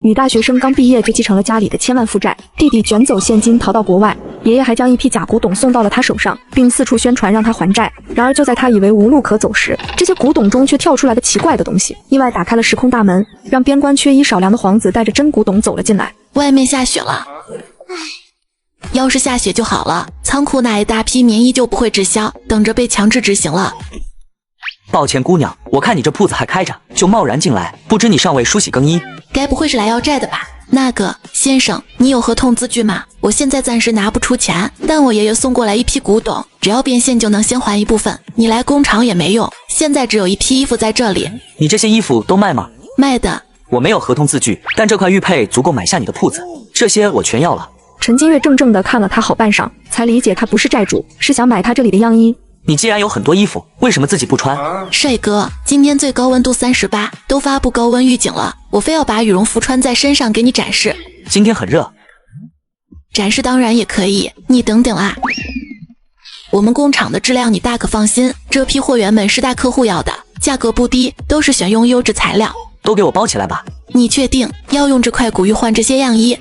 女大学生刚毕业就继承了家里的千万负债，弟弟卷走现金逃到国外，爷爷还将一批假古董送到了他手上，并四处宣传让他还债。然而就在他以为无路可走时，这些古董中却跳出来的奇怪的东西，意外打开了时空大门，让边关缺衣少粮的皇子带着真古董走了进来。外面下雪了，要是下雪就好了，仓库那一大批棉衣就不会滞销，等着被强制执行了。抱歉姑娘，我看你这铺子还开着，就贸然进来，不知你上尉梳洗更衣？该不会是来要债的吧？那个先生，你有合同字据吗？我现在暂时拿不出钱，但我爷爷送过来一批古董，只要变现就能先还一部分。你来工厂也没用，现在只有一批衣服在这里。你这些衣服都卖吗？卖的。我没有合同字据，但这块玉佩足够买下你的铺子，这些我全要了。陈金月怔怔地看了他好半晌，才理解他不是债主，是想买他这里的样衣。你既然有很多衣服，为什么自己不穿？帅哥，今天最高温度38，都发布高温预警了，我非要把羽绒服穿在身上给你展示。今天很热，展示当然也可以，你等等啊。我们工厂的质量你大可放心，这批货原本是大客户要的，价格不低，都是选用优质材料。都给我包起来吧。你确定要用这块古玉换这些样衣？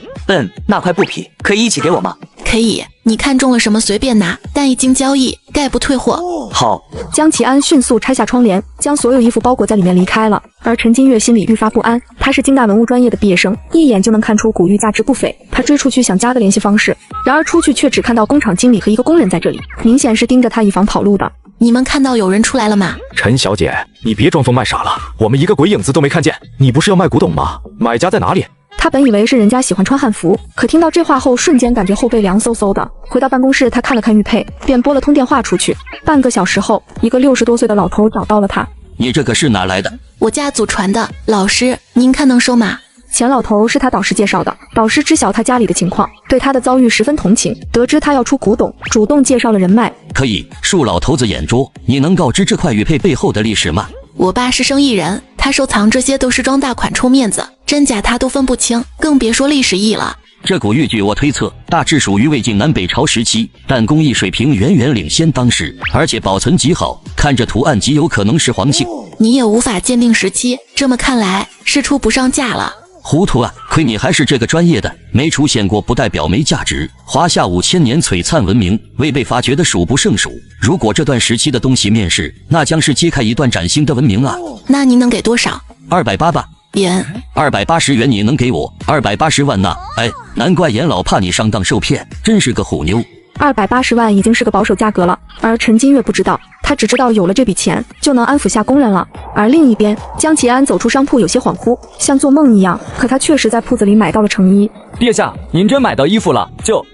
那块布匹可以一起给我吗？可以，你看中了什么随便拿，但一经交易概不退货。好。江启安迅速拆下窗帘，将所有衣服包裹在里面离开了。而陈金月心里愈发不安，他是京大文物专业的毕业生，一眼就能看出古玉价值不菲。他追出去想加个联系方式，然而出去却只看到工厂经理和一个工人在这里，明显是盯着他以防跑路的。你们看到有人出来了吗？陈小姐，你别装疯卖傻了，我们一个鬼影子都没看见。你不是要卖古董吗？买家在哪里？他本以为是人家喜欢穿汉服，可听到这话后，瞬间感觉后背凉飕飕的。回到办公室，他看了看玉佩，便拨了通电话出去。半个小时后，一个60多岁的老头找到了他。你这个是哪来的？我家祖传的，老师，您看能收吗？钱老头是他导师介绍的，导师知晓他家里的情况，对他的遭遇十分同情，得知他要出古董，主动介绍了人脉。可以恕老头子眼拙，你能告知这块玉佩背后的历史吗？我爸是生意人，他收藏这些都是装大款充面子，真假他都分不清，更别说历史意义了。这古玉据我推测大致属于魏晋南北朝时期，但工艺水平远远领先当时，而且保存极好，看这图案极有可能是黄姓。你也无法鉴定时期，这么看来是出不上价了。糊涂啊，亏你还是这个专业的，没出现过不代表没价值。华夏5000年璀璨文明，未被发掘的数不胜数，如果这段时期的东西面世，那将是揭开一段崭新的文明啊。那您能给多少？280吧。元280元你能给我280万呐？哎，难怪严老怕你上当受骗，真是个虎妞。280万已经是个保守价格了，而陈金月不知道，他只知道有了这笔钱就能安抚下工人了。而另一边，江启安走出商铺有些恍惚，像做梦一样，可他确实在铺子里买到了成衣。殿下，您真买到衣服了，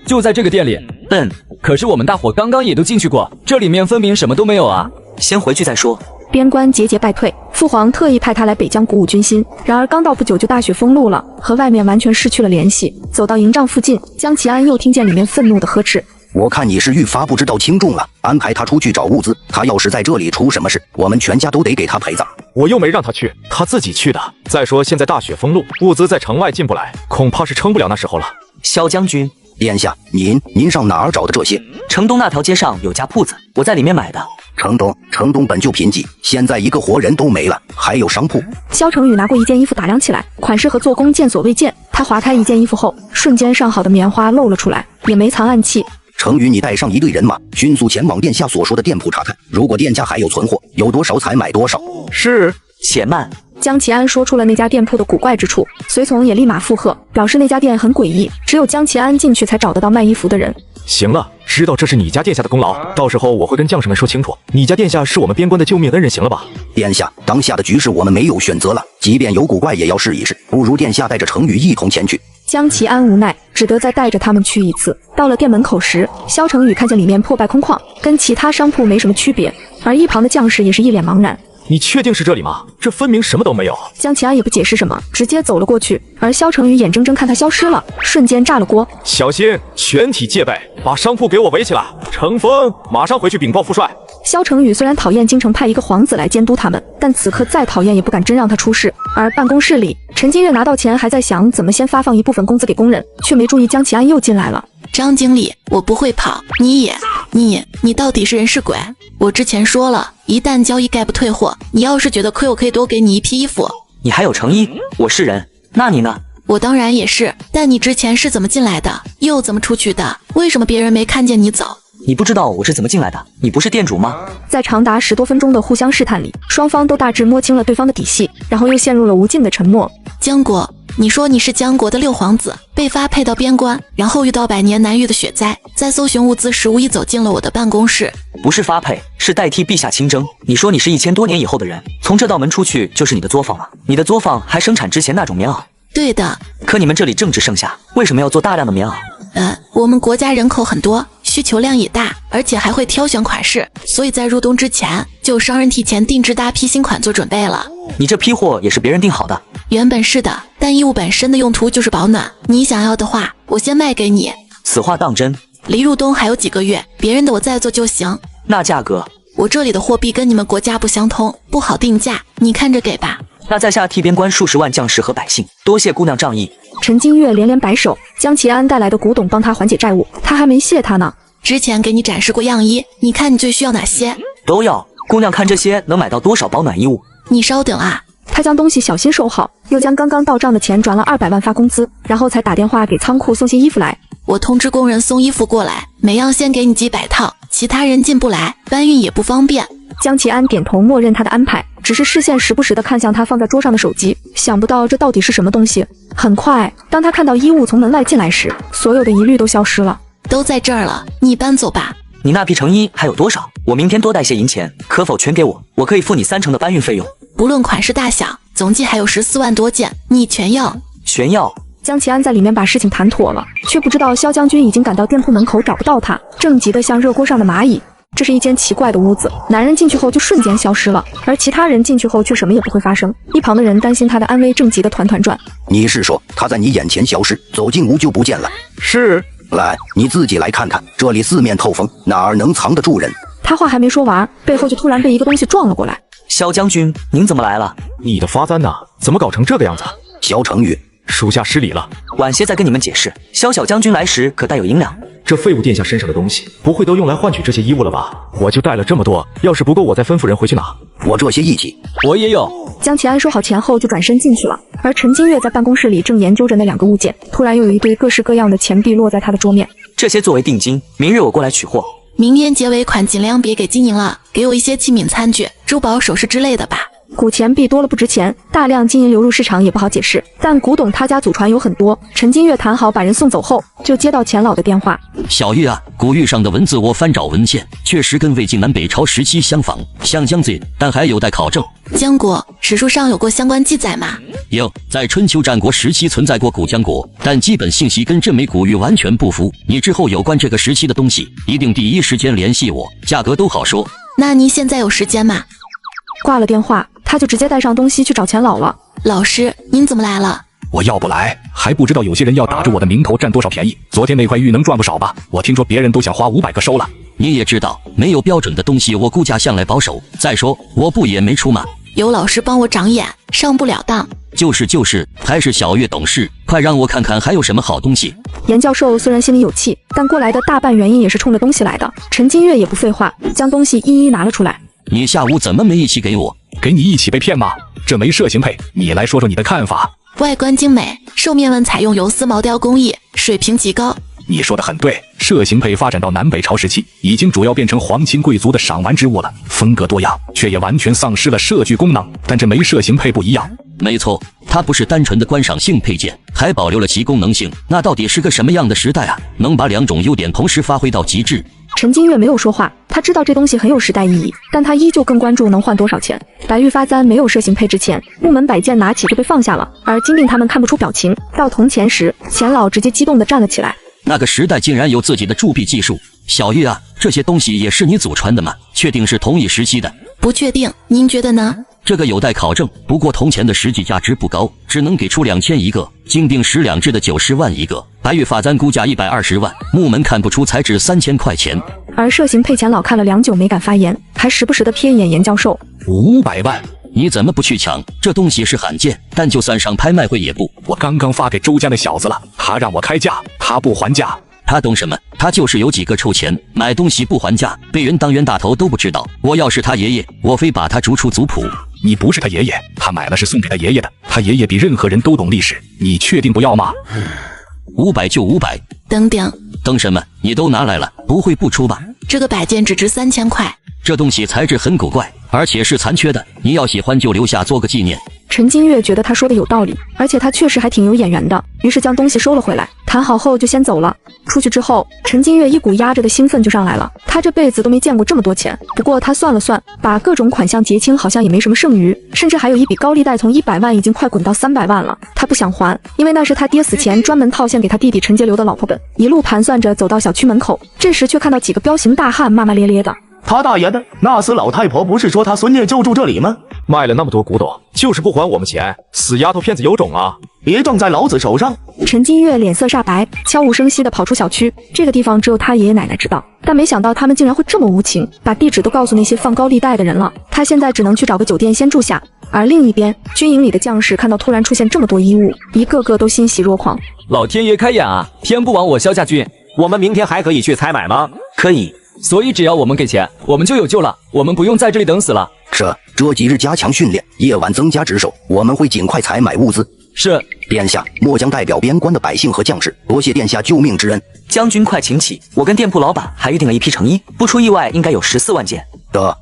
就在这个店里。可是我们大伙刚刚也都进去过，这里面分明什么都没有啊。先回去再说。边关节节败退，父皇特意派他来北疆鼓舞军心，然而刚到不久就大雪封路了，和外面完全失去了联系。走到营帐附近，江启安又听见里面愤怒的呵斥。我看你是愈发不知道轻重了，安排他出去找物资，他要是在这里出什么事，我们全家都得给他陪葬。我又没让他去，他自己去的。再说现在大雪封路，物资在城外进不来，恐怕是撑不了那时候了。萧将军，殿下，您上哪儿找的这些？城东那条街上有家铺子，我在里面买的。城东本就贫瘠，现在一个活人都没了，还有商铺。萧成宇拿过一件衣服打量起来，款式和做工见所未见。他划开一件衣服后，瞬间上好的棉花露了出来，也没藏暗器。成宇，你带上一队人马，迅速前往殿下所说的店铺查看，如果店家还有存货，有多少才买多少。是。且慢。江启安说出了那家店铺的古怪之处，随从也立马附和，表示那家店很诡异，只有江启安进去才找得到卖衣服的人。行了，知道这是你家殿下的功劳，到时候我会跟将士们说清楚，你家殿下是我们边关的救命恩人，行了吧？殿下，当下的局势我们没有选择了，即便有古怪也要试一试，不如殿下带着程宇一同前去。江启安无奈，只得再带着他们去一次。到了店门口时，萧成宇看见里面破败空旷，跟其他商铺没什么区别，而一旁的将士也是一脸茫然。你确定是这里吗？这分明什么都没有。江启安也不解释什么，直接走了过去，而萧成宇眼睁睁看他消失了，瞬间炸了锅。小心，全体戒备，把商铺给我围起来。程峰，马上回去禀报父帅。萧成宇虽然讨厌京城派一个皇子来监督他们，但此刻再讨厌也不敢真让他出事。而办公室里，陈金月拿到钱还在想怎么先发放一部分工资给工人，却没注意江启安又进来了。张经理，我不会跑，你到底是人是鬼？我之前说了，一旦交易概不退货，你要是觉得亏，我可以多给你一批衣服。你还有诚意？我是人，那你呢？我当然也是，但你之前是怎么进来的，又怎么出去的？为什么别人没看见你走？你不知道我是怎么进来的？你不是店主吗？在长达10多分钟的互相试探里，双方都大致摸清了对方的底细，然后又陷入了无尽的沉默。江国，你说你是江国的六皇子，被发配到边关，然后遇到百年难遇的雪灾，在搜寻物资时无意走进了我的办公室。不是发配，是代替陛下亲征。你说你是1000多年以后的人，从这道门出去就是你的作坊了。你的作坊还生产之前那种棉袄？对的。可你们这里正值盛夏，为什么要做大量的棉袄？我们国家人口很多，需求量也大，而且还会挑选款式，所以在入冬之前，就有商人提前定制大批新款做准备了。你这批货也是别人定好的？原本是的，但衣物本身的用途就是保暖，你想要的话，我先卖给你。此话当真？离入冬还有几个月，别人的我再做就行。那价格？我这里的货币跟你们国家不相通，不好定价，你看着给吧。那在下替边关数十万将士和百姓，多谢姑娘仗义。陈金月连连摆手，将齐安带来的古董帮他缓解债务，他还没谢他呢。之前给你展示过样衣，你看你最需要哪些？都要。姑娘看这些能买到多少保暖衣物？你稍等啊。他将东西小心收好，又将刚刚到账的钱转了200万发工资，然后才打电话给仓库送些衣服来。我通知工人送衣服过来，每样先给你几百套，其他人进不来，搬运也不方便。江齐安点头默认他的安排，只是视线时不时地看向他放在桌上的手机，想不到这到底是什么东西。很快，当他看到衣物从门外进来时，所有的疑虑都消失了。都在这儿了，你搬走吧。你那批成衣还有多少？我明天多带些银钱，可否全给我？我可以付你30%的搬运费用。不论款式大小，总计还有14万多件，你全要？全要。江齐安在里面把事情谈妥了，却不知道萧将军已经赶到店铺门口找不到他，正急得像热锅上的蚂蚁。这是一间奇怪的屋子，男人进去后就瞬间消失了，而其他人进去后却什么也不会发生。一旁的人担心他的安危，正急得团团转。你是说他在你眼前消失，走进屋就不见了？是。来，你自己来看看，这里四面透风，哪儿能藏得住人？他话还没说完，背后就突然被一个东西撞了过来。萧将军，您怎么来了？你的发簪呢？怎么搞成这个样子？萧成宇，属下失礼了。晚些再跟你们解释。萧小将军来时可带有银两。这废物殿下身上的东西，不会都用来换取这些衣物了吧？我就带了这么多，要是不够，我再吩咐人回去拿。我这些义气，我也有。江齐安收好钱后就转身进去了，而陈金月在办公室里正研究着那2个物件，突然又有一堆各式各样的钱币落在他的桌面。这些作为定金，明日我过来取货。明天结尾款尽量别给金银了，给我一些器皿、餐具、珠宝首饰之类的吧。古钱币多了不值钱，大量金银流入市场也不好解释，但古董他家祖传有很多。陈金月谈好把人送走后，就接到钱老的电话。小玉啊，古玉上的文字我翻找文献，确实跟魏晋南北朝时期相仿，像江字，但还有待考证。江国，史书上有过相关记载吗？有，在春秋战国时期存在过古江国，但基本信息跟这枚古玉完全不符。你之后有关这个时期的东西，一定第一时间联系我，价格都好说。那你现在有时间吗？挂了电话，他就直接带上东西去找钱老了。老师，您怎么来了？我要不来，还不知道有些人要打着我的名头占多少便宜。昨天那块玉能赚不少吧？我听说别人都想花500个收了。你也知道，没有标准的东西，我估价向来保守。再说，我不也没出吗？有老师帮我长眼，上不了当。就是，还是小月懂事，快让我看看还有什么好东西。严教授虽然心里有气，但过来的大半原因也是冲着东西来的。陈金月也不废话，将东西一一拿了出来。你下午怎么没一起给我？给你一起被骗吗？这枚麝形佩，你来说说你的看法。外观精美，兽面纹采用游丝毛雕工艺，水平极高。你说的很对，麝形佩发展到南北朝时期，已经主要变成皇亲贵族的赏玩之物了，风格多样，却也完全丧失了摄具功能。但这枚麝形佩不一样。没错，它不是单纯的观赏性配件，还保留了其功能性。那到底是个什么样的时代啊？能把2种优点同时发挥到极致？陈金月没有说话，他知道这东西很有时代意义，但他依旧更关注能换多少钱。白玉发簪没有麝形佩之前，木门摆件拿起就被放下了，而金锭他们看不出表情。到铜钱时，钱老直接激动地站了起来。那个时代竟然有自己的铸币技术。小玉啊，这些东西也是你祖传的吗？确定是同一时期的？不确定，您觉得呢？这个有待考证，不过铜钱的实际价值不高，只能给出2000一个，金锭10两制的90万一个，白玉发簪估价120万，木门看不出才值3000块钱。而麝形佩钱老看了良久没敢发言，还时不时地瞥一眼严教授。500万？你怎么不去抢？这东西是罕见，但就算上拍卖会也不。我刚刚发给周家那小子了，他让我开价，他不还价。他懂什么？他就是有几个臭钱，买东西不还价，被人当冤大头都不知道。我要是他爷爷，我非把他逐出族谱。你不是他爷爷，他买了是送给他爷爷的，他爷爷比任何人都懂历史，你确定不要吗？500就500。等等，等什么？你都拿来了，不会不出吧？这个摆件只值3000块。这东西材质很古怪，而且是残缺的，你要喜欢就留下做个纪念。陈金月觉得他说的有道理，而且他确实还挺有眼缘的，于是将东西收了回来。谈好后就先走了。出去之后，陈金月一股压着的兴奋就上来了。他这辈子都没见过这么多钱，不过他算了算，把各种款项结清，好像也没什么剩余，甚至还有一笔高利贷从100万已经快滚到300万了。他不想还，因为那是他爹死前专门套现给他弟弟陈杰留的老婆本。一路盘算着走到小区门口，这时却看到几个彪形大汉骂骂咧咧的。他大爷的，那死老太婆不是说她孙女就住这里吗？卖了那么多古董，就是不还我们钱，死丫头片子有种啊！别撞在老子手上！陈金月脸色煞白，悄无声息地跑出小区。这个地方只有他爷爷奶奶知道，但没想到他们竟然会这么无情，把地址都告诉那些放高利贷的人了。他现在只能去找个酒店先住下。而另一边，军营里的将士看到突然出现这么多衣物，一个个都欣喜若狂。老天爷开眼啊！天不亡我萧家军，我们明天还可以去采买吗？可以。所以只要我们给钱，我们就有救了，我们不用在这里等死了。这几日加强训练，夜晚增加值守，我们会尽快采买物资。是，殿下，末将代表边关的百姓和将士，多谢殿下救命之恩。将军快请起，我跟店铺老板还预定了一批成衣，不出意外应该有14万件。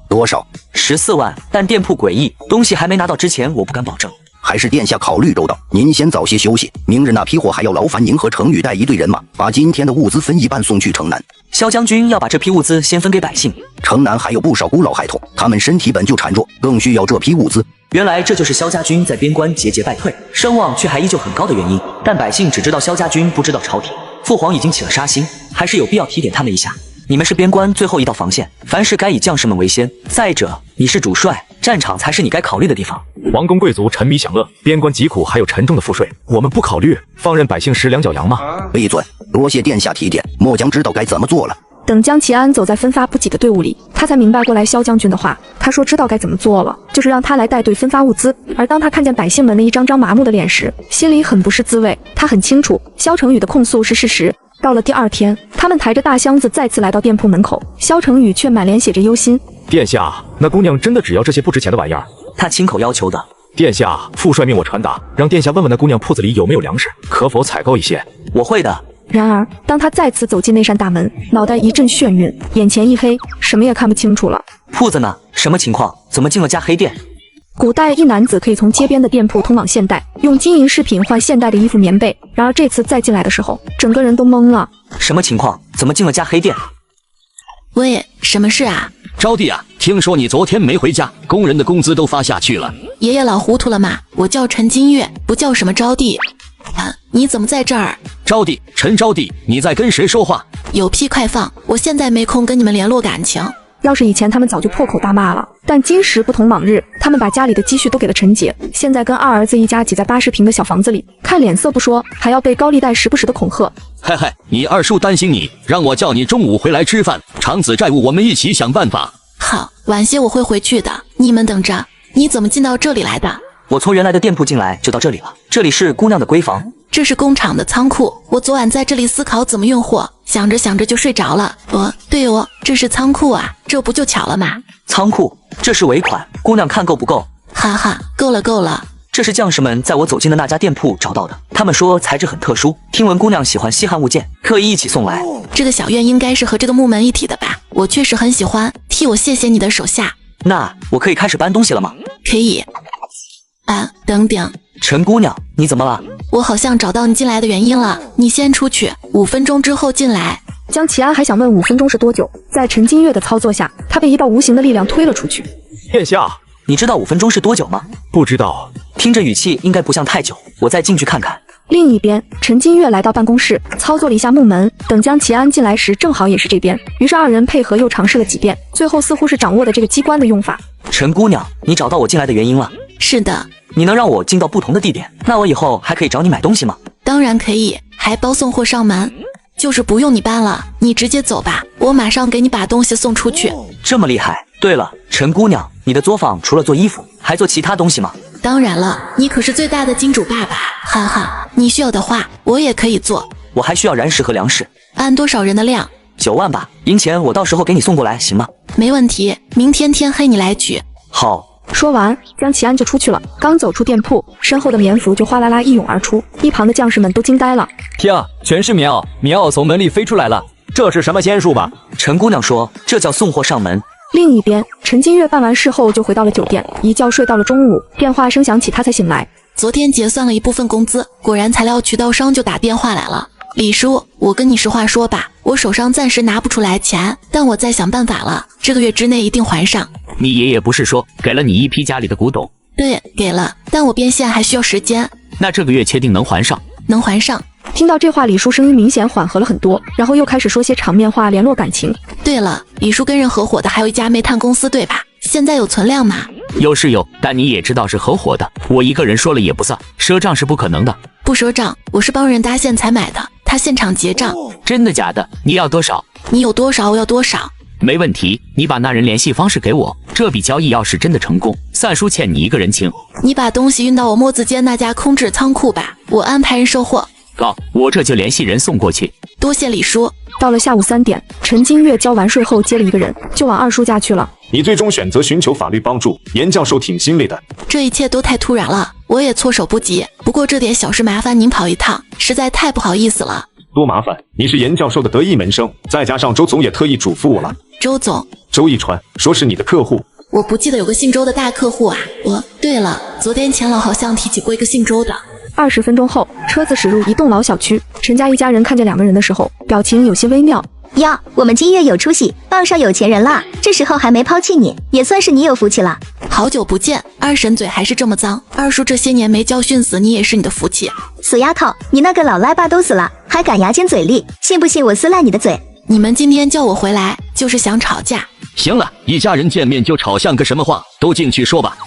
多少？14万，但店铺诡异，东西还没拿到之前，我不敢保证。还是殿下考虑周到，您先早些休息，明日那批货还要劳烦您和程宇带一队人马，把今天的物资分一半送去城南。萧将军要把这批物资先分给百姓。城南还有不少孤老孩童，他们身体本就孱弱，更需要这批物资。原来这就是萧家军在边关节节败退，声望却还依旧很高的原因。但百姓只知道萧家军，不知道朝廷。父皇已经起了杀心，还是有必要提点他们一下。你们是边关最后一道防线，凡事该以将士们为先。再者，你是主帅，战场才是你该考虑的地方。王公贵族沉迷享乐，边关疾苦，还有沉重的赋税，我们不考虑，放任百姓食两脚羊吗？闭嘴！多谢殿下提点，末将知道该怎么做了。等江齐安走在分发补给的队伍里，他才明白过来萧将军的话。他说知道该怎么做了，就是让他来带队分发物资。而当他看见百姓们那一张张麻木的脸时，心里很不是滋味。他很清楚萧成宇的控诉是事实。到了第二天，他们抬着大箱子再次来到店铺门口，萧成宇却满脸写着忧心。殿下，那姑娘真的只要这些不值钱的玩意儿？她亲口要求的。殿下，副帅命我传达，让殿下问问那姑娘铺子里有没有粮食，可否采购一些？我会的。然而，当他再次走进那扇大门，脑袋一阵眩晕，眼前一黑，什么也看不清楚了。铺子呢？什么情况？怎么进了家黑店？古代一男子可以从街边的店铺通往现代，用金银饰品换现代的衣服棉被。然而这次再进来的时候，整个人都懵了。什么情况？怎么进了家黑店？喂，什么事啊？招娣啊，听说你昨天没回家，工人的工资都发下去了。爷爷老糊涂了嘛，我叫陈金月，不叫什么招娣。你怎么在这儿？招娣，陈招娣，你在跟谁说话？有屁快放！我现在没空跟你们联络感情。要是以前他们早就破口大骂了，但今时不同往日，他们把家里的积蓄都给了陈杰，现在跟二儿子一家挤在80平的小房子里，看脸色不说，还要被高利贷时不时的恐吓。嘿嘿，你二叔担心你，让我叫你中午回来吃饭，偿子债务我们一起想办法。好，晚些我会回去的，你们等着。你怎么进到这里来的？我从原来的店铺进来就到这里了，这里是姑娘的闺房。这是工厂的仓库，我昨晚在这里思考怎么运货，想着想着就睡着了。对哦，这是仓库啊，这不就巧了吗？仓库，这是尾款，姑娘看够不够？哈哈，够了够了。这是将士们在我走进的那家店铺找到的，他们说材质很特殊，听闻姑娘喜欢稀罕物件，特意一起送来。这个小院应该是和这个木门一体的吧？我确实很喜欢，替我谢谢你的手下。那我可以开始搬东西了吗？可以。等等，陈姑娘，你怎么了？我好像找到你进来的原因了，你先出去，5分钟之后进来。江齐安还想问5分钟是多久，在陈金月的操作下，他被一道无形的力量推了出去。殿下，你知道5分钟是多久吗？不知道。听着语气应该不像太久，我再进去看看。另一边，陈金月来到办公室，操作了一下木门，等江齐安进来时，正好也是这边，于是二人配合又尝试了几遍，最后似乎是掌握的这个机关的用法。陈姑娘，你找到我进来的原因了？是的。你能让我进到不同的地点，那我以后还可以找你买东西吗？当然可以，还包送货上门，就是不用你搬了，你直接走吧，我马上给你把东西送出去。这么厉害？对了，陈姑娘，你的作坊除了做衣服，还做其他东西吗？当然了，你可是最大的金主爸爸，哈哈，你需要的话，我也可以做。我还需要燃食和粮食，按多少人的量？9万吧，银钱我到时候给你送过来，行吗？没问题，明天天黑你来取。好，说完，将其安就出去了。刚走出店铺，身后的棉服就哗啦啦一涌而出，一旁的将士们都惊呆了。天啊，全是棉袄，棉袄从门里飞出来了，这是什么仙术吧？陈姑娘说，这叫送货上门。另一边，陈金月办完事后就回到了酒店，一觉睡到了中午。电话声响起，他才醒来。昨天结算了一部分工资，果然材料渠道商就打电话来了。李叔，我跟你实话说吧，我手上暂时拿不出来钱，但我在想办法了，这个月之内一定还上。你爷爷不是说给了你一批家里的古董？对，给了，但我变现还需要时间。那这个月确定能还上？能还上。听到这话，李叔声音明显缓和了很多，然后又开始说些场面话联络感情。对了，李叔跟人合伙的还有一家煤炭公司，对吧？现在有存量吗？有是有，但你也知道是合伙的，我一个人说了也不算，赊账是不可能的。不赊账，我是帮人搭线才买的，他现场结账。真的假的？你要多少？你有多少我要多少。没问题，你把那人联系方式给我，这笔交易要是真的成功，算叔欠你一个人情。你把东西运到我墨子街那家空置仓库吧，我安排人收货。好，我这就联系人送过去。多谢李叔。到了下午3点，陈金月交完税后接了一个人，就往二叔家去了。你最终选择寻求法律帮助，严教授挺心累的。这一切都太突然了，我也措手不及。不过这点小事麻烦您跑一趟，实在太不好意思了。多麻烦，你是严教授的得意门生，再加上周总也特意嘱咐我了。周总？周一川，说是你的客户。我不记得有个姓周的大客户啊。对了，昨天钱老好像提起过一个姓周的。20分钟后，车子驶入一栋老小区。陈家一家人看见2个人的时候，表情有些微妙。哟，我们金月有出息，傍上有钱人啦！这时候还没抛弃你，也算是你有福气了。好久不见，二婶嘴还是这么脏。二叔这些年没教训死你，也是你的福气。死丫头，你那个老赖爸都死了，还敢牙尖嘴利，信不信我撕烂你的嘴？你们今天叫我回来，就是想吵架。行了，一家人见面就吵像个什么话？都进去说吧。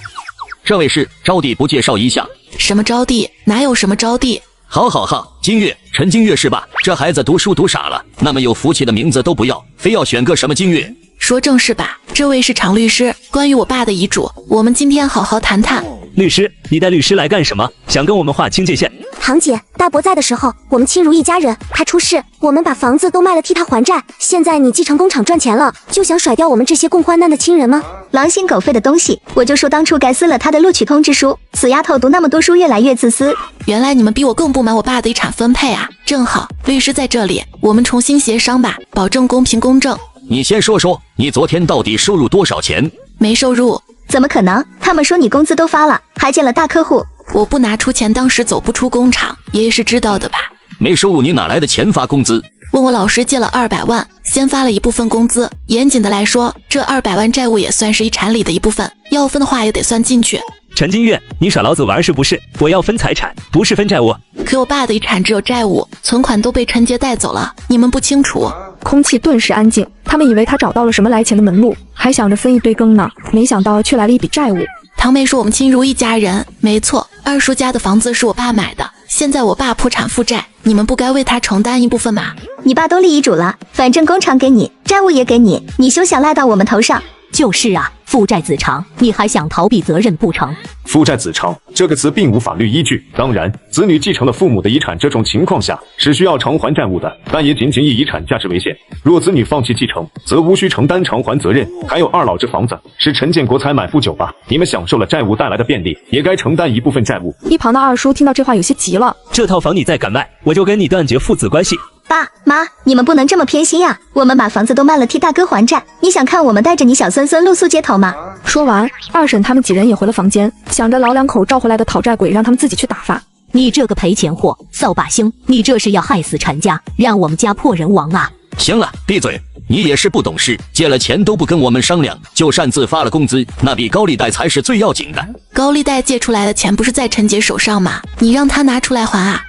这位是招娣，不介绍一下？什么招娣？哪有什么招娣？好，金月，陈金月是吧？这孩子读书读傻了，那么有福气的名字都不要，非要选个什么金月？说正事吧，这位是常律师，关于我爸的遗嘱，我们今天好好谈谈。律师，你带律师来干什么？想跟我们划清界限？堂姐，大伯在的时候，我们亲如一家人。他出事，我们把房子都卖了替他还债。现在你继承工厂赚钱了，就想甩掉我们这些共患难的亲人吗？狼心狗肺的东西！我就说当初该撕了他的录取通知书。死丫头读那么多书，越来越自私。原来你们比我更不满我爸的遗产分配啊！正好律师在这里，我们重新协商吧，保证公平公正。你先说说，你昨天到底收入多少钱？没收入。怎么可能？他们说你工资都发了，还见了大客户。我不拿出钱，当时走不出工厂，爷爷是知道的吧？没收入，你哪来的钱发工资？问我老师借了200万，先发了一部分工资。严谨的来说，这200万债务也算是遗产里的一部分，要分的话也得算进去。陈金月，你耍老子玩是不是？我要分财产，不是分债务。可我爸的遗产只有债务，存款都被陈杰带走了，你们不清楚。空气顿时安静，他们以为他找到了什么来钱的门路，还想着分一堆羹呢，没想到却来了一笔债务。堂妹说我们亲如一家人，没错，二叔家的房子是我爸买的，现在我爸破产负债，你们不该为他承担一部分吗？你爸都立遗嘱了，反正工厂给你，债务也给你，你休想赖到我们头上。就是啊，父债子偿，你还想逃避责任不成？父债子偿这个词并无法律依据，当然，子女继承了父母的遗产，这种情况下是需要偿还债务的，但也仅仅以遗产价值为限。若子女放弃继承，则无需承担偿还责任。还有二老这房子是陈建国才买不久吧？你们享受了债务带来的便利，也该承担一部分债务。一旁的二叔听到这话有些急了，这套房你再敢卖，我就跟你断绝父子关系。爸妈，你们不能这么偏心呀！我们把房子都卖了替大哥还债，你想看我们带着你小孙孙露宿街头吗？说完，二婶他们几人也回了房间，想着老两口召回来的讨债鬼，让他们自己去打发。你这个赔钱货，扫把星，你这是要害死陈家，让我们家破人亡啊！行了，闭嘴！你也是不懂事，借了钱都不跟我们商量，就擅自发了工资，那笔高利贷才是最要紧的。高利贷借出来的钱不是在陈杰手上吗？你让他拿出来还啊！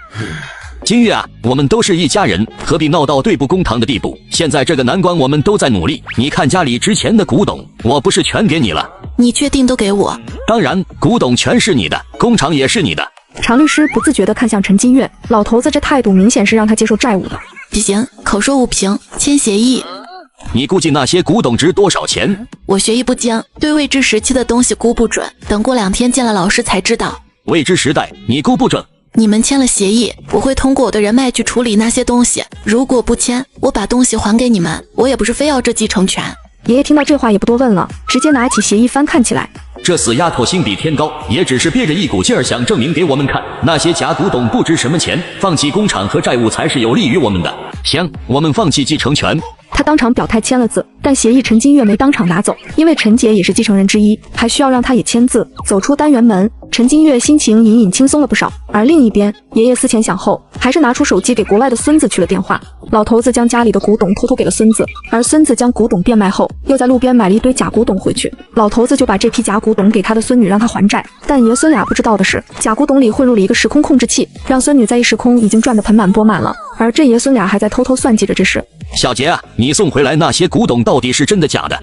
金月啊，我们都是一家人，何必闹到对簿公堂的地步？现在这个难关我们都在努力。你看家里值钱的古董，我不是全给你了？你确定都给我？当然，古董全是你的，工厂也是你的。常律师不自觉地看向陈金月，老头子这态度明显是让他接受债务的。不行，口说无凭，签协议。你估计那些古董值多少钱？我学艺不精，对未知时期的东西估不准，等过2天见了老师才知道。未知时代，你估不准？你们签了协议，我会通过我的人脉去处理那些东西。如果不签，我把东西还给你们，我也不是非要这继承权。爷爷听到这话也不多问了，直接拿起协议翻看起来。这死丫头心比天高，也只是憋着一股劲儿想证明给我们看，那些假古董不值什么钱，放弃工厂和债务才是有利于我们的。行，我们放弃继承权。他当场表态签了字，但协议陈金月没当场拿走，因为陈杰也是继承人之一，还需要让他也签字。走出单元门，陈金月心情隐隐轻松了不少。而另一边，爷爷思前想后，还是拿出手机给国外的孙子去了电话。老头子将家里的古董偷偷给了孙子，而孙子将古董变卖后，又在路边买了一堆假古董回去。老头子就把这批假古董给他的孙女，让他还债。但爷孙俩不知道的是，假古董里混入了一个时空控制器，让孙女在异时空已经赚得盆满钵满了。而这爷孙俩还在偷偷算计着这事。小杰啊，你送回来那些古董到底是真的假的？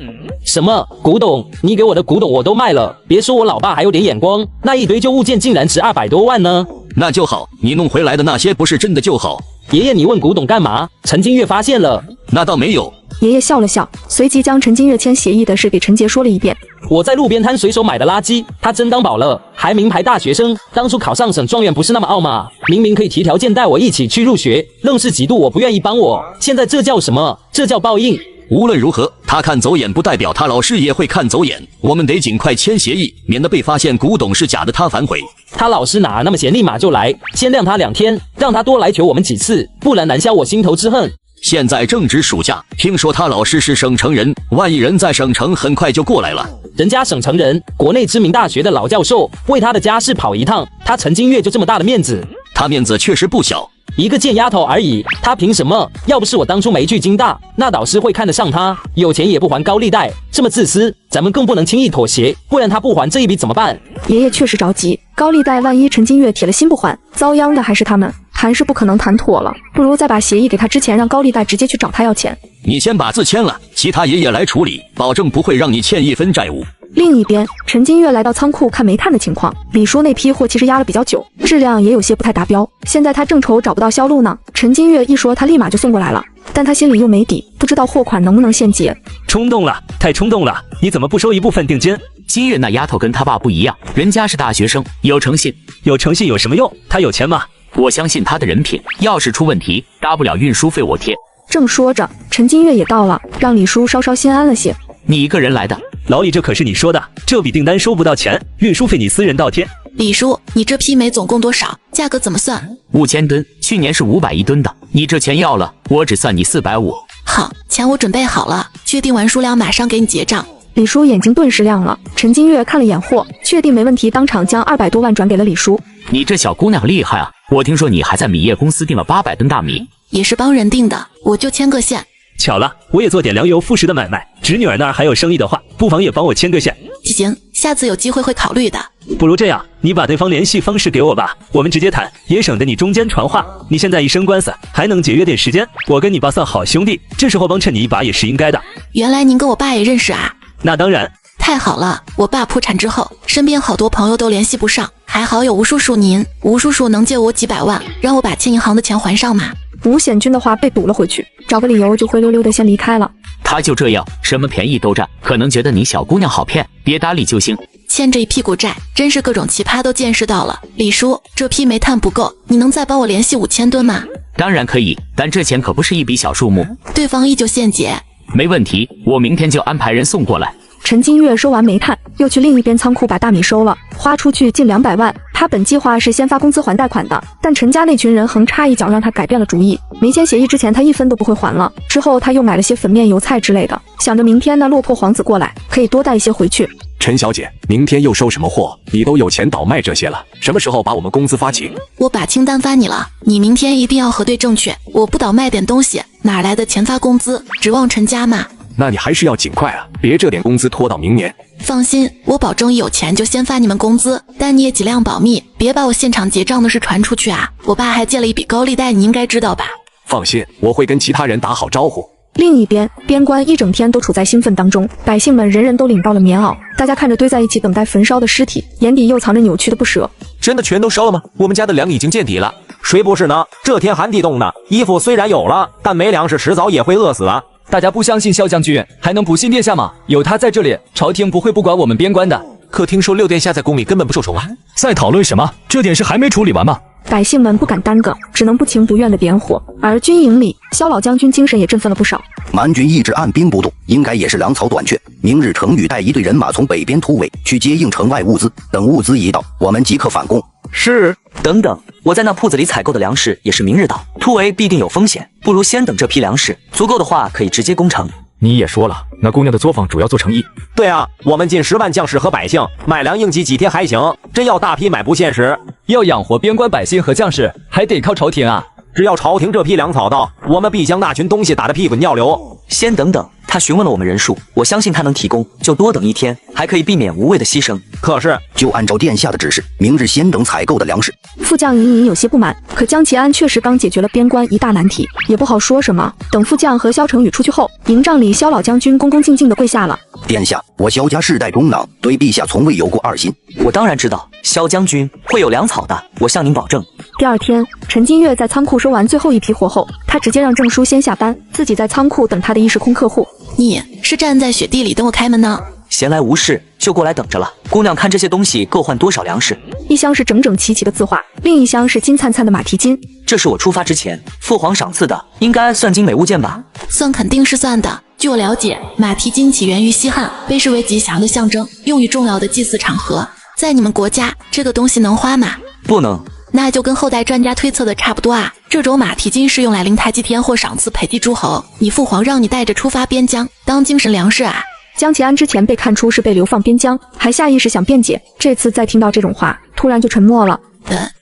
什么古董？你给我的古董我都卖了，别说我老爸还有点眼光，那一堆旧物件竟然值200多万呢。那就好，你弄回来的那些不是真的就好。爷爷，你问古董干嘛？陈金月发现了。那倒没有。爷爷笑了笑，随即将陈金月签协议的事给陈杰说了一遍。我在路边摊随手买的垃圾，他真当宝了，还名牌大学生，当初考上省状元不是那么傲吗？明明可以提条件带我一起去入学，愣是嫉妒我不愿意帮我，现在这叫什么？这叫报应。无论如何，他看走眼不代表他老师也会看走眼，我们得尽快签协议，免得被发现古董是假的他反悔。他老师哪那么闲，立马就来，先晾他2天，让他多来求我们几次，不然难消我心头之恨。现在正值暑假，听说他老师是省城人，万一人在省城很快就过来了。人家省城人，国内知名大学的老教授，为他的家世跑一趟，他陈金月就这么大的面子？他面子确实不小，一个贱丫头而已，他凭什么？要不是我当初没去京大，那导师会看得上他？有钱也不还高利贷，这么自私，咱们更不能轻易妥协，不然他不还这一笔怎么办？爷爷确实着急，高利贷万一陈金月铁了心不还，遭殃的还是他们，谈是不可能谈妥了，不如在把协议给他之前，让高利贷直接去找他要钱。你先把字签了，其他爷爷来处理，保证不会让你欠一分债务。另一边，陈金月来到仓库看煤炭的情况，李叔那批货其实压了比较久，质量也有些不太达标，现在他正愁找不到销路呢。陈金月一说，他立马就送过来了，但他心里又没底，不知道货款能不能现结。冲动了，太冲动了！你怎么不收一部分定金？金月那丫头跟他爸不一样，人家是大学生，有诚信。有诚信有什么用？他有钱吗？我相信他的人品，要是出问题，大不了运输费我贴。正说着，陈金月也到了，让李叔稍稍心安了些。你一个人来的？老李，这可是你说的，这笔订单收不到钱，运输费你私人倒贴。李叔，你这批煤总共多少？价格怎么算？5000吨，去年是500一吨的，你这钱要了，我只算你450。好，钱我准备好了，确定完数量马上给你结账。李叔眼睛顿时亮了，陈金月看了眼货，确定没问题，当场将200多万转给了李叔。你这小姑娘厉害啊！我听说你还在米业公司订了800吨大米，也是帮人订的，我就牵个线。巧了，我也做点粮油副食的买卖，侄女儿那儿还有生意的话，不妨也帮我牵个线。行，下次有机会会考虑的。不如这样，你把对方联系方式给我吧，我们直接谈，也省得你中间传话。你现在一身官司，还能节约点时间。我跟你爸算好兄弟，这时候帮衬你一把也是应该的。原来您跟我爸也认识啊？那当然。太好了，我爸破产之后，身边好多朋友都联系不上，还好有吴叔叔您，吴叔叔能借我几百万，让我把欠银行的钱还上吗？吴显军的话被堵了回去，找个理由就灰溜溜的先离开了。他就这样，什么便宜都占，可能觉得你小姑娘好骗，别搭理就行。欠这一屁股债，真是各种奇葩都见识到了。李叔，这批煤炭不够，你能再帮我联系5000吨吗？当然可以，但这钱可不是一笔小数目。对方依旧现结。没问题，我明天就安排人送过来。陈金月收完煤炭，又去另一边仓库把大米收了，花出去近200万。他本计划是先发工资还贷款的，但陈家那群人横插一脚，让他改变了主意。没签协议之前，他1分都不会还了。之后他又买了些粉面、油菜之类的，想着明天那落魄皇子过来，可以多带一些回去。陈小姐，明天又收什么货？你都有钱倒卖这些了，什么时候把我们工资发起？我把清单发你了，你明天一定要核对正确。我不倒卖点东西，哪来的钱发工资？指望陈家吗？那你还是要尽快啊，别这点工资拖到明年。放心，我保证一有钱就先发你们工资，但你也尽量保密，别把我现场结账的事传出去啊。我爸还借了一笔高利贷，你应该知道吧？放心，我会跟其他人打好招呼。另一边，边关一整天都处在兴奋当中，百姓们人人都领到了棉袄，大家看着堆在一起等待焚烧的尸体，眼底又藏着扭曲的不舍。真的全都烧了吗？我们家的粮已经见底了。谁不是呢？这天寒地冻的，衣服虽然有了，但没粮食迟早也会饿死啊。大家不相信萧将军，还能不信殿下吗？有他在这里，朝廷不会不管我们边关的。可听说6殿下在宫里根本不受宠啊！在讨论什么？这点事还没处理完吗？百姓们不敢耽搁，只能不情不愿的点火。而军营里，萧老将军精神也振奋了不少。蛮军一直按兵不动，应该也是粮草短缺。明日程宇带一队人马从北边突围，去接应城外物资。等物资一到，我们即刻反攻。是。等等，我在那铺子里采购的粮食也是明日到，突围必定有风险，不如先等这批粮食足够的话，可以直接攻城。你也说了，那姑娘的作坊主要做成衣。对啊，我们近10万将士和百姓，买粮应急几天还行，真要大批买不现实。要养活边关百姓和将士，还得靠朝廷啊。只要朝廷这批粮草到，我们必将那群东西打得屁滚尿流。先等等，他询问了我们人数，我相信他能提供，就多等1天，还可以避免无谓的牺牲。可是，就按照殿下的指示，明日先等采购的粮食。副将隐隐有些不满，可江启安确实刚解决了边关一大难题，也不好说什么。等副将和萧成宇出去后，营帐里萧老将军恭恭敬敬地跪下了。殿下，我萧家世代中郎，对陛下从未有过二心。我当然知道，萧将军会有粮草的，我向您保证。第二天，陈金月在仓库收完最后一批货后，他直接让郑叔先下班，自己在仓库等他的衣食空客户。你是站在雪地里等我开门呢？闲来无事就过来等着了。姑娘看这些东西够换多少粮食？一箱是整整齐齐的字画，另一箱是金灿灿的马蹄金。这是我出发之前父皇赏赐的，应该算精美物件吧？算肯定是算的。据我了解，马蹄金起源于西汉，被视为吉祥的象征，用于重要的祭祀场合。在你们国家，这个东西能花吗？不能。那就跟后代专家推测的差不多啊。这种马蹄金是用来灵台祭天或赏赐斐济诸侯，你父皇让你带着出发边疆，当精神粮食啊。江启安之前被看出是被流放边疆，还下意识想辩解，这次再听到这种话，突然就沉默了。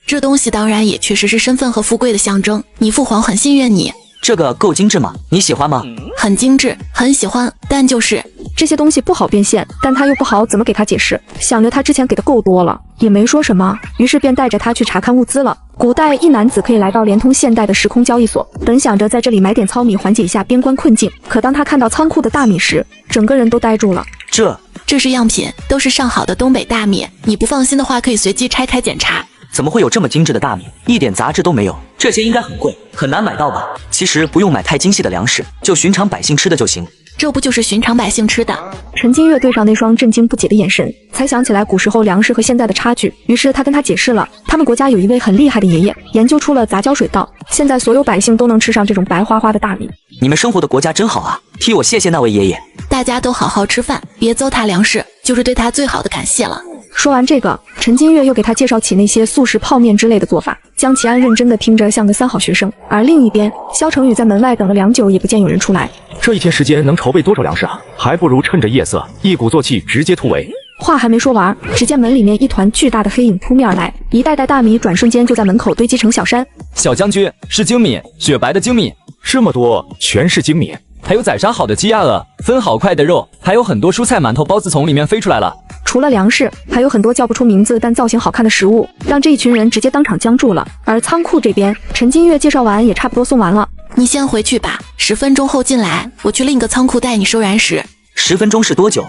这东西当然也确实是身份和富贵的象征，你父皇很信任你。这个够精致吗？你喜欢吗？很精致，很喜欢，但就是这些东西不好变现，但他又不好怎么给他解释。想着他之前给的够多了，也没说什么，于是便带着他去查看物资了。古代一男子可以来到连通现代的时空交易所，本想着在这里买点糙米缓解一下边关困境，可当他看到仓库的大米时，整个人都呆住了。这是样品，都是上好的东北大米，你不放心的话可以随机拆开检查。怎么会有这么精致的大米？一点杂质都没有，这些应该很贵，很难买到吧？其实不用买太精细的粮食，就寻常百姓吃的就行。这不就是寻常百姓吃的？陈金月对上那双震惊不解的眼神，才想起来古时候粮食和现在的差距。于是他跟他解释了，他们国家有一位很厉害的爷爷，研究出了杂交水稻，现在所有百姓都能吃上这种白花花的大米。你们生活的国家真好啊，替我谢谢那位爷爷。大家都好好吃饭，别糟蹋粮食，就是对他最好的感谢了。说完这个，陈金月又给他介绍起那些速食泡面之类的做法。江启安认真的听着，像个3好学生。而另一边，萧成宇在门外等了良久，也不见有人出来。这1天时间能筹备多少粮食啊？还不如趁着夜色，一鼓作气直接突围。话还没说完，只见门里面一团巨大的黑影扑面而来，一袋袋大米转瞬间就在门口堆积成小山。小将军，是精米，雪白的精米，这么多，全是精米。还有宰杀好的鸡鸭鹅，分好块的肉，还有很多蔬菜、馒头、包子从里面飞出来了。除了粮食，还有很多叫不出名字但造型好看的食物，让这一群人直接当场僵住了。而仓库这边，陈金月介绍完也差不多送完了。你先回去吧，10分钟后进来，我去另一个仓库带你收燃食。10分钟是多久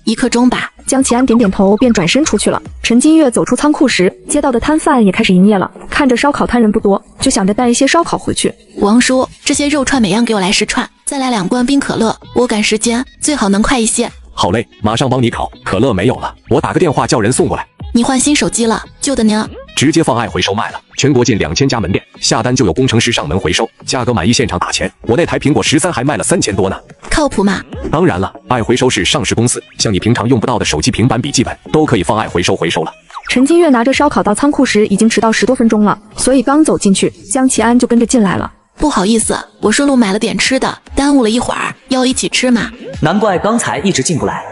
？1刻钟吧。江启安点点头，便转身出去了。陈金月走出仓库时，街道的摊贩也开始营业了。看着烧烤摊人不多，就想着带一些烧烤回去。王叔，这些肉串每样给我来10串，再来2罐冰可乐，我赶时间，最好能快一些。好嘞，马上帮你烤。可乐没有了，我打个电话叫人送过来。你换新手机了，旧的呢？直接放爱回收卖了，全国近2000家门店，下单就有工程师上门回收，价格满意现场打钱。我那台苹果13还卖了3000多呢。靠谱吗？当然了，爱回收是上市公司，像你平常用不到的手机、平板、笔记本都可以放爱回收回收了。陈金月拿着烧烤到仓库时，已经迟到10多分钟了，所以刚走进去，江启安就跟着进来了。不好意思，我顺路买了点吃的，耽误了一会儿，要一起吃吗？难怪刚才一直进不来，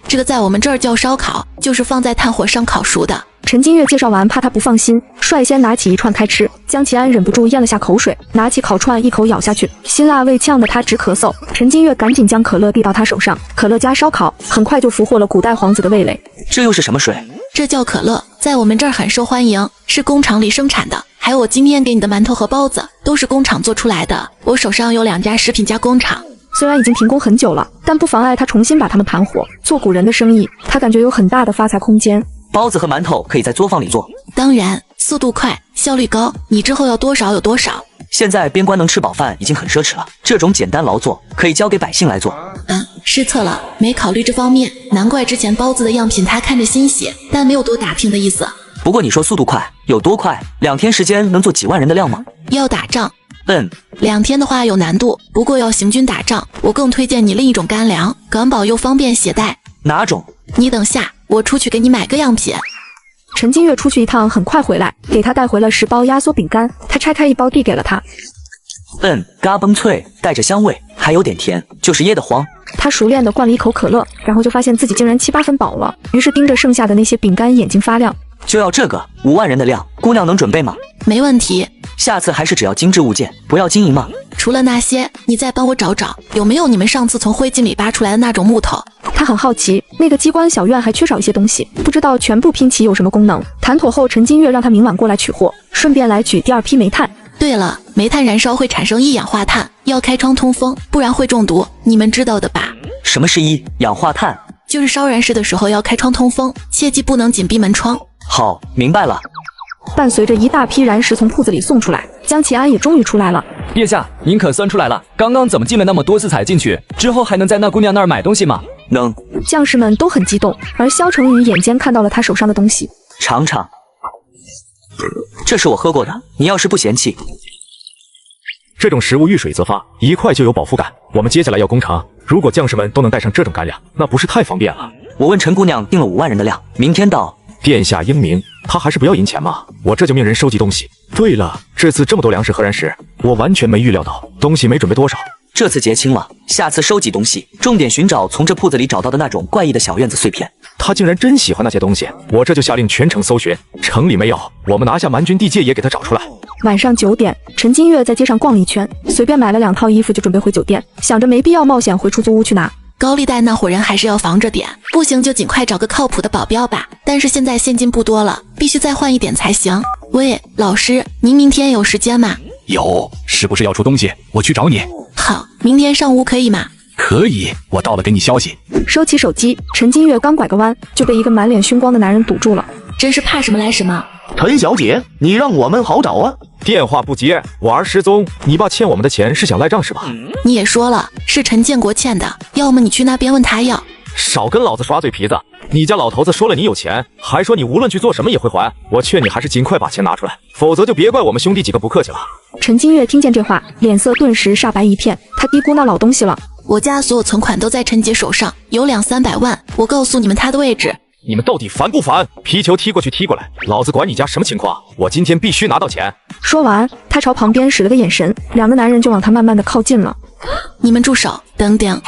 这个在我们这儿叫烧烤，就是放在炭火上烤熟的。陈金月介绍完，怕他不放心，率先拿起一串开吃。江启安忍不住咽了下口水，拿起烤串一口咬下去，辛辣味呛得他直咳嗽。陈金月赶紧将可乐递到他手上，可乐加烧烤，很快就俘获了古代皇子的味蕾。这又是什么水？这叫可乐，在我们这儿很受欢迎，是工厂里生产的。还有我今天给你的馒头和包子，都是工厂做出来的。我手上有2家食品加工厂。虽然已经停工很久了，但不妨碍他重新把它们盘活，做古人的生意。他感觉有很大的发财空间。包子和馒头可以在作坊里做，当然，速度快，效率高。你之后要多少有多少。现在边关能吃饱饭已经很奢侈了，这种简单劳作可以交给百姓来做。失策了，没考虑这方面，难怪之前包子的样品他看着欣喜，但没有多打听的意思。不过你说速度快，有多快？2天时间能做几万人的量吗？要打仗，2天的话有难度，不过要行军打仗，我更推荐你另一种干粮，管饱又方便携带。哪种？你等下，我出去给你买个样品。陈金月出去一趟，很快回来，给他带回了10包压缩饼干。他拆开1包递给了他。嘎嘣脆，带着香味，还有点甜，就是噎得慌。他熟练地灌了一口可乐，然后就发现自己竟然7、8分饱了，于是盯着剩下的那些饼干，眼睛发亮。就要这个5万人的量，姑娘能准备吗？没问题。下次还是只要精致物件，不要金银吗？除了那些，你再帮我找找，有没有你们上次从灰烬里扒出来的那种木头？他很好奇，那个机关小院还缺少一些东西，不知道全部拼齐有什么功能。谈妥后，陈金月让他明晚过来取货，顺便来取第2批煤炭。对了，煤炭燃烧会产生一氧化碳，要开窗通风，不然会中毒，你们知道的吧？什么是一氧化碳？就是烧燃食的时候要开窗通风，切记不能紧闭门窗。好，明白了。伴随着一大批燃食从铺子里送出来，江启安也终于出来了。殿下，您可算出来了。刚刚怎么进了那么多次才进去？之后还能在那姑娘那儿买东西吗？能。将士们都很激动，而萧成宇眼尖看到了他手上的东西。尝尝，这是我喝过的，你要是不嫌弃。这种食物遇水则发，一块就有饱腹感。我们接下来要攻城，如果将士们都能带上这种干粮，那不是太方便了。我问陈姑娘订了5万人的量，明天到。殿下英明，他还是不要银钱嘛，我这就命人收集东西。对了，这次这么多粮食和燃食，我完全没预料到，东西没准备多少。这次结清了，下次收集东西，重点寻找从这铺子里找到的那种怪异的小院子碎片。他竟然真喜欢那些东西，我这就下令全城搜寻，城里没有，我们拿下蛮军地界也给他找出来。晚上9点，陈金月在街上逛了一圈，随便买了2套衣服就准备回酒店，想着没必要冒险回出租屋去拿。高利贷那伙人还是要防着点，不行就尽快找个靠谱的保镖吧。但是现在现金不多了，必须再换一点才行。喂，老师，您明天有时间吗？有，是不是要出东西？我去找你。好，明天上午可以吗？可以，我到了给你消息。收起手机，陈金月刚拐个弯，就被一个满脸凶光的男人堵住了。真是怕什么来什么。陈小姐，你让我们好找啊。电话不接，我儿失踪，你爸欠我们的钱是想赖账是吧？你也说了，是陈建国欠的，要么你去那边问他要。少跟老子耍嘴皮子！你家老头子说了你有钱，还说你无论去做什么也会还。我劝你还是尽快把钱拿出来，否则就别怪我们兄弟几个不客气了。陈金月听见这话，脸色顿时煞白一片，他低估那老东西了。我家所有存款都在陈杰手上，有200-300万，我告诉你们他的位置。你们到底烦不烦？皮球踢过去踢过来，老子管你家什么情况？我今天必须拿到钱。说完，他朝旁边使了个眼神，2个男人就往他慢慢的靠近了。你们住手，等等。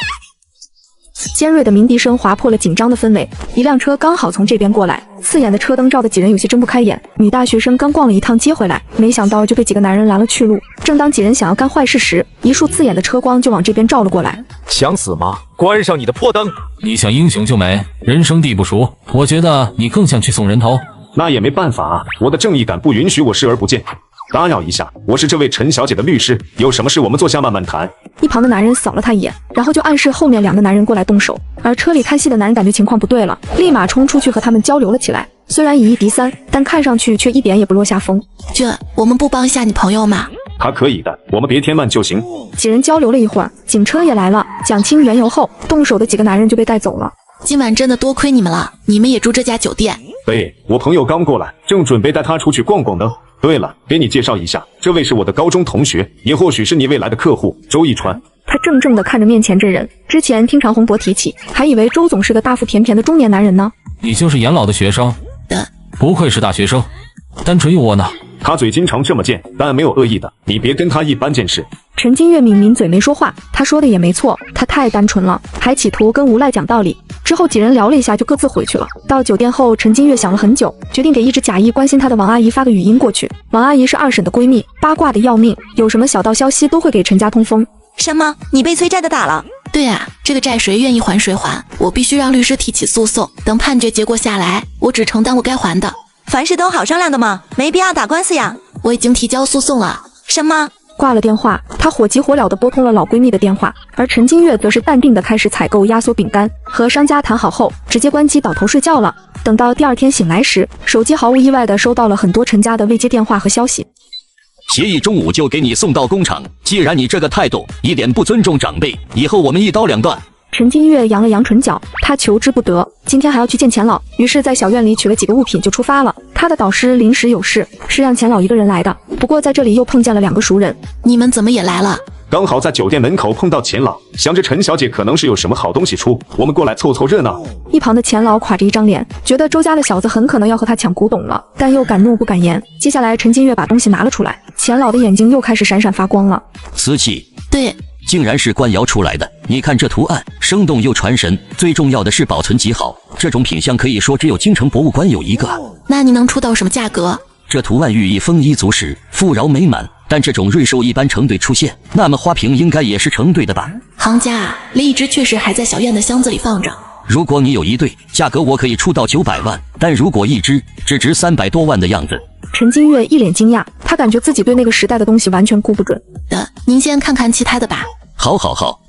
尖锐的鸣笛声划破了紧张的氛围，一辆车刚好从这边过来，刺眼的车灯照得几人有些睁不开眼。女大学生刚逛了一趟街回来，没想到就被几个男人拦了去路。正当几人想要干坏事时，一束刺眼的车光就往这边照了过来。想死吗？关上你的破灯！你想英雄救美，人生地不熟，我觉得你更像去送人头。那也没办法啊，我的正义感不允许我视而不见。打扰一下，我是这位陈小姐的律师，有什么事我们坐下慢慢谈。一旁的男人扫了他一眼，然后就暗示后面2个男人过来动手。而车里看戏的男人感觉情况不对了，立马冲出去和他们交流了起来。虽然以1敌3，但看上去却一点也不落下风。我们不帮一下你朋友吗？他可以的，我们别添乱就行。几人交流了一会儿，警车也来了，讲清缘由后，动手的几个男人就被带走了。今晚真的多亏你们了，你们也住这家酒店？对，我朋友刚过来，正准备带他出去逛逛呢。对了，给你介绍一下，这位是我的高中同学，也或许是你未来的客户周一川。他怔怔地看着面前这人，之前听常洪博提起，还以为周总是个大腹便便的中年男人呢。你就是严老的学生？不愧是大学生，单纯又窝囊。他嘴经常这么贱，但没有恶意的，你别跟他一般见识。陈金月抿抿嘴没说话，他说的也没错，他太单纯了，还企图跟无赖讲道理。之后几人聊了一下就各自回去了。到酒店后，陈金月想了很久，决定给一直假意关心他的王阿姨发个语音过去。王阿姨是2婶的闺蜜，八卦的要命，有什么小道消息都会给陈家通风。什么？你被催债的打了？对啊，这个债谁愿意还谁还，我必须让律师提起诉讼，等判决结果下来，我只承担我该还的。凡事都好商量的嘛，没必要打官司呀。我已经提交诉讼了。什么？挂了电话，她火急火燎地拨通了老闺蜜的电话，而陈金月则是淡定地开始采购压缩饼干。和商家谈好后，直接关机倒头睡觉了。等到第2天醒来时，手机毫无意外地收到了很多陈家的未接电话和消息。协议中午就给你送到工厂，既然你这个态度一点不尊重长辈，以后我们一刀两断。陈金月扬了扬唇角，他求之不得，今天还要去见钱老，于是，在小院里取了几个物品就出发了。他的导师临时有事，是让钱老一个人来的。不过在这里又碰见了2个熟人。你们怎么也来了？刚好在酒店门口碰到钱老，想着陈小姐可能是有什么好东西出，我们过来凑凑热闹。一旁的钱老垮着一张脸，觉得周家的小子很可能要和他抢古董了，但又敢怒不敢言。接下来，陈金月把东西拿了出来，钱老的眼睛又开始闪闪发光了。瓷器，对，竟然是官窑出来的。你看这图案，生动又传神，最重要的是保存极好。这种品相可以说只有京城博物馆有一个。那你能出到什么价格？这图案寓意丰衣足食，富饶美满。但这种瑞兽一般成对出现，那么花瓶应该也是成对的吧？行家啊，另一只确实还在小院的箱子里放着。如果你有一对，价格我可以出到900万，但如果一只，只值300多万的样子。陈金月一脸惊讶，他感觉自己对那个时代的东西完全估不准。您先看看其他的吧。好，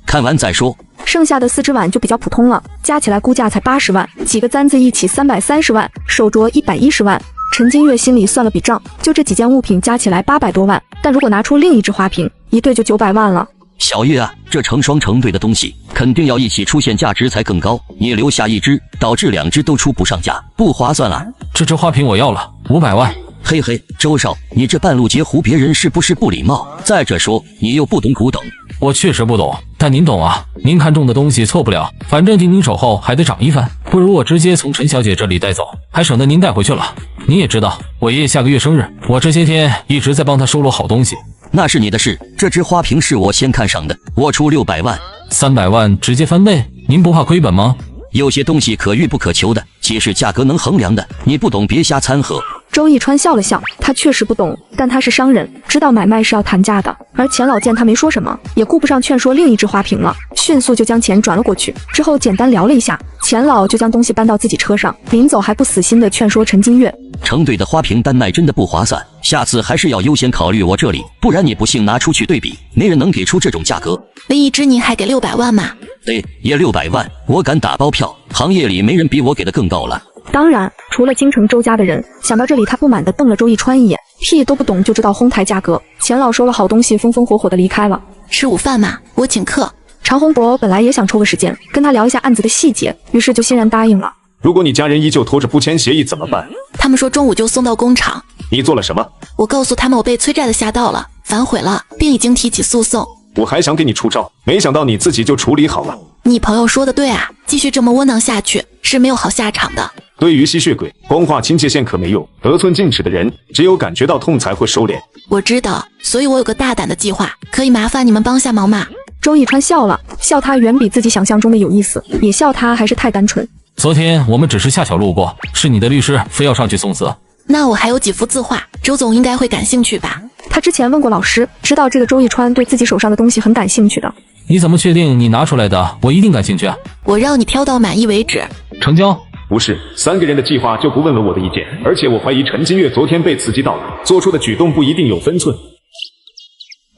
看完再说。剩下的4只碗就比较普通了，加起来估价才80万，几个簪子一起330万，手镯110万。陈金月心里算了笔账，就这几件物品加起来800多万，但如果拿出另一只花瓶，一对就900万了。小月啊，这成双成对的东西肯定要一起出现，价值才更高。你留下一只，导致2只都出不上价，不划算啊。这只花瓶我要了500万。嘿，周少，你这半路截胡别人是不是不礼貌？再者说，你又不懂古董。我确实不懂，但您懂啊。您看中的东西错不了，反正进您手后还得涨一番。不如我直接从陈小姐这里带走，还省得您带回去了。你也知道，我爷爷下个月生日，我这些天一直在帮他收罗好东西。那是你的事，这只花瓶是我先看上的，我出600万。300万直接翻倍，您不怕亏本吗？有些东西可遇不可求的，既是价格能衡量的，你不懂别瞎掺和。周逸川笑了笑，他确实不懂，但他是商人，知道买卖是要谈价的。而钱老见他没说什么，也顾不上劝说另一只花瓶了，迅速就将钱转了过去。之后简单聊了一下，钱老就将东西搬到自己车上，临走还不死心的劝说陈金月，成对的花瓶单卖真的不划算，下次还是要优先考虑我这里，不然你不信拿出去对比，没人能给出这种价格。另一只你还给600万吗？对，也600万，我敢打包票，行业里没人比我给的更高了。当然，除了京城周家的人。想到这里，他不满地瞪了周逸川一眼，屁都不懂就知道哄抬价格。钱老收了好东西，风风火火地离开了。吃午饭嘛，我请客。常洪博本来也想抽个时间跟他聊一下案子的细节，于是就欣然答应了。如果你家人依旧拖着不签协议怎么办？他们说中午就送到工厂。你做了什么？我告诉他们我被催债的吓到了，反悔了，并已经提起诉讼。我还想给你出招，没想到你自己就处理好了。你朋友说的对啊，继续这么窝囊下去是没有好下场的。对于吸血鬼，光画清界线可没用，得寸进尺的人只有感觉到痛才会收敛。我知道，所以我有个大胆的计划，可以麻烦你们帮下忙吗？周逸川笑了，笑他远比自己想象中的有意思，也笑他还是太单纯。昨天我们只是恰巧路过，是你的律师非要上去送死。那我还有几幅字画，周总应该会感兴趣吧？他之前问过老师，知道这个周逸川对自己手上的东西很感兴趣的。你怎么确定你拿出来的我一定感兴趣啊？我让你挑到满意为止。成交。不是3个人的计划就不问问我的意见，而且我怀疑陈金月昨天被刺激到了，做出的举动不一定有分寸。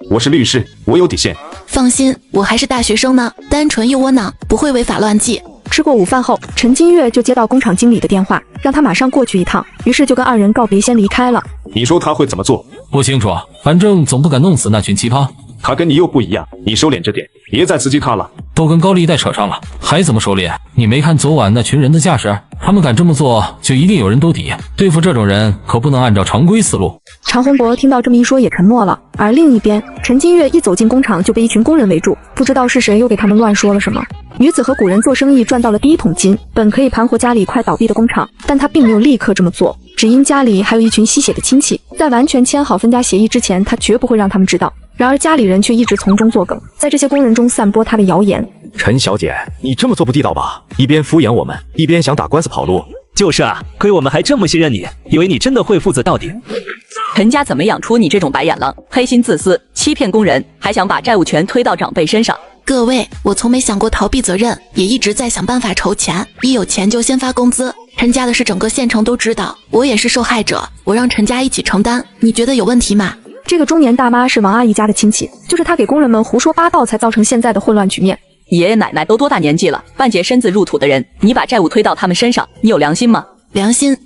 我是律师，我有底线。放心，我还是大学生呢，单纯又窝囊，不会违法乱纪。吃过午饭后，陈金月就接到工厂经理的电话，让他马上过去一趟，于是就跟2人告别，先离开了。你说他会怎么做？不清楚，反正总不敢弄死那群奇葩。他跟你又不一样，你收敛着点，别再刺激他了。都跟高利贷扯上了，还怎么收敛？你没看昨晚那群人的架势？他们敢这么做，就一定有人兜底。对付这种人，可不能按照常规思路。常洪博听到这么一说，也沉默了。而另一边，陈金月一走进工厂，就被一群工人围住，不知道是谁又给他们乱说了什么。女子和古人做生意赚到了第一桶金，本可以盘活家里快倒闭的工厂，但她并没有立刻这么做，只因家里还有一群吸血的亲戚，在完全签好分家协议之前，她绝不会让他们知道。然而家里人却一直从中作梗，在这些工人中散播他的谣言。陈小姐，你这么做不地道吧？一边敷衍我们，一边想打官司跑路。就是啊，亏我们还这么信任你，以为你真的会负责到底。陈家怎么养出你这种白眼狼？黑心自私，欺骗工人，还想把债务全推到长辈身上。各位，我从没想过逃避责任，也一直在想办法筹钱，一有钱就先发工资。陈家的事整个县城都知道，我也是受害者，我让陈家一起承担，你觉得有问题吗？这个中年大妈是王阿姨家的亲戚，就是她给工人们胡说八道，才造成现在的混乱局面。爷爷奶奶都多大年纪了，半截身子入土的人，你把债务推到他们身上，你有良心吗？良心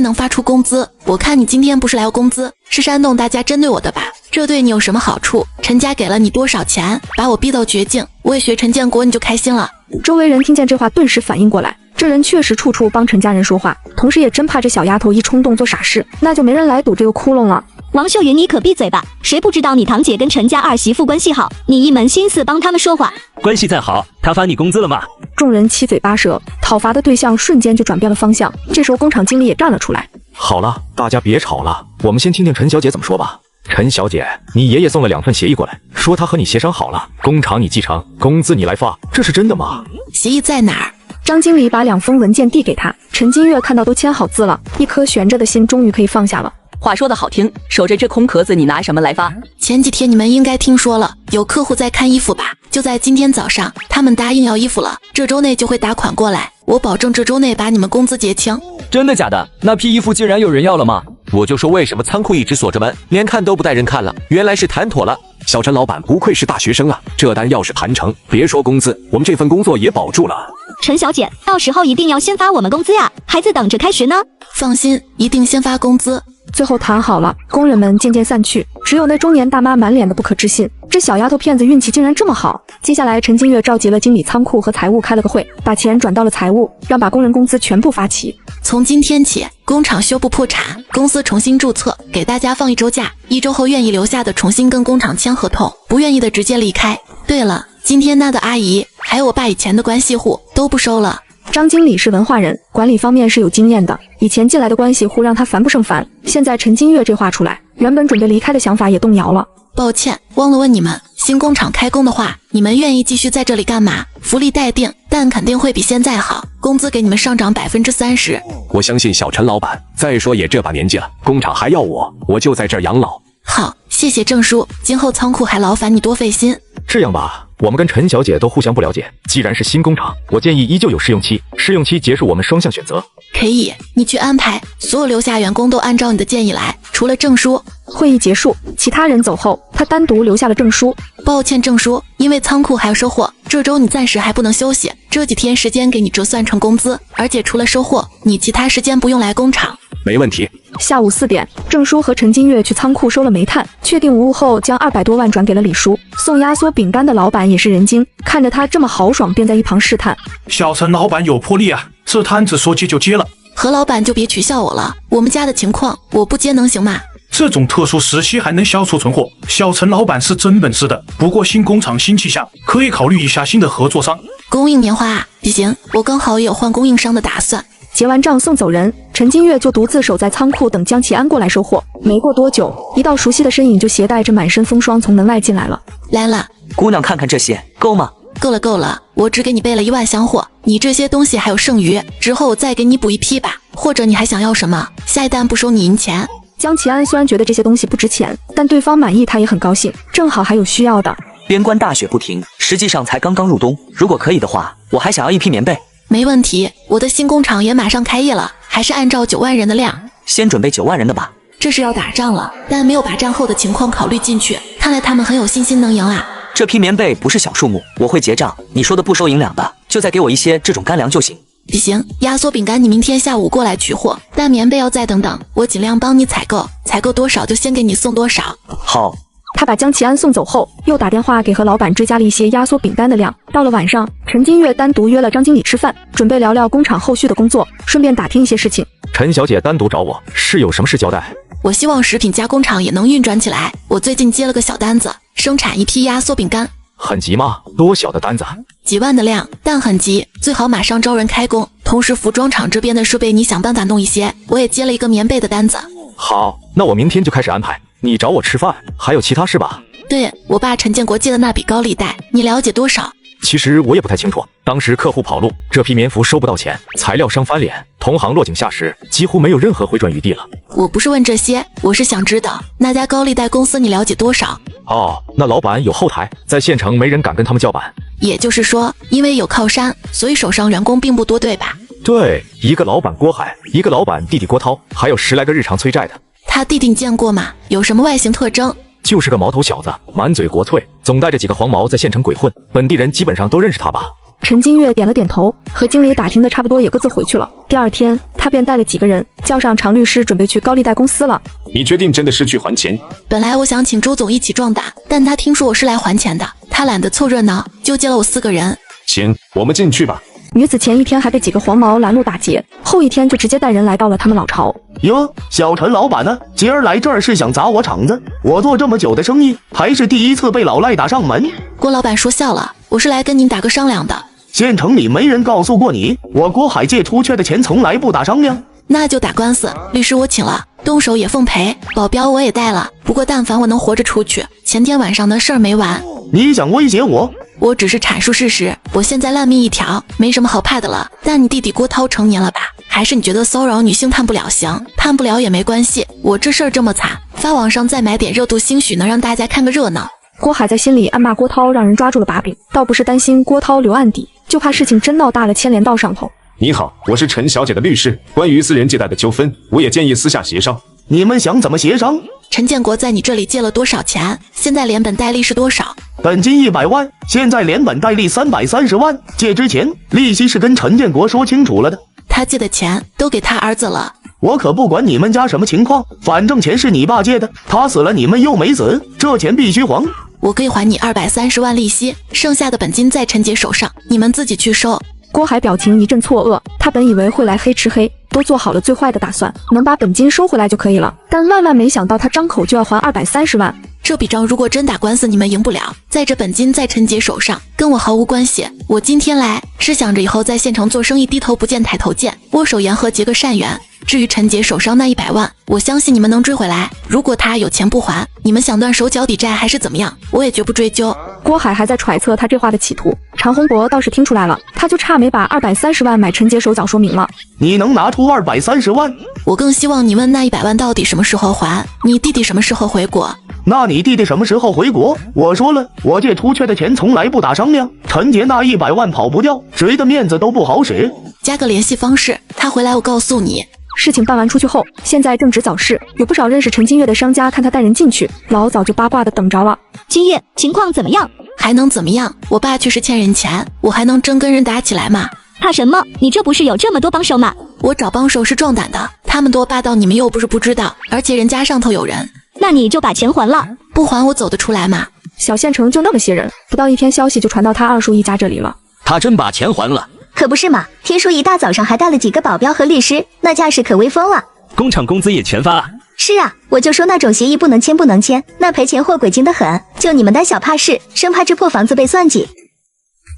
能发出工资？我看你今天不是来要工资，是煽动大家针对我的吧？这对你有什么好处？陈家给了你多少钱，把我逼到绝境，我也学陈建国，你就开心了？周围人听见这话，顿时反应过来，这人确实处处帮陈家人说话，同时也真怕这小丫头一冲动做傻事，那就没人来堵这个窟窿了。王秀云，你可闭嘴吧！谁不知道你堂姐跟陈家二媳妇关系好，你一门心思帮他们说话。关系再好，他发你工资了吗？众人七嘴八舌，讨伐的对象瞬间就转变了方向。这时候工厂经理也站了出来。好了，大家别吵了，我们先听听陈小姐怎么说吧。陈小姐，你爷爷送了2份协议过来，说他和你协商好了，工厂你继承，工资你来发，这是真的吗？协议在哪儿？张经理把2封文件递给他，陈金月看到都签好字了，一颗悬着的心终于可以放下了。话说的好听，守着这空壳子，你拿什么来发？前几天你们应该听说了，有客户在看衣服吧？就在今天早上，他们答应要衣服了，这周内就会打款过来，我保证这周内把你们工资结清。真的假的？那批衣服竟然有人要了吗？我就说为什么仓库一直锁着门，连看都不带人看了，原来是谈妥了。小陈老板不愧是大学生啊，这单要是谈成，别说工资，我们这份工作也保住了。陈小姐，到时候一定要先发我们工资呀，孩子等着开学呢。放心，一定先发工资。最后谈好了，工人们渐渐散去，只有那中年大妈满脸的不可置信，这小丫头片子运气竟然这么好。接下来陈金月召集了经理仓库和财务开了个会，把钱转到了财务，让把工人工资全部发齐。从今天起，工厂宣布破产，公司重新注册，给大家放1周假，1周后愿意留下的重新跟工厂签合同，不愿意的直接离开。对了，今天那个阿姨还有我爸以前的关系户都不收了。张经理是文化人，管理方面是有经验的，以前进来的关系户让他烦不胜烦，现在陈金月这话出来，原本准备离开的想法也动摇了。抱歉，忘了问你们，新工厂开工的话，你们愿意继续在这里干嘛？福利待定，但肯定会比现在好，工资给你们上涨30%。我相信小陈老板，再说也这把年纪了，工厂还要我就在这儿养老。好，谢谢郑叔，今后仓库还劳烦你多费心。这样吧，我们跟陈小姐都互相不了解，既然是新工厂，我建议依旧有试用期，试用期结束我们双向选择。可以，你去安排，所有留下员工都按照你的建议来，除了郑叔。会议结束，其他人走后，他单独留下了郑叔。抱歉郑叔，因为仓库还要收货，这周你暂时还不能休息，这几天时间给你折算成工资，而且除了收货，你其他时间不用来工厂。没问题。下午4点，郑叔和陈金月去仓库收了煤炭，确定无误后，将200多万转给了李叔。送压缩饼干的老板也是人精，看着他这么豪爽，便在一旁试探：小陈老板有魄力啊，这摊子说接就接了。何老板就别取笑我了，我们家的情况我不接能行吗？这种特殊时期还能销售存货，小陈老板是真本事的。不过新工厂新气象，可以考虑一下新的合作商。供应棉花啊，不行，我刚好也有换供应商的打算。结完账送走人，陈金月就独自守在仓库等江启安过来收货。没过多久，一道熟悉的身影就携带着满身风霜从门外进来了。来了，姑娘，看看这些够吗？够了，我只给你备了1万箱货，你这些东西还有剩余，之后我再给你补一批吧。或者你还想要什么？下一单不收你银钱。江启安虽然觉得这些东西不值钱，但对方满意他也很高兴，正好还有需要的。边关大雪不停，实际上才刚刚入冬，如果可以的话，我还想要一批棉被。没问题，我的新工厂也马上开业了，还是按照9万人的量。先准备9万人的吧。这是要打仗了，但没有把战后的情况考虑进去，看来他们很有信心能赢啊。这批棉被不是小数目，我会结账，你说的不收银两的，就再给我一些这种干粮就行。不行，压缩饼干你明天下午过来取货，但棉被要再等等，我尽量帮你采购，采购多少就先给你送多少。好。他把江启安送走后，又打电话给何老板追加了一些压缩饼干的量。到了晚上，陈金月单独约了张经理吃饭，准备聊聊工厂后续的工作，顺便打听一些事情。陈小姐单独找我，是有什么事交代？我希望食品加工厂也能运转起来，我最近接了个小单子，生产一批压缩饼干。很急吗？多小的单子？几万的量，但很急，最好马上招人开工。同时服装厂这边的设备你想办法弄一些，我也接了一个棉被的单子。好，那我明天就开始安排。你找我吃饭，还有其他事吧？对，我爸陈建国借的那笔高利贷，你了解多少？其实我也不太清楚，当时客户跑路，这批棉服收不到钱，材料商翻脸，同行落井下石，几乎没有任何回转余地了。我不是问这些，我是想知道那家高利贷公司你了解多少？哦，那老板有后台，在县城没人敢跟他们叫板。也就是说，因为有靠山，所以手上员工并不多，对吧？对，一个老板郭海，一个老板弟弟郭涛，还有10来个日常催债的。他弟弟你见过吗？有什么外形特征？就是个毛头小子，满嘴国粹，总带着几个黄毛在县城鬼混，本地人基本上都认识他吧。陈金月点了点头，和经理打听的差不多，也各自回去了。第二天，他便带了几个人，叫上常律师，准备去高利贷公司了。你确定真的是去还钱？本来我想请周总一起壮胆，但他听说我是来还钱的，他懒得凑热闹，就接了我4个人。行，我们进去吧。女子前一天还被几个黄毛拦路打劫，后一天就直接带人来到了他们老巢。哟，小陈老板呢？今儿来这儿是想砸我场子？我做这么久的生意，还是第一次被老赖打上门。郭老板说笑了，我是来跟您打个商量的。县城里没人告诉过你，我郭海借出去的钱从来不打商量。那就打官司，律师我请了，动手也奉陪，保镖我也带了。不过但凡我能活着出去，前天晚上的事儿没完。你想威胁我？我只是阐述事实，我现在烂命一条，没什么好怕的了。但你弟弟郭涛成年了吧？还是你觉得骚扰女性判不了刑？判不了也没关系，我这事儿这么惨，发网上再买点热度，兴许能让大家看个热闹。郭海在心里暗骂郭涛让人抓住了把柄，倒不是担心郭涛留案底，就怕事情真闹大了牵连到上头。你好，我是陈小姐的律师，关于私人借贷的纠纷，我也建议私下协商。你们想怎么协商？陈建国在你这里借了多少钱？现在连本带利是多少？本金100万，现在连本带利330万。借之前利息是跟陈建国说清楚了的。他借的钱都给他儿子了。我可不管你们家什么情况，反正钱是你爸借的，他死了你们又没死，这钱必须还。我可以还你230万利息，剩下的本金在陈杰手上，你们自己去收。郭海表情一阵错愕，他本以为会来黑吃黑，都做好了最坏的打算，能把本金收回来就可以了，但万万没想到他张口就要还230万。这笔账如果真打官司你们赢不了，在这本金在陈杰手上，跟我毫无关系。我今天来是想着以后在县城做生意低头不见抬头见，握手言和结个善缘。至于陈杰手上那100万，我相信你们能追回来。如果他有钱不还，你们想断手脚抵债还是怎么样，我也绝不追究。郭海还在揣测他这话的企图，常洪博倒是听出来了，他就差没把230万买陈杰手脚说明了。你能拿出230万？我更希望你问那100万到底什么时候还，你弟弟什么时候回国？那你弟弟什么时候回国？我说了，我借出去的钱从来不打商量。陈杰那100万跑不掉，谁的面子都不好使。加个联系方式，他回来我告诉你。事情办完出去后，现在正值早市，有不少认识陈金月的商家看他带人进去，老早就八卦的等着了。金月，情况怎么样？还能怎么样？我爸确实欠人钱，我还能真跟人打起来吗？怕什么？你这不是有这么多帮手吗？我找帮手是壮胆的，他们多霸道你们又不是不知道，而且人家上头有人。那你就把钱还了。不还我走得出来吗？小县城就那么些人，不到一天消息就传到他二叔一家这里了。他真把钱还了？可不是嘛，听说一大早上还带了几个保镖和律师，那架势可威风了。工厂工资也全发了。是啊，我就说那种协议不能签，那赔钱货诡计得很。就你们胆小怕事，生怕这破房子被算计。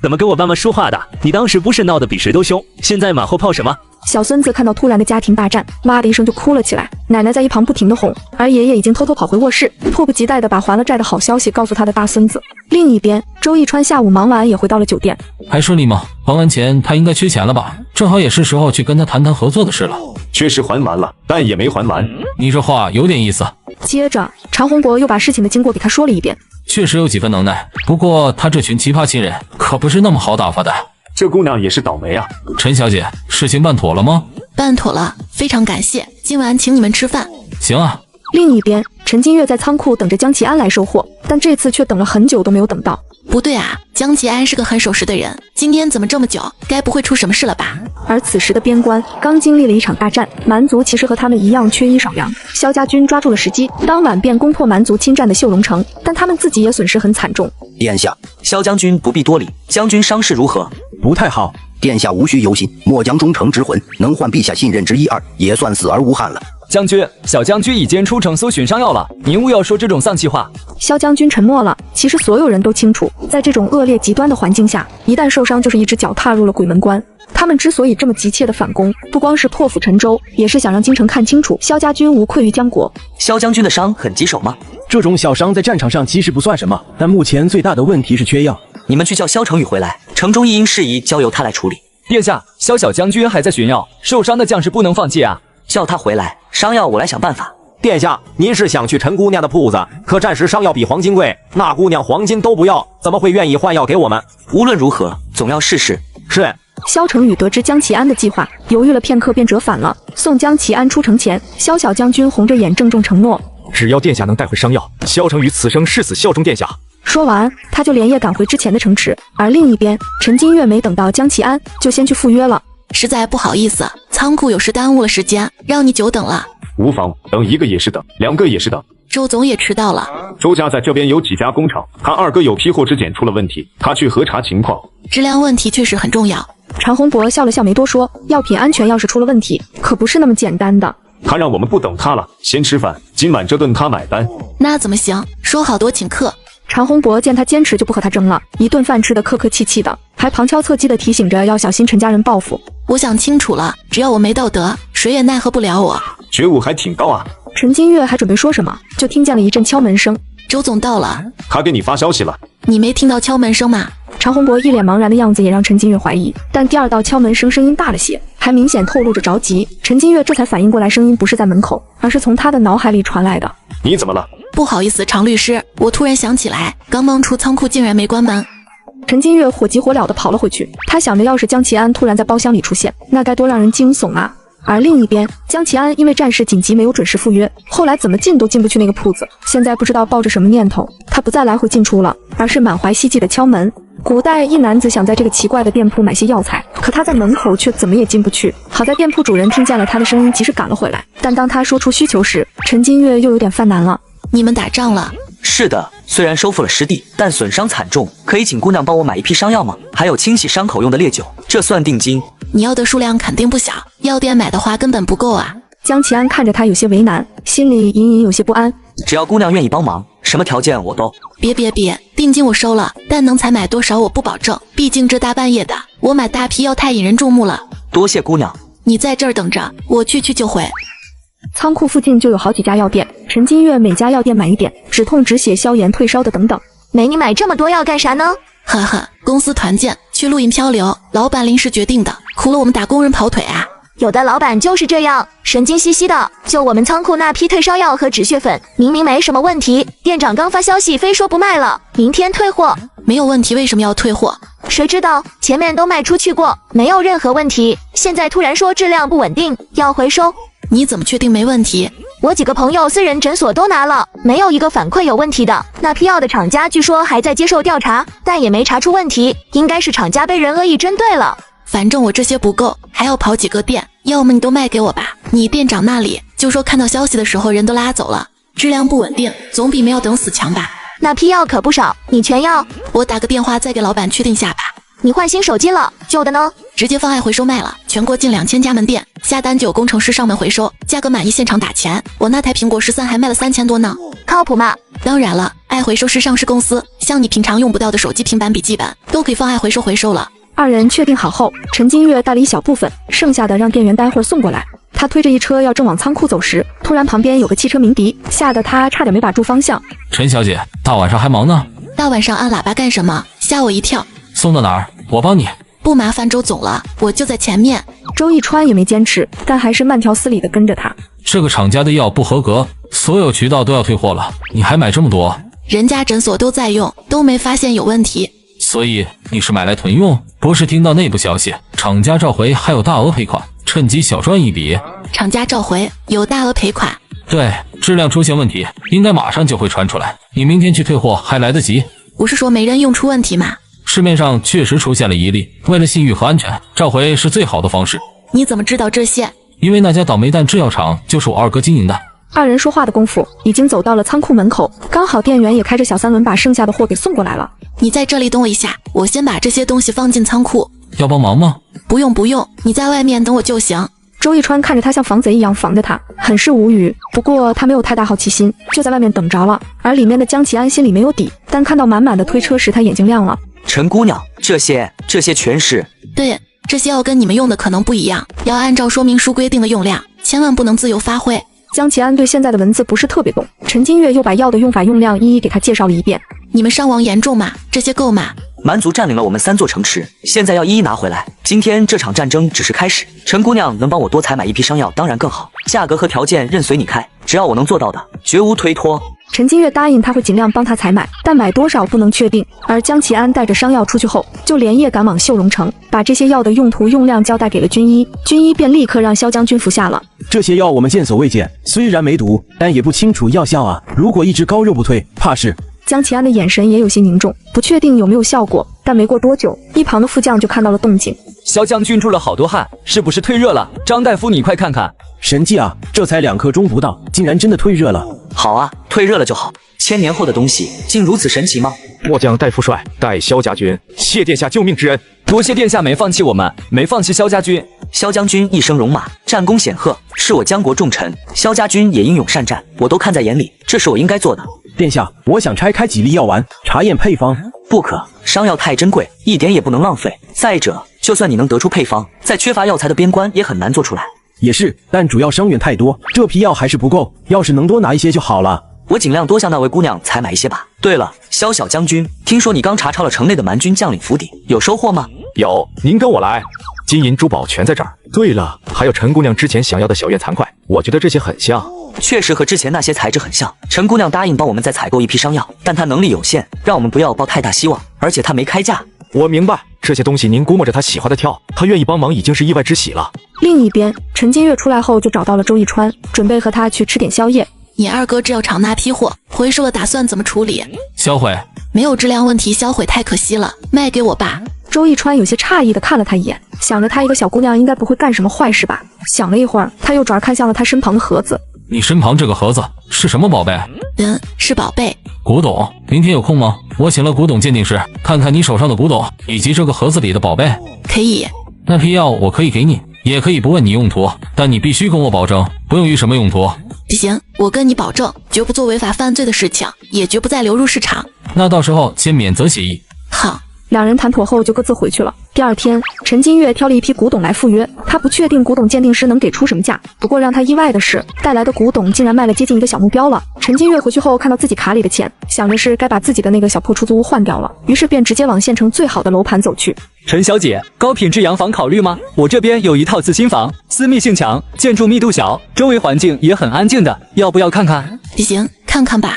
怎么跟我爸妈说话的？你当时不是闹得比谁都凶，现在马后炮什么？小孙子看到突然的家庭大战，哇的一声就哭了起来。奶奶在一旁不停的哄，而爷爷已经偷偷跑回卧室，迫不及待的把还了债的好消息告诉他的大孙子。另一边，周逸川下午忙完也回到了酒店。还顺利吗？还完钱他应该缺钱了吧？正好也是时候去跟他谈谈合作的事了。确实还完了，但也没还完。你这话有点意思。接着，常洪博又把事情的经过给他说了一遍。确实有几分能耐，不过他这群奇葩亲人可不是那么好打发的。这姑娘也是倒霉啊。陈小姐，事情办妥了吗？办妥了，非常感谢，今晚请你们吃饭。行啊。另一边，陈金月在仓库等着江奇安来收货，但这次却等了很久都没有等到。不对啊，江奇安是个很守时的人，今天怎么这么久？该不会出什么事了吧？而此时的边关刚经历了一场大战，蛮族其实和他们一样缺衣少粮，萧家军抓住了时机，当晚便攻破蛮族侵占的秀龙城，但他们自己也损失很惨重。殿下，萧将军不必多礼，将军伤势如何？不太好。殿下无需忧心，末将忠诚之魂，能换陛下信任之一二，也算死而无憾了。将军，小将军已经出城搜寻伤药了，您勿要说这种丧气话。萧将军沉默了。其实所有人都清楚，在这种恶劣极端的环境下，一旦受伤就是一只脚踏入了鬼门关。他们之所以这么急切的反攻，不光是破釜沉舟，也是想让京城看清楚萧家军无愧于江国。萧将军的伤很棘手吗？这种小伤在战场上其实不算什么，但目前最大的问题是缺药。你们去叫萧成宇回来，城中一应事宜交由他来处理。殿下，萧小将军还在寻药，受伤的将士不能放弃啊！叫他回来，伤药我来想办法。殿下，您是想去陈姑娘的铺子，可暂时伤药比黄金贵，那姑娘黄金都不要，怎么会愿意换药给我们？无论如何，总要试试。是。萧成宇得知江奇安的计划，犹豫了片刻便折返了。送江奇安出城前，萧小将军红着眼郑重承诺：只要殿下能带回伤药，萧成宇此生誓死效忠殿下。说完，他就连夜赶回之前的城池。而另一边，陈金月没等到江奇安，就先去赴约了。实在不好意思，仓库有事耽误了时间，让你久等了。无妨，等1个也是等，2个也是等。周总也迟到了。周家在这边有几家工厂，他二哥有批货质检出了问题，他去核查情况。质量问题确实很重要。常洪博笑了笑没多说，药品安全要是出了问题，可不是那么简单的。他让我们不等他了，先吃饭，今晚这顿他买单。那怎么行？说好多请客。常洪博见他坚持，就不和他争了，一顿饭吃得客客气气的，还旁敲侧击地提醒着要小心陈家人报复。我想清楚了，只要我没道德，谁也奈何不了我。觉悟还挺高啊。陈金月还准备说什么，就听见了一阵敲门声。周总到了。他给你发消息了。你没听到敲门声吗？常洪博一脸茫然的样子也让陈金月怀疑，但第二道敲门声声音大了些，还明显透露着着急。陈金月这才反应过来，声音不是在门口，而是从他的脑海里传来的。你怎么了？不好意思，常律师，我突然想起来，刚刚出仓库竟然没关门。陈金月火急火燎地跑了回去，他想着要是江奇安突然在包厢里出现，那该多让人惊悚啊！而另一边，江奇安因为战事紧急没有准时赴约，后来怎么进都进不去那个铺子，现在不知道抱着什么念头，他不再来回进出了，而是满怀希冀地敲门。古代一男子想在这个奇怪的店铺买些药材，可他在门口却怎么也进不去。好在店铺主人听见了他的声音，及时赶了回来。但当他说出需求时，陈金月又有点犯难了。你们打仗了？是的，虽然收复了失地，但损伤惨重，可以请姑娘帮我买一批伤药吗？还有清洗伤口用的烈酒，这算定金。你要的数量肯定不小，药店买的话根本不够啊。江奇安看着他有些为难，心里隐隐有些不安。只要姑娘愿意帮忙，什么条件我都……别，定金我收了，但能采买多少我不保证，毕竟这大半夜的，我买大批药太引人注目了。多谢姑娘。你在这儿等着，我去就回。仓库附近就有好几家药店，陈金月每家药店买一点，止痛止血消炎退烧的等等。没你买这么多药干啥呢？呵呵，公司团建去露营漂流，老板临时决定的，苦了我们打工人跑腿啊。有的老板就是这样，神经兮兮的。就我们仓库那批退烧药和止血粉，明明没什么问题，店长刚发消息非说不卖了，明天退货。没有问题，为什么要退货？谁知道，前面都卖出去过，没有任何问题，现在突然说质量不稳定，要回收。你怎么确定没问题？我几个朋友私人诊所都拿了，没有一个反馈有问题的。那批药的厂家据说还在接受调查，但也没查出问题，应该是厂家被人恶意针对了。反正我这些不够，还要跑几个店，要么你都卖给我吧。你店长那里就说看到消息的时候人都拉走了，质量不稳定，总比没有等死强吧。那批药可不少，你全要？我打个电话再给老板确定下吧。你换新手机了，旧的呢？直接放爱回收卖了，全国近2000家门店，下单就有工程师上门回收，价格满意现场打钱。我那台苹果13还卖了3000多呢，靠谱吗？当然了，爱回收是上市公司，像你平常用不到的手机、平板、笔记本都可以放爱回收回收了。二人确定好后，陈金月带了一小部分，剩下的让店员待会儿送过来。他推着一车要正往仓库走时，突然旁边有个汽车鸣笛，吓得他差点没把住方向。陈小姐，大晚上还忙呢？大晚上按喇叭干什么？吓我一跳。送到哪儿？我帮你。不麻烦周总了，我就在前面。周一川也没坚持，但还是慢条斯理地跟着他。这个厂家的药不合格，所有渠道都要退货了，你还买这么多？人家诊所都在用，都没发现有问题。所以你是买来囤用？不是听到内部消息，厂家召回还有大额赔款，趁机小赚一笔。厂家召回有大额赔款？对，质量出现问题，应该马上就会传出来。你明天去退货还来得及。不是说没人用出问题吗？市面上确实出现了疑虑，为了信誉和安全，召回是最好的方式。你怎么知道这些？因为那家倒霉蛋制药厂就是我二哥经营的。二人说话的功夫，已经走到了仓库门口，刚好店员也开着小3轮把剩下的货给送过来了。你在这里等我一下，我先把这些东西放进仓库。要帮忙吗？不用，你在外面等我就行。周一川看着他像防贼一样防着他，很是无语。不过他没有太大好奇心，就在外面等着了。而里面的江奇安心里没有底，但看到满满的推车时，他眼睛亮了。陈姑娘，这些全是……对，这些药跟你们用的可能不一样，要按照说明书规定的用量，千万不能自由发挥。江奇安对现在的文字不是特别懂，陈金月又把药的用法用量一一给他介绍了一遍。你们伤亡严重吗？这些够吗？蛮族占领了我们3座城池，现在要一一拿回来。今天这场战争只是开始，陈姑娘能帮我多采买一批伤药当然更好，价格和条件任随你开，只要我能做到的，绝无推脱。陈金月答应他会尽量帮他采买，但买多少不能确定。而江奇安带着伤药出去后，就连夜赶往秀荣城，把这些药的用途用量交代给了军医，军医便立刻让萧将军服下了。这些药我们见所未见，虽然没毒，但也不清楚药效啊。如果一直高热不退，怕是……江奇安的眼神也有些凝重，不确定有没有效果。但没过多久，一旁的副将就看到了动静。萧将军出了好多汗，是不是退热了？张大夫，你快看看。神迹啊！这才2刻钟不到，竟然真的退热了。好啊，退热了就好。1000年后的东西竟如此神奇吗？末将戴副帅代萧家军谢殿下救命之恩。多谢殿下没放弃我们，没放弃萧家军。萧将军一生戎马，战功显赫，是我江国重臣。萧家军也英勇善战，我都看在眼里，这是我应该做的。殿下，我想拆开几粒药丸，查验配方。不可，伤药太珍贵，一点也不能浪费。再者，就算你能得出配方，在缺乏药材的边关也很难做出来。也是，但主要伤员太多，这批药还是不够，要是能多拿一些就好了。我尽量多向那位姑娘采买一些吧。对了，萧小将军，听说你刚查抄了城内的蛮军将领府邸，有收获吗？有，您跟我来，金银珠宝全在这儿。对了，还有陈姑娘之前想要的小院残块，我觉得这些很像，确实和之前那些材质很像。陈姑娘答应帮我们再采购一批伤药，但她能力有限，让我们不要抱太大希望，而且她没开价。我明白，这些东西您估摸着她喜欢的挑，她愿意帮忙已经是意外之喜了。另一边，陈金月出来后就找到了周逸川，准备和他去吃点宵夜。你二哥制药厂那批货回收了，打算怎么处理？销毁。没有质量问题，销毁太可惜了，卖给我吧。周逸川有些诧异地看了他一眼，想着他一个小姑娘应该不会干什么坏事吧。想了一会儿，他又转而看向了他身旁的盒子。你身旁这个盒子是什么宝贝？是宝贝。古董。明天有空吗？我请了古董鉴定师，看看你手上的古董以及这个盒子里的宝贝。可以。那批药我可以给你，也可以不问你用途，但你必须跟我保证不用于什么用途。行，我跟你保证，绝不做违法犯罪的事情，也绝不再流入市场。那到时候签免责协议。好。两人谈妥后就各自回去了。第二天，陈金月挑了一批古董来赴约，他不确定古董鉴定师能给出什么价，不过让他意外的是，带来的古董竟然卖了接近一个小目标了。陈金月回去后看到自己卡里的钱，想着是该把自己的那个小破出租屋换掉了，于是便直接往县城最好的楼盘走去。陈小姐，高品质洋房考虑吗？我这边有一套自新房，私密性强，建筑密度小，周围环境也很安静的，要不要看看？行，看看吧。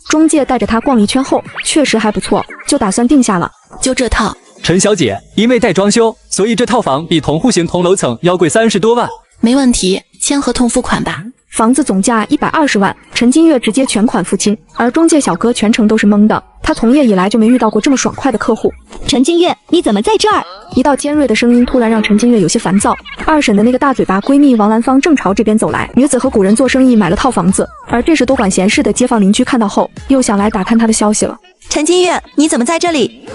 中介带着他逛了一圈后，确实还不错，就打算定下了。就这套。陈小姐，因为带装修，所以这套房比同户型同楼层要贵30多万。没问题，签合同付款吧。房子总价120万，陈金月直接全款付清，而中介小哥全程都是懵的。他从业以来就没遇到过这么爽快的客户。陈金月，你怎么在这儿？一道尖锐的声音突然让陈金月有些烦躁。二婶的那个大嘴巴闺蜜王兰芳正朝这边走来。女子和古人做生意买了套房子，而这时多管闲事的街坊邻居看到后，又想来打探她的消息了。陈金月，你怎么在这里？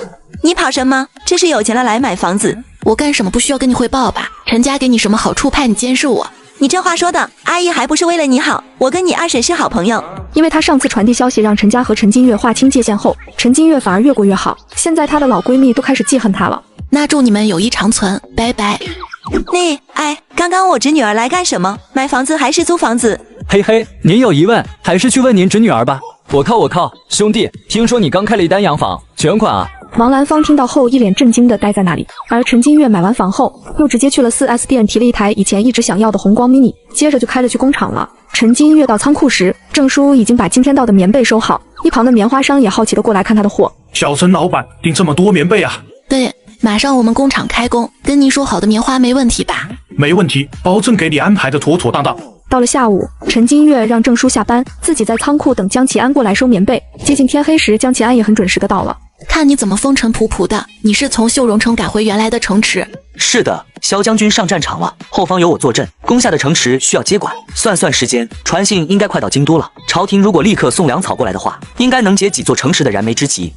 你跑什么？这是有钱了来买房子。我干什么不需要跟你汇报吧？陈家给你什么好处派你监视我？你这话说的，阿姨还不是为了你好？我跟你二婶是好朋友。因为她上次传递消息让陈家和陈金月划清界限后，陈金月反而越过越好，现在她的老闺蜜都开始记恨她了。那祝你们友谊长存，拜拜。刚刚我侄女儿来干什么？买房子还是租房子？嘿嘿，您有疑问还是去问您侄女儿吧。我靠，兄弟，听说你刚开了一单洋房，全款啊？王兰芳听到后一脸震惊地呆在那里，而陈金月买完房后，又直接去了 4S 店提了一台以前一直想要的红光 mini， 接着就开了去工厂了。陈金月到仓库时，郑叔已经把今天到的棉被收好，一旁的棉花商也好奇地过来看他的货。小陈老板订这么多棉被啊？对，马上我们工厂开工，跟您说好的棉花没问题吧？没问题，保证给你安排的妥妥当当。到了下午，陈金月让郑叔下班，自己在仓库等江启安过来收棉被。接近天黑时，江启安也很准时的到了。看你怎么风尘仆仆的，你是从秀容城赶回原来的城池？是的，萧将军上战场了，后方有我坐镇，攻下的城池需要接管。算时间，传信应该快到京都了。朝廷如果立刻送粮草过来的话，应该能解几座城池的燃眉之急。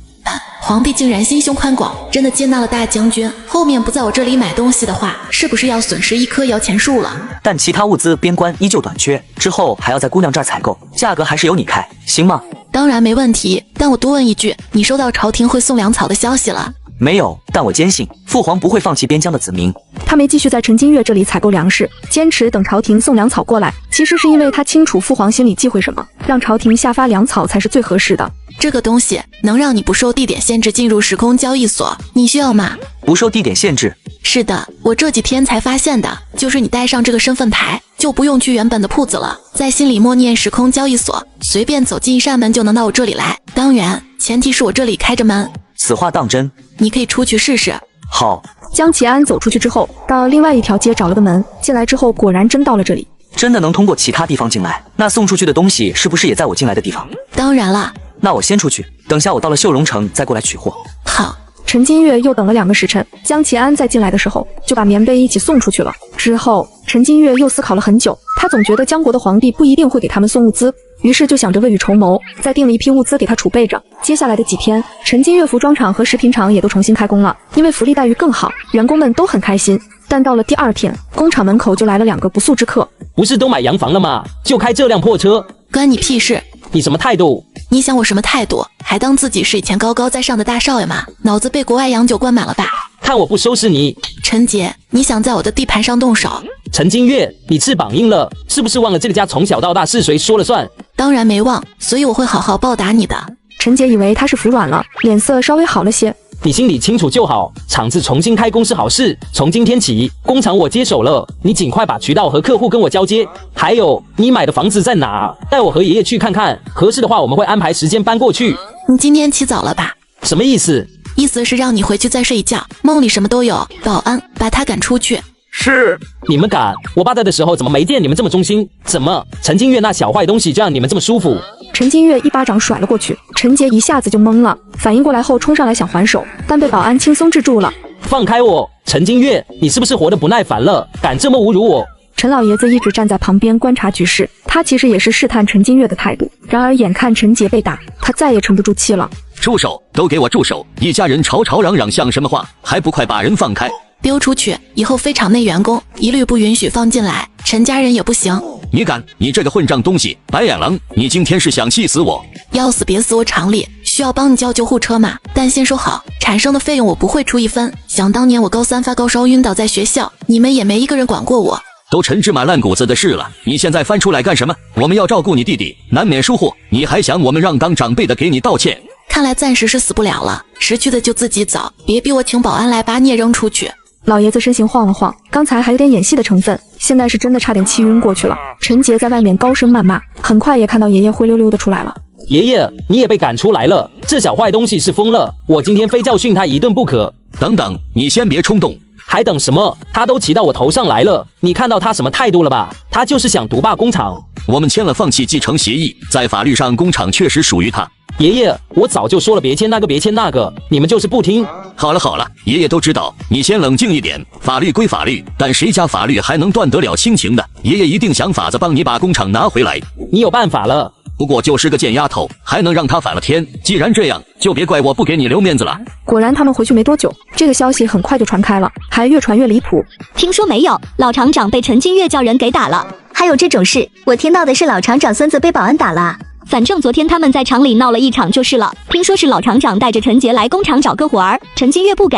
皇帝竟然心胸宽广，真的接纳了大将军。后面不在我这里买东西的话，是不是要损失一棵摇钱树了？但其他物资边关依旧短缺，之后还要在姑娘这儿采购，价格还是由你开，行吗？当然没问题，但我多问一句，你收到朝廷会送粮草的消息了？没有，但我坚信父皇不会放弃边疆的子民。他没继续在陈金月这里采购粮食，坚持等朝廷送粮草过来，其实是因为他清楚父皇心里忌讳什么，让朝廷下发粮草才是最合适的。这个东西能让你不受地点限制进入时空交易所，你需要吗？不受地点限制？是的，我这几天才发现的，就是你带上这个身份牌，就不用去原本的铺子了，在心里默念时空交易所，随便走进一扇门就能到我这里来。当然，前提是我这里开着门。此话当真？你可以出去试试。好。江启安走出去之后，到另外一条街找了个门，进来之后果然真到了这里。真的能通过其他地方进来？那送出去的东西是不是也在我进来的地方？当然了。那我先出去，等下我到了秀容城再过来取货。好。陈金月又等了2个时辰，江奇安在进来的时候就把棉被一起送出去了。之后，陈金月又思考了很久，他总觉得江国的皇帝不一定会给他们送物资，于是就想着未雨绸缪，再订了一批物资给他储备着。接下来的几天，陈金月服装厂和食品厂也都重新开工了，因为福利待遇更好，员工们都很开心。但到了第2天，工厂门口就来了2个不速之客。不是都买洋房了吗？就开这辆破车，关你屁事！你什么态度？你想我什么态度？还当自己是以前高高在上的大少爷吗？脑子被国外洋酒灌满了吧？看我不收拾你！陈杰，你想在我的地盘上动手？陈金月，你翅膀硬了，是不是忘了这个家从小到大是谁说了算？当然没忘，所以我会好好报答你的。陈杰以为他是服软了，脸色稍微好了些。你心里清楚就好，厂子重新开工是好事。从今天起，工厂我接手了，你尽快把渠道和客户跟我交接。还有，你买的房子在哪？带我和爷爷去看看，合适的话我们会安排时间搬过去。你今天起早了吧？什么意思？意思是让你回去再睡一觉，梦里什么都有。保安，把他赶出去。是，你们赶？我爸在的时候怎么没见你们这么忠心？怎么，陈金月那小坏东西就让你们这么舒服？陈金月一巴掌甩了过去，陈杰一下子就懵了，反应过来后冲上来想还手，但被保安轻松制住了。放开我！陈金月，你是不是活得不耐烦了？敢这么侮辱我？陈老爷子一直站在旁边观察局势，他其实也是试探陈金月的态度。然而眼看陈杰被打，他再也沉不住气了。住手！都给我住手！一家人吵吵嚷嚷像什么话？还不快把人放开！丢出去！以后非厂内员工一律不允许放进来，陈家人也不行。你敢！你这个混账东西，白眼狼！你今天是想气死我？要死别死我厂里，需要帮你叫救护车吗？但先说好，产生的费用我不会出1分。想当年我高3发高烧晕倒在学校，你们也没一个人管过我。都陈芝麻烂谷子的事了，你现在翻出来干什么？我们要照顾你弟弟，难免疏忽，你还想我们让当长辈的给你道歉？看来暂时是死不了了，识趣的就自己走，别逼我请保安来把你也扔出去。老爷子身形晃了晃，刚才还有点演戏的成分，现在是真的差点气晕过去了。陈杰在外面高声谩骂，很快也看到爷爷灰溜溜的出来了。爷爷，你也被赶出来了，这小坏东西是疯了，我今天非教训他一顿不可。等等，你先别冲动。还等什么？他都骑到我头上来了，你看到他什么态度了吧？他就是想独霸工厂。我们签了放弃继承协议，在法律上工厂确实属于他。爷爷，我早就说了别签那个别签那个，你们就是不听。好了好了，爷爷都知道，你先冷静一点。法律归法律，但谁家法律还能断得了亲情的？爷爷一定想法子帮你把工厂拿回来。你有办法了？不过就是个贱丫头，还能让她反了天。既然这样，就别怪我不给你留面子了。果然他们回去没多久，这个消息很快就传开了，还越传越离谱。听说没有，老厂长被陈金月叫人给打了。还有这种事？我听到的是老厂长孙子被保安打了。反正昨天他们在厂里闹了一场就是了，听说是老厂长带着陈杰来工厂找个活儿，陈金月不给。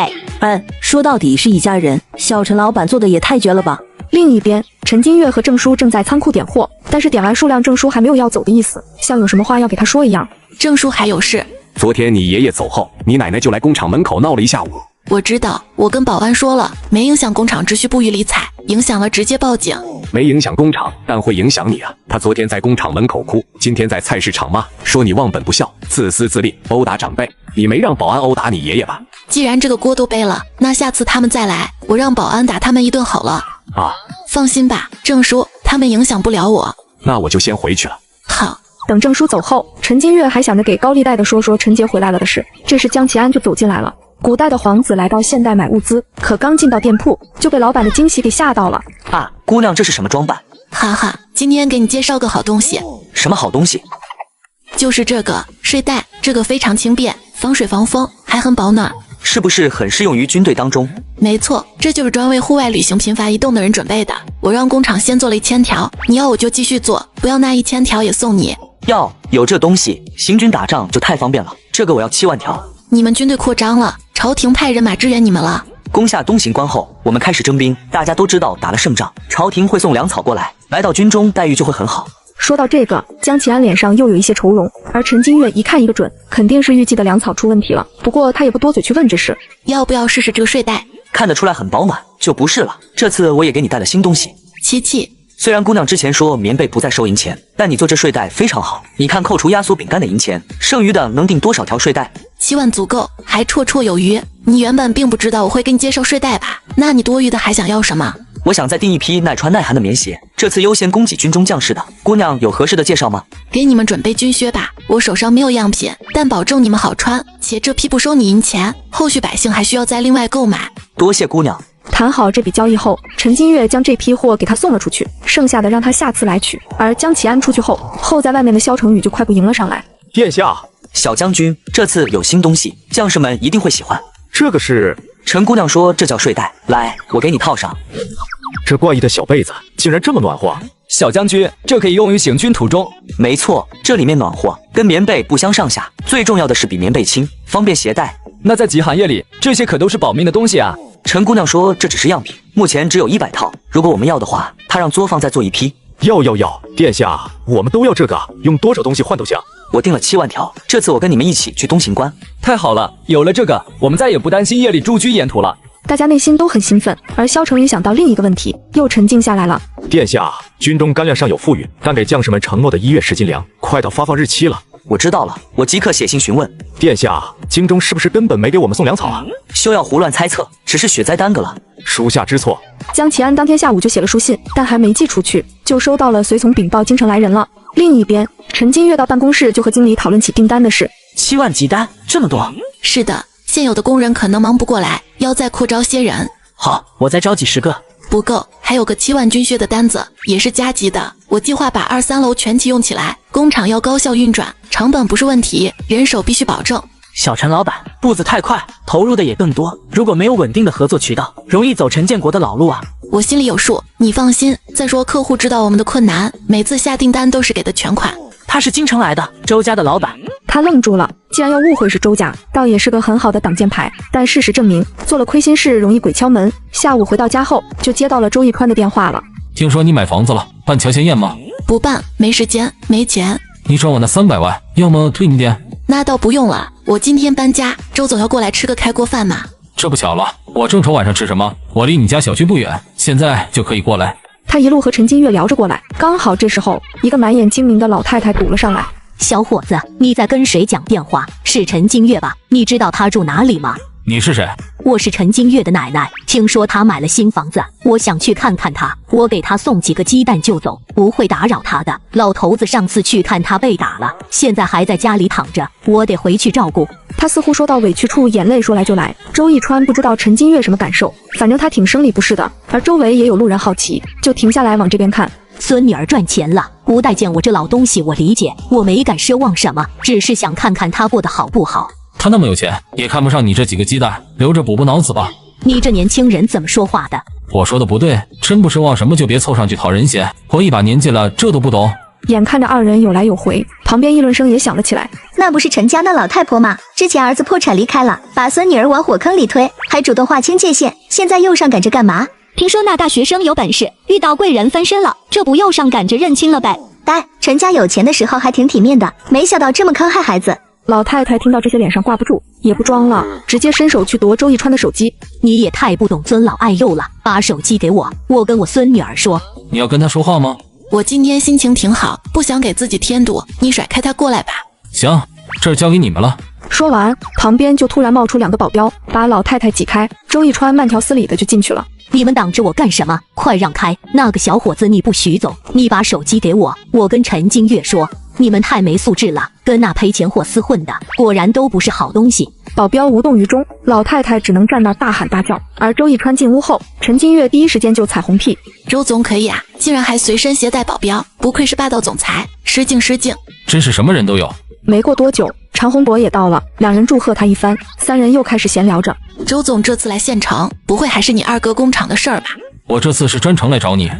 说到底是一家人，小陈老板做的也太绝了吧。另一边，陈金月和郑叔正在仓库点货，但是点完数量，郑叔还没有要走的意思，像有什么话要给他说一样。郑叔还有事。昨天你爷爷走后，你奶奶就来工厂门口闹了一下午。我知道，我跟保安说了，没影响工厂秩序，不予理睬，影响了直接报警。没影响工厂，但会影响你啊！他昨天在工厂门口哭，今天在菜市场骂，说你忘本不孝、自私自利、殴打长辈。你没让保安殴打你爷爷吧？既然这个锅都背了，那下次他们再来，我让保安打他们一顿好了。放心吧，郑叔，他们影响不了我。那我就先回去了。好。等郑叔走后，陈金月还想着给高利贷的说陈杰回来了的事，这时江奇安就走进来了。古代的皇子来到现代买物资，可刚进到店铺就被老板的惊喜给吓到了。啊，姑娘，这是什么装扮？哈哈，今天给你介绍个好东西。什么好东西？就是这个睡袋，这个非常轻便，防水防风，还很保暖。是不是很适用于军队当中？没错，这就是专为户外旅行频繁移动的人准备的。我让工厂先做了1000条，你要我就继续做，不要那1000条也送你。有这东西，行军打仗就太方便了。这个我要7万条。你们军队扩张了，朝廷派人马支援你们了。攻下东行关后，我们开始征兵。大家都知道，打了胜仗，朝廷会送粮草过来，来到军中待遇就会很好。说到这个，江奇安脸上又有一些愁容，而陈金月一看一个准，肯定是预计的粮草出问题了。不过他也不多嘴去问这事。要不要试试这个睡袋？看得出来很保暖，就不是了。这次我也给你带了新东西。琪琪，虽然姑娘之前说棉被不再收银钱，但你做这睡袋非常好。你看，扣除压缩饼干的银钱，剩余的能订多少条睡袋？7万足够，还绰绰有余。你原本并不知道我会给你介绍睡袋吧？那你多余的还想要什么？我想再订一批耐穿耐寒的棉鞋，这次优先供给军中将士的。姑娘有合适的介绍吗？给你们准备军靴吧，我手上没有样品，但保证你们好穿，且这批不收你银钱，后续百姓还需要再另外购买。多谢姑娘。谈好这笔交易后，陈金月将这批货给他送了出去，剩下的让他下次来取。而江启安出去后，候在外面的萧成宇就快步迎了上来。殿下，小将军，这次有新东西，将士们一定会喜欢。这个是？陈姑娘说这叫睡袋，来，我给你套上。这怪异的小被子竟然这么暖和。小将军，这可以用于行军途中。没错，这里面暖和，跟棉被不相上下。最重要的是比棉被轻，方便携带。那在极寒夜里，这些可都是保命的东西啊。陈姑娘说这只是样品，目前只有100套。如果我们要的话，她让作坊再做一批。要，殿下，我们都要这个，用多少东西换都行。我订了7万条，这次我跟你们一起去东行关。太好了，有了这个，我们再也不担心夜里驻军沿途了。大家内心都很兴奋，而萧成宇想到另一个问题，又沉静下来了。殿下，军中干粮尚有富裕，但给将士们承诺的1月10斤粮，快到发放日期了。我知道了，我即刻写信询问。殿下，京中是不是根本没给我们送粮草啊？休要胡乱猜测，只是雪灾耽搁了。属下知错。江启安当天下午就写了书信，但还没寄出去，就收到了随从禀报京城来人了。另一边，陈金月到办公室就和经理讨论起订单的事。7万急单，这么多？是的，现有的工人可能忙不过来，要再扩招些人。好，我再招几10个。不够，还有个7万军靴的单子，也是加急的。我计划把2、3楼全启用起来，工厂要高效运转，成本不是问题，人手必须保证。小陈老板步子太快，投入的也更多，如果没有稳定的合作渠道，容易走陈建国的老路啊。我心里有数，你放心。再说客户知道我们的困难，每次下订单都是给的全款。他是京城来的，周家的老板。他愣住了，既然要误会是周家，倒也是个很好的挡箭牌。但事实证明，做了亏心事容易鬼敲门。下午回到家后，就接到了周一川的电话了。听说你买房子了，办乔迁宴吗？不办，没时间，没钱。你转我那300万，要么退你点。那倒不用了，我今天搬家，周总要过来吃个开锅饭嘛。这不巧了，我正愁晚上吃什么，我离你家小区不远，现在就可以过来。他一路和陈金月聊着过来，刚好这时候，一个满眼精明的老太太堵了上来。小伙子，你在跟谁讲电话？是陈金月吧？你知道她住哪里吗？你是谁？我是陈金月的奶奶，听说她买了新房子，我想去看看她，我给她送几个鸡蛋就走，不会打扰她的。老头子上次去看她被打了，现在还在家里躺着，我得回去照顾。他似乎说到委屈处，眼泪说来就来。周一川不知道陈金月什么感受，反正他挺生理不适的。而周围也有路人好奇，就停下来往这边看。孙女儿赚钱了，不待见我这老东西，我理解，我没敢奢望什么，只是想看看她过得好不好。他那么有钱，也看不上你这几个鸡蛋，留着补补脑子吧。你这年轻人怎么说话的？我说的不对，真不奢望什么就别凑上去讨人嫌。我一把年纪了，这都不懂。眼看着二人有来有回，旁边议论声也响了起来。那不是陈家那老太婆吗？之前儿子破产离开了，把孙女儿往火坑里推，还主动划清界限，现在又上赶着干嘛？听说那大学生有本事，遇到贵人翻身了，这不又上赶着认亲了呗？呆，陈家有钱的时候还挺体面的，没想到这么坑害孩子。老太太听到这些脸上挂不住，也不装了，直接伸手去夺周一川的手机。你也太不懂尊老爱幼了，把手机给我，我跟我孙女儿说。你要跟她说话吗？我今天心情挺好，不想给自己添堵，你甩开她过来吧。行，这儿交给你们了。说完，旁边就突然冒出2个保镖，把老太太挤开。周一川慢条斯理的就进去了。你们挡着我干什么？快让开！那个小伙子你不许走，你把手机给我，我跟陈金月说。你们太没素质了，跟那赔钱货厮混的，果然都不是好东西。保镖无动于衷，老太太只能站那大喊大叫。而周一川进屋后，陈金月第一时间就彩虹屁。周总可以啊，竟然还随身携带保镖，不愧是霸道总裁，失敬失敬。真是什么人都有。没过多久，常洪博也到了，2人祝贺他一番，3人又开始闲聊着。周总这次来县城，不会还是你二哥工厂的事儿吧？我这次是专程来找你。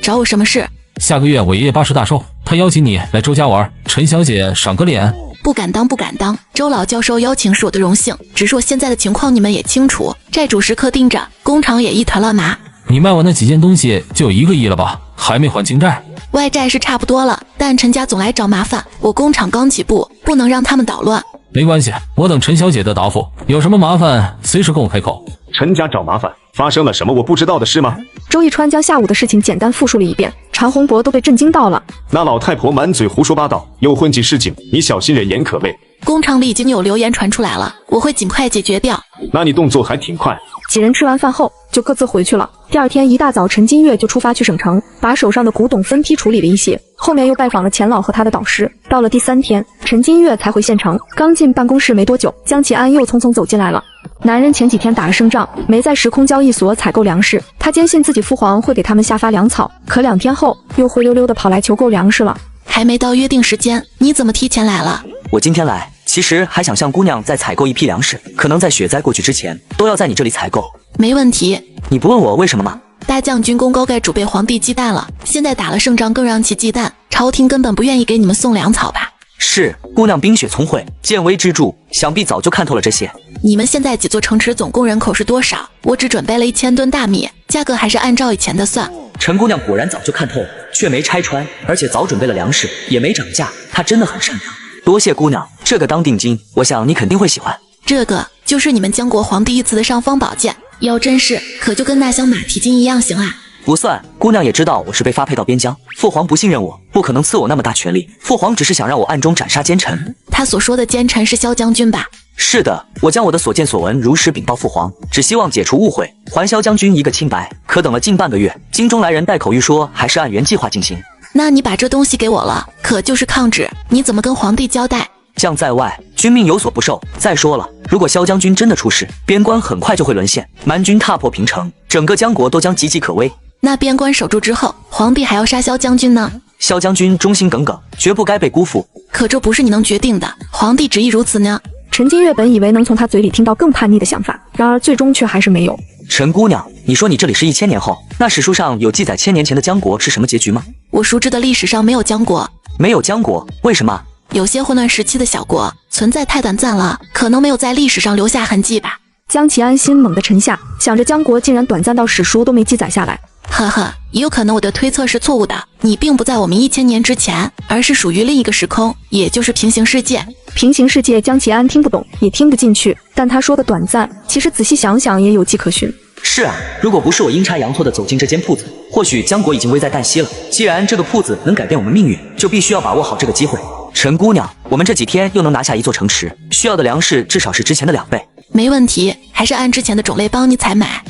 找我什么事？下个月我爷爷80大寿，他邀请你来周家玩，陈小姐赏个脸。不敢当，不敢当。周老教授邀请是我的荣幸，只是我现在的情况你们也清楚，债主时刻盯着，工厂也一团乱麻。你卖完那几件东西就有1个亿了吧？还没还清债？外债是差不多了，但陈家总来找麻烦，我工厂刚起步，不能让他们捣乱。没关系，我等陈小姐的答复，有什么麻烦随时跟我开口。陈家找麻烦，发生了什么我不知道的事吗？周一川将下午的事情简单复述了一遍，常洪博都被震惊到了。那老太婆满嘴胡说八道，又混迹市井，你小心人言可畏。工厂里已经有流言传出来了，我会尽快解决掉。那你动作还挺快。几人吃完饭后就各自回去了。第二天一大早，陈金月就出发去省城，把手上的古董分批处理了一些，后面又拜访了钱老和他的导师。到了第3天，陈金月才回县城。刚进办公室没多久，江启安又匆匆走进来了。男人前几天打了胜仗，没在时空交易所采购粮食，他坚信自己父皇会给他们下发粮草，可2天后又灰溜溜的跑来求购粮食了。还没到约定时间，你怎么提前来了？我今天来，其实还想向姑娘再采购一批粮食，可能在雪灾过去之前，都要在你这里采购。没问题。你不问我为什么吗？大将军功高盖主被皇帝忌惮了，现在打了胜仗更让其忌惮，朝廷根本不愿意给你们送粮草吧？是，姑娘冰雪聪慧，见微知著，想必早就看透了这些。你们现在几座城池总共人口是多少？我只准备了1000吨大米，价格还是按照以前的算。陈姑娘果然早就看透了，却没拆穿，而且早准备了粮食，也没涨价，她真的很善良。多谢姑娘，这个当定金，我想你肯定会喜欢。这个就是你们江国皇帝一赐的尚方宝剑，要真是可就跟那箱马蹄金一样行啊。不算，姑娘也知道我是被发配到边疆，父皇不信任我，不可能赐我那么大权力，父皇只是想让我暗中斩杀奸臣。他所说的奸臣是萧将军吧？是的，我将我的所见所闻如实禀报父皇，只希望解除误会，还萧将军一个清白。可等了近半个月，京中来人带口谕说还是按原计划进行。那你把这东西给我了，可就是抗旨，你怎么跟皇帝交代？将在外，君命有所不受。再说了，如果萧将军真的出事，边关很快就会沦陷，蛮军踏破平城，整个江国都将岌岌可危。那边关守住之后，皇帝还要杀萧将军呢？萧将军忠心耿耿，绝不该被辜负。可这不是你能决定的，皇帝旨意如此呢。陈金月本以为能从他嘴里听到更叛逆的想法，然而最终却还是没有。陈姑娘，你说你这里是1000年后，那史书上有记载1000年前的江国是什么结局吗？我熟知的历史上没有江国。没有江国？为什么？有些混乱时期的小国存在太短暂了，可能没有在历史上留下痕迹吧。江启安心猛地沉下，想着江国竟然短暂到史书都没记载下来。呵呵，也有可能我的推测是错误的，你并不在我们1000年之前，而是属于另一个时空，也就是平行世界。平行世界，江启安听不懂，也听不进去，但他说的短暂，其实仔细想想也有迹可循。是啊，如果不是我阴差阳错的走进这间铺子，或许江国已经危在旦夕了。既然这个铺子能改变我们命运，就必须要把握好这个机会。陈姑娘，我们这几天又能拿下一座城池，需要的粮食至少是之前的2倍。没问题，还是按之前的种类帮你采买。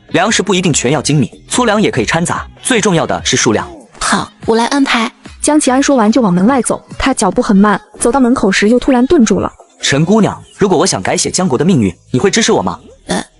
粮食不一定全要精密，粗粮也可以掺杂，最重要的是数量。好，我来安排。江启安说完就往门外走，他脚步很慢，走到门口时又突然顿住了。陈姑娘，如果我想改写江国的命运，你会支持我吗？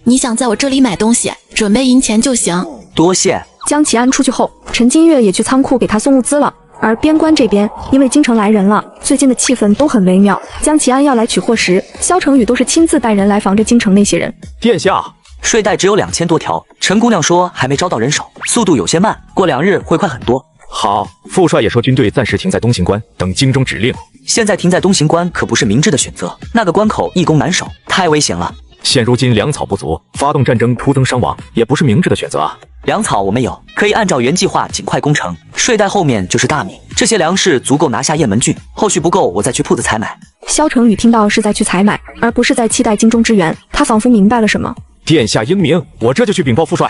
你想在我这里买东西，准备银钱就行。多谢。江启安出去后，陈金月也去仓库给他送物资了。而边关这边，因为京城来人了，最近的气氛都很微妙。江启安要来取货时，萧成宇都是亲自带人来防着京城那些人。殿下，睡袋只有2000多条，陈姑娘说还没招到人手，速度有些慢，过2日会快很多。好，副帅也说军队暂时停在东行关，等京中指令。现在停在东行关可不是明智的选择，那个关口易攻难守，太危险了。现如今粮草不足，发动战争徒增伤亡，也不是明智的选择啊。粮草我们有，可以按照原计划尽快攻城。睡袋后面就是大米，这些粮食足够拿下雁门郡，后续不够我再去铺子采买。萧成宇听到是在去采买，而不是在期待京中支援，他仿佛明白了什么。殿下英明，我这就去禀报副帅。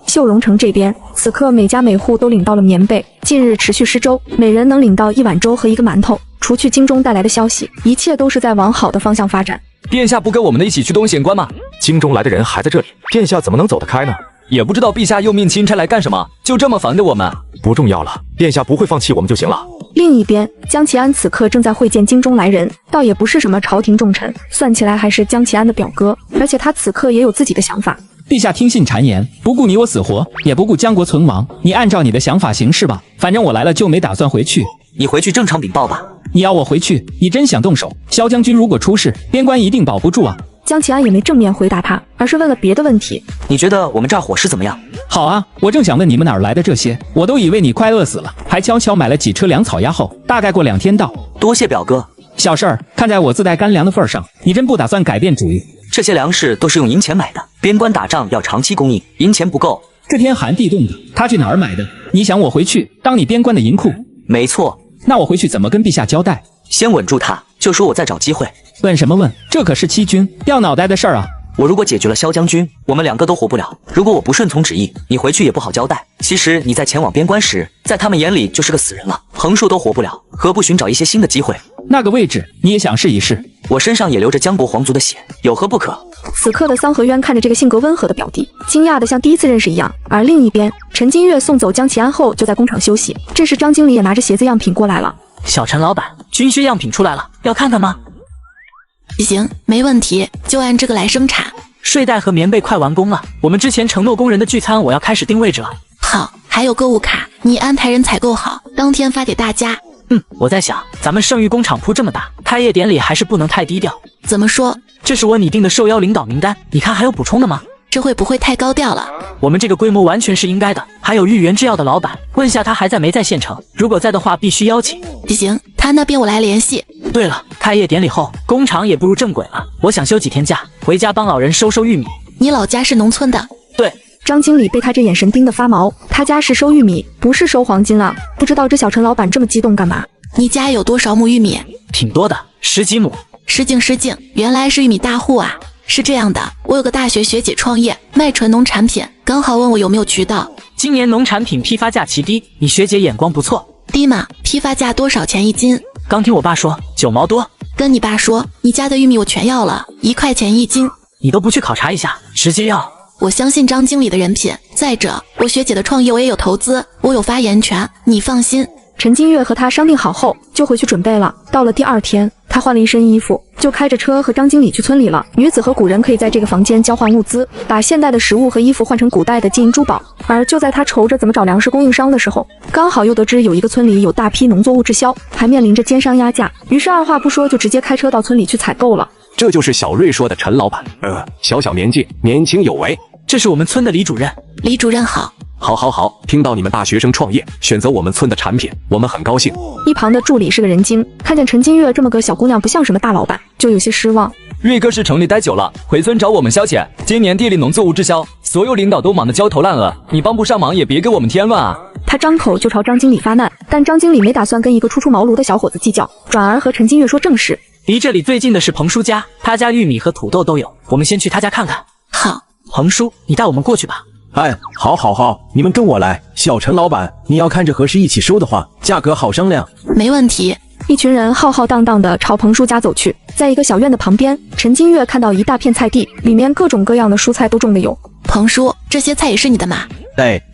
秀荣城这边，此刻每家每户都领到了棉被，近日持续施粥，每人能领到1碗粥和1个馒头。除去京中带来的消息，一切都是在往好的方向发展。殿下不跟我们一起去东显关吗？京中来的人还在这里，殿下怎么能走得开呢？也不知道陛下又命钦差来干什么，就这么烦着我们。不重要了，殿下不会放弃我们就行了。另一边，江启安此刻正在会见京中来人，倒也不是什么朝廷重臣，算起来还是江启安的表哥，而且他此刻也有自己的想法。陛下听信谗言，不顾你我死活，也不顾江国存亡，你按照你的想法行事吧。反正我来了就没打算回去。你回去正常禀报吧。你要我回去，你真想动手？萧将军如果出事，边关一定保不住啊。江启安也没正面回答他，而是问了别的问题。你觉得我们这儿伙食怎么样？好啊，我正想问你们哪儿来的这些，我都以为你快饿死了，还悄悄买了几车粮草压后，大概过2天到。多谢表哥。小事儿，看在我自带干粮的份上，你真不打算改变主意？这些粮食都是用银钱买的，边关打仗要长期供应，银钱不够。这天寒地冻的，他去哪儿买的？你想我回去当你边关的银库？没错。那我回去怎么跟陛下交代？先稳住他，就说我在找机会。问什么问？这可是欺君掉脑袋的事儿啊！我如果解决了萧将军，我们2个都活不了。如果我不顺从旨意，你回去也不好交代。其实你在前往边关时，在他们眼里就是个死人了，横竖都活不了，何不寻找一些新的机会？那个位置你也想试一试？我身上也流着江国皇族的血，有何不可？此刻的桑和渊看着这个性格温和的表弟，惊讶的像第一次认识一样。而另一边，陈金月送走江奇安后，就在工厂休息。这时张经理也拿着鞋子样品过来了。小陈老板，军靴样品出来了，要看看吗？行，没问题，就按这个来生产。睡袋和棉被快完工了，我们之前承诺工人的聚餐，我要开始定位置了。好，还有购物卡，你安排人采购好，当天发给大家。我在想，咱们圣域工厂铺这么大，开业典礼还是不能太低调。怎么说？这是我拟定的受邀领导名单，你看还有补充的吗？这会不会太高调了？我们这个规模完全是应该的。还有豫园制药的老板，问下他还在没在县城，如果在的话，必须邀请。行，他那边我来联系。对了，开业典礼后，工厂也步入正轨了，我想休几天假，回家帮老人收收玉米。你老家是农村的？对。张经理被他这眼神盯得发毛，他家是收玉米，不是收黄金啊！不知道这小陈老板这么激动干嘛？你家有多少亩玉米？挺多的，10几亩。失敬，原来是玉米大户啊！是这样的，我有个大学学姐创业卖纯农产品，刚好问我有没有渠道。今年农产品批发价奇低，你学姐眼光不错。低吗？批发价多少钱一斤？刚听我爸说9毛多。跟你爸说，你家的玉米我全要了，1块钱一斤。你都不去考察一下，直接要？我相信张经理的人品。再者，我学姐的创业我也有投资，我有发言权，你放心。陈金月和他商定好后，就回去准备了。到了第2天，他换了一身衣服，就开着车和张经理去村里了。女子和古人可以在这个房间交换物资，把现代的食物和衣服换成古代的金银珠宝。而就在他愁着怎么找粮食供应商的时候，刚好又得知有一个村里有大批农作物滞销，还面临着奸商压价，于是二话不说就直接开车到村里去采购了。这就是小瑞说的陈老板，小小年纪，年轻有为。这是我们村的李主任。李主任好。好，听到你们大学生创业，选择我们村的产品，我们很高兴。一旁的助理是个人精，看见陈金月这么个小姑娘不像什么大老板，就有些失望。瑞哥是城里待久了，回村找我们消遣。今年地里农作物滞销，所有领导都忙得焦头烂额，你帮不上忙也别给我们添乱啊。他张口就朝张经理发难，但张经理没打算跟一个初出茅庐的小伙子计较，转而和陈金月说正事。离这里最近的是彭叔家，他家玉米和土豆都有，我们先去他家看看。好，彭叔，你带我们过去吧。好，你们跟我来。小陈老板，你要看着合适一起收的话，价格好商量。没问题。一群人浩浩荡荡地朝彭叔家走去，在一个小院的旁边，陈金月看到一大片菜地，里面各种各样的蔬菜都种的有。彭叔，这些菜也是你的吗？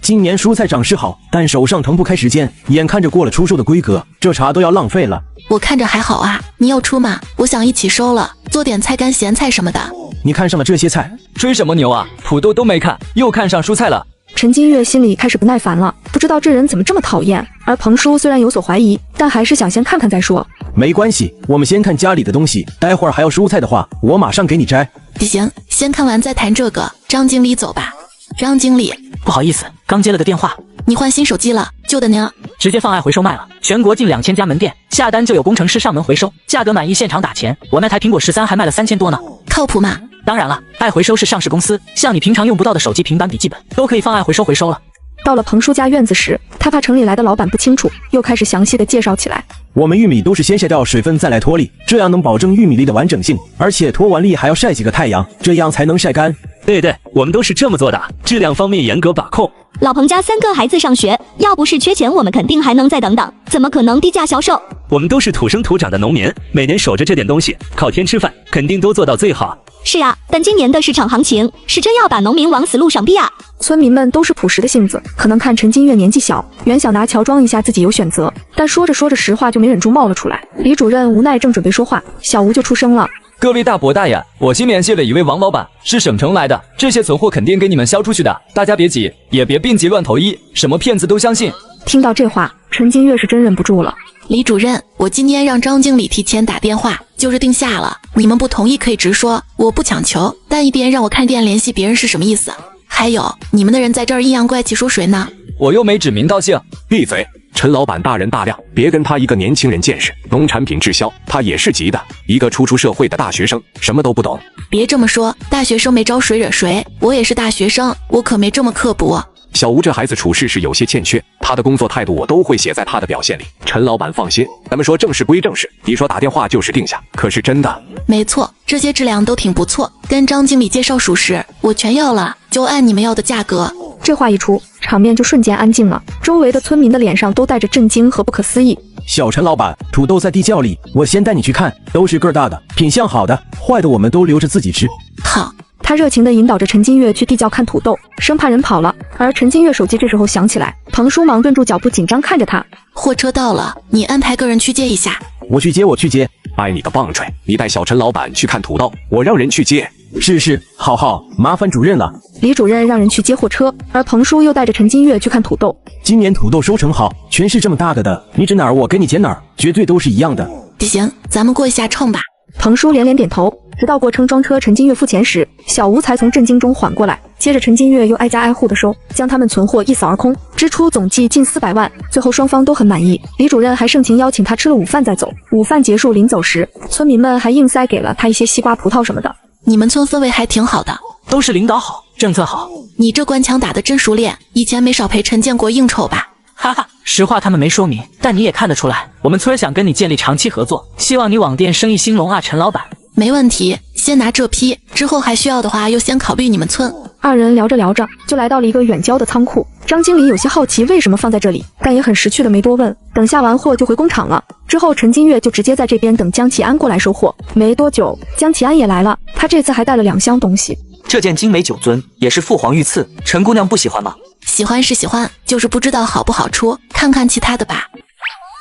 今年蔬菜长势好，但手上腾不开时间，眼看着过了出售的规格，这茶都要浪费了。我看着还好啊，你要出吗？我想一起收了，做点菜干咸菜什么的。你看上了这些菜？吹什么牛啊，土豆都没看，又看上蔬菜了。陈金月心里开始不耐烦了，不知道这人怎么这么讨厌。而彭叔虽然有所怀疑，但还是想先看看再说。没关系，我们先看家里的东西，待会儿还要蔬菜的话，我马上给你摘。行，先看完再谈这个。张经理走吧。张经理，不好意思，刚接了个电话。你换新手机了，旧的呢？直接放爱回收卖了，全国近2000家门店，下单就有工程师上门回收，价格满意现场打钱。我那台苹果13还卖了3000多呢。靠谱吗？当然了，爱回收是上市公司，像你平常用不到的手机、平板、笔记本都可以放爱回收回收了。到了彭叔家院子时，他怕城里来的老板不清楚，又开始详细的介绍起来。我们玉米都是先晒掉水分再来脱粒，这样能保证玉米粒的完整性，而且脱完粒还要晒几个太阳，这样才能晒干。对，我们都是这么做的，质量方面严格把控。老彭家3个孩子上学，要不是缺钱，我们肯定还能再等等，怎么可能低价销售？我们都是土生土长的农民，每年守着这点东西，靠天吃饭，肯定都做到最好。是啊，但今年的市场行情是真要把农民往死路上逼啊！村民们都是朴实的性子，可能看陈金月年纪小，原想拿乔装一下自己有选择，但说着说着实话就没忍住冒了出来。李主任无奈正准备说话，小吴就出声了。各位大伯大爷，我新联系了一位王老板，是省城来的，这些存货肯定给你们销出去的，大家别急，也别病急乱投医，什么骗子都相信。听到这话，陈金月是真忍不住了。李主任，我今天让张经理提前打电话，就是定下了，你们不同意可以直说，我不强求，但一边让我看店联系别人是什么意思？还有，你们的人在这儿阴阳怪气说谁呢？我又没指名道姓。闭嘴！陈老板大人大量，别跟他一个年轻人见识。农产品滞销，他也是急的。一个初出社会的大学生，什么都不懂。别这么说，大学生没招谁惹谁，我也是大学生，我可没这么刻薄。小吴这孩子处事是有些欠缺，他的工作态度我都会写在他的表现里。陈老板放心，咱们说正事归正事，你说打电话就是定下，可是真的？没错，这些质量都挺不错，跟张经理介绍属实，我全要了，就按你们要的价格。这话一出，场面就瞬间安静了，周围的村民的脸上都带着震惊和不可思议。小陈老板，土豆在地窖里，我先带你去看，都是个儿大的，品相好的，坏的我们都留着自己吃。好。他热情地引导着陈金月去地窖看土豆，生怕人跑了。而陈金月手机这时候响起来，彭叔忙顿住脚步，紧张看着他。货车到了，你安排个人去接一下。我去接。挨你个棒槌！你带小陈老板去看土豆，我让人去接。是，好，麻烦主任了。李主任让人去接货车，而彭叔又带着陈金月去看土豆。今年土豆收成好，全是这么大个的，你指哪儿我给你捡哪儿，绝对都是一样的。行，咱们过一下秤吧。彭叔连连点头，直到过称装车陈金月付钱时，小吴才从震惊中缓过来。接着陈金月又挨家挨户的收，将他们存货一扫而空，支出总计近400万。最后双方都很满意，李主任还盛情邀请他吃了午饭再走。午饭结束临走时，村民们还硬塞给了他一些西瓜葡萄什么的。你们村氛围还挺好的，都是领导好，政策好。你这官腔打得真熟练，以前没少陪陈建国应酬吧？哈哈，实话他们没说明，但你也看得出来，我们村想跟你建立长期合作，希望你网店生意兴隆啊，陈老板。没问题，先拿这批，之后还需要的话优先考虑你们村。二人聊着聊着，就来到了一个远郊的仓库。张经理有些好奇为什么放在这里，但也很识趣的没多问。等下完货就回工厂了。之后陈金月就直接在这边等江启安过来收货。没多久，江启安也来了，他这次还带了2箱东西。这件精美酒樽也是父皇御赐，陈姑娘不喜欢吗？喜欢是喜欢，就是不知道好不好出，看看其他的吧。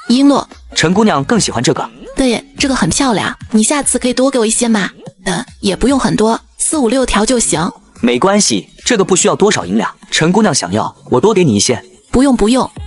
璎珞，陈姑娘更喜欢这个。对，这个很漂亮，你下次可以多给我一些嘛。也不用很多，4、5、6条就行。没关系，这个不需要多少银两，陈姑娘想要，我多给你一些。不用，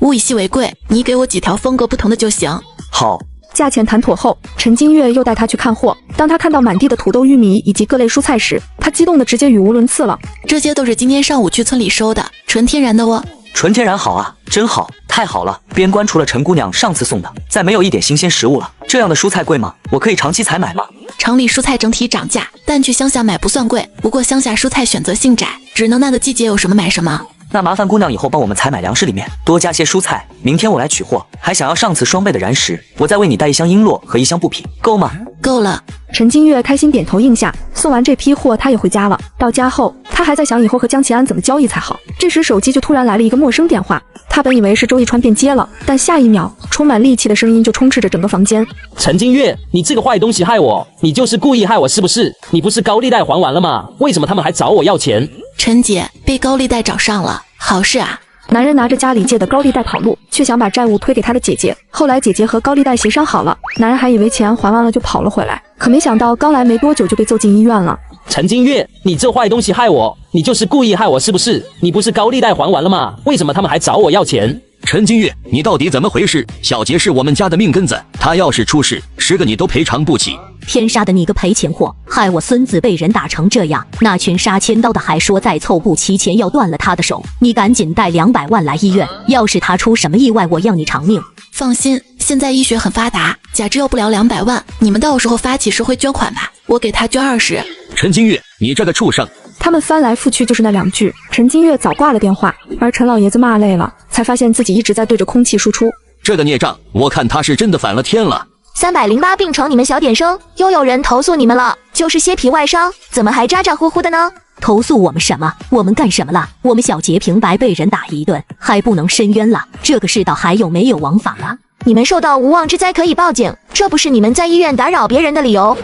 物以稀为贵，你给我几条风格不同的就行。好。价钱谈妥后，陈金月又带他去看货。当他看到满地的土豆、玉米以及各类蔬菜时，他激动的直接语无伦次了。这些都是今天上午去村里收的，纯天然的哦。纯天然好啊，真好，太好了！边关除了陈姑娘上次送的，再没有一点新鲜食物了。这样的蔬菜贵吗？我可以长期采买吗？城里蔬菜整体涨价，但去乡下买不算贵。不过乡下蔬菜选择性窄，只能那个季节有什么买什么。那麻烦姑娘以后帮我们采买粮食里面多加些蔬菜，明天我来取货。还想要上次双倍的燃食，我再为你带1箱璎珞和1箱布匹，够吗？够了。陈金月开心点头应下。送完这批货，他也回家了。到家后，他还在想以后和江启安怎么交易才好。这时手机就突然来了一个陌生电话，他本以为是周一川便接了，但下一秒，充满戾气的声音就充斥着整个房间。陈金月，你这个坏东西害我，你就是故意害我是不是？你不是高利贷还完了吗？为什么他们还找我要钱？陈姐被高利贷找上了，好事啊！男人拿着家里借的高利贷跑路，却想把债务推给他的姐姐。后来姐姐和高利贷协商好了，男人还以为钱还完了就跑了回来，可没想到刚来没多久就被揍进医院了。陈金月，你这坏东西害我，你就是故意害我是不是？你不是高利贷还完了吗？为什么他们还找我要钱？陈金月，你到底怎么回事？小杰是我们家的命根子，他要是出事，10个你都赔偿不起。天杀的你个赔钱货，害我孙子被人打成这样，那群杀千刀的还说再凑不齐钱要断了他的手，你赶紧带200万来医院，要是他出什么意外，我要你偿命。放心，现在医学很发达，假肢要不了200万，你们到时候发起社会捐款吧，我给他捐20。陈金月，你这个畜生！他们翻来覆去就是那2句，陈金月早挂了电话，而陈老爷子骂累了，才发现自己一直在对着空气输出。这个孽障，我看他是真的反了天了。308病程，你们小点声，又有人投诉你们了，就是些皮外伤，怎么还咋咋呼呼的呢？投诉我们什么？我们干什么了？我们小杰平白被人打一顿，还不能申冤了？这个世道还有没有王法了？你们受到无妄之灾可以报警，这不是你们在医院打扰别人的理由。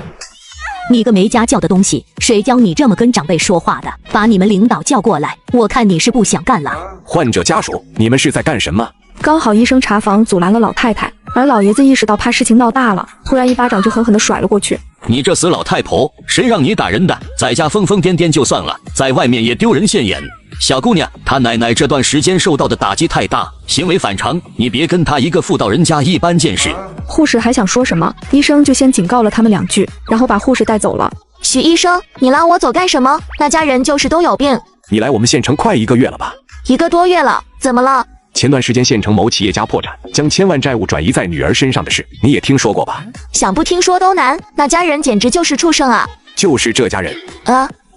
你个没家教的东西，谁教你这么跟长辈说话的？把你们领导叫过来，我看你是不想干了。患者家属，你们是在干什么？刚好医生查房阻拦了老太太，而老爷子意识到怕事情闹大了，突然一巴掌就狠狠地甩了过去。你这死老太婆，谁让你打人的？在家疯疯癫癫就算了，在外面也丢人现眼。小姑娘，她奶奶这段时间受到的打击太大，行为反常，你别跟她一个妇道人家一般见识。护士还想说什么，医生就先警告了他们2句，然后把护士带走了。许医生，你拉我走干什么？那家人就是都有病。你来我们县城快1个月了吧？1个多月了，怎么了？前段时间县城某企业家破产，将千万债务转移在女儿身上的事，你也听说过吧？想不听说都难，那家人简直就是畜生啊！就是这家人。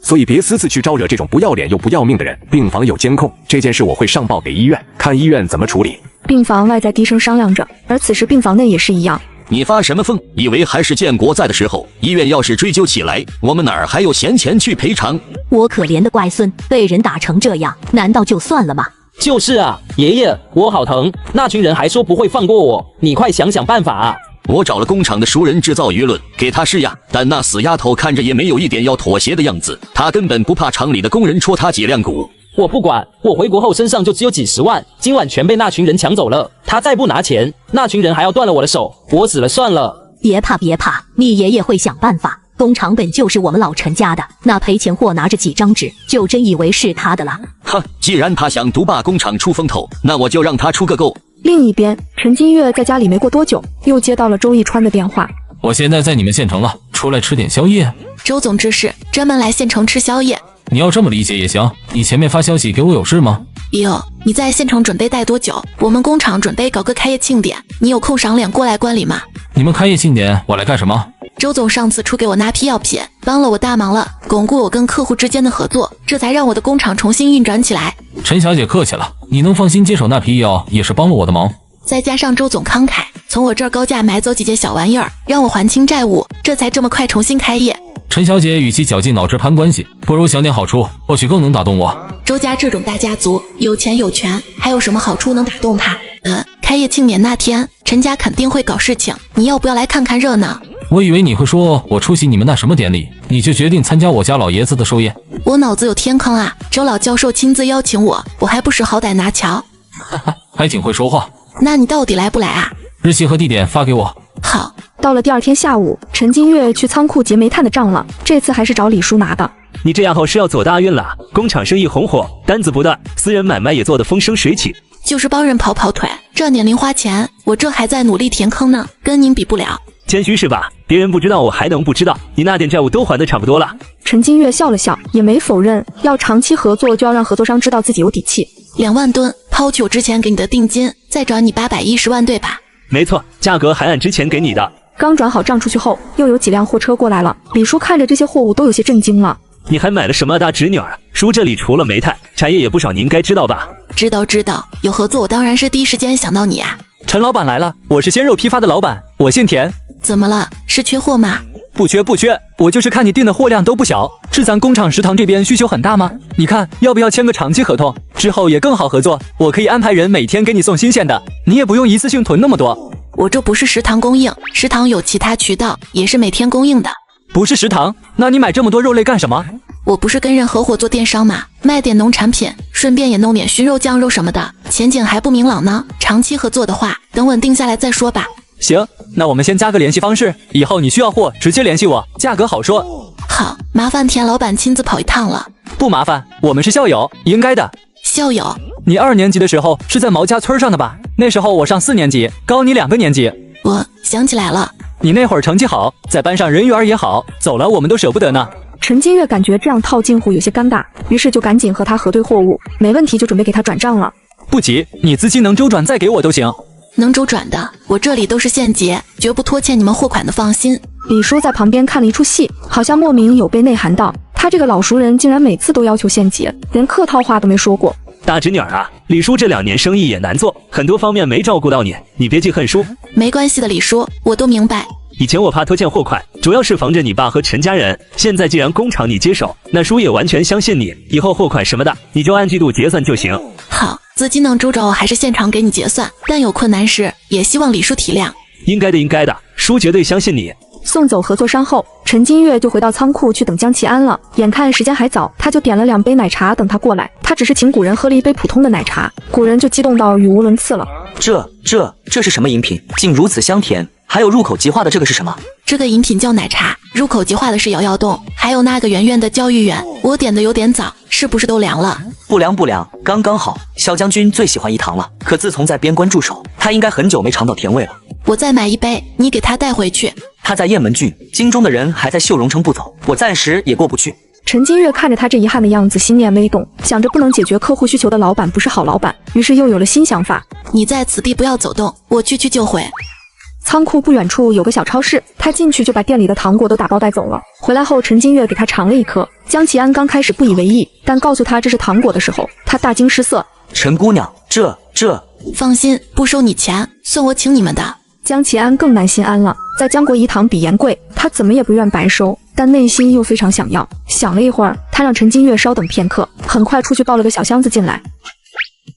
所以别私自去招惹这种不要脸又不要命的人。病房有监控，这件事我会上报给医院，看医院怎么处理。病房外在低声商量着，而此时病房内也是一样。你发什么疯？以为还是建国在的时候，医院要是追究起来，我们哪儿还有闲钱去赔偿？我可怜的乖孙被人打成这样，难道就算了吗？就是啊，爷爷，我好疼，那群人还说不会放过我，你快想想办法啊！我找了工厂的熟人制造舆论，给他施压，但那死丫头看着也没有一点要妥协的样子，她根本不怕厂里的工人戳她脊梁骨。我不管，我回国后身上就只有几十万，今晚全被那群人抢走了。他再不拿钱，那群人还要断了我的手，我死了算了。别怕别怕，你爷爷会想办法。工厂本就是我们老陈家的，那赔钱货拿着几张纸，就真以为是他的了？哼，既然他想独霸工厂出风头，那我就让他出个够。另一边，陈金月在家里没过多久，又接到了周逸川的电话。我现在在你们县城了，出来吃点宵夜。周总之事，专门来县城吃宵夜。你要这么理解也行。你前面发消息给我有事吗？有。你在县城准备待多久？我们工厂准备搞个开业庆典，你有空赏脸过来观礼吗？你们开业庆典，我来干什么？周总上次出给我那批药品，帮了我大忙了，巩固我跟客户之间的合作，这才让我的工厂重新运转起来。陈小姐客气了，你能放心接手那批药，也是帮了我的忙。再加上周总慷慨，从我这儿高价买走几件小玩意儿，让我还清债务，这才这么快重新开业。陈小姐与其绞尽脑汁攀关系，不如想点好处，或许更能打动我。周家这种大家族，有钱有权，还有什么好处能打动他？开业庆典那天，陈家肯定会搞事情，你要不要来看看热闹？我以为你会说我出席你们那什么典礼，你就决定参加我家老爷子的寿宴。我脑子有天坑啊！周老教授亲自邀请我，我还不识好歹拿瞧。哈哈，还挺会说话。那你到底来不来啊？日期和地点发给我。好。到了第二天下午，陈金月去仓库结煤炭的账了，这次还是找李叔拿的。你这样后是要走大运了，工厂生意红火，单子不断，私人买卖也做得风生水起。就是帮人跑跑腿，赚点零花钱，我这还在努力填坑呢，跟您比不了。谦虚是吧？别人不知道，我还能不知道？你那点债务都还得差不多了。陈金月笑了笑，也没否认，要长期合作就要让合作商知道自己有底气。2万吨，抛去我之前给你的定金，再转你810万，对吧？没错，价格还按之前给你的。刚转好账出去后，又有几辆货车过来了。李叔看着这些货物都有些震惊了。你还买了什么大侄女儿？叔这里除了煤炭，产业也不少，你应该知道吧？知道，有合作我当然是第一时间想到你啊。陈老板来了，我是鲜肉批发的老板，我姓田。怎么了？是缺货吗？不缺，我就是看你订的货量都不小，是咱工厂食堂这边需求很大吗？你看要不要签个长期合同，之后也更好合作，我可以安排人每天给你送新鲜的，你也不用一次性囤那么多。我这不是食堂供应，食堂有其他渠道，也是每天供应的。不是食堂？那你买这么多肉类干什么？我不是跟人合伙做电商吗？卖点农产品，顺便也弄点熏肉酱肉什么的，前景还不明朗呢。长期合作的话，等稳定下来再说吧。行，那我们先加个联系方式，以后你需要货直接联系我，价格好说。好，麻烦田老板亲自跑一趟了。不麻烦，我们是校友，应该的。校友？你2年级的时候是在毛家村上的吧？那时候我上4年级，高你2个年级。我想起来了，你那会儿成绩好，在班上人缘也好，走了我们都舍不得呢。陈金月感觉这样套近乎有些尴尬，于是就赶紧和他核对货物，没问题就准备给他转账了。不急，你资金能周转再给我都行。能周转的，我这里都是现结，绝不拖欠你们货款的，放心。李叔在旁边看了一出戏，好像莫名有被内涵到，他这个老熟人竟然每次都要求现结，连客套话都没说过。大侄女儿啊，李叔这2年生意也难做，很多方面没照顾到你，你别记恨叔。没关系的，李叔，我都明白。以前我怕拖欠货款，主要是防着你爸和陈家人。现在既然工厂你接手，那叔也完全相信你，以后货款什么的，你就按季度结算就行。好，资金能周转我还是现场给你结算，但有困难时也希望李叔体谅。应该的，叔绝对相信你。送走合作商后，陈金月就回到仓库去等江启安了。眼看时间还早，他就点了2杯奶茶等他过来。他只是请古人喝了1杯普通的奶茶，古人就激动到语无伦次了。这是什么饮品？竟如此香甜，还有入口即化的这个是什么？这个饮品叫奶茶，入口即化的是摇摇冻，还有那个圆圆的叫芋圆。我点的有点早，是不是都凉了？不凉，刚刚好。萧将军最喜欢饴糖了，可自从在边关驻守，他应该很久没尝到甜味了。我再买1杯，你给他带回去。他在雁门郡，京中的人还在秀荣城不走，我暂时也过不去。陈金月看着他这遗憾的样子，心念微动，想着不能解决客户需求的老板不是好老板，于是又有了新想法。你在此地不要走动，我去就回。仓库不远处有个小超市，他进去就把店里的糖果都打包带走了。回来后，陈金月给他尝了一颗。江启安刚开始不以为意，但告诉他这是糖果的时候，他大惊失色。陈姑娘，这……放心，不收你钱，算我请你们的。江启安更难心安了，在江国饴糖比盐贵，他怎么也不愿白收，但内心又非常想要。想了一会儿，他让陈金月稍等片刻，很快出去抱了个小箱子进来。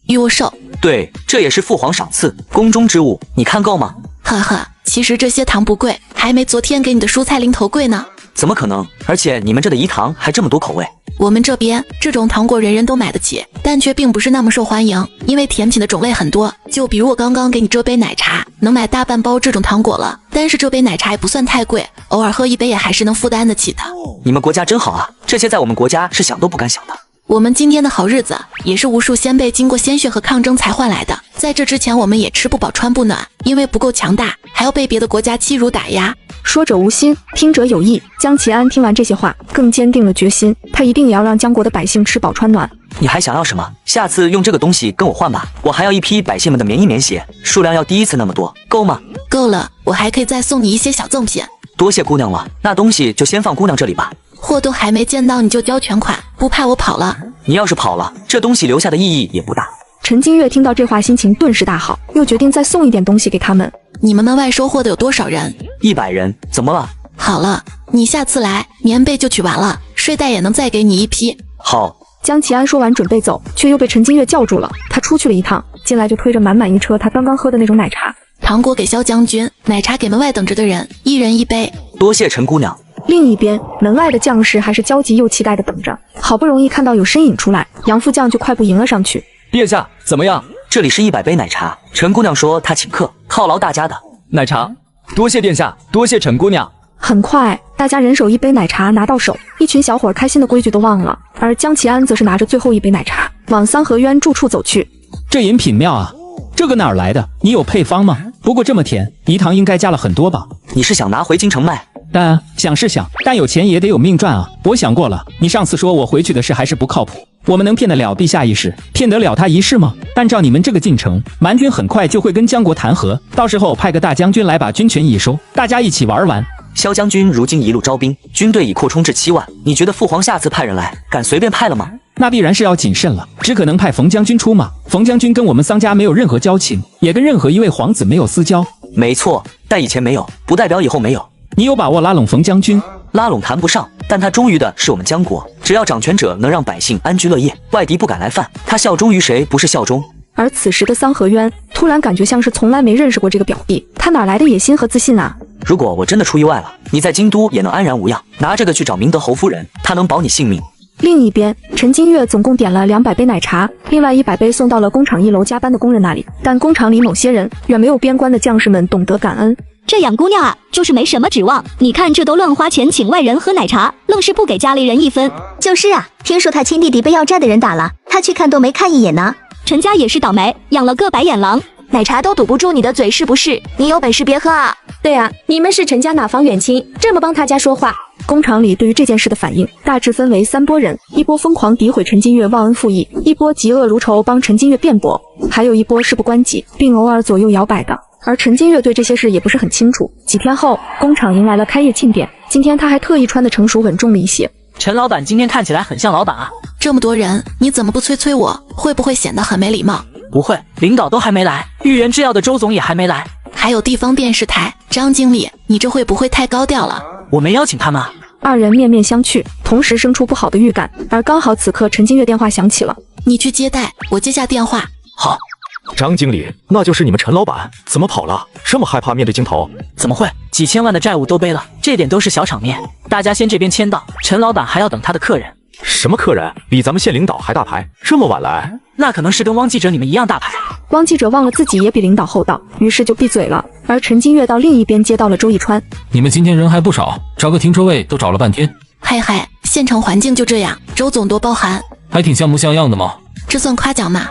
与我收。对，这也是父皇赏赐，宫中之物，你看够吗？呵呵，其实这些糖不贵，还没昨天给你的蔬菜零头贵呢。怎么可能？而且你们这的饴糖还这么多口味。我们这边这种糖果人人都买得起，但却并不是那么受欢迎，因为甜品的种类很多。就比如我刚刚给你这杯奶茶，能买大半包这种糖果了。但是这杯奶茶也不算太贵，偶尔喝一杯也还是能负担得起的。你们国家真好啊，这些在我们国家是想都不敢想的。我们今天的好日子也是无数先辈经过鲜血和抗争才换来的。在这之前，我们也吃不饱穿不暖，因为不够强大，还要被别的国家欺辱打压。说者无心，听者有意。江启安听完这些话，更坚定了决心，他一定也要让江国的百姓吃饱穿暖。你还想要什么？下次用这个东西跟我换吧，我还要一批百姓们的棉衣棉鞋，数量要第一次那么多，够吗？够了，我还可以再送你一些小赠品。多谢姑娘了，那东西就先放姑娘这里吧。货都还没见到你就交全款，不怕我跑了？你要是跑了，这东西留下的意义也不大。陈金月听到这话，心情顿时大好，又决定再送一点东西给他们。你们门外收货的有多少人？100人，怎么了？好了，你下次来，棉被就取完了，睡袋也能再给你一批。好。江启安说完准备走，却又被陈金月叫住了。他出去了一趟，进来就推着满满一车他刚刚喝的那种奶茶。糖果给萧将军，奶茶给门外等着的人，一人一杯。多谢陈姑娘。另一边，门外的将士还是焦急又期待的等着。好不容易看到有身影出来，杨副将就快步迎了上去。殿下怎么样？这里是100杯奶茶，陈姑娘说她请客，犒劳大家的。奶茶，多谢殿下，多谢陈姑娘。很快，大家人手一杯奶茶拿到手，一群小伙开心的规矩都忘了。而江启安则是拿着最后一杯奶茶，往三合渊住处走去。这饮品妙啊，这个哪儿来的？你有配方吗？不过这么甜，饴糖应该加了很多吧？你是想拿回京城卖？但想是想，但有钱也得有命赚啊！我想过了，你上次说我回去的事还是不靠谱。我们能骗得了陛下一时，骗得了他一世吗？按照你们这个进程，蛮军很快就会跟江国谈和，到时候派个大将军来把军权一收，大家一起玩完。萧将军如今一路招兵，军队已扩充至7万，你觉得父皇下次派人来，敢随便派了吗？那必然是要谨慎了，只可能派冯将军出马。冯将军跟我们桑家没有任何交情，也跟任何一位皇子没有私交。没错，但以前没有，不代表以后没有。你有把握拉拢冯将军？拉拢谈不上，但他忠于的是我们江国，只要掌权者能让百姓安居乐业，外敌不敢来犯，他效忠于谁不是效忠？而此时的桑和渊突然感觉像是从来没认识过这个表弟，他哪来的野心和自信啊？如果我真的出意外了，你在京都也能安然无恙，拿这个去找明德侯夫人，她能保你性命。另一边，陈金月总共点了200杯奶茶，另外100杯送到了工厂1楼加班的工人那里，但工厂里某些人远没有边关的将士们懂得感恩。这养姑娘啊，就是没什么指望。你看这都乱花钱请外人喝奶茶，愣是不给家里人一分。就是啊，听说他亲弟弟被要债的人打了，他去看都没看一眼呢。陈家也是倒霉，养了个白眼狼。奶茶都堵不住你的嘴是不是？你有本事别喝啊！对啊，你们是陈家哪房远亲，这么帮他家说话？工厂里对于这件事的反应大致分为3波人，一波疯狂诋毁陈金月忘恩负义，一波嫉恶如仇帮陈金月辩驳，还有一波事不关己并偶尔左右摇摆的。而陈金月对这些事也不是很清楚。几天后，工厂迎来了开业庆典，今天他还特意穿得成熟稳重了一些。陈老板今天看起来很像老板啊。这么多人，你怎么不催催我？会不会显得很没礼貌？不会，领导都还没来，裕源制药的周总也还没来，还有地方电视台张经理，你这会不会太高调了？我没邀请他们啊。二人面面相觑，同时生出不好的预感。而刚好此刻陈金月电话响起了，你去接待，我接下电话。好。张经理，那就是你们陈老板，怎么跑了？这么害怕面对镜头？怎么会？几千万的债务都背了，这点都是小场面。大家先这边签到，陈老板还要等他的客人。什么客人？比咱们县领导还大牌？这么晚来？那可能是跟汪记者你们一样大牌。汪记者忘了自己也比领导厚道，于是就闭嘴了。而陈金月到另一边接到了周逸川。你们今天人还不少，找个停车位都找了半天。嘿嘿，县城环境就这样，周总多包涵。还挺像模像样的嘛。这算夸奖吗？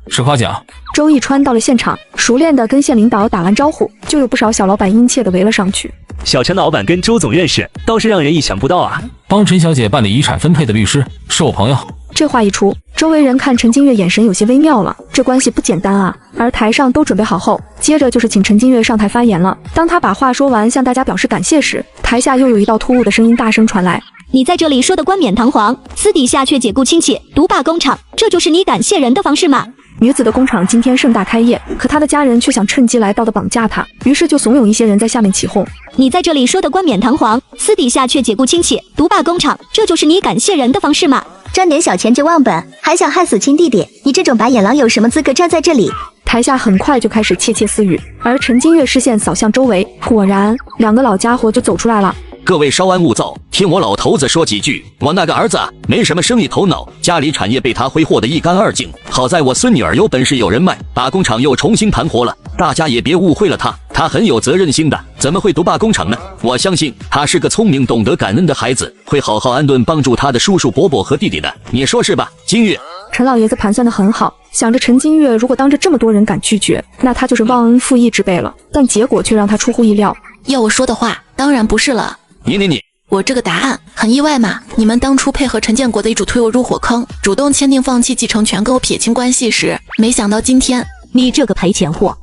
是夸奖。周逸川到了现场，熟练的跟县领导打完招呼，就有不少小老板殷切的围了上去。小陈老板跟周总认识，倒是让人意想不到啊。帮陈小姐办理遗产分配的律师是我朋友。这话一出，周围人看陈金月眼神有些微妙了，这关系不简单啊。而台上都准备好后，接着就是请陈金月上台发言了。当他把话说完，向大家表示感谢时，台下又有一道突兀的声音大声传来：你在这里说的冠冕堂皇，私底下却解雇亲戚，独霸工厂，这就是你感谢人的方式吗？女子的工厂今天盛大开业，可她的家人却想趁机来到的绑架她，于是就怂恿一些人在下面起哄。你在这里说的冠冕堂皇，私底下却解雇亲戚，独霸工厂，这就是你感谢人的方式吗？赚点小钱就忘本，还想害死亲弟弟？你这种白眼狼有什么资格站在这里？台下很快就开始窃窃私语，而陈金月视线扫向周围，果然2个老家伙就走出来了。各位稍安勿躁，听我老头子说几句。我那个儿子没什么生意头脑，家里产业被他挥霍得一干二净。好在我孙女儿有本事有人脉，把工厂又重新盘活了。大家也别误会了他很有责任心的，怎么会独霸工厂呢？我相信他是个聪明懂得感恩的孩子，会好好安顿帮助他的叔叔伯伯和弟弟的。你说是吧，金月？陈老爷子盘算得很好，想着陈金月如果当着这么多人敢拒绝，那他就是忘恩负义之辈了。但结果却让他出乎意料。要我说的话，当然不是了。你，我这个答案很意外嘛？你们当初配合陈建国的遗嘱推我入火坑，主动签订放弃继承权跟我撇清关系时，没想到今天你这个赔钱货。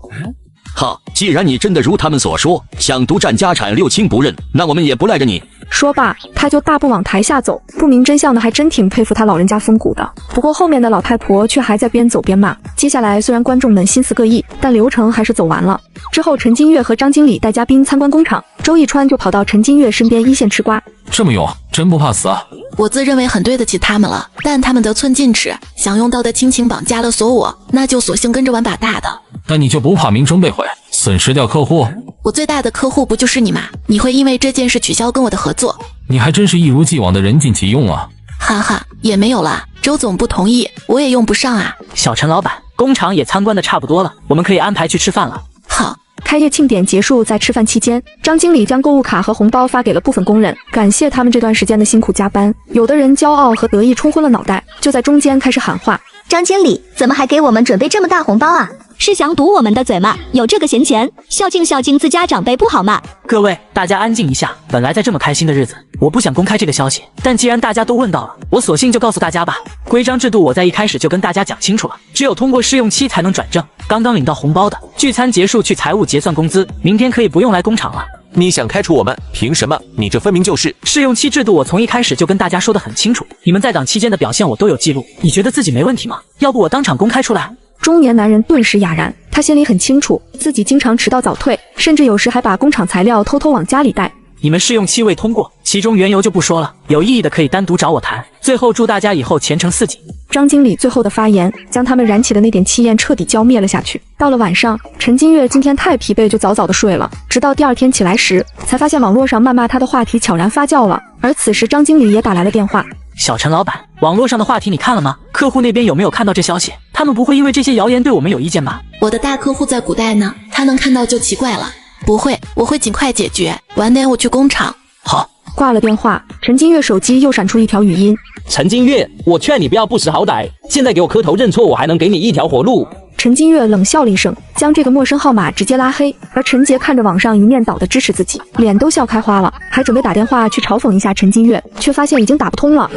好，既然你真的如他们所说，想独占家产六亲不认，那我们也不赖着你。说罢，他就大步往台下走。不明真相的还真挺佩服他老人家风骨的。不过后面的老太婆却还在边走边骂。接下来虽然观众们心思各异，但流程还是走完了。之后陈金月和张经理带嘉宾参观工厂，周逸川就跑到陈金月身边一线吃瓜。这么勇，真不怕死啊！我自认为很对得起他们了，但他们得寸进尺，想用道德亲情绑架勒索我，那就索性跟着玩把大的。但你就不怕名声被毁，损失掉客户？我最大的客户不就是你吗？你会因为这件事取消跟我的合作？你还真是一如既往的人尽其用啊！哈哈，也没有啦，周总不同意，我也用不上啊。小陈老板，工厂也参观的差不多了，我们可以安排去吃饭了。好。开业庆典结束，在吃饭期间，张经理将购物卡和红包发给了部分工人，感谢他们这段时间的辛苦加班。有的人骄傲和得意冲昏了脑袋，就在中间开始喊话：张经理，怎么还给我们准备这么大红包啊？是想堵我们的嘴吗？有这个闲钱，孝敬自家长辈不好吗？各位，大家安静一下。本来在这么开心的日子，我不想公开这个消息，但既然大家都问到了，我索性就告诉大家吧。规章制度我在一开始就跟大家讲清楚了，只有通过试用期才能转正。刚刚领到红包的，聚餐结束去财务结算工资，明天可以不用来工厂了。你想开除我们？凭什么？你这分明就是试用期制度，我从一开始就跟大家说得很清楚，你们在岗期间的表现我都有记录，你觉得自己没问题吗？要不我当场公开出来？中年男人顿时哑然，他心里很清楚，自己经常迟到早退，甚至有时还把工厂材料偷偷往家里带。你们试用期未通过，其中缘由就不说了，有异议的可以单独找我谈。最后祝大家以后前程似锦。张经理最后的发言，将他们燃起的那点气焰彻底浇灭了下去。到了晚上，陈金月今天太疲惫，就早早的睡了，直到第二天起来时，才发现网络上谩骂他的话题悄然发酵了。而此时张经理也打来了电话。小陈老板，网络上的话题你看了吗？客户那边有没有看到这消息？他们不会因为这些谣言对我们有意见吧？我的大客户在古代呢，他能看到就奇怪了。不会，我会尽快解决。晚点我去工厂。好。挂了电话，陈金月手机又闪出一条语音：陈金月，我劝你不要不识好歹，现在给我磕头认错，我还能给你一条活路。陈金月冷笑了一声，将这个陌生号码直接拉黑。而陈杰看着网上一面倒的支持自己，脸都笑开花了，还准备打电话去嘲讽一下陈金月，却发现已经打不通了。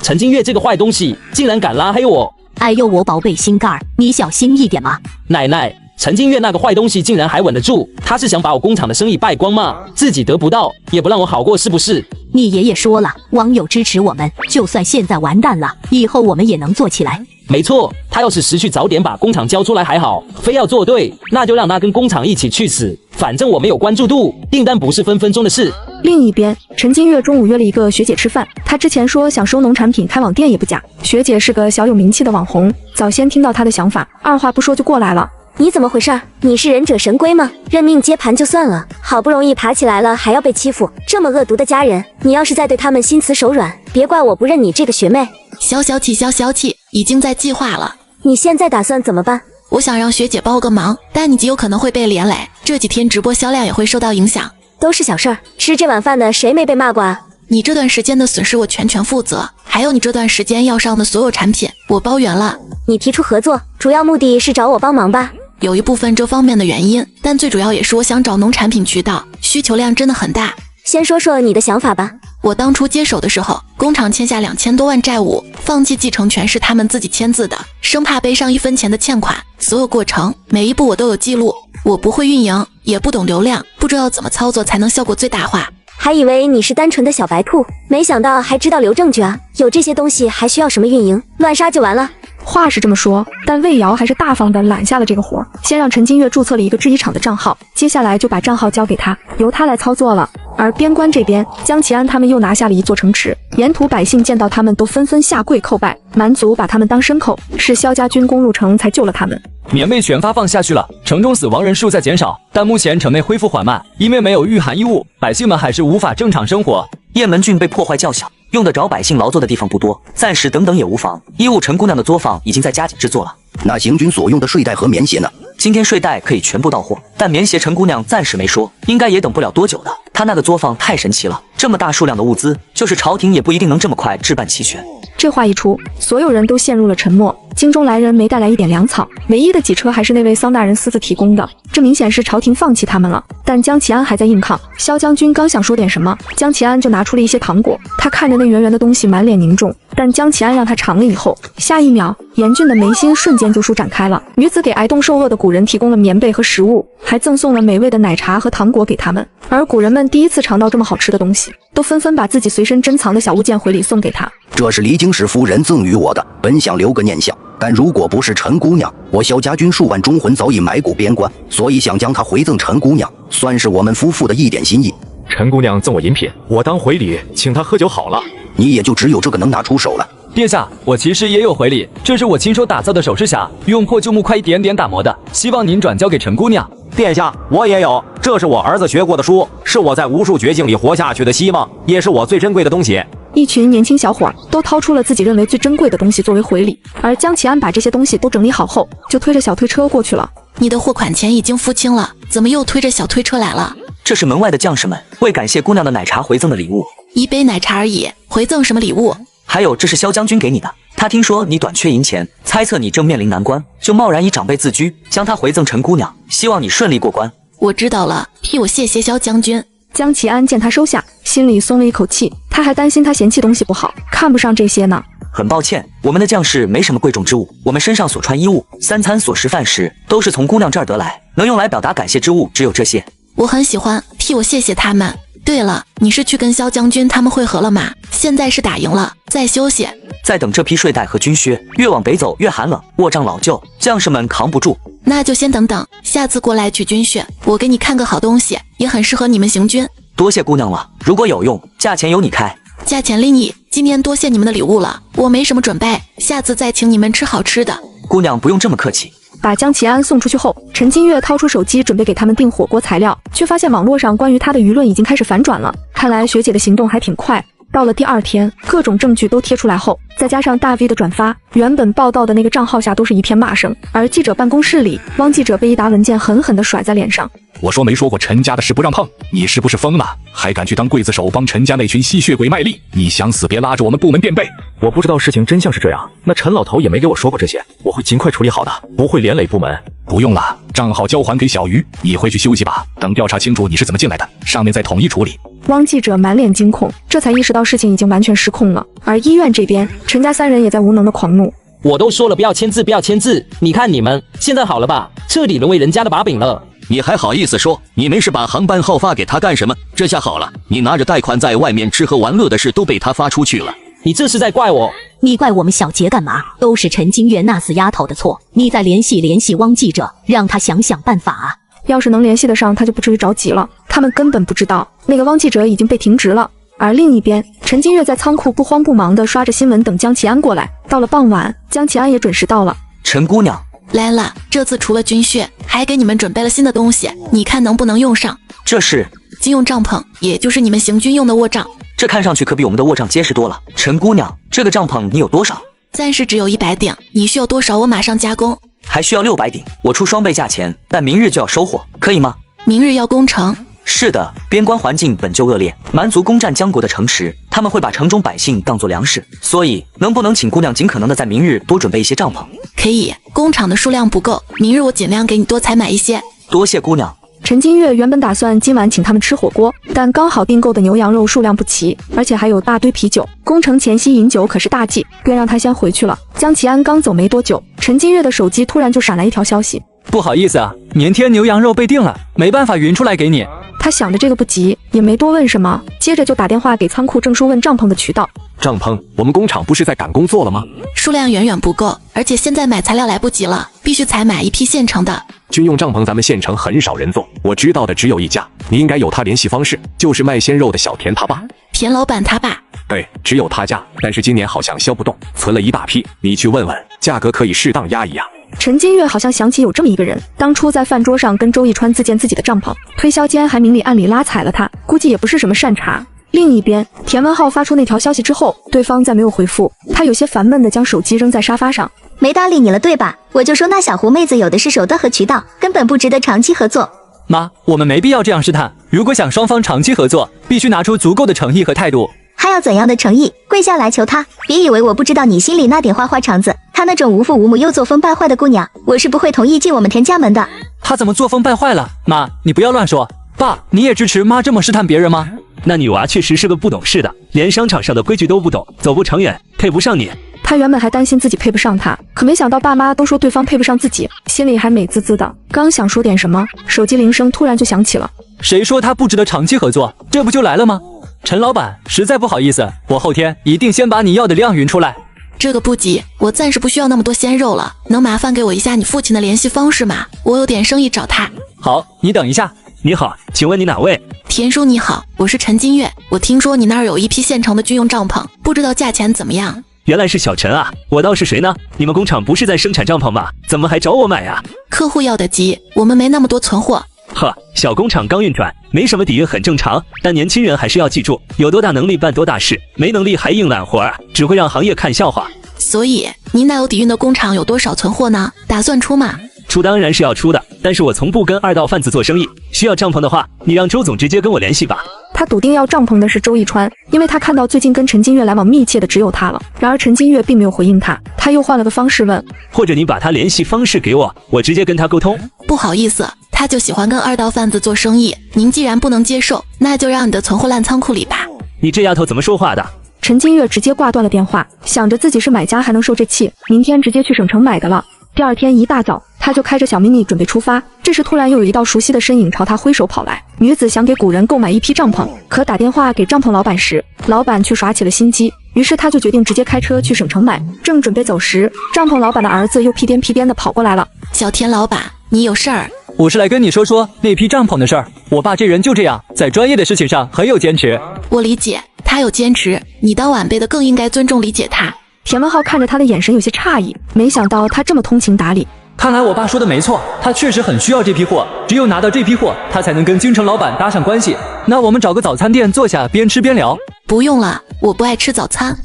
陈金月这个坏东西，竟然敢拉黑我！哎呦，我宝贝心肝儿，你小心一点嘛！奶奶，陈金月那个坏东西竟然还稳得住，他是想把我工厂的生意败光吗？自己得不到，也不让我好过，是不是？你爷爷说了，网友支持我们，就算现在完蛋了，以后我们也能做起来。没错，他要是识趣早点把工厂交出来还好，非要作对，那就让他跟工厂一起去死。反正我没有关注度，订单不是分分钟的事。另一边，陈金月中午约了一个学姐吃饭，她之前说想收农产品开网店也不假。学姐是个小有名气的网红，早先听到她的想法，二话不说就过来了。你怎么回事？你是忍者神龟吗？认命接盘就算了，好不容易爬起来了还要被欺负，这么恶毒的家人，你要是再对他们心慈手软，别怪我不认你这个学妹。消消气，已经在计划了。你现在打算怎么办？我想让学姐帮个忙，但你极有可能会被连累，这几天直播销量也会受到影响。都是小事儿，吃这碗饭的谁没被骂过啊？你这段时间的损失我全负责，还有你这段时间要上的所有产品我包圆了。你提出合作，主要目的是找我帮忙吧？有一部分这方面的原因，但最主要也是我想找农产品渠道，需求量真的很大。先说说你的想法吧。我当初接手的时候，工厂欠下2000多万债务，放弃继承权是他们自己签字的，生怕背上1分钱的欠款。所有过程每一步我都有记录。我不会运营，也不懂流量，不知道怎么操作才能效果最大化。还以为你是单纯的小白兔，没想到还知道留证据啊！有这些东西还需要什么运营？乱刷就完了。话是这么说，但魏瑶还是大方的揽下了这个活，先让陈金月注册了一个制衣厂的账号，接下来就把账号交给他，由他来操作了。而边关这边，江启安他们又拿下了一座城池，沿途百姓见到他们都纷纷下跪叩拜，蛮族把他们当牲口，是萧家军攻入城才救了他们。棉被全发放下去了，城中死亡人数在减少，但目前城内恢复缓慢，因为没有御寒衣物，百姓们还是无法正常生活。雁门郡被破坏较小，用得着百姓劳作的地方不多，暂时等等也无妨。衣物陈姑娘的作坊已经在加紧制作了。那行军所用的睡袋和棉鞋呢？今天睡袋可以全部到货，但棉鞋陈姑娘暂时没说，应该也等不了多久的。她那个作坊太神奇了，这么大数量的物资，就是朝廷也不一定能这么快置办齐全。这话一出，所有人都陷入了沉默。京中来人没带来一点粮草，唯一的几车还是那位桑大人私自提供的，这明显是朝廷放弃他们了。但江启安还在硬抗，萧将军刚想说点什么，江启安就拿出了一些糖果。他看着那圆圆的东西，满脸凝重。但江启安让他尝了以后，下一秒，严峻的眉心瞬间就舒展开了。女子给挨冻受饿的古人提供了棉被和食物，还赠送了美味的奶茶和糖果给他们。而古人们第一次尝到这么好吃的东西，都纷纷把自己随身珍藏的小物件回礼送给他。这是离京使夫人赠予我的，本想留个念想，但如果不是陈姑娘，我萧家军数万忠魂早已埋骨边关，所以想将它回赠陈姑娘，算是我们夫妇的一点心意。陈姑娘赠我饮品，我当回礼请她喝酒好了。你也就只有这个能拿出手了。殿下，我其实也有回礼，这是我亲手打造的首饰匣，用破旧木块一点点打磨的，希望您转交给陈姑娘。殿下，我也有，这是我儿子学过的书，是我在无数绝境里活下去的希望，也是我最珍贵的东西。一群年轻小伙都掏出了自己认为最珍贵的东西作为回礼，而江启安把这些东西都整理好后，就推着小推车过去了。你的货款钱已经付清了，怎么又推着小推车来了？这是门外的将士们为感谢姑娘的奶茶回赠的礼物，1杯奶茶而已，回赠什么礼物？还有，这是萧将军给你的，他听说你短缺银钱，猜测你正面临难关，就贸然以长辈自居，将它回赠陈姑娘，希望你顺利过关。我知道了，替我谢谢萧将军。江启安见他收下，心里松了一口气，他还担心他嫌弃东西不好，看不上这些呢。很抱歉，我们的将士没什么贵重之物，我们身上所穿衣物、3餐所食饭食，都是从姑娘这儿得来，能用来表达感谢之物只有这些。我很喜欢，替我谢谢他们。对了，你是去跟萧将军他们会合了吗？现在是打赢了，再休息。再等这批睡袋和军靴，越往北走越寒冷，卧帐老旧，将士们扛不住。那就先等等，下次过来取军靴，我给你看个好东西，也很适合你们行军。多谢姑娘了，如果有用，价钱由你开。价钱理你，今天多谢你们的礼物了，我没什么准备，下次再请你们吃好吃的。姑娘不用这么客气。把江启安送出去后，陈金月掏出手机准备给他们订火锅材料，却发现网络上关于他的舆论已经开始反转了。看来学姐的行动还挺快。到了第2天，各种证据都贴出来后，再加上大 V 的转发，原本报道的那个账号下都是一片骂声。而记者办公室里，汪记者被一沓文件狠狠地甩在脸上。我说没说过陈家的事不让碰，你是不是疯了？还敢去当刽子手帮陈家那群吸血鬼卖力？你想死别拉着我们部门垫背！我不知道事情真相是这样，那陈老头也没给我说过这些，我会尽快处理好的，不会连累部门。不用了，账号交还给小鱼，你回去休息吧，等调查清楚你是怎么进来的，上面再统一处理。汪记者满脸惊恐，这才意识到事情已经完全失控了。而医院这边，陈家3人也在无能的狂怒。我都说了不要签字，不要签字，你看你们现在好了吧？彻底沦为人家的把柄了。你还好意思说？你没事把航班号发给他干什么？这下好了，你拿着贷款在外面吃喝玩乐的事都被他发出去了。你这是在怪我？你怪我们小杰干嘛？都是陈金月那死丫头的错，你再联系汪记者，让他想想办法啊。要是能联系得上，他就不至于着急了。他们根本不知道，那个汪记者已经被停职了。而另一边，陈金月在仓库不慌不忙地刷着新闻，等江启安过来。到了傍晚，江启安也准时到了。陈姑娘来了，这次除了军靴，还给你们准备了新的东西，你看能不能用上？这是军用帐篷，也就是你们行军用的卧帐。这看上去可比我们的卧帐结实多了。陈姑娘，这个帐篷你有多少？暂时只有100顶，你需要多少我马上加工。还需要600顶，我出双倍价钱，但明日就要收货，可以吗？明日要攻城。是的，边关环境本就恶劣，蛮族攻占江国的城池，他们会把城中百姓当作粮食，所以能不能请姑娘尽可能的在明日多准备一些帐篷？可以，工厂的数量不够，明日我尽量给你多采买一些。多谢姑娘。陈金月原本打算今晚请他们吃火锅，但刚好订购的牛羊肉数量不齐，而且还有大堆啤酒，攻城前夕饮酒可是大忌，便让他先回去了。江启安刚走没多久，陈金月的手机突然就闪来一条消息：不好意思啊，明天牛羊肉被订了，没办法匀出来给你。他想着这个不急，也没多问什么，接着就打电话给仓库郑叔问帐篷的渠道。帐篷，我们工厂不是在赶工作了吗？数量远远不够，而且现在买材料来不及了，必须采买一批现成的。军用帐篷咱们县城很少人做，我知道的只有一家，你应该有他联系方式，就是卖鲜肉的小田他爸。田老板他爸？对，只有他家，但是今年好像销不动，存了一大批，你去问问，价格可以适当压一压。陈金月好像想起有这么一个人，当初在饭桌上跟周逸川自荐自己的帐篷，推销间还明里暗里拉踩了他，估计也不是什么善茬。另一边，田文浩发出那条消息之后，对方再没有回复，他有些烦闷地将手机扔在沙发上。没搭理你了对吧？我就说那小胡妹子有的是手段和渠道，根本不值得长期合作。妈，我们没必要这样试探，如果想双方长期合作，必须拿出足够的诚意和态度。还要怎样的诚意？跪下来求他！别以为我不知道你心里那点花花肠子。她那种无父无母又作风败坏的姑娘，我是不会同意进我们田家门的。她怎么作风败坏了？妈，你不要乱说。爸，你也支持妈这么试探别人吗？那女娃确实是个不懂事的，连商场上的规矩都不懂，走不长远，配不上你。他原本还担心自己配不上他，可没想到爸妈都说对方配不上自己，心里还美滋滋的。刚想说点什么，手机铃声突然就响起了。谁说他不值得长期合作？这不就来了吗？陈老板，实在不好意思，我后天一定先把你要的量匀出来。这个不急，我暂时不需要那么多鲜肉了，能麻烦给我一下你父亲的联系方式吗？我有点生意找他。好，你等一下。你好，请问你哪位？田叔你好，我是陈金月，我听说你那儿有一批现成的军用帐篷，不知道价钱怎么样？原来是小陈啊，我倒是谁呢？你们工厂不是在生产帐篷吗？怎么还找我买呀？客户要的急，我们没那么多存货。呵，小工厂刚运转，没什么底蕴很正常，但年轻人还是要记住，有多大能力办多大事，没能力还硬揽活啊，只会让行业看笑话。所以您那有底蕴的工厂有多少存货呢？打算出吗？出当然是要出的，但是我从不跟二道贩子做生意，需要帐篷的话，你让周总直接跟我联系吧。他笃定要帐篷的是周逸川，因为他看到最近跟陈金月来往密切的只有他了。然而陈金月并没有回应他，他又换了个方式问，或者你把他联系方式给我，我直接跟他沟通。不好意思，他就喜欢跟二道贩子做生意，您既然不能接受，那就让你的存货烂仓库里吧。你这丫头怎么说话的？陈金月直接挂断了电话，想着自己是买家还能受这气，明天直接去省城买的了。第二天一大早，他就开着小迷你准备出发。这时突然又有一道熟悉的身影朝他挥手跑来。女子想给古人购买一批帐篷，可打电话给帐篷老板时，老板却耍起了心机。于是他就决定直接开车去省城买。正准备走时，帐篷老板的儿子又屁颠屁颠的跑过来了。小田老板，你有事儿？我是来跟你说说那批帐篷的事儿。我爸这人就这样，在专业的事情上很有坚持。我理解，他有坚持，你当晚辈的更应该尊重理解他。田文浩看着他的眼神有些诧异，没想到他这么通情达理。看来我爸说的没错，他确实很需要这批货，只有拿到这批货，他才能跟京城老板搭上关系。那我们找个早餐店坐下，边吃边聊。不用了，我不爱吃早餐。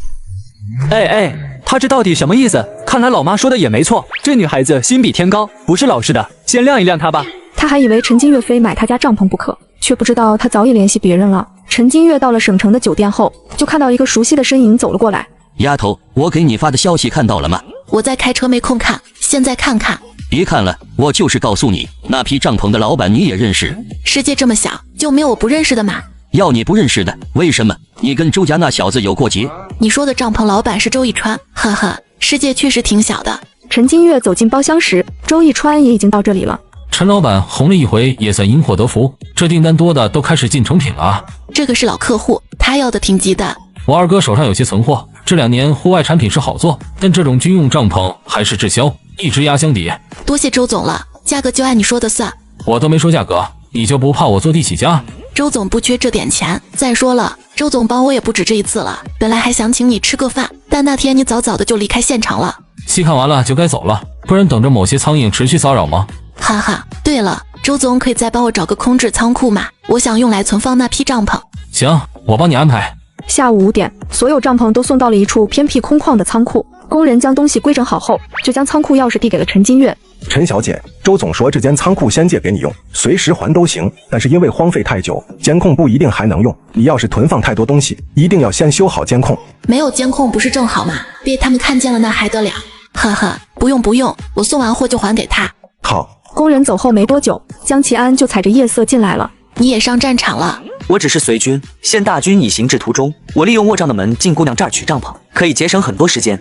他这到底什么意思？看来老妈说的也没错，这女孩子心比天高，不是老实的，先晾一晾她吧。他还以为陈金月非买他家帐篷不可，却不知道他早已联系别人了。陈金月到了省城的酒店后，就看到一个熟悉的身影走了过来。丫头，我给你发的消息看到了吗？我在开车没空看，现在看看。别看了，我就是告诉你，那批帐篷的老板你也认识。世界这么小，就没有我不认识的吗？要你不认识的，为什么？你跟周家那小子有过节？你说的帐篷老板是周逸川，呵呵，世界确实挺小的。陈金月走进包厢时，周逸川也已经到这里了。陈老板红了一回也算因祸得福，这订单多的都开始进成品了。这个是老客户，他要的挺急的。我二哥手上有些存货，这2年户外产品是好做，但这种军用帐篷还是滞销，一直压箱底。多谢周总了，价格就按你说的算。我都没说价格，你就不怕我坐地起价？周总不缺这点钱，再说了，周总帮我也不止这一次了。本来还想请你吃个饭，但那天你早早的就离开现场了。戏看完了就该走了，不然等着某些苍蝇持续骚扰吗？哈哈，对了，周总可以再帮我找个空置仓库吗？我想用来存放那批帐篷。行，我帮你安排。下午5点，所有帐篷都送到了一处偏僻空旷的仓库。工人将东西规整好后，就将仓库钥匙递给了陈金月。陈小姐，周总说这间仓库先借给你用，随时还都行，但是因为荒废太久，监控不一定还能用。你要是囤放太多东西，一定要先修好监控。没有监控不是正好吗？被他们看见了那还得了？呵呵，不用，我送完货就还给他。好，工人走后没多久，江奇安就踩着夜色进来了。你也上战场了？我只是随军，现大军已行至途中。我利用卧帐的门进姑娘这儿取帐篷，可以节省很多时间。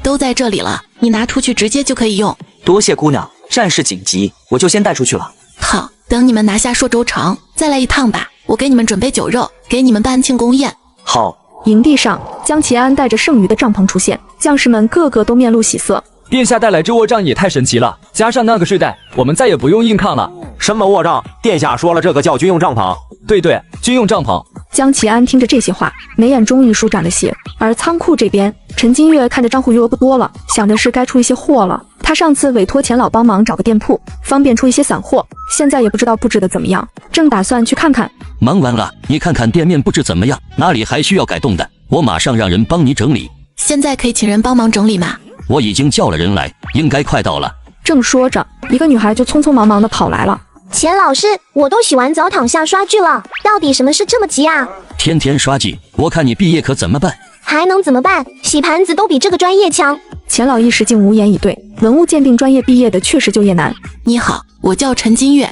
都在这里了，你拿出去直接就可以用。多谢姑娘，战事紧急，我就先带出去了。好，等你们拿下朔州城，再来一趟吧。我给你们准备酒肉，给你们办庆功宴。好。营地上，江奇安带着剩余的帐篷出现，将士们个个都面露喜色。殿下带来这卧帐也太神奇了，加上那个睡袋，我们再也不用硬抗了。什么卧帐？殿下说了，这个叫军用帐篷。对，军用帐篷。江奇安听着这些话，眉眼终于舒展了些。而仓库这边，陈金月看着账户余额不多了，想的是该出一些货了。他上次委托钱老帮忙找个店铺，方便出一些散货，现在也不知道布置的怎么样，正打算去看看。忙完了，你看看店面布置怎么样，哪里还需要改动的，我马上让人帮你整理。现在可以请人帮忙整理吗？我已经叫了人来，应该快到了。正说着，一个女孩就匆匆忙忙的跑来了。钱老师，我都洗完澡躺下刷剧了，到底什么事这么急啊？天天刷剧，我看你毕业可怎么办？还能怎么办？洗盘子都比这个专业强。钱老一时竟无言以对，文物鉴定专业毕业的确实就业难。你好，我叫陈金月。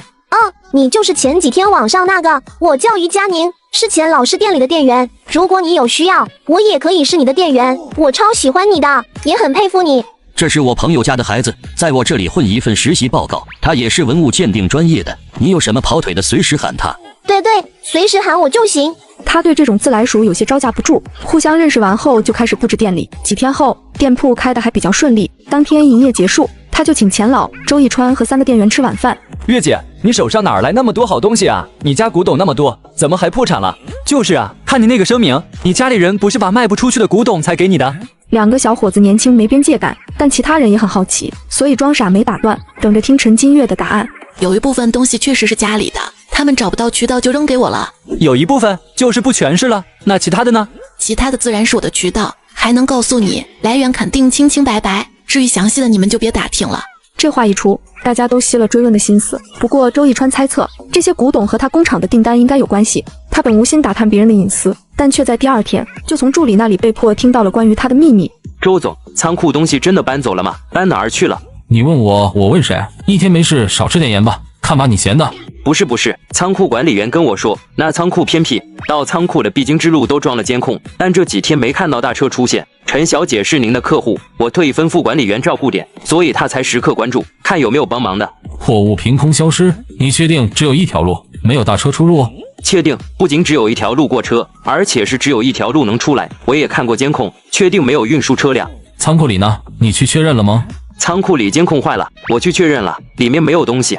你就是前几天网上那个，我叫于佳宁，是钱老师店里的店员。如果你有需要，我也可以是你的店员。我超喜欢你的，也很佩服你。这是我朋友家的孩子，在我这里混一份实习报告，他也是文物鉴定专业的。你有什么跑腿的，随时喊他。对，随时喊我就行。他对这种自来熟有些招架不住，互相认识完后就开始布置店里。几天后，店铺开得还比较顺利。当天营业结束，他就请钱老、周逸川和3个店员吃晚饭。月姐，你手上哪儿来那么多好东西啊？你家古董那么多，怎么还破产了？就是啊，看你那个声明，你家里人不是把卖不出去的古董才给你的？2个小伙子年轻没边界感，但其他人也很好奇，所以装傻没打断，等着听陈金月的答案。有一部分东西确实是家里的，他们找不到渠道就扔给我了。有一部分就是不全是了，那其他的呢？其他的自然是我的渠道，还能告诉你，来源肯定清清白白，至于详细的你们就别打听了。这话一出，大家都息了追问的心思。不过周逸川猜测，这些古董和他工厂的订单应该有关系。他本无心打探别人的隐私，但却在第2天就从助理那里被迫听到了关于他的秘密。周总，仓库东西真的搬走了吗？搬哪儿去了？你问我，我问谁？一天没事少吃点盐吧，看把你闲的。不是，仓库管理员跟我说，那仓库偏僻，到仓库的必经之路都装了监控，但这几天没看到大车出现。陈小姐是您的客户，我特意吩咐管理员照顾点，所以他才时刻关注，看有没有帮忙的。货物凭空消失，你确定只有一条路，没有大车出入？确定，不仅只有一条路过车，而且是只有一条路能出来。我也看过监控，确定没有运输车辆。仓库里呢？你去确认了吗？仓库里监控坏了，我去确认了，里面没有东西。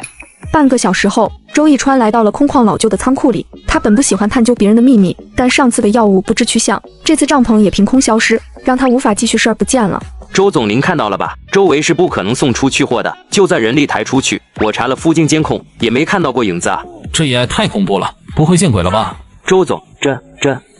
半个小时后，周逸川来到了空旷老旧的仓库里。他本不喜欢探究别人的秘密，但上次的药物不知去向，这次帐篷也凭空消失，让他无法继续视而不见了。周总，您看到了吧？周围是不可能送出去货的，就在人力抬出去。我查了附近监控，也没看到过影子啊。这也太恐怖了，不会见鬼了吧？周总，这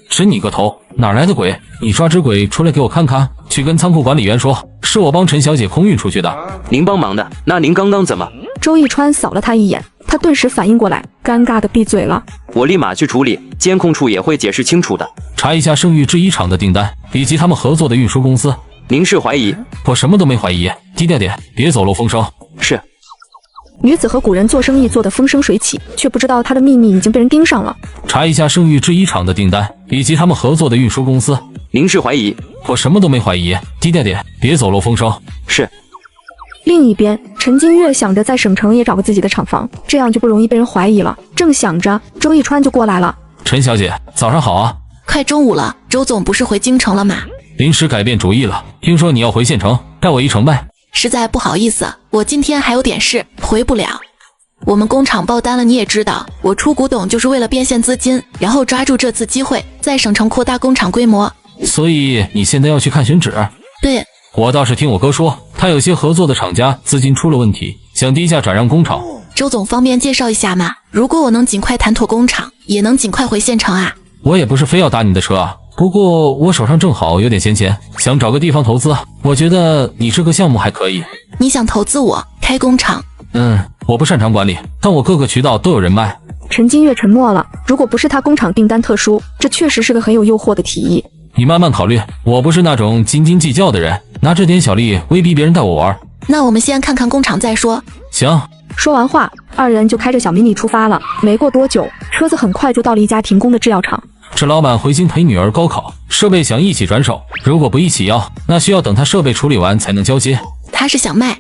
神你个头，哪来的鬼？你抓只鬼出来给我看看，去跟仓库管理员说，是我帮陈小姐空运出去的。您帮忙的？那您刚刚怎么？周逸川扫了他一眼，他顿时反应过来，尴尬的闭嘴了。我立马去处理，监控处也会解释清楚的。查一下圣域制衣厂的订单，以及他们合作的运输公司。您是怀疑？我什么都没怀疑，低调点，别走漏风声。是。女子和古人做生意做得风生水起，却不知道她的秘密已经被人盯上了。查一下圣域制衣厂的订单，以及他们合作的运输公司。您是怀疑？我什么都没怀疑，低调点，别走漏风声。是。另一边，陈金月想着在省城也找个自己的厂房，这样就不容易被人怀疑了。正想着，周逸川就过来了。陈小姐，早上好啊！快中午了，周总不是回京城了吗？临时改变主意了，听说你要回县城，带我一程呗。实在不好意思，我今天还有点事，回不了。我们工厂爆单了，你也知道，我出古董就是为了变现资金，然后抓住这次机会，在省城扩大工厂规模。所以你现在要去看选址？对。我倒是听我哥说，他有些合作的厂家资金出了问题，想低价转让工厂。周总方便介绍一下吗？如果我能尽快谈妥工厂，也能尽快回县城啊。我也不是非要搭你的车啊，不过我手上正好有点闲钱，想找个地方投资，我觉得你这个项目还可以。你想投资我开工厂？我不擅长管理，但我各个渠道都有人脉。陈金月沉默了，如果不是他工厂订单特殊，这确实是个很有诱惑的提议。你慢慢考虑，我不是那种斤斤计较的人，拿这点小利威逼别人带我玩。那我们先看看工厂再说。行，说完话，二人就开着小迷你出发了。没过多久，车子很快就到了一家停工的制药厂。这老板回京陪女儿高考，设备想一起转手，如果不一起要，那需要等他设备处理完才能交接。他是想卖，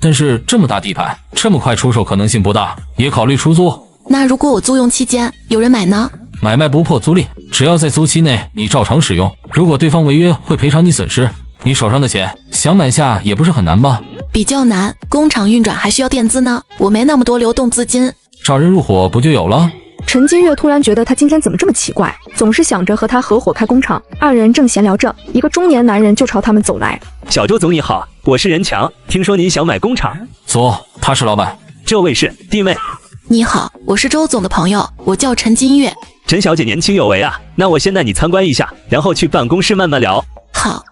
但是这么大地盘，这么快出手可能性不大，也考虑出租。那如果我租用期间有人买呢？买卖不破租赁，只要在租期内你照常使用，如果对方违约会赔偿你损失。你手上的钱想买下也不是很难吧？比较难，工厂运转还需要垫资呢，我没那么多流动资金。找人入伙不就有了？陈金月突然觉得他今天怎么这么奇怪，总是想着和他合伙开工厂。二人正闲聊着，一个中年男人就朝他们走来。小周总你好，我是任强，听说你想买工厂。左，他是老板。这位是弟妹。你好，我是周总的朋友，我叫陈金月。陈小姐年轻有为啊，那我先带你参观一下，然后去办公室慢慢聊。好。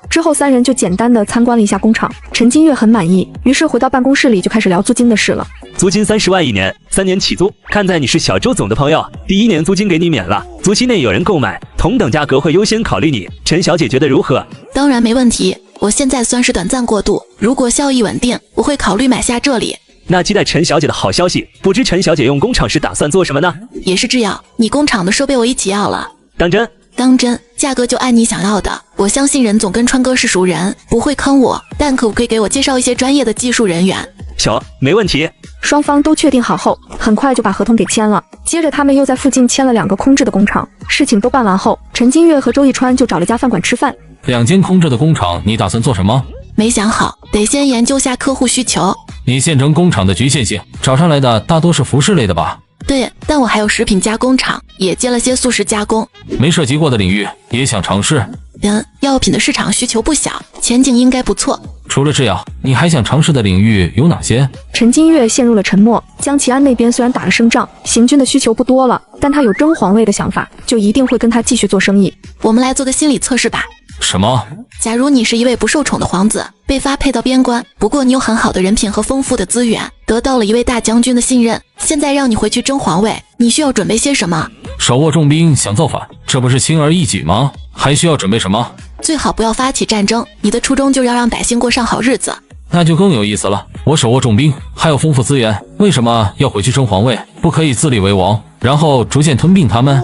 之后三人就简单的参观了一下工厂，陈金月很满意，于是回到办公室里就开始聊租金的事了。租金30万1年，3年起租。看在你是小周总的朋友，第1年租金给你免了，租期内有人购买，同等价格会优先考虑你。陈小姐觉得如何？当然没问题，我现在算是短暂过渡，如果效益稳定，我会考虑买下这里。那期待陈小姐的好消息，不知陈小姐用工厂是打算做什么呢？也是制药，你工厂的设备我一起要了。当真？当真，价格就按你想要的。我相信任总跟川哥是熟人，不会坑我，但可不可以给我介绍一些专业的技术人员？行，没问题。双方都确定好后，很快就把合同给签了。接着他们又在附近签了2个空置的工厂。事情都办完后，陈金月和周一川就找了家饭馆吃饭。2间空置的工厂，你打算做什么？没想好，得先研究下客户需求。你县城工厂的局限性，找上来的大多是服饰类的吧？对，但我还有食品加工厂，也接了些速食加工。没涉及过的领域也想尝试。药品的市场需求不小，前景应该不错。除了制药，你还想尝试的领域有哪些？陈金月陷入了沉默。江启安那边虽然打了胜仗，行军的需求不多了，但他有争皇位的想法，就一定会跟他继续做生意。我们来做个心理测试吧。什么？假如你是一位不受宠的皇子，被发配到边关，不过你有很好的人品和丰富的资源，得到了一位大将军的信任，现在让你回去争皇位，你需要准备些什么？手握重兵想造反，这不是轻而易举吗？还需要准备什么？最好不要发起战争，你的初衷就要让百姓过上好日子。那就更有意思了。我手握重兵，还有丰富资源，为什么要回去争皇位？不可以自立为王，然后逐渐吞并他们？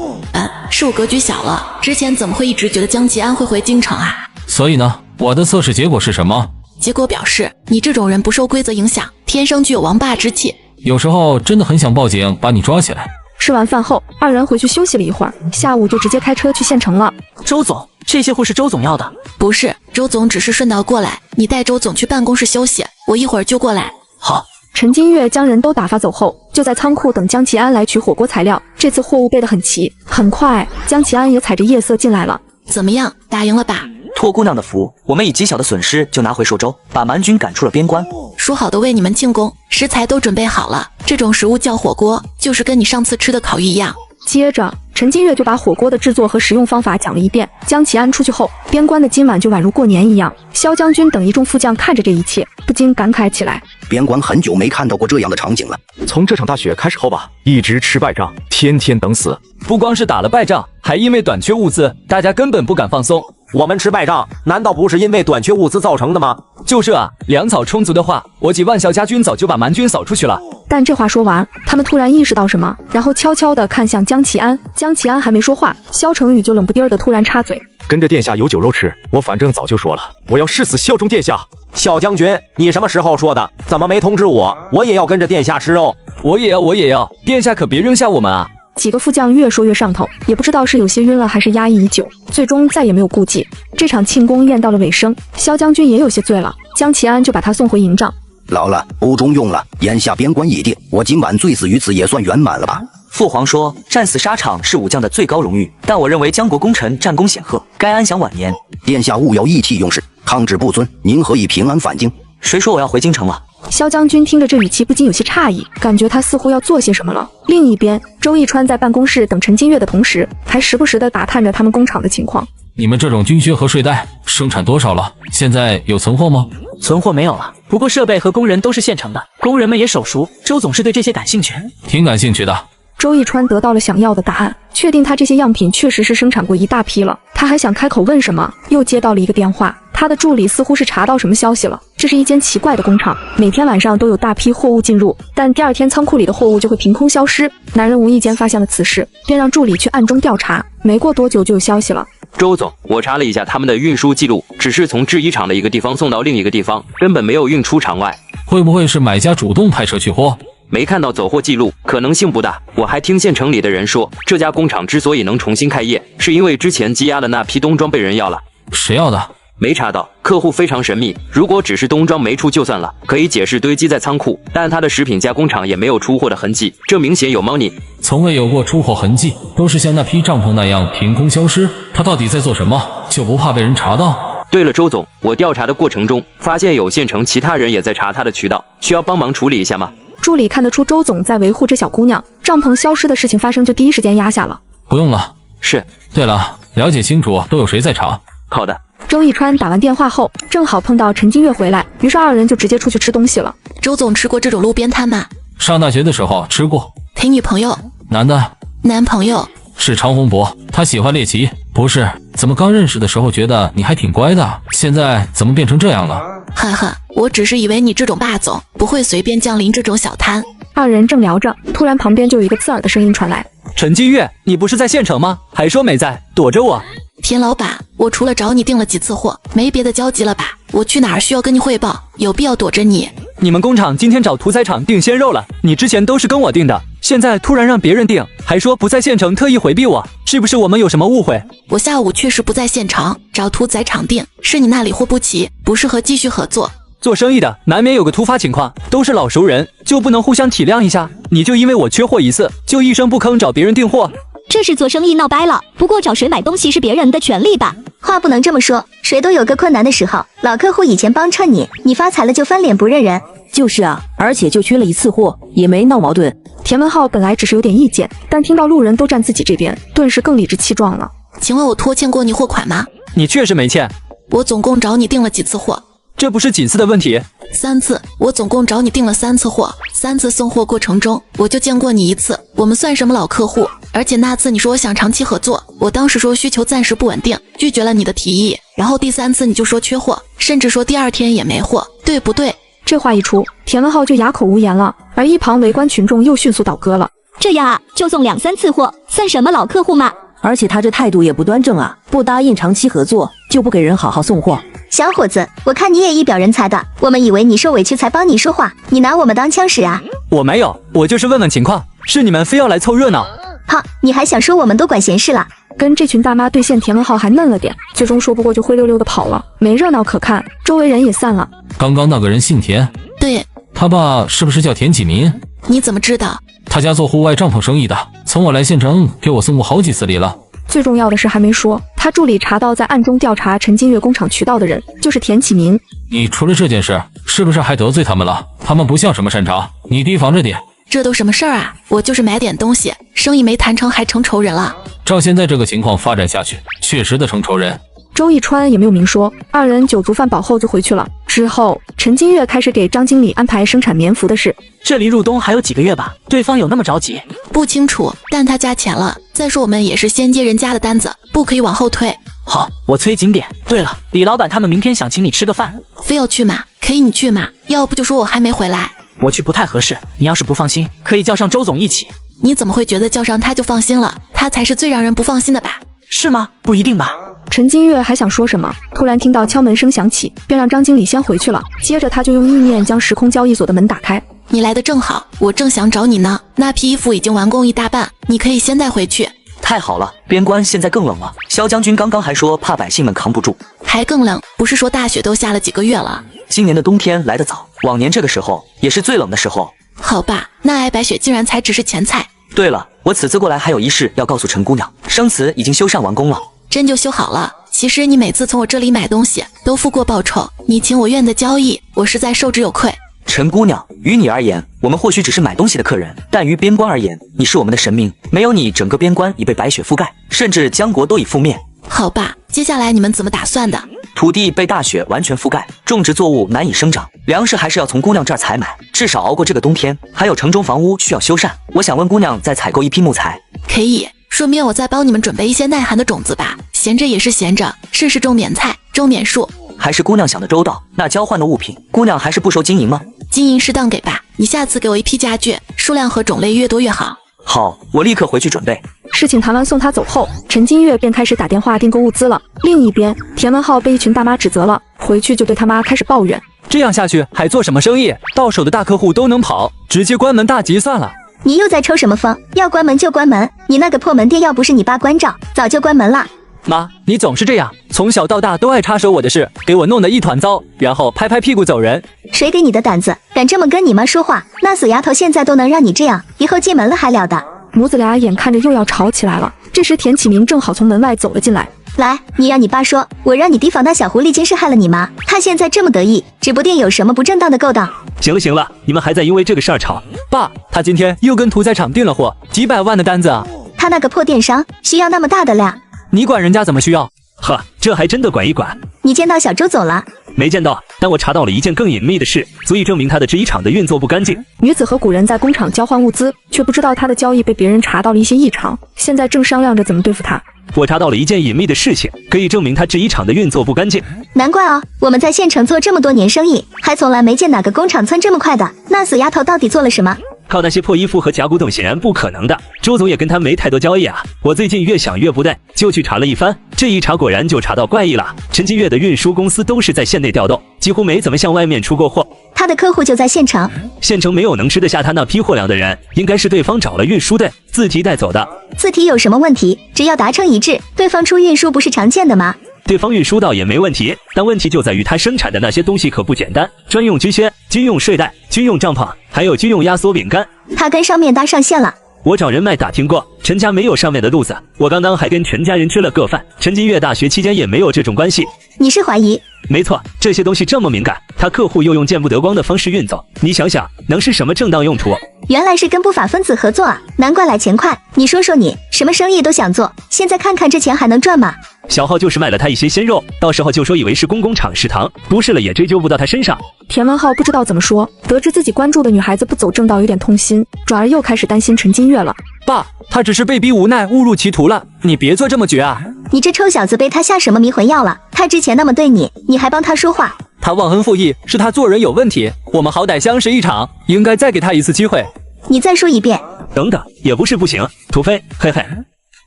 是我格局小了，之前怎么会一直觉得江启安会回京城啊？所以呢，我的测试结果是什么？结果表示你这种人不受规则影响，天生具有王霸之气。有时候真的很想报警把你抓起来。吃完饭后，二人回去休息了一会儿，下午就直接开车去县城了。周总，这些货是周总要的？不是，周总只是顺道过来，你带周总去办公室休息，我一会儿就过来。好。陈金月将人都打发走后，就在仓库等江启安来取火锅材料。这次货物备得很齐，很快江启安也踩着夜色进来了。怎么样，打赢了吧？托姑娘的福，我们以极小的损失就拿回寿州，把蛮军赶出了边关。说好的为你们进贡，食材都准备好了，这种食物叫火锅，就是跟你上次吃的烤鱼一样。接着陈金月就把火锅的制作和食用方法讲了一遍。江启安出去后，边关的今晚就宛如过年一样。萧将军等一众副将看着这一切，不禁感慨起来。边关很久没看到过这样的场景了。从这场大雪开始后吧，一直吃败仗，天天等死。不光是打了败仗，还因为短缺物资，大家根本不敢放松。我们吃败仗，难道不是因为短缺物资造成的吗？就这啊，粮草充足的话，我几万萧家军早就把蛮军扫出去了。但这话说完，他们突然意识到什么，然后悄悄地看向江启安。江启安还没说话，萧成宇就冷不丁的突然插嘴：“跟着殿下有酒肉吃，我反正早就说了，我要誓死效忠殿下。”萧将军，你什么时候说的？怎么没通知我？我也要跟着殿下吃肉。我也要，殿下可别扔下我们啊！几个副将越说越上头，也不知道是有些晕了还是压抑已久，最终再也没有顾忌。这场庆功宴到了尾声，萧将军也有些醉了，江启安就把他送回营帐。老了，不中用了，眼下边关已定，我今晚醉死于此也算圆满了吧？父皇说，战死沙场是武将的最高荣誉，但我认为江国功臣战功显赫，该安享晚年。殿下勿要意气用事，抗旨不遵，您何以平安返京？谁说我要回京城了？萧将军听着这语气不禁有些诧异，感觉他似乎要做些什么了。另一边，周逸川在办公室等陈金月的同时，还时不时地打探着他们工厂的情况。你们这种军靴和睡袋生产多少了？现在有存货吗？存货没有了，不过设备和工人都是现成的，工人们也手熟。周总是对这些感兴趣？挺感兴趣的。周逸川得到了想要的答案，确定他这些样品确实是生产过一大批了。他还想开口问什么，又接到了一个电话。他的助理似乎是查到什么消息了，这是一间奇怪的工厂，每天晚上都有大批货物进入，但第二天仓库里的货物就会凭空消失。男人无意间发现了此事，便让助理去暗中调查，没过多久就有消息了。周总，我查了一下他们的运输记录，只是从制衣厂的一个地方送到另一个地方，根本没有运出厂外。会不会是买家主动派车取货？没看到走货记录，可能性不大。我还听县城里的人说，这家工厂之所以能重新开业，是因为之前积压的那批冬装被人要了。谁要的？没查到，客户非常神秘。如果只是冬装没出就算了，可以解释堆积在仓库，但他的食品加工厂也没有出货的痕迹，这明显有猫腻。从未有过出货痕迹，都是像那批帐篷那样凭空消失。他到底在做什么？就不怕被人查到？对了，周总，我调查的过程中发现有县城其他人也在查他的渠道，需要帮忙处理一下吗？助理看得出周总在维护这小姑娘，帐篷消失的事情发生就第一时间压下了。不用了。是。对了，了解清楚都有谁在查。好的。周逸川打完电话后，正好碰到陈金月回来，于是二人就直接出去吃东西了。周总吃过这种路边摊吗？上大学的时候吃过。陪女朋友？男的。男朋友？是常洪博，他喜欢猎奇。不是，怎么刚认识的时候觉得你还挺乖的，现在怎么变成这样了？哈哈，我只是以为你这种霸总不会随便降临这种小摊。二人正聊着，突然旁边就有一个刺耳的声音传来。陈金月，你不是在县城吗？还说没在，躲着我。田老板，我除了找你订了几次货，没别的交集了吧？我去哪儿需要跟你汇报，有必要躲着你？你们工厂今天找屠宰场订鲜肉了，你之前都是跟我订的，现在突然让别人订，还说不在县城，特意回避我，是不是我们有什么误会？我下午确实不在县城，找屠宰场订，是你那里货不齐，不适合继续合作。做生意的难免有个突发情况，都是老熟人，就不能互相体谅一下？你就因为我缺货一次，就一声不吭找别人订货？这是做生意闹掰了，不过找谁买东西是别人的权利吧？话不能这么说，谁都有个困难的时候。老客户以前帮衬你，你发财了就翻脸不认人。就是啊，而且就缺了一次货，也没闹矛盾。田文浩本来只是有点意见，但听到路人都站自己这边，顿时更理直气壮了。请问我拖欠过你货款吗？你确实没欠。我总共找你订了几次货？这不是几次的问题？3次，我总共找你订了3次货，3次送货过程中我就见过你1次，我们算什么老客户？而且那次你说我想长期合作，我当时说需求暂时不稳定，拒绝了你的提议，然后第3次你就说缺货，甚至说第2天也没货，对不对？这话一出，田文浩就哑口无言了，而一旁围观群众又迅速倒戈了。这样啊，就送2、3次货，算什么老客户嘛？而且他这态度也不端正啊，不答应长期合作，就不给人好好送货。小伙子，我看你也一表人才的，我们以为你受委屈才帮你说话，你拿我们当枪使啊？我没有，我就是问问情况，是你们非要来凑热闹。好，你还想说我们都管闲事了？跟这群大妈对线，田文浩还嫩了点，最终说不过就灰溜溜的跑了，没热闹可看，周围人也散了。刚刚那个人姓田？对。他爸是不是叫田启民？你怎么知道？他家做户外帐篷生意的，从我来县城给我送过好几次礼了。最重要的是还没说，他助理查到在暗中调查陈金月工厂渠道的人就是田启民。你除了这件事，是不是还得罪他们了？他们不像什么善茬，你提防着点。这都什么事儿啊？我就是买点东西，生意没谈成还成仇人了。照现在这个情况发展下去，确实的成仇人。周逸川也没有明说，二人酒足饭饱后就回去了。之后，陈金月开始给张经理安排生产棉服的事。这离入冬还有几个月吧？对方有那么着急？不清楚，但他加钱了。再说我们也是先接人家的单子，不可以往后推。好，我催紧点。对了，李老板他们明天想请你吃个饭，非要去吗？可以你去吗？要不就说我还没回来。我去不太合适，你要是不放心，可以叫上周总一起。你怎么会觉得叫上他就放心了？他才是最让人不放心的吧？是吗？不一定吧。陈金月还想说什么，突然听到敲门声响起，便让张经理先回去了。接着他就用意念将时空交易所的门打开。你来的正好，我正想找你呢。那批衣服已经完工一大半，你可以先带回去。太好了，边关现在更冷了。萧将军刚刚还说怕百姓们扛不住，还更冷？不是说大雪都下了几个月了？今年的冬天来得早，往年这个时候也是最冷的时候。好吧，那皑白雪竟然才只是前菜。对了，我此次过来还有一事要告诉陈姑娘，生祠已经修缮完工了。真就修好了？其实你每次从我这里买东西都付过报酬，你情我愿的交易，我实在受之有愧。陈姑娘，于你而言，我们或许只是买东西的客人，但于边关而言，你是我们的神明。没有你，整个边关已被白雪覆盖，甚至江国都已覆灭。好吧，接下来你们怎么打算的？土地被大雪完全覆盖，种植作物难以生长，粮食还是要从姑娘这儿采买，至少熬过这个冬天。还有城中房屋需要修缮，我想问姑娘再采购一批木材。可以，顺便我再帮你们准备一些耐寒的种子吧。闲着也是闲着，试试种点菜，种点树。还是姑娘想的周到。那交换的物品，姑娘还是不收金银吗？金银适当给吧，你下次给我一批家具，数量和种类越多越好。好，我立刻回去准备。事情谈完送他走后，陈金月便开始打电话订购物资了。另一边，田文浩被一群大妈指责了，回去就对他妈开始抱怨。这样下去还做什么生意？到手的大客户都能跑，直接关门大吉算了。你又在抽什么风？要关门就关门，你那个破门店要不是你爸关照，早就关门了。妈，你总是这样，从小到大都爱插手我的事，给我弄得一团糟，然后拍拍屁股走人。谁给你的胆子，敢这么跟你妈说话？那死丫头现在都能让你这样，以后进门了还了得？母子俩眼看着又要吵起来了。这时田启明正好从门外走了进来。来，你让你爸说，我让你提防那小狐狸精是害了你妈，他现在这么得意，指不定有什么不正当的勾当。行了行了，你们还在因为这个事儿吵？爸，他今天又跟屠宰场订了货，几百万的单子啊！他那个破电商需要那么大的量？你管人家怎么需要？呵，这还真的管一管。你见到小周总了？没见到，但我查到了一件更隐秘的事，足以证明他的制衣厂的运作不干净。女子和古人在工厂交换物资，却不知道她的交易被别人查到了一些异常，现在正商量着怎么对付她。我查到了一件隐秘的事情，可以证明他制衣厂的运作不干净。难怪哦，我们在县城做这么多年生意，还从来没见哪个工厂窜这么快的。那死丫头到底做了什么？靠那些破衣服和假古董显然不可能的，周总也跟他没太多交易啊。我最近越想越不对，就去查了一番，这一查果然就查到怪异了。陈金月的运输公司都是在县内调动，几乎没怎么向外面出过货。他的客户就在县城，县城没有能吃得下他那批货量的人，应该是对方找了运输队自提带走的。自提有什么问题？只要达成一致，对方出运输不是常见的吗？对方运输倒也没问题，但问题就在于他生产的那些东西可不简单，专用军靴、军用睡袋、军用帐篷，还有军用压缩饼干。他跟上面搭上线了。我找人脉打听过，陈家没有上面的路子。我刚刚还跟陈家人吃了个饭，陈金月大学期间也没有这种关系。你是怀疑？没错，这些东西这么敏感，他客户又用见不得光的方式运走，你想想，能是什么正当用途？原来是跟不法分子合作啊，难怪来钱快。你说说你，什么生意都想做，现在看看这钱还能赚吗？小浩就是卖了他一些鲜肉，到时候就说以为是公厂食堂，不是了也追究不到他身上。田文浩不知道怎么说，得知自己关注的女孩子不走正道，有点痛心，转而又开始担心陈金月了。爸，他只是被逼无奈误入歧途了，你别做这么绝啊！你这臭小子被他下什么迷魂药了？他之前那么对你，你还帮他说话？他忘恩负义，是他做人有问题，我们好歹相识一场，应该再给他一次机会。你再说一遍。等等，也不是不行，土匪，嘿嘿。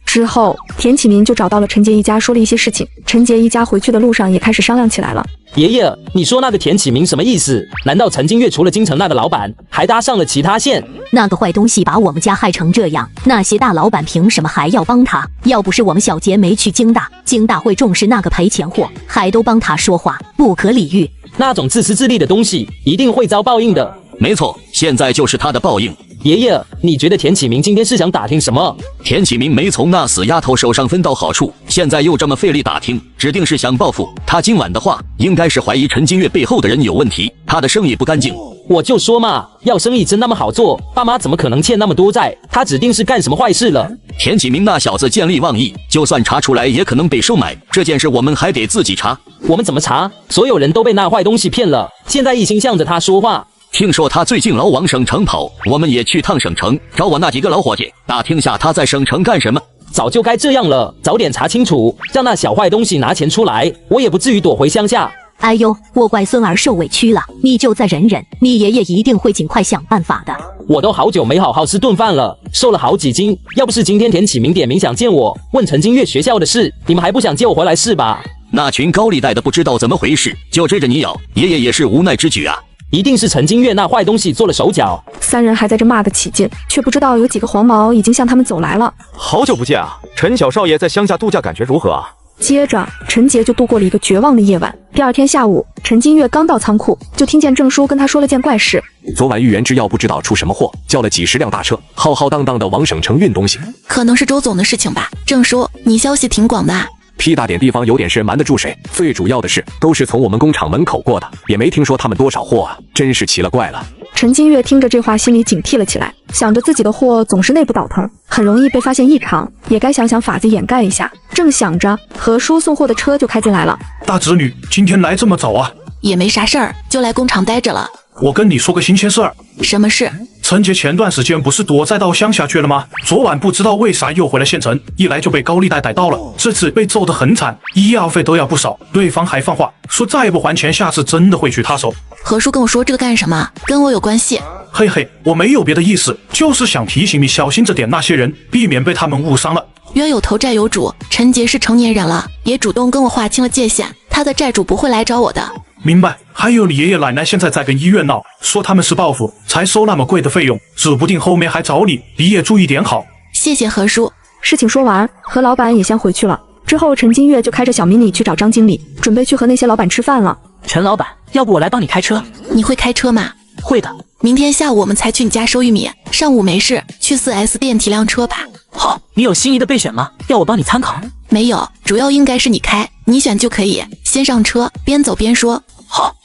之后，田启明就找到了陈杰一家，说了一些事情。陈杰一家回去的路上也开始商量起来了。爷爷，你说那个田启明什么意思？难道陈金月除了京城那个老板，还搭上了其他线？那个坏东西把我们家害成这样，那些大老板凭什么还要帮他？要不是我们小杰没去京大，京大会重视那个赔钱货，还都帮他说话，不可理喻。那种自私自利的东西，一定会遭报应的。没错，现在就是他的报应。爷爷，你觉得田启明今天是想打听什么？田启明没从那死丫头手上分到好处，现在又这么费力打听，指定是想报复。他今晚的话，应该是怀疑陈金月背后的人有问题，他的生意不干净。我就说嘛，要生意真那么好做，爸妈怎么可能欠那么多债？他指定是干什么坏事了。田启明那小子见利忘义，就算查出来也可能被收买，这件事我们还得自己查。我们怎么查？所有人都被那坏东西骗了，现在一心向着他说话。听说他最近老往省城跑，我们也去趟省城，找我那几个老伙计打听下他在省城干什么。早就该这样了，早点查清楚，让那小坏东西拿钱出来，我也不至于躲回乡下。哎呦，我乖孙儿受委屈了，你就再忍忍，你爷爷一定会尽快想办法的。我都好久没好好吃顿饭了，瘦了好几斤，要不是今天田启明点名想见我，问陈金月学校的事，你们还不想接我回来是吧？那群高利贷的不知道怎么回事，就追着你咬，爷爷也是无奈之举啊。一定是陈金月那坏东西做了手脚。三人还在这骂得起劲，却不知道有几个黄毛已经向他们走来了。好久不见啊，陈小少爷在乡下度假感觉如何啊？接着，陈杰就度过了一个绝望的夜晚。第二天下午，陈金月刚到仓库，就听见郑叔跟他说了件怪事。昨晚豫园制药不知道出什么祸，叫了几十辆大车，浩浩荡荡的往省城运东西。可能是周总的事情吧。郑叔，你消息挺广的啊。批大点地方有点事瞒得住谁？最主要的是，都是从我们工厂门口过的，也没听说他们多少货啊，真是奇了怪了。陈金月听着这话，心里警惕了起来，想着自己的货总是内部倒腾，很容易被发现异常，也该想想法子掩盖一下。正想着，何叔送货的车就开进来了。大侄女今天来这么早啊？也没啥事儿，就来工厂待着了。我跟你说个新鲜事儿。什么事？陈杰前段时间不是躲债到乡下去了吗？昨晚不知道为啥又回了县城，一来就被高利贷逮到了，这次被揍得很惨，医药费都要不少。对方还放话说再不还钱，下次真的会去他手。何叔跟我说这个干什么？跟我有关系？嘿嘿，我没有别的意思，就是想提醒你小心着点那些人，避免被他们误伤了。冤有头债有主，陈杰是成年人了，也主动跟我划清了界限，他的债主不会来找我的。明白。还有你爷爷奶奶现在在跟医院闹，说他们是报复才收那么贵的费用，指不定后面还找你，你也注意点好。谢谢何叔。事情说完，何老板也先回去了。之后陈金月就开着小迷你去找张经理，准备去和那些老板吃饭了。陈老板，要不我来帮你开车？你会开车吗？会的。明天下午我们才去你家收玉米，上午没事去 4S 店提辆车吧。好，你有心仪的备选吗？要我帮你参考？没有，主要应该是你开，你选就可以。先上车，边走边说。好。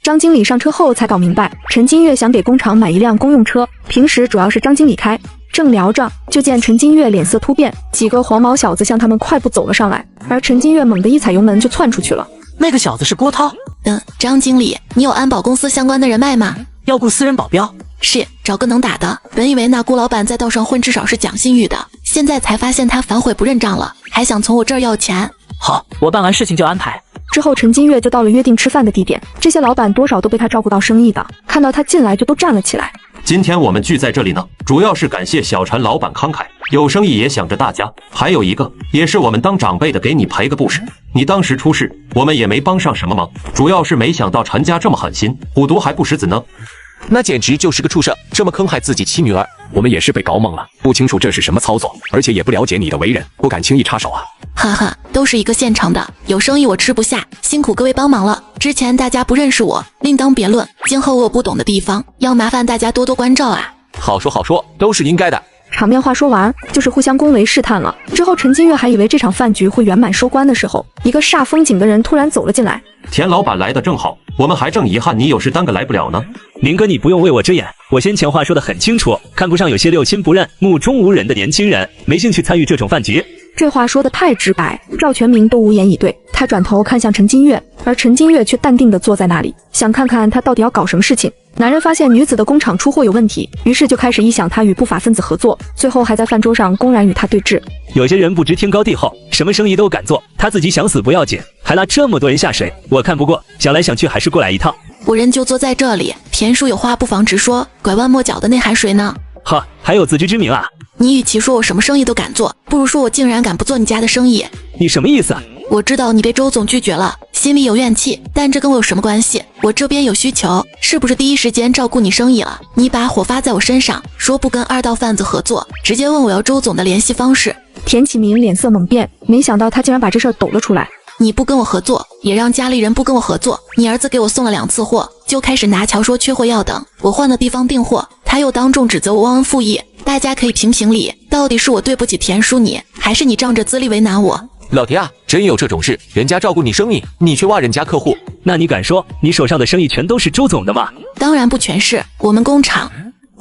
张经理上车后才搞明白，陈金月想给工厂买一辆公用车，平时主要是张经理开。正聊着，就见陈金月脸色突变，几个黄毛小子向他们快步走了上来，而陈金月猛地一踩油门就窜出去了。那个小子是郭涛。张经理，你有安保公司相关的人脉吗？要雇私人保镖？是，找个能打的。本以为那顾老板在道上混至少是讲信誉的，现在才发现他反悔不认账了，还想从我这儿要钱。好，我办完事情就安排。之后陈金月就到了约定吃饭的地点，这些老板多少都被他照顾到生意的，看到他进来就都站了起来。今天我们聚在这里呢，主要是感谢小陈老板慷慨，有生意也想着大家。还有一个，也是我们当长辈的给你赔个不是。你当时出事，我们也没帮上什么忙，主要是没想到陈家这么狠心，虎毒还不食子呢。那简直就是个畜生，这么坑害自己妻女儿。我们也是被搞懵了，不清楚这是什么操作，而且也不了解你的为人，不敢轻易插手啊。哈哈，都是一个县城的，有生意我吃不下，辛苦各位帮忙了。之前大家不认识我，另当别论，今后我有不懂的地方，要麻烦大家多多关照啊。好说好说，都是应该的。场面话说完，就是互相恭维试探了。之后陈金月还以为这场饭局会圆满收官的时候，一个煞风景的人突然走了进来。田老板来的正好，我们还正遗憾你有事耽搁来不了呢。林哥，你不用为我遮掩，我先前话说得很清楚，看不上有些六亲不认、目中无人的年轻人，没兴趣参与这种饭局。这话说得太直白，赵全明都无言以对。他转头看向陈金月，而陈金月却淡定地坐在那里，想看看他到底要搞什么事情。男人发现女子的工厂出货有问题，于是就开始臆想他与不法分子合作，最后还在饭桌上公然与他对峙。有些人不知天高地厚，什么生意都敢做，他自己想死不要紧，还拉这么多人下水，我看不过，想来想去还是过来一趟。我人就坐在这里，田叔有话不妨直说，拐弯抹角的内涵谁呢？哈，还有自知之明啊！你与其说我什么生意都敢做，不如说我竟然敢不做你家的生意。你什么意思啊？我知道你被周总拒绝了，心里有怨气，但这跟我有什么关系？我这边有需求，是不是第一时间照顾你生意了？你把火发在我身上，说不跟二道贩子合作，直接问我要周总的联系方式。田启明脸色猛变，没想到他竟然把这事儿抖了出来。你不跟我合作，也让家里人不跟我合作。你儿子给我送了2次货，就开始拿桥说缺货要等，我换了地方订货，他又当众指责我忘恩负义。大家可以评评理，到底是我对不起田叔你，还是你仗着资历为难我？老田啊，真有这种事？人家照顾你生意，你却挖人家客户，那你敢说你手上的生意全都是周总的吗？当然不全是，我们工厂。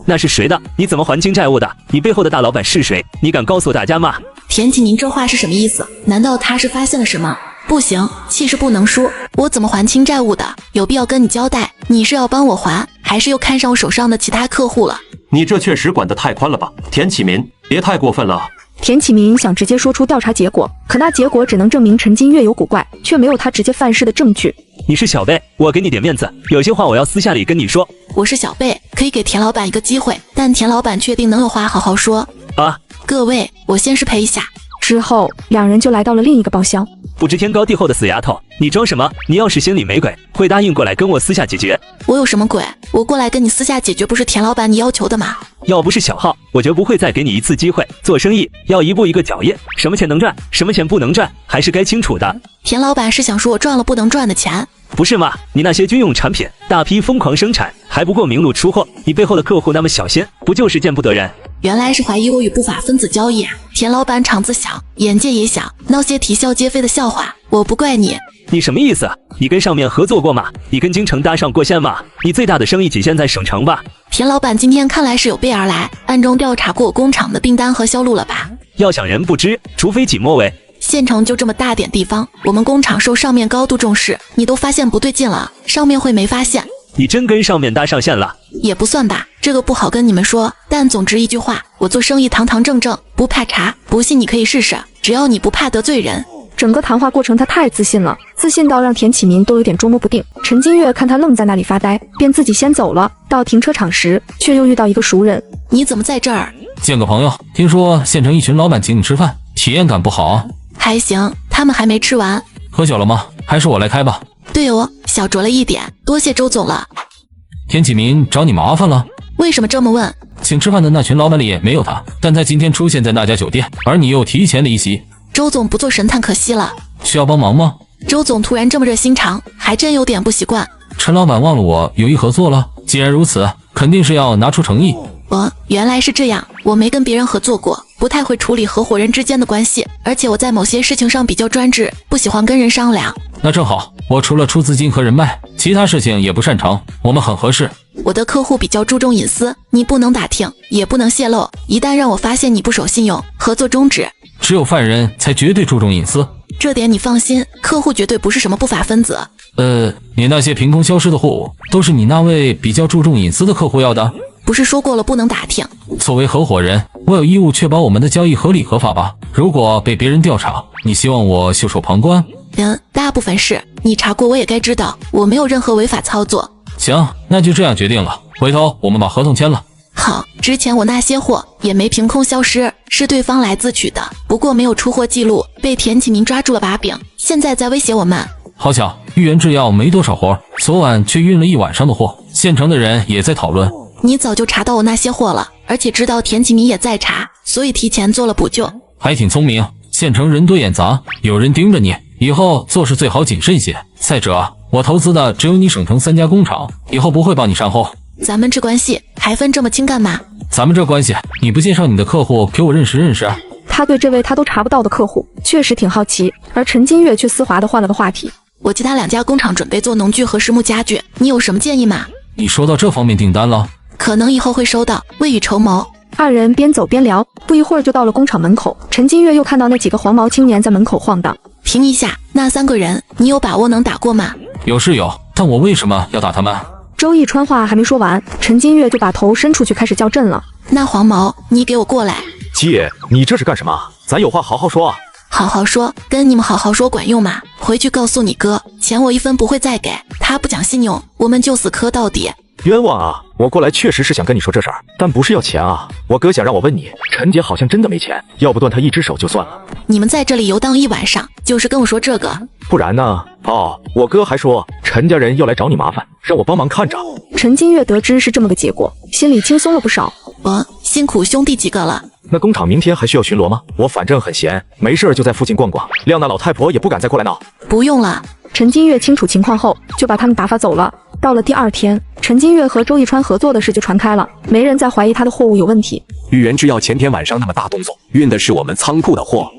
那是谁的？你怎么还清债务的？你背后的大老板是谁？你敢告诉大家吗？田启您这话是什么意思？难道他是发现了什么？不行，气势不能输，我怎么还清债务的？有必要跟你交代？你是要帮我还，还是又看上我手上的其他客户了？你这确实管得太宽了吧，田启民，别太过分了。田启明想直接说出调查结果，可那结果只能证明陈金月有古怪，却没有他直接犯事的证据。你是小贝，我给你点面子，有些话我要私下里跟你说。我是小贝，可以给田老板一个机会，但田老板确定能有话好好说啊？各位，我先失陪一下。之后两人就来到了另一个包厢。不知天高地厚的死丫头，你装什么？你要是心里没鬼，会答应过来跟我私下解决？我有什么鬼？我过来跟你私下解决，不是田老板你要求的吗？要不是小号，我绝不会再给你一次机会。做生意要一步一个脚印，什么钱能赚，什么钱不能赚，还是该清楚的。田老板是想说我赚了不能赚的钱？不是嘛？你那些军用产品大批疯狂生产，还不够明路出货，你背后的客户那么小心，不就是见不得人？原来是怀疑我与不法分子交易啊！田老板场子小，眼界也小，闹些啼笑皆非的笑话，我不怪你。你什么意思？你跟上面合作过吗？你跟京城搭上过线吗？你最大的生意体现在省城吧？田老板今天看来是有备而来，暗中调查过我工厂的订单和销路了吧？要想人不知，除非己莫为。县城就这么大点地方，我们工厂受上面高度重视，你都发现不对劲了，上面会没发现？你真跟上面搭上线了？也不算吧，这个不好跟你们说，但总之一句话，我做生意堂堂正正，不怕查，不信你可以试试，只要你不怕得罪人。整个谈话过程他太自信了，自信到让田启明都有点捉摸不定。陈金月看他愣在那里发呆，便自己先走了。到停车场时，却又遇到一个熟人。你怎么在这儿？见个朋友，听说县城一群老板请你吃饭，体验感不好啊？还行，他们还没吃完。喝酒了吗？还是我来开吧。对哦，小酌了一点，多谢周总了。田启明找你麻烦了？为什么这么问？请吃饭的那群老板里没有他，但他今天出现在那家酒店，而你又提前离席。周总不做神探可惜了。需要帮忙吗？周总突然这么热心肠，还真有点不习惯。陈老板忘了我有意合作了？既然如此，肯定是要拿出诚意。原来是这样，我没跟别人合作过，不太会处理合伙人之间的关系，而且我在某些事情上比较专制，不喜欢跟人商量。那正好，我除了出资金和人脉，其他事情也不擅长，我们很合适。我的客户比较注重隐私，你不能打听，也不能泄露，一旦让我发现你不守信用，合作终止。只有犯人才绝对注重隐私，这点你放心，客户绝对不是什么不法分子。你那些凭空消失的货物，都是你那位比较注重隐私的客户要的？不是说过了不能打听？作为合伙人，我有义务确保我们的交易合理合法吧？如果被别人调查，你希望我袖手旁观？大部分是，你查过我也该知道，我没有任何违法操作。行，那就这样决定了，回头我们把合同签了。好，之前我那些货也没凭空消失，是对方来自取的，不过没有出货记录，被田启明抓住了把柄，现在在威胁我们。好巧，豫园制药没多少活，昨晚却运了一晚上的货，县城的人也在讨论。你早就查到我那些货了，而且知道田启明也在查，所以提前做了补救。还挺聪明，县城人多眼杂，有人盯着你，以后做事最好谨慎些。再者，我投资的只有你省城3家工厂，以后不会帮你善后。咱们这关系还分这么清干嘛？咱们这关系，你不介绍你的客户给我认识认识？他对这位他都查不到的客户确实挺好奇，而陈金月却丝滑地换了个话题。我其他2家工厂准备做农具和实木家具，你有什么建议吗？你收到这方面订单了？可能以后会收到，未雨绸缪。二人边走边聊，不一会儿就到了工厂门口。陈金月又看到那几个黄毛青年在门口晃荡。停一下，那3个人你有把握能打过吗？有是有，但我为什么要打他们？周逸川话还没说完，陈金月就把头伸出去开始叫阵了。那黄毛，你给我过来。姐，你这是干什么？咱有话好好说啊。好好说，跟你们好好说管用吗？回去告诉你哥，钱我1分不会再给，他不讲信用，我们就死磕到底。冤枉啊！我过来确实是想跟你说这事儿，但不是要钱啊。我哥想让我问你，陈姐好像真的没钱，要不断他一只手就算了。你们在这里游荡一晚上，就是跟我说这个？不然呢？哦，我哥还说陈家人要来找你麻烦，让我帮忙看着。陈金月得知是这么个结果，心里轻松了不少。辛苦兄弟几个了。那工厂明天还需要巡逻吗？我反正很闲，没事就在附近逛逛，谅那老太婆也不敢再过来闹。不用了。陈金月清楚情况后，就把他们打发走了。到了第2天，陈金月和周逸川合作的事就传开了，没人再怀疑他的货物有问题。豫园制药前天晚上那么大动作，运的是我们仓库的货。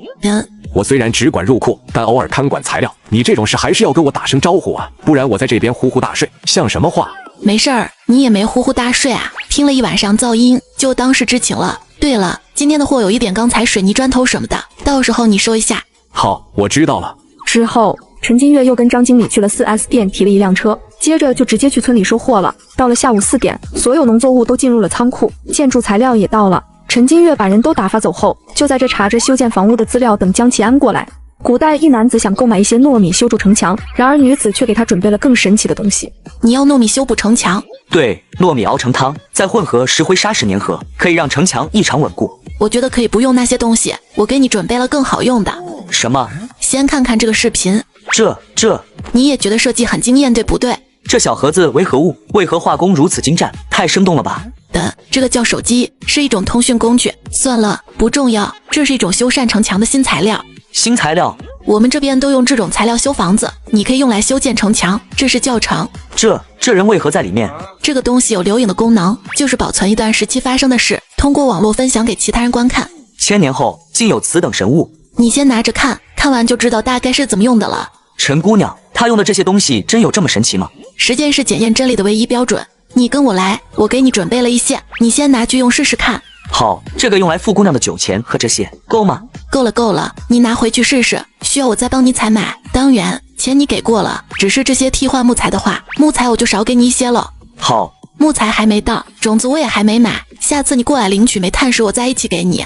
我虽然只管入库，但偶尔看管材料。你这种事还是要跟我打声招呼啊，不然我在这边呼呼大睡，像什么话？没事儿，你也没呼呼大睡啊，听了一晚上噪音，就当是知情了。对了，今天的货有一点钢材、水泥、砖头什么的，到时候你收一下。好，我知道了。之后，陈金月又跟张经理去了 4S 店提了一辆车，接着就直接去村里收货了。到了下午4点，所有农作物都进入了仓库，建筑材料也到了。陈金月把人都打发走后，就在这查着修建房屋的资料，等江启安过来。古代一男子想购买一些糯米修筑城墙，然而女子却给他准备了更神奇的东西。你要糯米修补城墙？对，糯米熬成汤，再混合石灰砂10年合，可以让城墙异常稳固。我觉得可以不用那些东西，我给你准备了更好用的。什么？先看看这个视频。这，你也觉得设计很惊艳，对不对？这小盒子为何物？为何画工如此精湛？太生动了吧！这个叫手机，是一种通讯工具。算了，不重要。这是一种修缮城墙的新材料。新材料？我们这边都用这种材料修房子，你可以用来修建城墙。这是教程。这人为何在里面？这个东西有留影的功能，就是保存一段时期发生的事，通过网络分享给其他人观看。1000年后竟有此等神物？你先拿着看，看完就知道大概是怎么用的了。陈姑娘，她用的这些东西真有这么神奇吗？时间是检验真理的唯一标准。你跟我来，我给你准备了一些，你先拿去用试试看。好，这个用来付姑娘的酒钱和这些够吗？够了，你拿回去试试。需要我再帮你采买？当然，钱你给过了，只是这些替换木材的话，木材我就少给你一些了。好，木材还没到，种子我也还没买，下次你过来领取煤炭时，我再一起给你。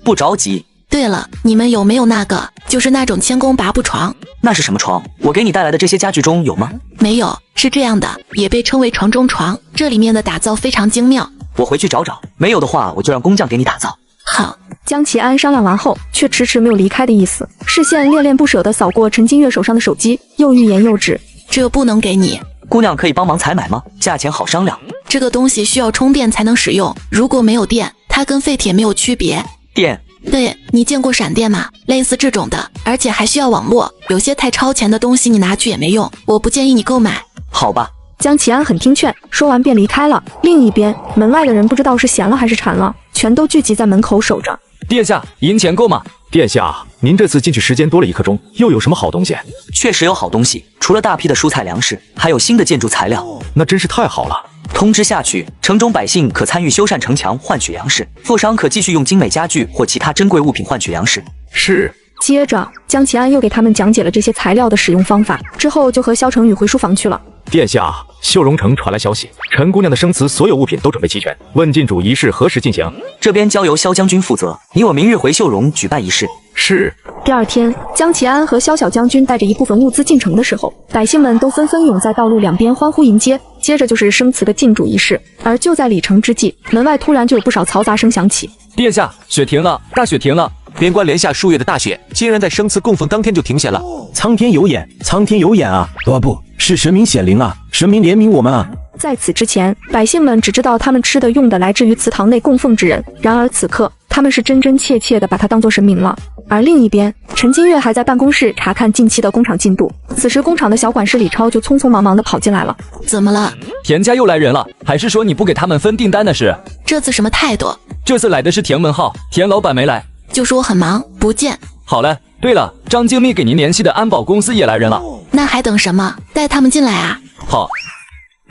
不着急。对了，你们有没有那个，就是那种千工拔步床？那是什么床？我给你带来的这些家具中有吗？没有，是这样的，也被称为床中床，这里面的打造非常精妙。我回去找找，没有的话我就让工匠给你打造。好。江启安商量完后，却迟迟没有离开的意思，视线恋恋不舍地扫过陈金月手上的手机，又欲言又止。这不能给你。姑娘可以帮忙采买吗？价钱好商量。这个东西需要充电才能使用，如果没有电，它跟废铁没有区别。电？对，你见过闪电吗？类似这种的，而且还需要网络，有些太超前的东西你拿去也没用，我不建议你购买。好吧。江启安很听劝，说完便离开了。另一边，门外的人不知道是闲了还是馋了，全都聚集在门口守着。殿下，银钱够吗？殿下，您这次进去时间多了1刻钟，又有什么好东西？确实有好东西，除了大批的蔬菜粮食，还有新的建筑材料。那真是太好了。通知下去，城中百姓可参与修缮城墙换取粮食，富商可继续用精美家具或其他珍贵物品换取粮食。是。接着，江启安又给他们讲解了这些材料的使用方法，之后就和萧成宇回书房去了。殿下，秀荣城传来消息，陈姑娘的生祠所有物品都准备齐全，问郡主仪式何时进行？这边交由萧将军负责，你我明日回秀荣举办仪式。是。第二天，江启安和萧小将军带着一部分物资进城的时候，百姓们都纷纷涌在道路两边欢呼迎接。接着就是生祠的进主仪式，而就在礼成之际，门外突然就有不少嘈杂声响起。殿下，雪停了，大雪停了！边关连下数月的大雪，竟然在生祠供奉当天就停下了。苍天有眼，苍天有眼啊！不是神明显灵啊，神明怜悯我们啊！在此之前，百姓们只知道他们吃的用的来自于祠堂内供奉之人，然而此刻他们是真真切切的把他当作神明了。而另一边，陈金月还在办公室查看近期的工厂进度。此时，工厂的小管事李超就匆匆忙忙的跑进来了。怎么了？田家又来人了，还是说你不给他们分订单的事？这次什么态度？这次来的是田文浩，田老板没来，就说我很忙，不见。好了，对了，张经理给您联系的安保公司也来人了。那还等什么？带他们进来啊！好。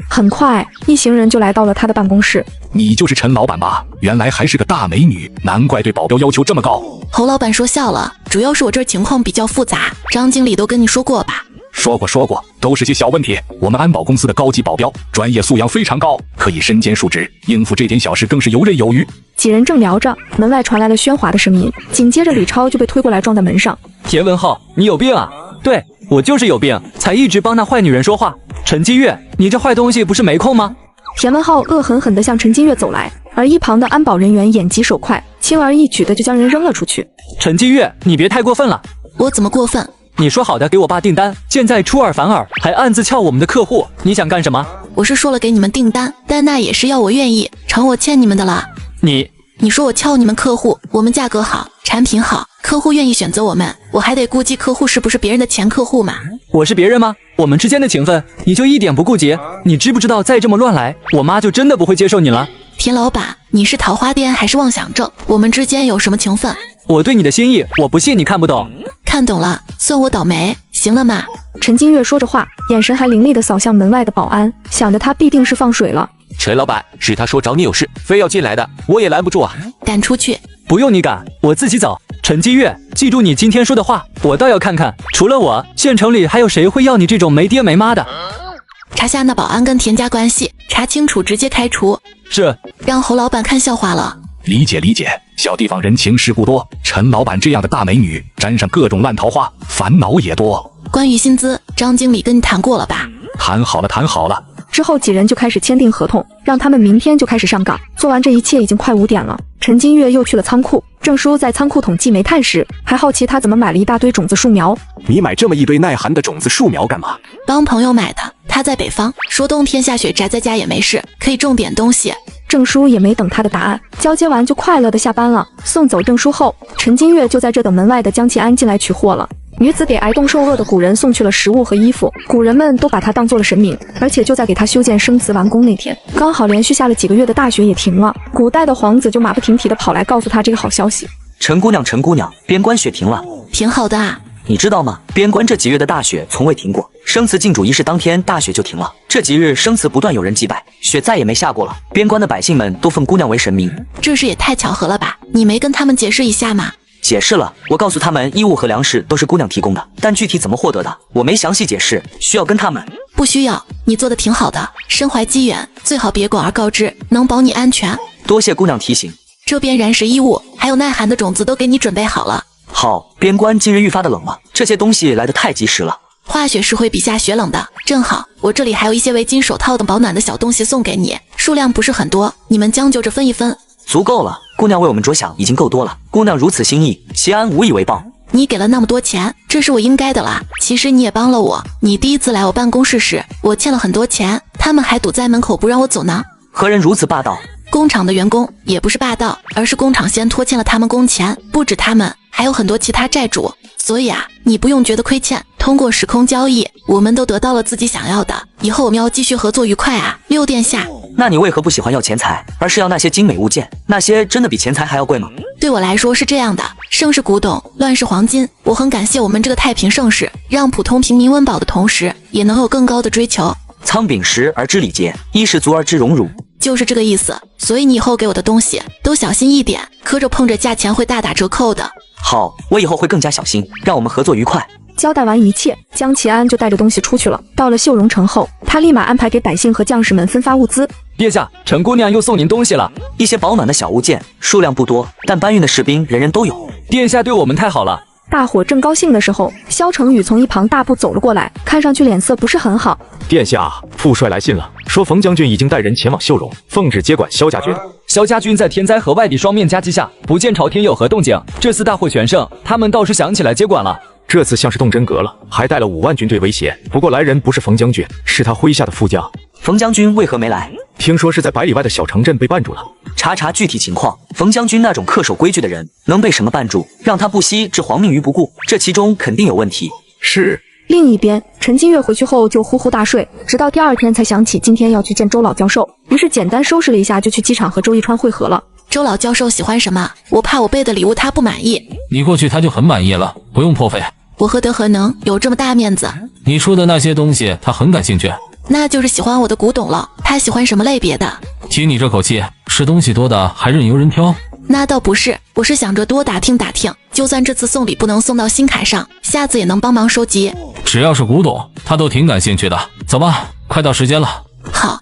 很快，一行人就来到了他的办公室。你就是陈老板吧？原来还是个大美女，难怪对保镖要求这么高。侯老板说笑了，主要是我这儿情况比较复杂，张经理都跟你说过吧？说过，都是些小问题。我们安保公司的高级保镖，专业素养非常高，可以身兼数职，应付这点小事更是游刃有余。几人正聊着，门外传来了喧哗的声音，紧接着李超就被推过来撞在门上。田文浩，你有病啊！对，我就是有病，才一直帮那坏女人说话。陈金月，你这坏东西不是没空吗？田文浩恶狠狠地向陈金月走来，而一旁的安保人员眼疾手快，轻而易举的就将人扔了出去。陈金月，你别太过分了。我怎么过分？你说好的给我爸订单，现在出尔反尔，还暗自撬我们的客户，你想干什么？我是说了给你们订单，但那也是要我愿意，成我欠你们的了。你说我撬你们客户，我们价格好，产品好，客户愿意选择我们，我还得顾及客户是不是别人的前客户嘛？我是别人吗？我们之间的情分，你就一点不顾及？你知不知道再这么乱来，我妈就真的不会接受你了？田老板，你是桃花店还是妄想症？我们之间有什么情分？我对你的心意，我不信你看不懂。看懂了，算我倒霉，行了吗？陈金月说着话，眼神还凌厉地扫向门外的保安，想着他必定是放水了。陈老板，是他说找你有事，非要进来的，我也拦不住啊。赶出去！不用你赶，我自己走。陈金月，记住你今天说的话，我倒要看看，除了我，县城里还有谁会要你这种没爹没妈的？查下那保安跟田家关系，查清楚直接开除。是。让侯老板看笑话了。理解，小地方人情世故多，陈老板这样的大美女，沾上各种烂桃花，烦恼也多。关于薪资，张经理跟你谈过了吧？谈好了。之后几人就开始签订合同，让他们明天就开始上岗。做完这一切已经快5点了。陈金月又去了仓库，郑叔在仓库统计煤炭时，还好奇他怎么买了一大堆种子树苗。你买这么一堆耐寒的种子树苗干嘛？帮朋友买的，他在北方，说冬天下雪宅在家也没事，可以种点东西。郑叔也没等他的答案，交接完就快乐的下班了。送走郑叔后，陈金月就在这等门外的江启安进来取货了。女子给挨冻受饿的古人送去了食物和衣服，古人们都把她当做了神明，而且就在给她修建生祠完工那天，刚好连续下了几个月的大雪也停了。古代的皇子就马不停蹄地跑来告诉她这个好消息。陈姑娘，边关雪停了，挺好的啊。你知道吗？边关这几月的大雪从未停过，生祠进主仪式当天大雪就停了。这几日生祠不断有人祭拜，雪再也没下过了。边关的百姓们都奉姑娘为神明，这事也太巧合了吧？你没跟他们解释一下吗？解释了，我告诉他们衣物和粮食都是姑娘提供的，但具体怎么获得的，我没详细解释，需要跟他们。不需要，你做的挺好的，身怀机缘，最好别广而告之，能保你安全。多谢姑娘提醒。这边燃食衣物还有耐寒的种子都给你准备好了。好，边关今日愈发的冷了，这些东西来得太及时了。化雪是会比下雪冷的，正好我这里还有一些围巾、手套等保暖的小东西送给你，数量不是很多，你们将就着分一分。足够了，姑娘为我们着想已经够多了，姑娘如此心意，其安无以为报。你给了那么多钱，这是我应该的啦。其实你也帮了我，你第一次来我办公室时，我欠了很多钱，他们还堵在门口不让我走呢。何人如此霸道？工厂的员工，也不是霸道，而是工厂先拖欠了他们工钱，不止他们，还有很多其他债主。所以啊，你不用觉得亏欠，通过时空交易，我们都得到了自己想要的，以后我们要继续合作愉快啊，六殿下。那你为何不喜欢要钱财，而是要那些精美物件？那些真的比钱财还要贵吗？对我来说是这样的，盛是古董，乱是黄金。我很感谢我们这个太平盛世，让普通平民温饱的同时，也能有更高的追求。仓秉实而知礼节，衣食足而知荣辱，就是这个意思。所以你以后给我的东西都小心一点，磕着碰着价钱会大打折扣的。好，我以后会更加小心，让我们合作愉快。交代完一切，江齐安就带着东西出去了。到了秀容城后，他立马安排给百姓和将士们分发物资。殿下，陈姑娘又送您东西了，一些保暖的小物件，数量不多，但搬运的士兵人人都有。殿下对我们太好了。大伙正高兴的时候，萧成宇从一旁大步走了过来，看上去脸色不是很好。殿下，副帅来信了，说冯将军已经带人前往秀容，奉旨接管萧家军。萧家军在天灾和外地双面夹击下，不见朝廷有何动静。这次大获全胜，他们倒是想起来接管了。这次像是动真格了，还带了5万军队威胁。不过来人不是冯将军，是他麾下的副将。冯将军为何没来？听说是在100里外的小城镇被绊住了。查查具体情况。冯将军那种恪守规矩的人，能被什么绊住，让他不惜置皇命于不顾？这其中肯定有问题。是。另一边，陈金月回去后就呼呼大睡，直到第2天才想起今天要去见周老教授，于是简单收拾了一下，就去机场和周一川会合了。周老教授喜欢什么？我怕我备的礼物他不满意。你过去他就很满意了，不用破费。我何德何能有这么大面子？你说的那些东西他很感兴趣，那就是喜欢我的古董了。他喜欢什么类别的？听你这口气，是东西多的还任由人挑？那倒不是，我是想着多打听打听，就算这次送礼不能送到心坎上，下次也能帮忙收集。只要是古董，他都挺感兴趣的。走吧，快到时间了。好。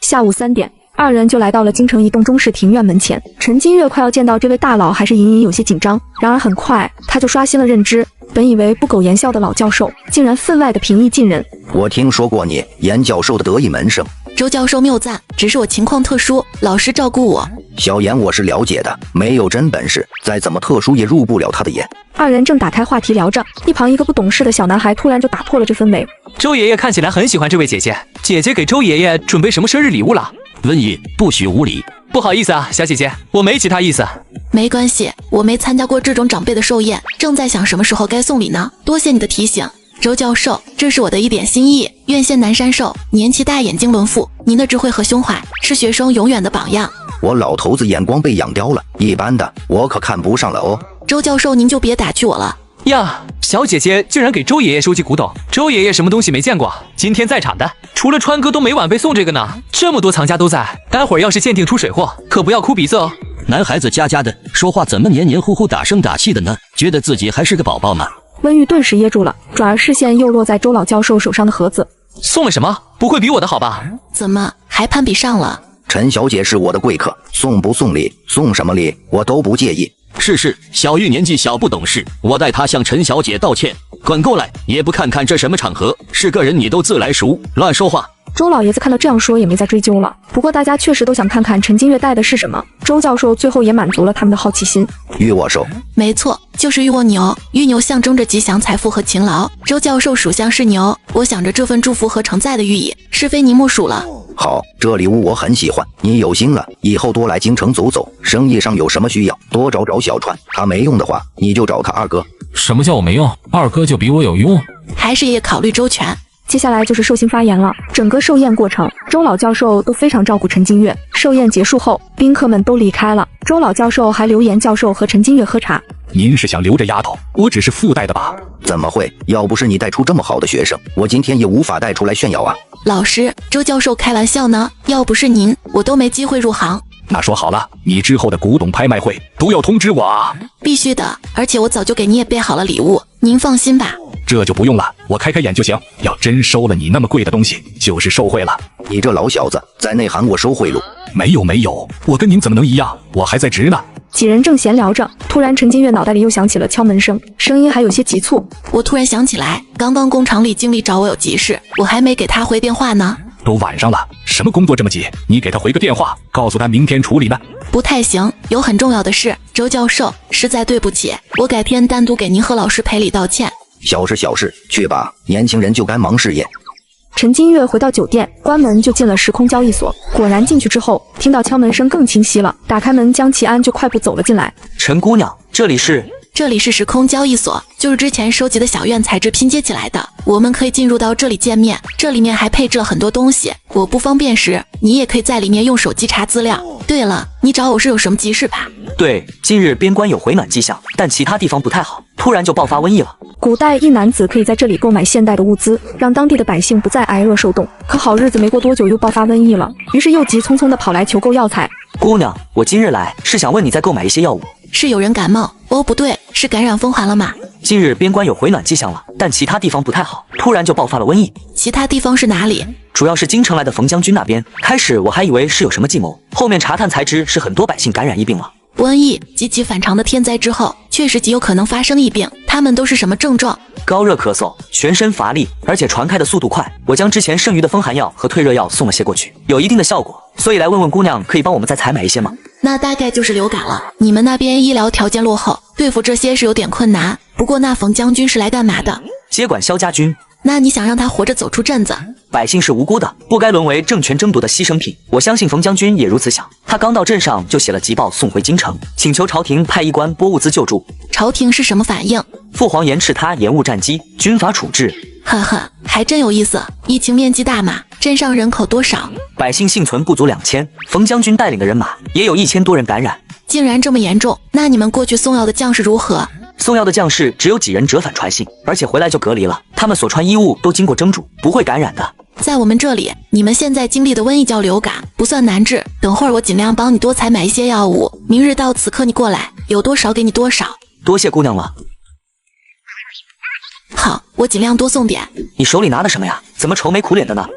下午3点。2人就来到了京城一栋中式庭院门前。陈金月快要见到这位大佬，还是隐隐有些紧张。然而很快他就刷新了认知，本以为不苟言笑的老教授，竟然分外的平易近人。我听说过你，严教授的得意门生。周教授谬赞，只是我情况特殊，老师照顾我。小严我是了解的，没有真本事，再怎么特殊也入不了他的眼。2人正打开话题聊着，一旁一个不懂事的小男孩突然就打破了这氛围。周爷爷看起来很喜欢这位姐姐，姐姐给周爷爷准备什么生日礼物了？瘟疫，不许无礼。不好意思啊，小姐姐，我没其他意思。没关系，我没参加过这种长辈的寿宴，正在想什么时候该送礼呢。多谢你的提醒，周教授，这是我的一点心意。愿献南山寿，年纪大，眼睛轮腹，您的智慧和胸怀是学生永远的榜样。我老头子眼光被养刁了，一般的我可看不上了哦。周教授，您就别打趣我了。呀，小姐姐竟然给周爷爷收集古董，周爷爷什么东西没见过？今天在场的除了川哥都没晚辈送这个呢，这么多藏家都在，待会儿要是鉴定出水货，可不要哭鼻子哦。男孩子家家的，说话怎么黏黏糊糊、打声打气的呢？觉得自己还是个宝宝吗？温玉顿时噎住了，转而视线又落在周老教授手上的盒子。送了什么？不会比我的好吧？怎么还攀比上了？陈小姐是我的贵客，送不送礼，送什么礼我都不介意。是，小玉年纪小不懂事，我代她向陈小姐道歉。滚过来，也不看看这什么场合，是个人你都自来熟，乱说话。周老爷子看到这样说也没再追究了，不过大家确实都想看看陈金月带的是什么。周教授最后也满足了他们的好奇心。玉握手，没错，就是玉握牛。玉牛象征着吉祥、财富和勤劳。周教授属相是牛，我想着这份祝福和承载的寓意，是非你莫属了。好，这礼物我很喜欢，你有心了，以后多来京城走走，生意上有什么需要，多找找小川，他没用的话，你就找他二哥。什么叫我没用？二哥就比我有用？还是爷爷考虑周全。接下来就是寿星发言了。整个寿宴过程，周老教授都非常照顾陈金月。寿宴结束后，宾客们都离开了，周老教授还留言教授和陈金月喝茶。您是想留着丫头，我只是附带的吧？怎么会？要不是你带出这么好的学生，我今天也无法带出来炫耀啊。老师，周教授开玩笑呢，要不是您，我都没机会入行。那说好了，你之后的古董拍卖会都要通知我啊。必须的，而且我早就给你也备好了礼物，您放心吧。这就不用了，我开开眼就行。要真收了你那么贵的东西，就是受贿了。你这老小子在内涵我收贿赂？没有，我跟您怎么能一样？我还在职呢。几人正闲聊着，突然陈金月脑袋里又响起了敲门声，声音还有些急促。我突然想起来，刚刚工厂里经理找我有急事，我还没给他回电话呢。都晚上了，什么工作这么急？你给他回个电话，告诉他明天处理呢。不太行，有很重要的事。周教授，实在对不起，我改天单独给您和老师赔礼道歉。小事，去吧，年轻人就该忙事业。陈金月回到酒店，关门就进了时空交易所。果然进去之后，听到敲门声更清晰了。打开门，江启安就快步走了进来。陈姑娘，这里是时空交易所，就是之前收集的小院材质拼接起来的。我们可以进入到这里见面，这里面还配置了很多东西。我不方便时，你也可以在里面用手机查资料。对了，你找我是有什么急事吧？对，近日边关有回暖迹象，但其他地方不太好，突然就爆发瘟疫了。古代一男子可以在这里购买现代的物资，让当地的百姓不再挨饿受冻。可好日子没过多久又爆发瘟疫了，于是又急匆匆地跑来求购药材。姑娘，我今日来是想问你再购买一些药物。是有人感冒？哦，不对，是感染风寒了吗？近日边关有回暖迹象了，但其他地方不太好，突然就爆发了瘟疫。其他地方是哪里？主要是京城来的冯将军那边。开始我还以为是有什么计谋，后面查探才知是很多百姓感染疫病了。瘟疫及其反常的天灾之后，确实极有可能发生疫病。他们都是什么症状？高热咳嗽，全身乏力，而且传开的速度快。我将之前剩余的风寒药和退热药送了些过去，有一定的效果，所以来问问姑娘，可以帮我们再采买一些吗？那大概就是流感了。你们那边医疗条件落后，对付这些是有点困难。不过那冯将军是来干嘛的？接管萧家军。那你想让他活着走出镇子？百姓是无辜的，不该沦为政权争夺的牺牲品。我相信冯将军也如此想。他刚到镇上就写了急报送回京城，请求朝廷派医官拨物资救助。朝廷是什么反应？父皇严斥他延误战机，军法处置。呵呵，还真有意思。疫情面积大嘛？镇上人口多少？百姓幸存不足2000，冯将军带领的人马也有1000多人感染。竟然这么严重？那你们过去送药的将士如何？送药的将士只有几人折返传信，而且回来就隔离了。他们所穿衣物都经过蒸煮，不会感染的。在我们这里，你们现在经历的瘟疫叫流感，不算难治。等会儿我尽量帮你多采买一些药物，明日到此刻你过来，有多少给你多少。多谢姑娘了。好，我尽量多送点。你手里拿的什么呀？怎么愁眉苦脸的呢？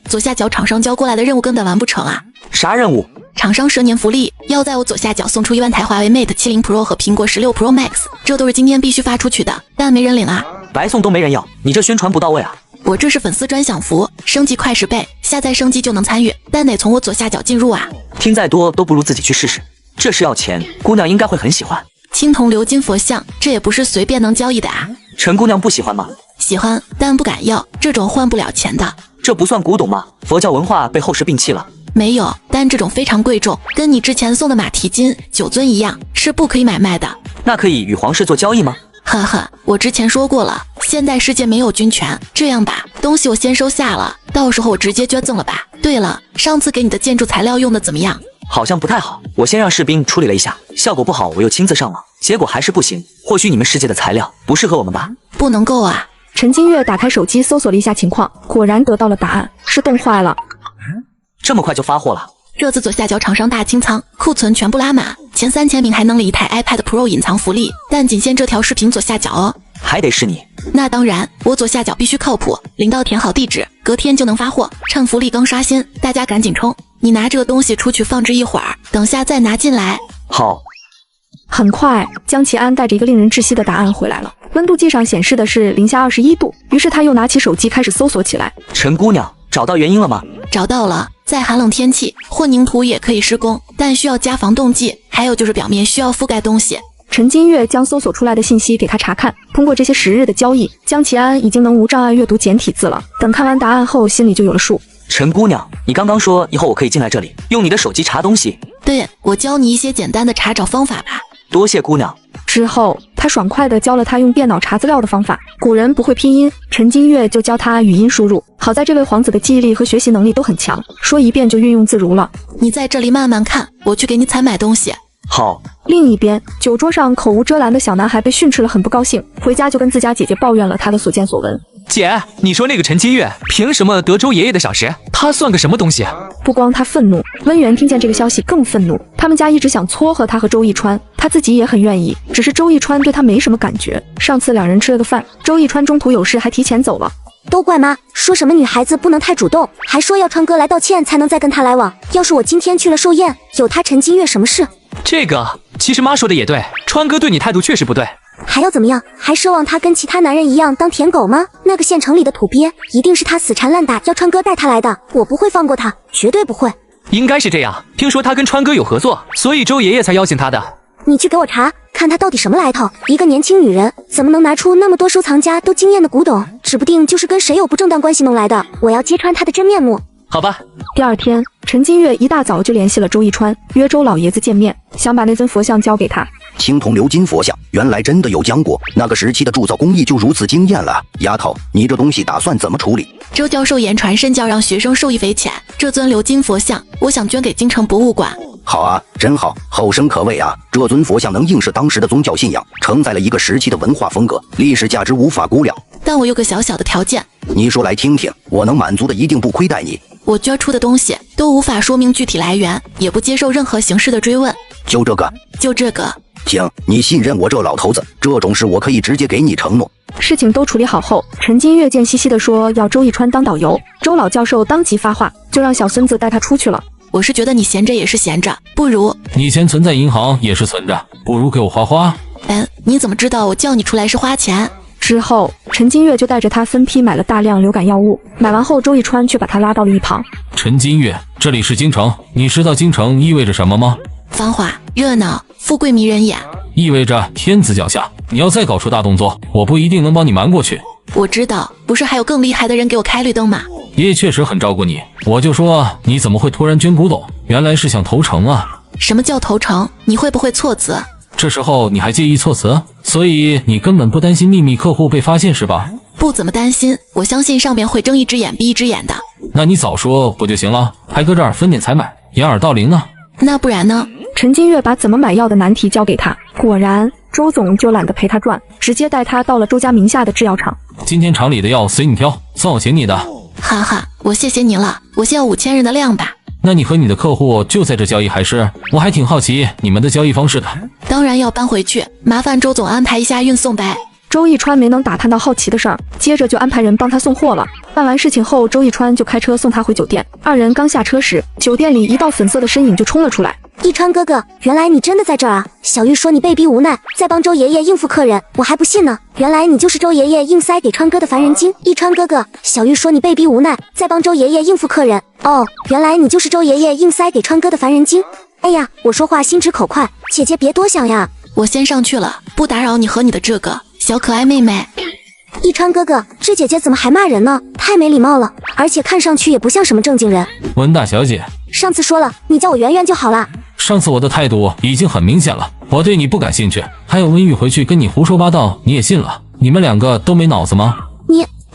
左下角厂商交过来的任务根本完不成啊。啥任务？厂商蛇年福利，要在我左下角送出1万台华为 Mate 70 Pro 和苹果16 Pro Max， 这都是今天必须发出去的，但没人领啊。白送都没人要，你这宣传不到位啊。我这是粉丝专享服，升级快10倍，下载升级就能参与，但得从我左下角进入啊。听再多都不如自己去试试，这是要钱，姑娘应该会很喜欢。青铜鎏金佛像，这也不是随便能交易的啊。陈姑娘不喜欢吗？喜欢，但不敢要，这种换不了钱的。这不算古董吗？佛教文化被后世摒弃了。没有，但这种非常贵重，跟你之前送的马蹄金、酒樽一样，是不可以买卖的。那可以与皇室做交易吗？呵呵，我之前说过了，现代世界没有军权。这样吧，东西我先收下了，到时候我直接捐赠了吧。对了，上次给你的建筑材料用的怎么样？好像不太好，我先让士兵处理了一下，效果不好，我又亲自上网，结果还是不行。或许你们世界的材料不适合我们吧？不能够啊。陈金月打开手机搜索了一下情况，果然得到了答案，是冻坏了。这么快就发货了？这次左下角厂商大清仓，库存全部拉满，前3000名还能领一台 iPad Pro 隐藏福利，但仅限这条视频左下角哦。还得是你？那当然，我左下角必须靠谱，领到填好地址，隔天就能发货。趁福利刚刷新，大家赶紧冲！你拿这个东西出去放置一会儿，等下再拿进来。好。很快，江启安带着一个令人窒息的答案回来了。温度计上显示的是-21度，于是他又拿起手机开始搜索起来。陈姑娘，找到原因了吗？找到了，在寒冷天气，混凝土也可以施工，但需要加防冻剂，还有就是表面需要覆盖东西。陈金月将搜索出来的信息给他查看，通过这些10日的交易，江启安已经能无障碍阅读简体字了。等看完答案后，心里就有了数。陈姑娘，你刚刚说以后我可以进来这里，用你的手机查东西？对，我教你一些简单的查找方法吧。多谢姑娘。之后，他他爽快地教了他用电脑查资料的方法。古人不会拼音，陈金月就教他语音输入。好在这位皇子的记忆力和学习能力都很强，说一遍就运用自如了。你在这里慢慢看，我去给你采买东西。好。另一边，酒桌上口无遮拦的小男孩被训斥了，很不高兴，回家就跟自家姐姐抱怨了他的所见所闻。姐，你说那个陈金月凭什么得周爷爷的赏识？他算个什么东西？不光他愤怒，温源听见这个消息更愤怒。他们家一直想撮合他和周逸川，他自己也很愿意，只是周逸川对他没什么感觉。上次两人吃了个饭，周逸川中途有事还提前走了。都怪妈，说什么女孩子不能太主动，还说要川哥来道歉才能再跟他来往。要是我今天去了寿宴，有他陈金月什么事？这个其实妈说的也对，川哥对你态度确实不对。还要怎么样？还奢望他跟其他男人一样当舔狗吗？那个县城里的土鳖，一定是他死缠烂打要川哥带他来的，我不会放过他，绝对不会。应该是这样，听说他跟川哥有合作，所以周爷爷才邀请他的。你去给我查，看他到底什么来头。一个年轻女人怎么能拿出那么多收藏家都惊艳的古董？指不定就是跟谁有不正当关系弄来的。我要揭穿他的真面目。好吧。第二天，陈金月一大早就联系了周逸川，约周老爷子见面，想把那尊佛像交给他。青铜鎏金佛像原来真的有讲过，那个时期的铸造工艺就如此惊艳了。丫头，你这东西打算怎么处理？周教授言传身教，让学生受益匪浅。这尊鎏金佛像，我想捐给京城博物馆。好啊，真好，后生可畏啊！这尊佛像能映射当时的宗教信仰，承载了一个时期的文化风格，历史价值无法估量。但我有个小小的条件，你说来听听，我能满足的一定不亏待你。我捐出的东西都无法说明具体来源，也不接受任何形式的追问。就这个？就这个。行，你信任我这老头子，这种事我可以直接给你承诺。事情都处理好后，陈金月贱兮兮地说要周逸川当导游，周老教授当即发话，就让小孙子带他出去了。我是觉得你闲着也是闲着，不如你钱存在银行也是存着，不如给我花花。你怎么知道我叫你出来是花钱？之后，陈金月就带着他分批买了大量流感药物，买完后，周逸川却把他拉到了一旁。陈金月，这里是京城，你知道京城意味着什么吗？繁华、热闹、富贵迷人眼，意味着天子脚下。你要再搞出大动作，我不一定能帮你瞒过去。我知道，不是还有更厉害的人给我开绿灯吗？爷爷确实很照顾你，我就说你怎么会突然捐古董？原来是想投诚啊！什么叫投诚？你会不会措辞？这时候你还介意措辞？所以你根本不担心秘密客户被发现是吧？不怎么担心，我相信上面会睁一只眼闭一只眼的。那你早说不就行了？还搁这儿分点采买，掩耳盗铃呢？那不然呢？陈金月把怎么买药的难题交给他，果然周总就懒得陪他转，直接带他到了周家名下的制药厂。今天厂里的药随你挑，算我请你的。哈哈，我谢谢你了，我先要5000人的量吧。那你和你的客户就在这交易还是？我还挺好奇你们的交易方式的。当然要搬回去，麻烦周总安排一下运送呗。周逸川没能打探到好奇的事儿，接着就安排人帮他送货了。办完事情后，周逸川就开车送他回酒店。二人刚下车时，酒店里一道粉色的身影就冲了出来。逸川哥哥，原来你真的在这儿啊！小玉说你被逼无奈，在帮周爷爷应付客人，我还不信呢。原来你就是周爷爷硬塞给川哥的凡人精。逸川哥哥，小玉说你被逼无奈，在帮周爷爷应付客人。哦，原来你就是周爷爷硬塞给川哥的凡人精。哎呀，我说话心直口快，姐姐别多想呀。我先上去了，不打扰你和你的这个小可爱妹妹。逸川哥哥，这姐姐怎么还骂人呢？太没礼貌了，而且看上去也不像什么正经人。温大小姐，上次说了，你叫我圆圆就好了。上次我的态度已经很明显了，我对你不感兴趣。还有温玉回去跟你胡说八道，你也信了？你们两个都没脑子吗？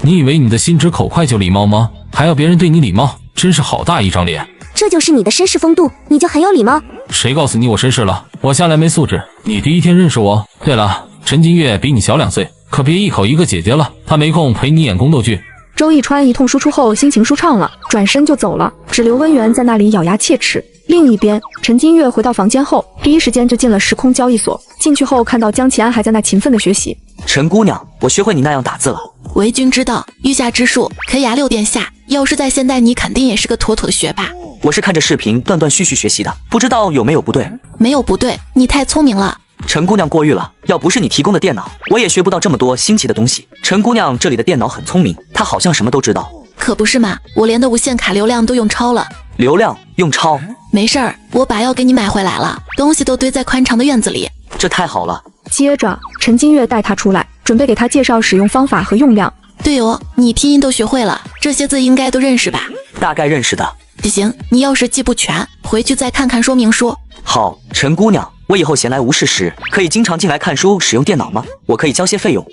你以为你的心直口快就礼貌吗？还要别人对你礼貌，真是好大一张脸。这就是你的绅士风度，你就很有礼貌。谁告诉你我绅士了？我向来没素质。你第一天认识我。对了，陈金月比你小2岁，可别一口一个姐姐了，她没空陪你演宫斗剧。周逸川一通输出后，心情舒畅了，转身就走了，只留温源在那里咬牙切齿。另一边，陈金月回到房间后，第一时间就进了时空交易所。进去后，看到江启安还在那勤奋的学习。陈姑娘，我学会你那样打字了。为君之道，欲下之术，可雅六殿下。要是在现代，你肯定也是个妥妥的学霸。我是看着视频断断续续学习的，不知道有没有不对。没有不对，你太聪明了。陈姑娘过誉了，要不是你提供的电脑，我也学不到这么多新奇的东西。陈姑娘这里的电脑很聪明，她好像什么都知道。可不是嘛，我连的无线卡流量都用超了。流量用超？没事儿，我把药给你买回来了，东西都堆在宽敞的院子里。这太好了。接着，陈金月带他出来，准备给他介绍使用方法和用量。对哦，你拼音都学会了，这些字应该都认识吧？大概认识的。不行，你要是记不全，回去再看看说明书。好，陈姑娘，我以后闲来无事时可以经常进来看书，使用电脑吗？我可以交些费用。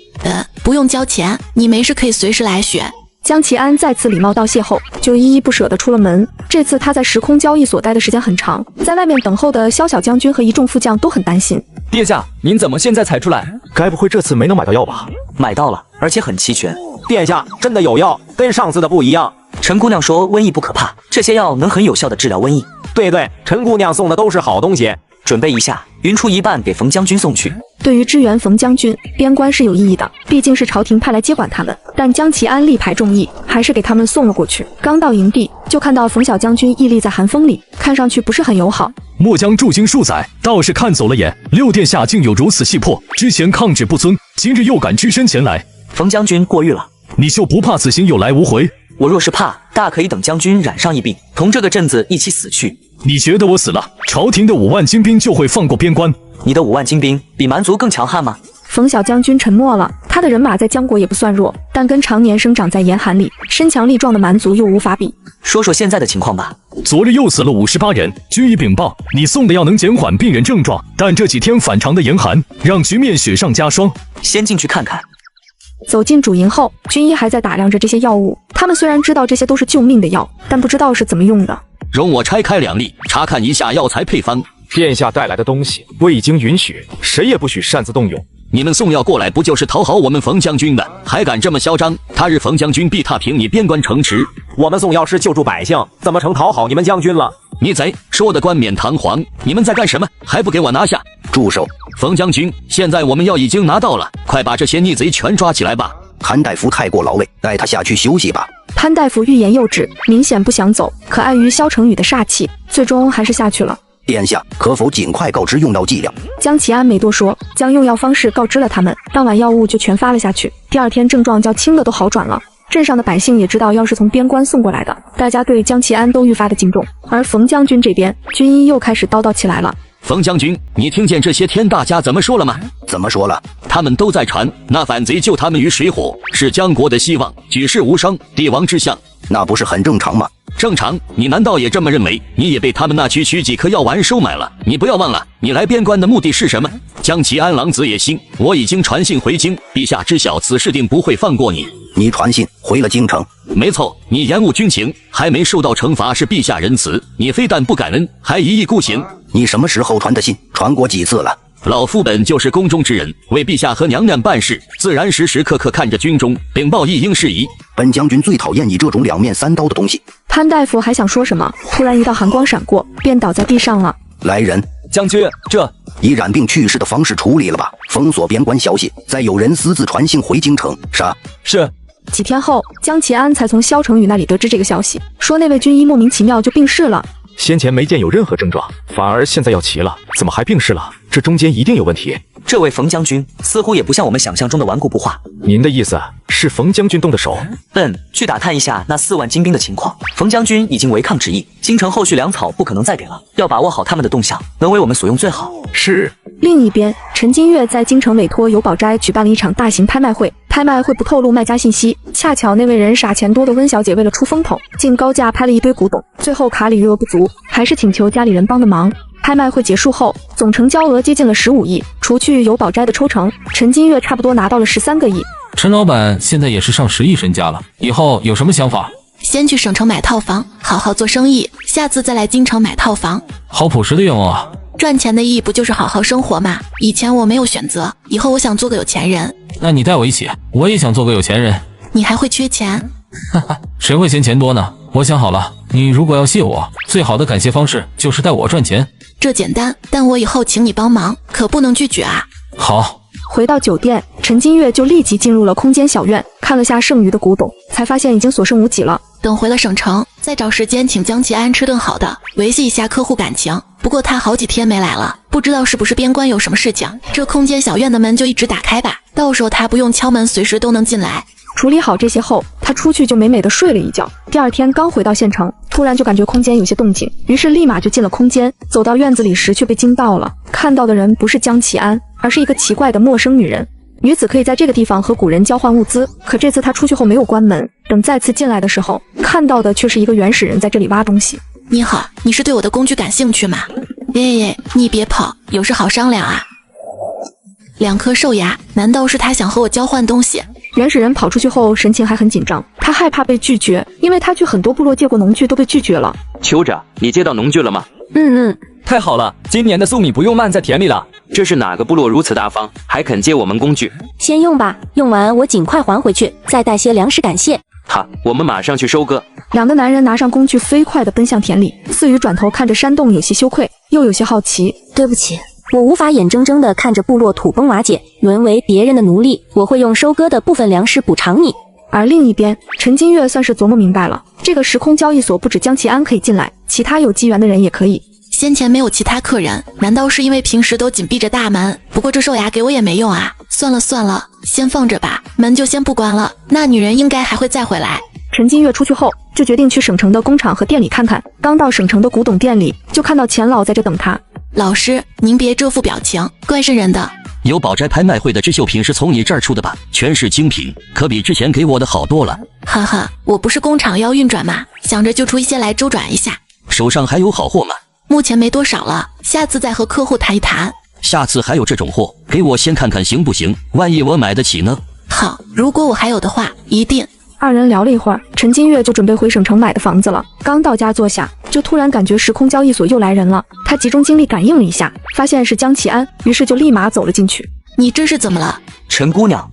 不用交钱，你没事可以随时来学。江奇安再次礼貌道谢后，就依依不舍地出了门。这次他在时空交易所待的时间很长，在外面等候的萧小将军和一众副将都很担心。殿下，您怎么现在才出来？该不会这次没能买到药吧？买到了，而且很齐全。殿下真的有药，跟上次的不一样。陈姑娘说瘟疫不可怕，这些药能很有效地治疗瘟疫。对，陈姑娘送的都是好东西。准备一下，匀出一半给冯将军送去。对于支援冯将军，边关是有意义的，毕竟是朝廷派来接管他们。但江奇安力排众议，还是给他们送了过去。刚到营地，就看到冯小将军屹立在寒风里，看上去不是很友好。末将驻京数载，倒是看走了眼，六殿下竟有如此气魄，之前抗旨不遵，今日又敢只身前来。冯将军过誉了，你就不怕此行有来无回？我若是怕，大可以等将军染上疫病，同这个镇子一起死去。你觉得我死了，朝廷的5万精兵就会放过边关？你的5万精兵比蛮族更强悍吗？冯小将军沉默了，他的人马在江国也不算弱，但跟常年生长在严寒里、身强力壮的蛮族又无法比。说说现在的情况吧。昨日又死了58人，军医禀报，你送的药能减缓病人症状，但这几天反常的严寒，让局面雪上加霜。先进去看看。走进主营后，军医还在打量着这些药物。他们虽然知道这些都是救命的药，但不知道是怎么用的。容我拆开2粒，查看一下药材配方。殿下带来的东西未经允许，谁也不许擅自动用。你们送药过来，不就是讨好我们冯将军的？还敢这么嚣张？他日冯将军必踏平你边关城池。我们送药是救助百姓，怎么成讨好你们将军了？逆贼，说的冠冕堂皇，你们在干什么？还不给我拿下！住手！冯将军，现在我们药已经拿到了，快把这些逆贼全抓起来吧！潘大夫太过劳累，带他下去休息吧。潘大夫欲言又止，明显不想走，可碍于萧成宇的煞气，最终还是下去了。殿下，可否尽快告知用药剂量？江奇安没多说，将用药方式告知了他们。当晚药物就全发了下去，第2天症状较轻的都好转了。镇上的百姓也知道药是从边关送过来的，大家对江奇安都愈发的敬重。而冯将军这边，军医又开始叨叨起来了。冯将军，你听见这些天大家怎么说了吗？怎么说了？他们都在传那反贼救他们于水火，是江国的希望，举世无双，帝王之相。那不是很正常吗？正常？你难道也这么认为？你也被他们那区区几颗药丸收买了？你不要忘了，你来边关的目的是什么？江奇安狼子野心，我已经传信回京，陛下知晓此事定不会放过你。你传信回了京城？没错，你延误军情，还没受到惩罚是陛下仁慈，你非但不感恩，还一意孤行。你什么时候传的信？传过几次了？老夫本就是宫中之人，为陛下和娘娘办事，自然时时刻刻看着军中，禀报一应事宜。本将军最讨厌你这种两面三刀的东西。潘大夫还想说什么，突然一道寒光闪过，便倒在地上了。来人，将军，这以染病去世的方式处理了吧，封锁边关消息，再有人私自传信回京城，杀。是。几天后，江奇安才从萧成宇那里得知这个消息，说那位军医莫名其妙就病逝了。先前没见有任何症状，反而现在要齐了，怎么还病逝了？这中间一定有问题。这位冯将军似乎也不像我们想象中的顽固不化。您的意思是冯将军动的手？去打探一下那4万精兵的情况。冯将军已经违抗旨意，京城后续粮草不可能再给了，要把握好他们的动向，能为我们所用最好。是。另一边，陈金月在京城委托有宝斋举办了一场大型拍卖会，拍卖会不透露卖家信息，恰巧那位人傻钱多的温小姐为了出风头，竟高价拍了一堆古董，最后卡里余额不足，还是请求家里人帮的忙。拍卖会结束后，总成交额接近了15亿，除去有宝斋的抽成，陈金月差不多拿到了13个亿。陈老板现在也是上10亿身家了，以后有什么想法？先去省城买套房，好好做生意，下次再来京城买套房。好朴实的愿望啊！赚钱的意义不就是好好生活吗？以前我没有选择，以后我想做个有钱人。那你带我一起，我也想做个有钱人。你还会缺钱？哈哈，谁会嫌钱多呢？我想好了，你如果要谢我，最好的感谢方式就是带我赚钱。这简单，但我以后请你帮忙，可不能拒绝啊。好。回到酒店，陈金月就立即进入了空间小院，看了下剩余的古董，才发现已经所剩无几了。等回了省城，再找时间请江奇安吃顿好的，维系一下客户感情。不过他好几天没来了，不知道是不是边关有什么事情。这空间小院的门就一直打开吧，到时候他不用敲门，随时都能进来。处理好这些后，他出去就美美的睡了一觉。第2天刚回到县城，突然就感觉空间有些动静，于是立马就进了空间。走到院子里时却被惊到了，看到的人不是江奇安，而是一个奇怪的陌生女人。女子可以在这个地方和古人交换物资，可这次她出去后没有关门，等再次进来的时候，看到的却是一个原始人在这里挖东西。你好，你是对我的工具感兴趣吗？你别跑，有事好商量啊。2颗兽牙，难道是他想和我交换东西？原始人跑出去后，神情还很紧张，他害怕被拒绝，因为他去很多部落借过农具都被拒绝了。酋长，你借到农具了吗？太好了，今年的粟米不用漫在田里了。这是哪个部落如此大方，还肯借我们工具？先用吧，用完我尽快还回去，再带些粮食感谢。好，我们马上去收割。2个男人拿上工具，飞快地奔向田里。四羽转头看着山洞，有些羞愧，又有些好奇。对不起，我无法眼睁睁地看着部落土崩瓦解，沦为别人的奴隶。我会用收割的部分粮食补偿你。而另一边，陈金月算是琢磨明白了，这个时空交易所不止江奇安可以进来，其他有机缘的人也可以。先前没有其他客人，难道是因为平时都紧闭着大门？不过这兽牙给我也没用啊，算了，先放着吧，门就先不关了。那女人应该还会再回来。陈金月出去后，就决定去省城的工厂和店里看看。刚到省城的古董店里，就看到钱老在这等他。老师，您别这副表情，怪瘆人的。有宝斋拍卖会的织绣品是从你这儿出的吧？全是精品，可比之前给我的好多了。哈哈，我不是工厂要运转吗？想着就出一些来周转一下。手上还有好货吗？目前没多少了，下次再和客户谈一谈。下次还有这种货，给我先看看行不行？万一我买得起呢？好，如果我还有的话，一定。2人聊了一会儿，陈金月就准备回省城买的房子了。刚到家坐下，就突然感觉时空交易所又来人了。他集中精力感应了一下，发现是江奇安，于是就立马走了进去。你这是怎么了？陈姑娘，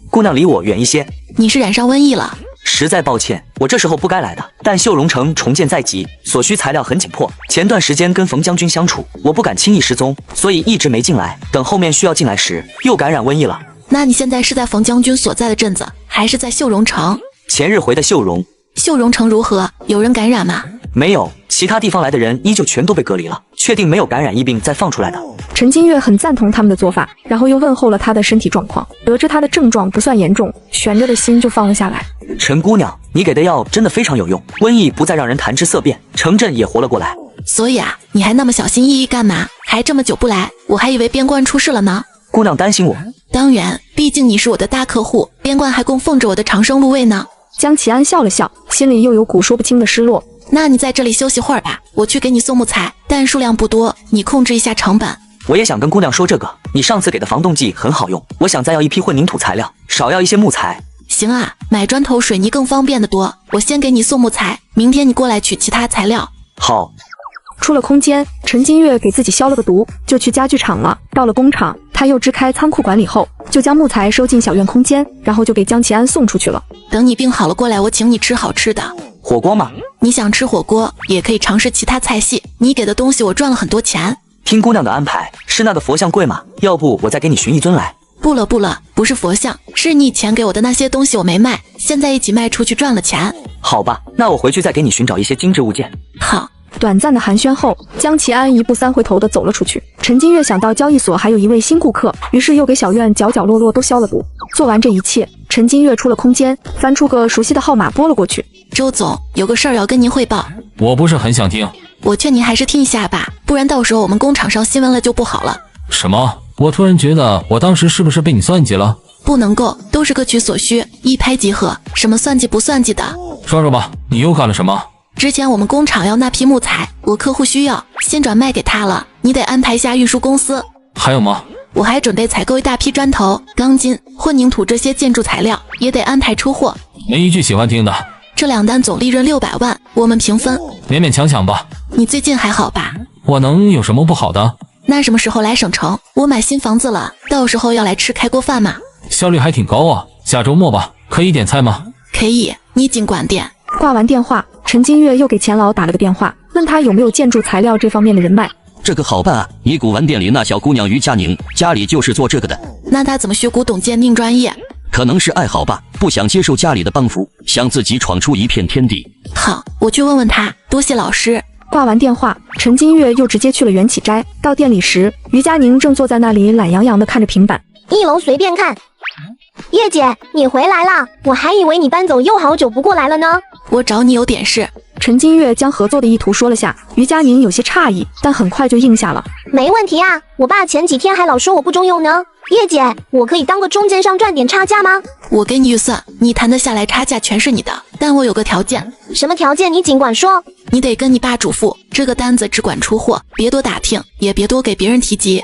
姑娘离我远一些。你是染上瘟疫了？实在抱歉，我这时候不该来的。但秀荣城重建在即，所需材料很紧迫。前段时间跟冯将军相处，我不敢轻易失踪，所以一直没进来。等后面需要进来时，又感染瘟疫了。那你现在是在冯将军所在的镇子，还是在秀荣城？前日回的秀荣。秀荣城如何？有人感染吗？没有，其他地方来的人依旧全都被隔离了，确定没有感染疫病再放出来的。陈金月很赞同他们的做法，然后又问候了他的身体状况，得知他的症状不算严重，悬着的心就放了下来。陈姑娘，你给的药真的非常有用，瘟疫不再让人谈之色变，城镇也活了过来。所以啊，你还那么小心翼翼干嘛？还这么久不来，我还以为边关出事了呢。姑娘担心我？当然，毕竟你是我的大客户，边关还供奉着我的长生禄位呢。江奇安笑了笑，心里又有股说不清的失落。那你在这里休息会儿吧，我去给你送木材，但数量不多，你控制一下成本。我也想跟姑娘说这个，你上次给的防冻剂很好用，我想再要一批混凝土材料，少要一些木材。行啊，买砖头水泥更方便的多，我先给你送木材，明天你过来取其他材料。好。出了空间，陈金月给自己消了个毒，就去家具厂了。到了工厂，他又支开仓库管理后，就将木材收进小院空间，然后就给江奇安送出去了。等你病好了过来，我请你吃好吃的。火锅吗？你想吃火锅，也可以尝试其他菜系。你给的东西我赚了很多钱。听姑娘的安排，是那个佛像贵吗？要不我再给你寻一尊来。不了，不是佛像，是你以前给我的那些东西我没卖，现在一起卖出去赚了钱。好吧，那我回去再给你寻找一些精致物件。好。短暂的寒暄后，江奇安1步3回头的走了出去。陈金月想到交易所还有一位新顾客，于是又给小院角角落落都消了毒。做完这一切，陈金月出了空间，翻出个熟悉的号码拨了过去。周总，有个事儿要跟您汇报。我不是很想听。我劝您还是听一下吧，不然到时候我们工厂上新闻了就不好了。什么？我突然觉得我当时是不是被你算计了？不能够，都是各取所需，一拍即合，什么算计不算计的。说说吧，你又干了什么？之前我们工厂要那批木材，我客户需要，先转卖给他了，你得安排一下运输公司。还有吗？我还准备采购一大批砖头、钢筋、混凝土这些建筑材料，也得安排出货。没一句喜欢听的。这2单总利润600万，我们平分。勉勉强强吧。你最近还好吧？我能有什么不好的？那什么时候来省城？我买新房子了，到时候要来吃开锅饭吗？效率还挺高啊，下周末吧，可以点菜吗？可以，你尽管点。挂完电话，陈金月又给钱老打了个电话，问他有没有建筑材料这方面的人脉。这个好办啊，你古玩店里那小姑娘于佳宁，家里就是做这个的。那她怎么学古董鉴定专业？可能是爱好吧，不想接受家里的帮扶，想自己闯出一片天地。好，我去问问她，多谢老师。挂完电话，陈金月又直接去了缘起斋。到店里时，于佳宁正坐在那里懒洋洋地看着平板。1楼随便看。叶姐，你回来啦！我还以为你搬走又好久不过来了呢。我找你有点事。陈金月将合作的意图说了下，于佳宁有些诧异，但很快就应下了。没问题啊，我爸前几天还老说我不中用呢。叶姐，我可以当个中间商赚点差价吗？我给你预算，你谈得下来，差价全是你的。但我有个条件。什么条件？你尽管说。你得跟你爸嘱咐，这个单子只管出货，别多打听，也别多给别人提及。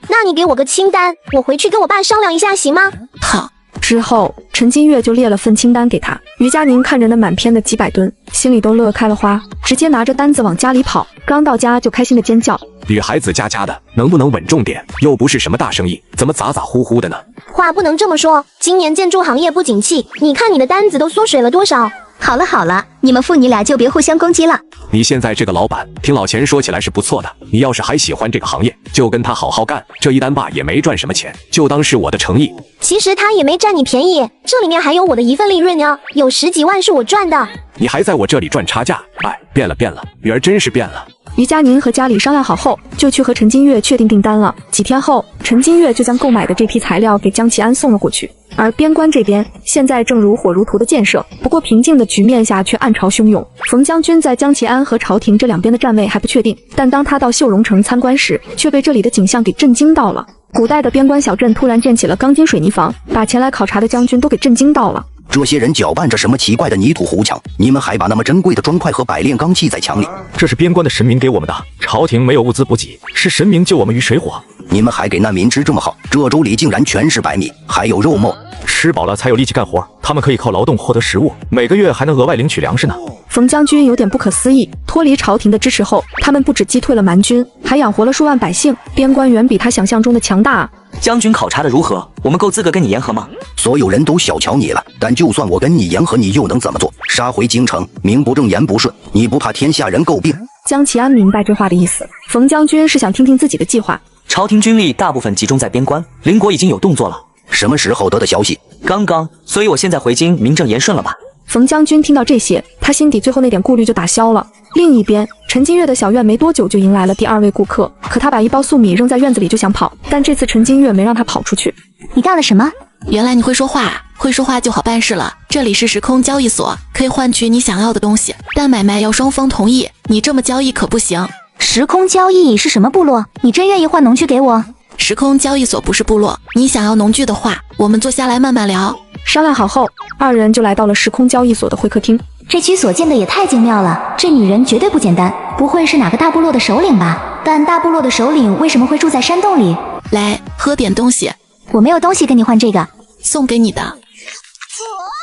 那你给我个清单，我回去跟我爸商量一下，行吗？好。之后，陈金月就列了份清单给他。于佳宁看着那满篇的几百吨，心里都乐开了花，直接拿着单子往家里跑。刚到家就开心的尖叫：“女孩子家家的，能不能稳重点？又不是什么大生意，怎么咋咋呼呼的呢？”话不能这么说，今年建筑行业不景气，你看你的单子都缩水了多少？好了好了，你们父女俩就别互相攻击了。你现在这个老板，听老钱说起来是不错的。你要是还喜欢这个行业，就跟他好好干。这一单吧也没赚什么钱，就当是我的诚意。其实他也没占你便宜，这里面还有我的一份利润呢，有10几万是我赚的。你还在我这里赚差价？哎，变了，女儿真是变了。于佳宁和家里商量好后，就去和陈金月确定订单了。几天后，陈金月就将购买的这批材料给江启安送了过去。而边关这边现在正如火如荼的建设，不过平静的局面下却暗潮汹涌。冯将军在江启安和朝廷这两边的站位还不确定，但当他到秀容城参观时，却被这里的景象给震惊到了。古代的边关小镇突然建起了钢筋水泥房，把前来考察的将军都给震惊到了。这些人搅拌着什么奇怪的泥土糊墙？你们还把那么珍贵的砖块和百炼钢砌在墙里？这是边关的神明给我们的，朝廷没有物资补给，是神明救我们于水火。你们还给难民吃这么好？这粥里竟然全是白米，还有肉末。吃饱了才有力气干活，他们可以靠劳动获得食物，每个月还能额外领取粮食呢。冯将军有点不可思议，脱离朝廷的支持后，他们不止击退了蛮军，还养活了数万百姓，边关远比他想象中的强大啊！将军考察的如何？我们够资格跟你言和吗？所有人都小瞧你了，但就算我跟你言和，你又能怎么做？杀回京城，名不正言不顺，你不怕天下人诟病？江启安明白这话的意思，冯将军是想听听自己的计划。朝廷军力大部分集中在边关，邻国已经有动作了。什么时候得的消息？刚刚，所以我现在回京，名正言顺了吧？冯将军听到这些，他心底最后那点顾虑就打消了。另一边，陈金月的小院没多久就迎来了第2位顾客，可他把一包粟米扔在院子里就想跑，但这次陈金月没让他跑出去。你干了什么？原来你会说话，会说话就好办事了。这里是时空交易所，可以换取你想要的东西，但买卖要双方同意，你这么交易可不行。时空交易是什么部落？你真愿意换农具给我？时空交易所不是部落，你想要农具的话，我们坐下来慢慢聊。商量好后，二人就来到了时空交易所的会客厅。这居所建的也太精妙了，这女人绝对不简单，不会是哪个大部落的首领吧？但大部落的首领为什么会住在山洞里？来，喝点东西。我没有东西跟你换这个，送给你的。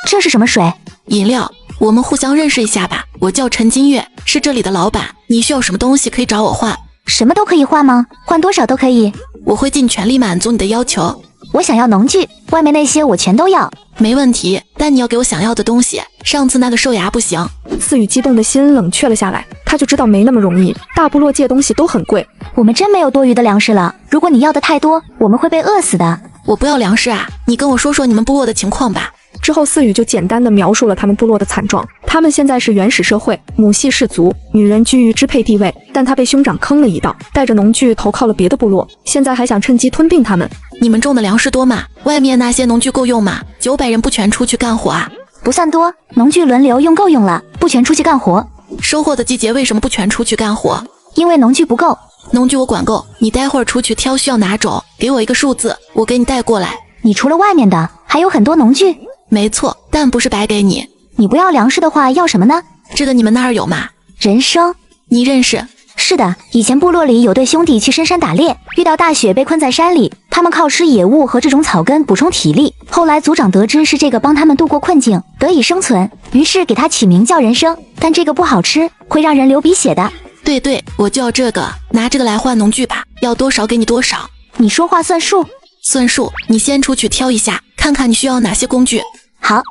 这是什么水？饮料。我们互相认识一下吧，我叫陈金月，是这里的老板，你需要什么东西可以找我换。什么都可以换吗？换多少都可以。我会尽全力满足你的要求。我想要农具，外面那些我全都要。没问题，但你要给我想要的东西。上次那个兽牙不行。思雨激动的心冷却了下来，他就知道没那么容易，大部落借东西都很贵。我们真没有多余的粮食了，如果你要的太多，我们会被饿死的。我不要粮食啊，你跟我说说你们部落的情况吧。之后思雨就简单的描述了他们部落的惨状。他们现在是原始社会，母系氏族，女人居于支配地位，但他被兄长坑了一道，带着农具投靠了别的部落，现在还想趁机吞并他们。你们种的粮食多吗？外面那些农具够用吗？900人不全出去干活啊？不算多，农具轮流用够用了，不全出去干活。收获的季节为什么不全出去干活？因为农具不够。农具我管够，你待会儿出去挑需要哪种，给我一个数字，我给你带过来。你除了外面的，还有很多农具。没错，但不是白给你。你不要粮食的话，要什么呢？这个你们那儿有吗？人参，你认识？是的，以前部落里有对兄弟去深山打猎，遇到大雪被困在山里，他们靠吃野物和这种草根补充体力。后来族长得知是这个帮他们度过困境，得以生存，于是给他起名叫人参。但这个不好吃，会让人流鼻血的。对，我就要这个，拿这个来换农具吧，要多少给你多少。你说话算数。算数，你先出去挑一下，看看你需要哪些工具。好，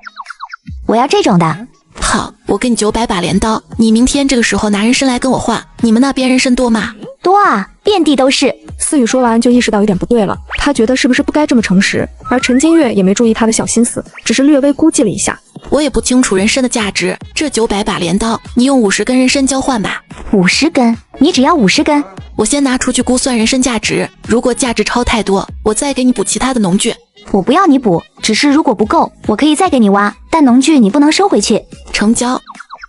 我要这种的。好，我给你900把镰刀，你明天这个时候拿人参来跟我换。你们那边人参多吗？多啊，遍地都是。思雨说完就意识到有点不对了，他觉得是不是不该这么诚实，而陈金月也没注意他的小心思，只是略微估计了一下。我也不清楚人参的价值，这900把镰刀，你用50根人参交换吧。50根？你只要50根？我先拿出去估算人参价值，如果价值超太多，我再给你补其他的农具。我不要你补，只是如果不够，我可以再给你挖，但农具你不能收回去。成交。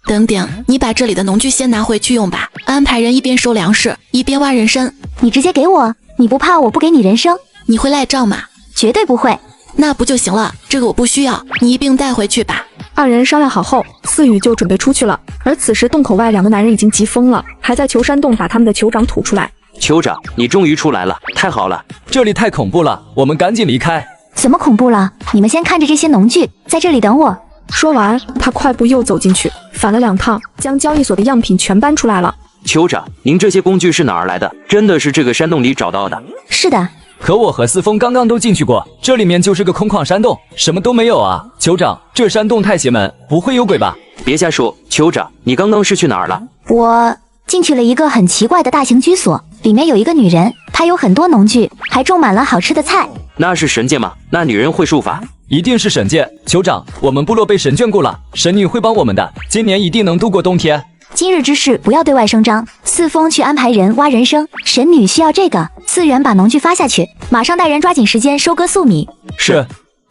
等等，你把这里的农具先拿回去用吧，安排人一边收粮食，一边挖人参。你直接给我，你不怕我不给你人参？你会赖账吗？绝对不会。那不就行了？这个我不需要，你一并带回去吧。二人商量好后，思雨就准备出去了。而此时洞口外两个男人已经急疯了，还在求山洞把他们的酋长吐出来。酋长，你终于出来了，太好了！这里太恐怖了，我们赶紧离开。怎么恐怖了？你们先看着这些农具，在这里等我。说完，他快步又走进去，反了2趟，将交易所的样品全搬出来了。酋长，您这些工具是哪儿来的？真的是这个山洞里找到的？是的。可我和四风刚刚都进去过，这里面就是个空旷山洞，什么都没有啊！酋长，这山洞太邪门，不会有鬼吧？别瞎说，酋长，你刚刚是去哪儿了？我进去了一个很奇怪的大型居所，里面有一个女人，她有很多农具，还种满了好吃的菜。那是神界吗？那女人会术法？一定是神界。酋长，我们部落被神眷顾了，神女会帮我们的，今年一定能度过冬天。今日之事不要对外声张。四风去安排人挖人参，神女需要这个。次元把农具发下去，马上带人抓紧时间收割粟米。是。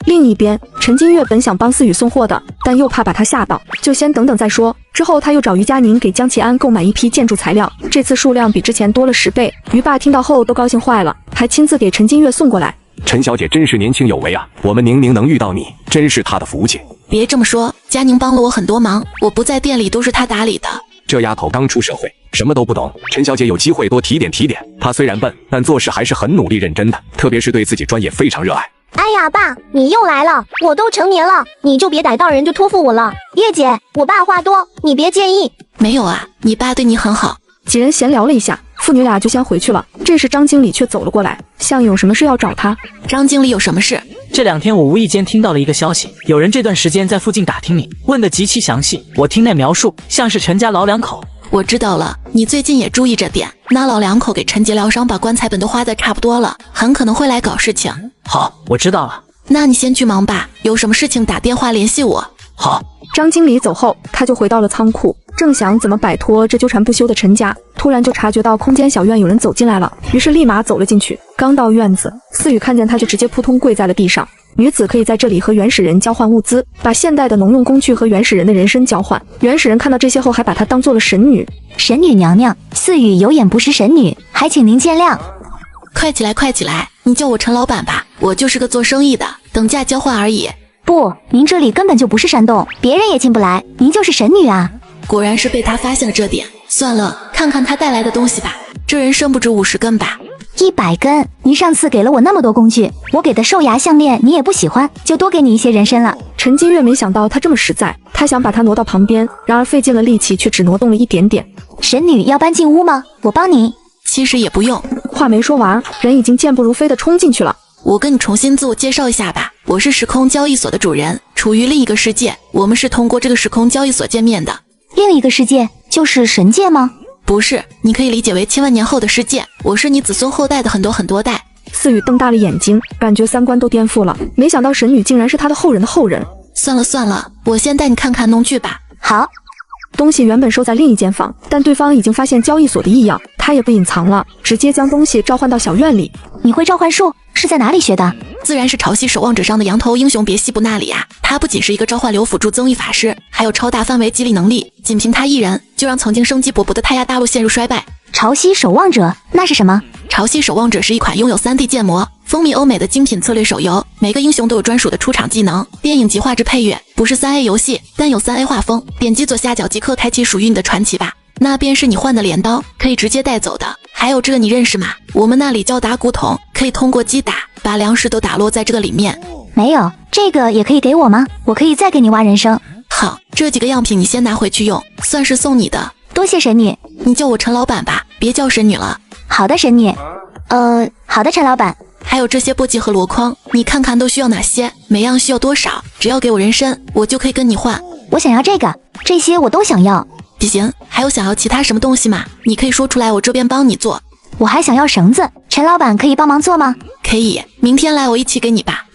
另一边，陈金月本想帮思雨送货的，但又怕把他吓到，就先等等再说。之后他又找于佳宁给江启安购买一批建筑材料，这次数量比之前多了10倍。于爸听到后都高兴坏了，还亲自给陈金月送过来。陈小姐真是年轻有为啊，我们宁宁能遇到你，真是她的福气。别这么说，佳宁帮了我很多忙，我不在店里都是她打理的。这丫头刚出社会，什么都不懂。陈小姐有机会多提点提点。她虽然笨，但做事还是很努力认真的，特别是对自己专业非常热爱。哎呀，爸，你又来了，我都成年了，你就别逮到人就托付我了。叶姐，我爸话多，你别介意。没有啊，你爸对你很好。几人闲聊了一下，父女俩就先回去了。这时张经理却走了过来，像有什么事要找他。张经理有什么事？这2天我无意间听到了一个消息，有人这段时间在附近打听你，问得极其详细。我听那描述，像是陈家老2口。我知道了，你最近也注意着点，那老2口给陈杰疗伤，把棺材本都花得差不多了，很可能会来搞事情。好，我知道了。那你先去忙吧，有什么事情打电话联系我。好。张经理走后，他就回到了仓库，正想怎么摆脱这纠缠不休的陈家，突然就察觉到空间小院有人走进来了，于是立马走了进去。刚到院子，思雨看见他就直接扑通跪在了地上。女子可以在这里和原始人交换物资，把现代的农用工具和原始人的人参交换。原始人看到这些后，还把她当做了神女。神女娘娘，思雨有眼不识神女，还请您见谅。快起来，快起来，你叫我陈老板吧，我就是个做生意的，等价交换而已。不，您这里根本就不是山洞，别人也进不来，您就是神女啊！果然是被他发现了这点。算了，看看他带来的东西吧。这人参不止50根吧？100根。您上次给了我那么多工具，我给的兽牙项链你也不喜欢，就多给你一些人参了。陈金月没想到他这么实在，他想把他挪到旁边，然而费尽了力气，却只挪动了一点点。神女要搬进屋吗？我帮你。其实也不用。话没说完，人已经健步如飞地冲进去了。我跟你重新自我介绍一下吧，我是时空交易所的主人，处于另一个世界，我们是通过这个时空交易所见面的。另一个世界就是神界吗？不是，你可以理解为千万年后的世界，我是你子孙后代的很多代。思雨瞪大了眼睛，感觉3观都颠覆了，没想到神女竟然是他的后人的后人。算了，我先带你看看农具吧。好。东西原本收在另一间房，但对方已经发现交易所的异样，他也不隐藏了，直接将东西召唤到小院里。你会召唤术？是在哪里学的？自然是潮汐守望者上的羊头英雄别西部那里啊。他不仅是一个召唤流辅助增益法师，还有超大范围激励能力，仅凭他一人就让曾经生机勃勃的泰亚大陆陷入衰败。潮汐守望者那是什么？潮汐守望者是一款拥有3D 建模、风靡欧美的精品策略手游，每个英雄都有专属的出场技能，电影级画质配乐，不是3A 游戏，但有3A 画风。点击左下角即刻开启属于你的传奇吧，那便是你换的镰刀，可以直接带走的。还有这个你认识吗？我们那里叫打谷桶，可以通过击打把粮食都打落在这个里面。没有，这个也可以给我吗？我可以再给你挖人参。好，这几个样品你先拿回去用，算是送你的。多谢神女，你叫我陈老板吧，别叫神女了。好的，神女。好的，陈老板。还有这些簸箕和箩筐，你看看都需要哪些，每样需要多少，只要给我人参，我就可以跟你换。我想要这个，这些我都想要。行，还有想要其他什么东西吗？你可以说出来，我这边帮你做。我还想要绳子，陈老板可以帮忙做吗？可以，明天来我一起给你吧。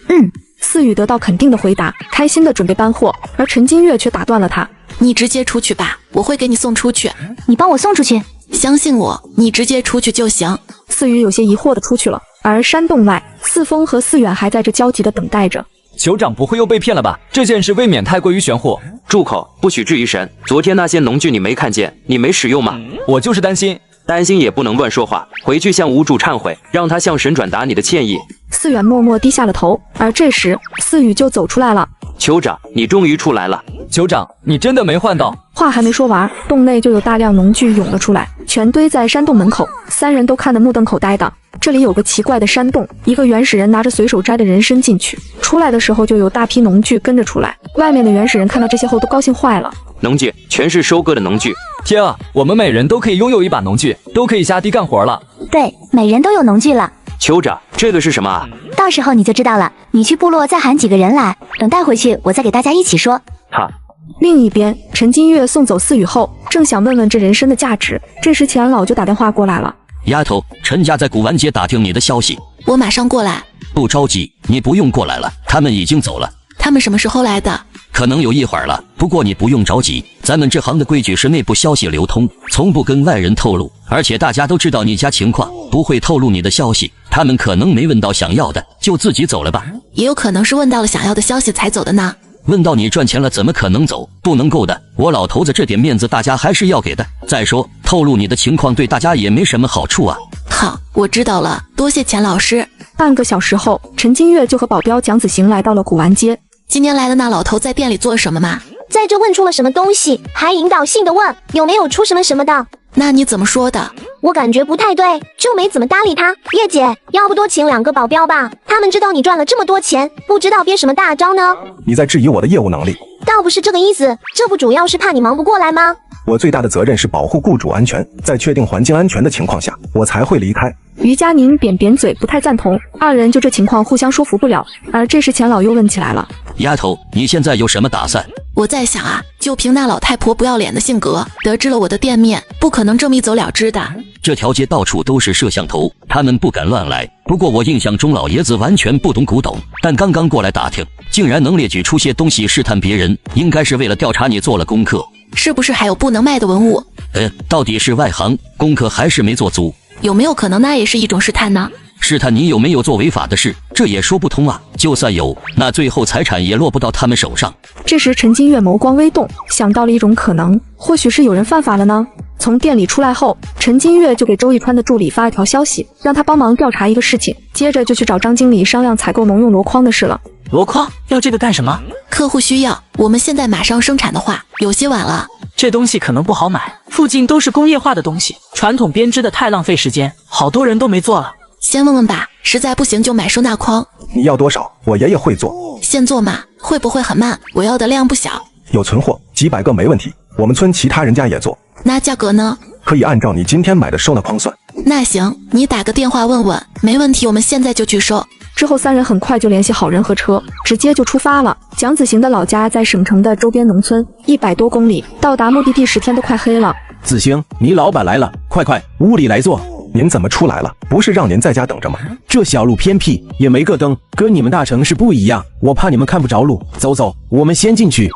思雨得到肯定的回答，开心的准备搬货，而陈金月却打断了他。你直接出去吧，我会给你送出去。你帮我送出去？相信我，你直接出去就行。思雨有些疑惑的出去了，而山洞外，四风和思远还在这焦急的等待着。酋长不会又被骗了吧？这件事未免太过于玄乎。住口！不许质疑神。昨天那些农具你没看见，你没使用吗？我就是担心。担心也不能乱说话，回去向无主忏悔，让他向神转达你的歉意。思远默默低下了头，而这时思雨就走出来了。酋长，你终于出来了。酋长，你真的没换到？话还没说完，洞内就有大量农具涌了出来，全堆在山洞门口。三人都看得目瞪口呆的。这里有个奇怪的山洞，一个原始人拿着随手摘的人参进去，出来的时候就有大批农具跟着出来。外面的原始人看到这些后都高兴坏了。农具全是收割的农具。天啊，我们每人都可以拥有一把农具，都可以下地干活了。对，每人都有农具了。酋长，这个是什么啊？到时候你就知道了。你去部落再喊几个人来，等带回去我再给大家一起说。好。另一边，陈金月送走思雨后，正想问问这人参的价值，这时钱老就打电话过来了。丫头，陈家在古玩街打听你的消息，我马上过来。不着急，你不用过来了，他们已经走了。他们什么时候来的？可能有一会儿了，不过你不用着急，咱们这行的规矩是内部消息流通，从不跟外人透露，而且大家都知道你家情况，不会透露你的消息。他们可能没问到想要的，就自己走了吧。也有可能是问到了想要的消息才走的呢。问到你赚钱了，怎么可能走？不能够的，我老头子这点面子大家还是要给的。再说，透露你的情况对大家也没什么好处啊。好，我知道了，多谢钱老师。半个小时后，陈金月就和保镖蒋子行来到了古玩街。今天来的那老头在店里做什么吗？在这问出了什么东西，还引导性的问有没有出什么什么的。那你怎么说的？我感觉不太对，就没怎么搭理他。叶姐，要不多请2个保镖吧？他们知道你赚了这么多钱，不知道憋什么大招呢？你在质疑我的业务能力？倒不是这个意思，这不主要是怕你忙不过来吗？我最大的责任是保护雇主安全，在确定环境安全的情况下，我才会离开。于佳宁扁扁嘴，不太赞同，二人就这情况互相说服不了。而这时钱老又问起来了：丫头，你现在有什么打算？我在想啊，就凭那老太婆不要脸的性格，得知了我的店面，不可能这么一走了之的。这条街到处都是摄像头，他们不敢乱来。不过我印象中老爷子完全不懂古董，但刚刚过来打听，竟然能列举出些东西试探别人，应该是为了调查你做了功课。是不是还有不能卖的文物？到底是外行，功课还是没做足？有没有可能那也是一种试探呢？试探你有没有做违法的事，这也说不通啊。就算有，那最后财产也落不到他们手上。这时陈金月眸光微动，想到了一种可能，或许是有人犯法了呢。从店里出来后，陈金月就给周一川的助理发了条消息，让他帮忙调查一个事情，接着就去找张经理商量采购农用箩筐的事了。箩筐要这个干什么？客户需要，我们现在马上生产的话，有些晚了。这东西可能不好买，附近都是工业化的东西，传统编织的太浪费时间，好多人都没做了。先问问吧，实在不行就买收纳筐。你要多少？我爷爷会做。现做嘛，会不会很慢？我要的量不小。有存货，几百个没问题。我们村其他人家也做。那价格呢？可以按照你今天买的收纳筐算。那行，你打个电话问问，没问题，我们现在就去收。之后三人很快就联系好人和车，直接就出发了。蒋子行的老家在省城的周边农村，100多公里，到达目的地10天都快黑了。子行，你老板来了，快快屋里来坐。您怎么出来了？不是让您在家等着吗？这小路偏僻，也没个灯，跟你们大城市不一样，我怕你们看不着路。走走，我们先进去。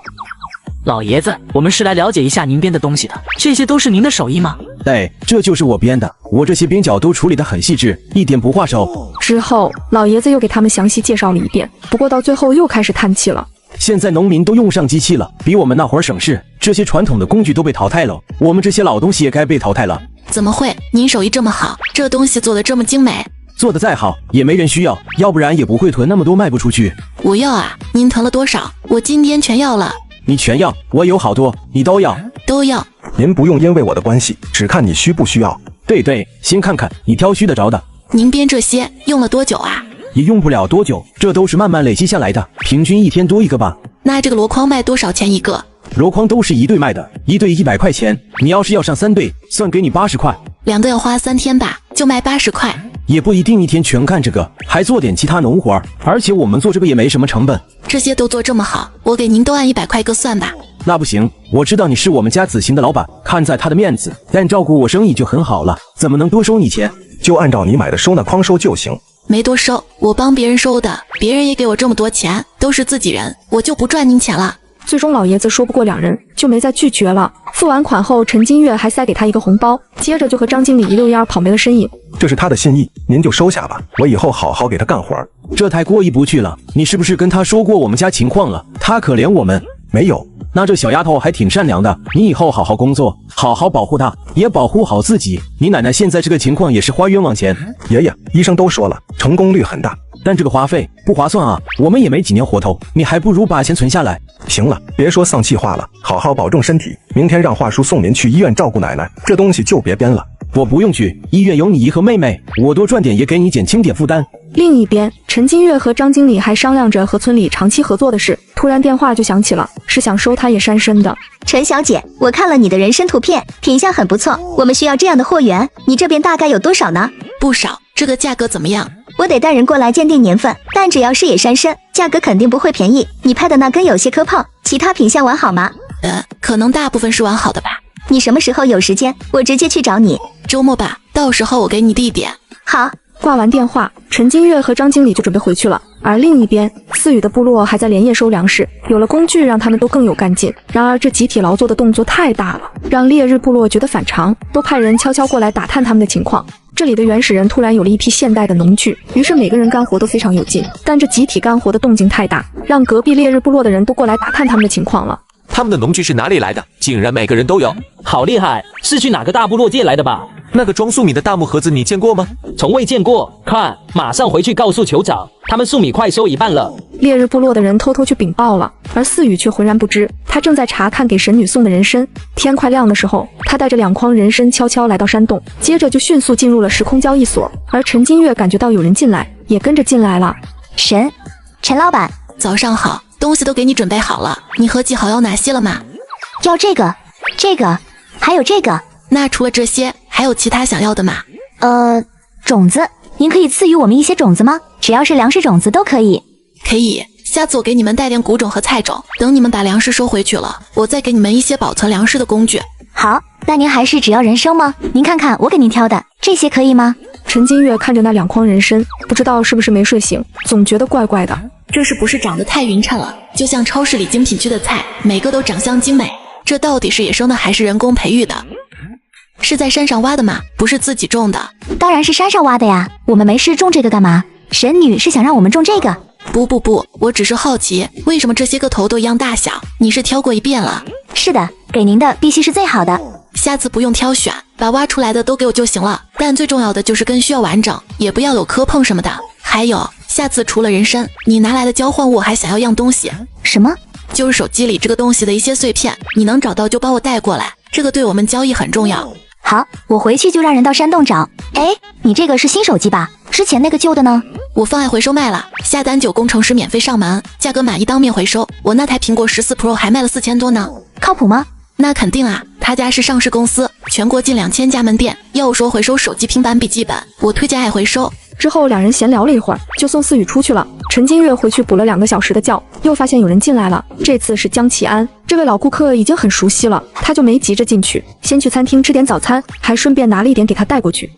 老爷子，我们是来了解一下您编的东西的，这些都是您的手艺吗？对，这就是我编的，我这些边角都处理得很细致，一点不画手。之后，老爷子又给他们详细介绍了一遍，不过到最后又开始叹气了。现在农民都用上机器了，比我们那会儿省事，这些传统的工具都被淘汰了，我们这些老东西也该被淘汰了。怎么会？您手艺这么好，这东西做得这么精美。做得再好也没人需要，要不然也不会囤那么多卖不出去。我要啊，您囤了多少？我今天全要了。你全要，我有好多，你都要？都要。您不用因为我的关系，只看你需不需要。对对，先看看你挑需得着的。您编这些用了多久啊？也用不了多久，这都是慢慢累积下来的，平均1天多一个吧。那这个箩筐卖多少钱一个？箩筐都是1对卖的，1对100块钱，你要是要上3对，算给你80块。2对要花3天吧，就卖80块。也不一定1天全干这个，还做点其他农活，而且我们做这个也没什么成本。这些都做这么好，我给您都按100块一个算吧。那不行，我知道你是我们家子行的老板，看在他的面子，但照顾我生意就很好了，怎么能多收你钱？就按照你买的收纳筐收就行。没多收，我帮别人收的，别人也给我这么多钱，都是自己人，我就不赚您钱了。最终老爷子说不过两人，就没再拒绝了。付完款后，陈金月还塞给他一个红包，接着就和张经理一溜烟跑没了身影。这是他的心意，您就收下吧，我以后好好给他干活。这太过意不去了，你是不是跟他说过我们家情况了？他可怜我们？没有，那这小丫头还挺善良的，你以后好好工作，好好保护她，也保护好自己。你奶奶现在这个情况也是花冤枉钱。爷爷，医生都说了，成功率很大，但这个花费不划算啊，我们也没几年活头，你还不如把钱存下来。行了，别说丧气话了，好好保重身体，明天让华叔送您去医院照顾奶奶，这东西就别编了。我不用去，医院有你姨和妹妹，我多赚点也给你减轻点负担。另一边，陈金月和张经理还商量着和村里长期合作的事，突然电话就响起了，是想收他叶珊珊的。陈小姐，我看了你的人参图片，品相很不错，我们需要这样的货源，你这边大概有多少呢？不少，这个价格怎么样？我得带人过来鉴定年份，但只要是野珊参，价格肯定不会便宜。你拍的那根有些磕碰，其他品相完好吗？可能大部分是完好的吧。你什么时候有时间？我直接去找你。周末吧，到时候我给你地点。好。挂完电话，陈金月和张经理就准备回去了。而另一边，思雨的部落还在连夜收粮食，有了工具让他们都更有干劲。然而这集体劳作的动作太大了，让烈日部落觉得反常，都派人悄悄过来打探他们的情况。这里的原始人突然有了一批现代的农具，于是每个人干活都非常有劲。但这集体干活的动静太大，让隔壁烈日部落的人都过来打探他们的情况了。他们的农具是哪里来的？竟然每个人都有，好厉害！是去哪个大部落借来的吧？那个装粟米的大木盒子你见过吗？从未见过。看，马上回去告诉酋长，他们粟米快收一半了。烈日部落的人偷偷去禀报了，而思雨却浑然不知，他正在查看给神女送的人参。天快亮的时候，他带着2筐人参悄悄来到山洞，接着就迅速进入了时空交易所。而陈金月感觉到有人进来，也跟着进来了。陈老板，早上好，东西都给你准备好了，你合计好要哪些了吗？要这个，还有这个。那除了这些，还有其他想要的吗？种子，您可以赐予我们一些种子吗？只要是粮食种子都可以。可以，下次我给你们带点谷种和菜种，等你们把粮食收回去了，我再给你们一些保存粮食的工具。好，那您还是只要人参吗？您看看我给您挑的这些可以吗？陈金月看着那2筐人参，不知道是不是没睡醒，总觉得怪怪的。这是不是长得太匀称了？就像超市里精品区的菜，每个都长相精美。这到底是野生的还是人工培育的？是在山上挖的吗？不是自己种的？当然是山上挖的呀，我们没事种这个干嘛？神女是想让我们种这个？不，我只是好奇，为什么这些个头都一样大小？你是挑过一遍了？是的，给您的必须是最好的。下次不用挑选，把挖出来的都给我就行了。但最重要的就是根需要完整，也不要有磕碰什么的。还有，下次除了人参，你拿来的交换物还想要样东西。什么？就是手机里这个东西的一些碎片，你能找到就帮我带过来，这个对我们交易很重要。好，我回去就让人到山洞找。哎，你这个是新手机吧？之前那个旧的呢？我放爱回收卖了，下单9工程师免费上门，价格满意当面回收。我那台苹果14 Pro 还卖了4000多呢。靠谱吗？那肯定啊，他家是上市公司，全国近2000家门店，要说回收手机、平板、笔记本，我推荐爱回收。之后2人闲聊了一会儿，就送思雨出去了。陈金月回去补了2个小时的觉，又发现有人进来了，这次是江启安。这位老顾客已经很熟悉了，他就没急着进去，先去餐厅吃点早餐，还顺便拿了一点给他带过去。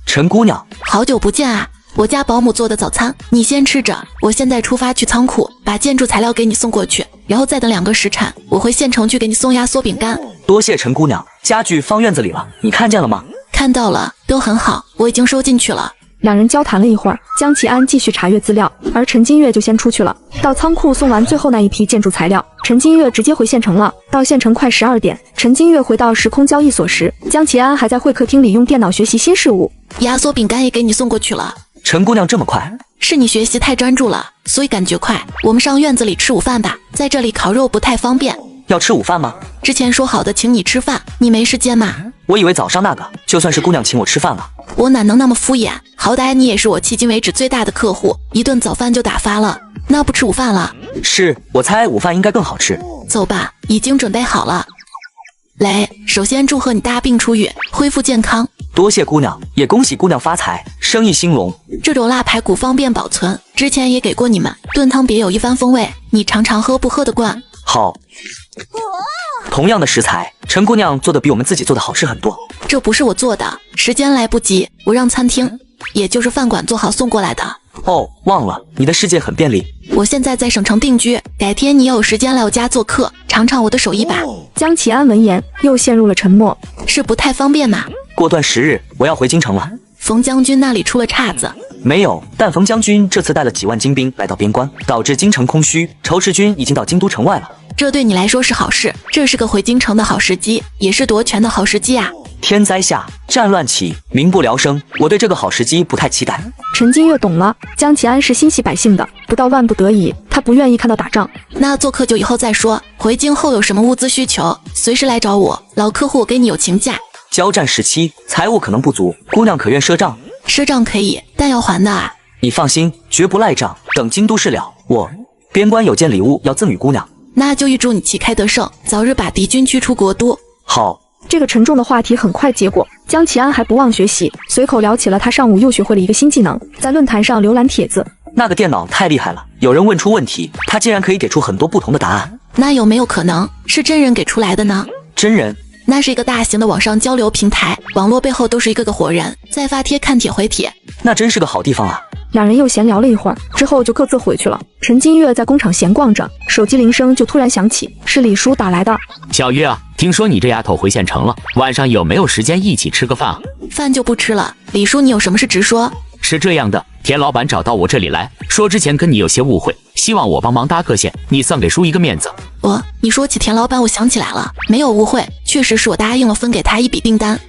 陈姑娘，好久不见啊！我家保姆做的早餐，你先吃着。我现在出发去仓库，把建筑材料给你送过去，然后再等2个时辰，我回县城去给你送压缩饼干。多谢陈姑娘，家具放院子里了，你看见了吗？看到了，都很好，我已经收进去了。2人交谈了一会儿，江启安继续查阅资料，而陈金月就先出去了。到仓库送完最后那一批建筑材料，陈金月直接回县城了。到县城快12点，陈金月回到时空交易所时，江启安还在会客厅里用电脑学习新事物。压缩饼干也给你送过去了。陈姑娘这么快？是你学习太专注了，所以感觉快。我们上院子里吃午饭吧，在这里烤肉不太方便。要吃午饭吗？之前说好的请你吃饭，你没时间吗？我以为早上那个就算是姑娘请我吃饭了。我哪能那么敷衍？好歹你也是我迄今为止最大的客户，一顿早饭就打发了，那不吃午饭了？是，我猜午饭应该更好吃。走吧，已经准备好了。来，首先祝贺你大病初愈，恢复健康。多谢姑娘，也恭喜姑娘发财，生意兴隆。这种腊排骨方便保存，之前也给过你们，炖汤别有一番风味，你尝尝喝不喝得惯？好。同样的食材，陈姑娘做的比我们自己做的好吃很多。这不是我做的，时间来不及，我让餐厅，也就是饭馆做好送过来的。哦，忘了，你的世界很便利。我现在在省城定居，改天你有时间来我家做客，尝尝我的手艺吧。江启安闻言又陷入了沉默。是不太方便吗？过段时日我要回京城了。冯将军那里出了岔子，没有，但冯将军这次带了几万精兵来到边关，导致京城空虚，仇池军已经到京都城外了。这对你来说是好事，这是个回京城的好时机，也是夺权的好时机啊。天灾下，战乱起，民不聊生，我对这个好时机不太期待。陈金月懂了，江启安是心系百姓的，不到万不得已，他不愿意看到打仗。那做客就以后再说，回京后有什么物资需求，随时来找我，老客户我给你友情价。交战时期，财物可能不足，姑娘可愿赊账？赊账可以，但要还的啊。你放心，绝不赖账。等京都事了，我边关有件礼物要赠与姑娘，那就预祝你旗开得胜，早日把敌军驱出国都。好。这个沉重的话题很快结果，江启安还不忘学习，随口聊起了他上午又学会了一个新技能，在论坛上浏览帖子。那个电脑太厉害了，有人问出问题，他竟然可以给出很多不同的答案。那有没有可能是真人给出来的呢？真人？那是一个大型的网上交流平台，网络背后都是一个个活人，在发帖看帖回帖。那真是个好地方啊。两人又闲聊了一会儿，之后就各自回去了。陈金月在工厂闲逛着，手机铃声就突然响起，是李叔打来的。小月啊，听说你这丫头回县城了，晚上有没有时间一起吃个饭啊？饭就不吃了，李叔你有什么事直说。是这样的，田老板找到我这里来说，之前跟你有些误会，希望我帮忙搭个线，你算给叔一个面子。你说起田老板，我想起来了，没有误会，确实是我答应了分给他一笔订单。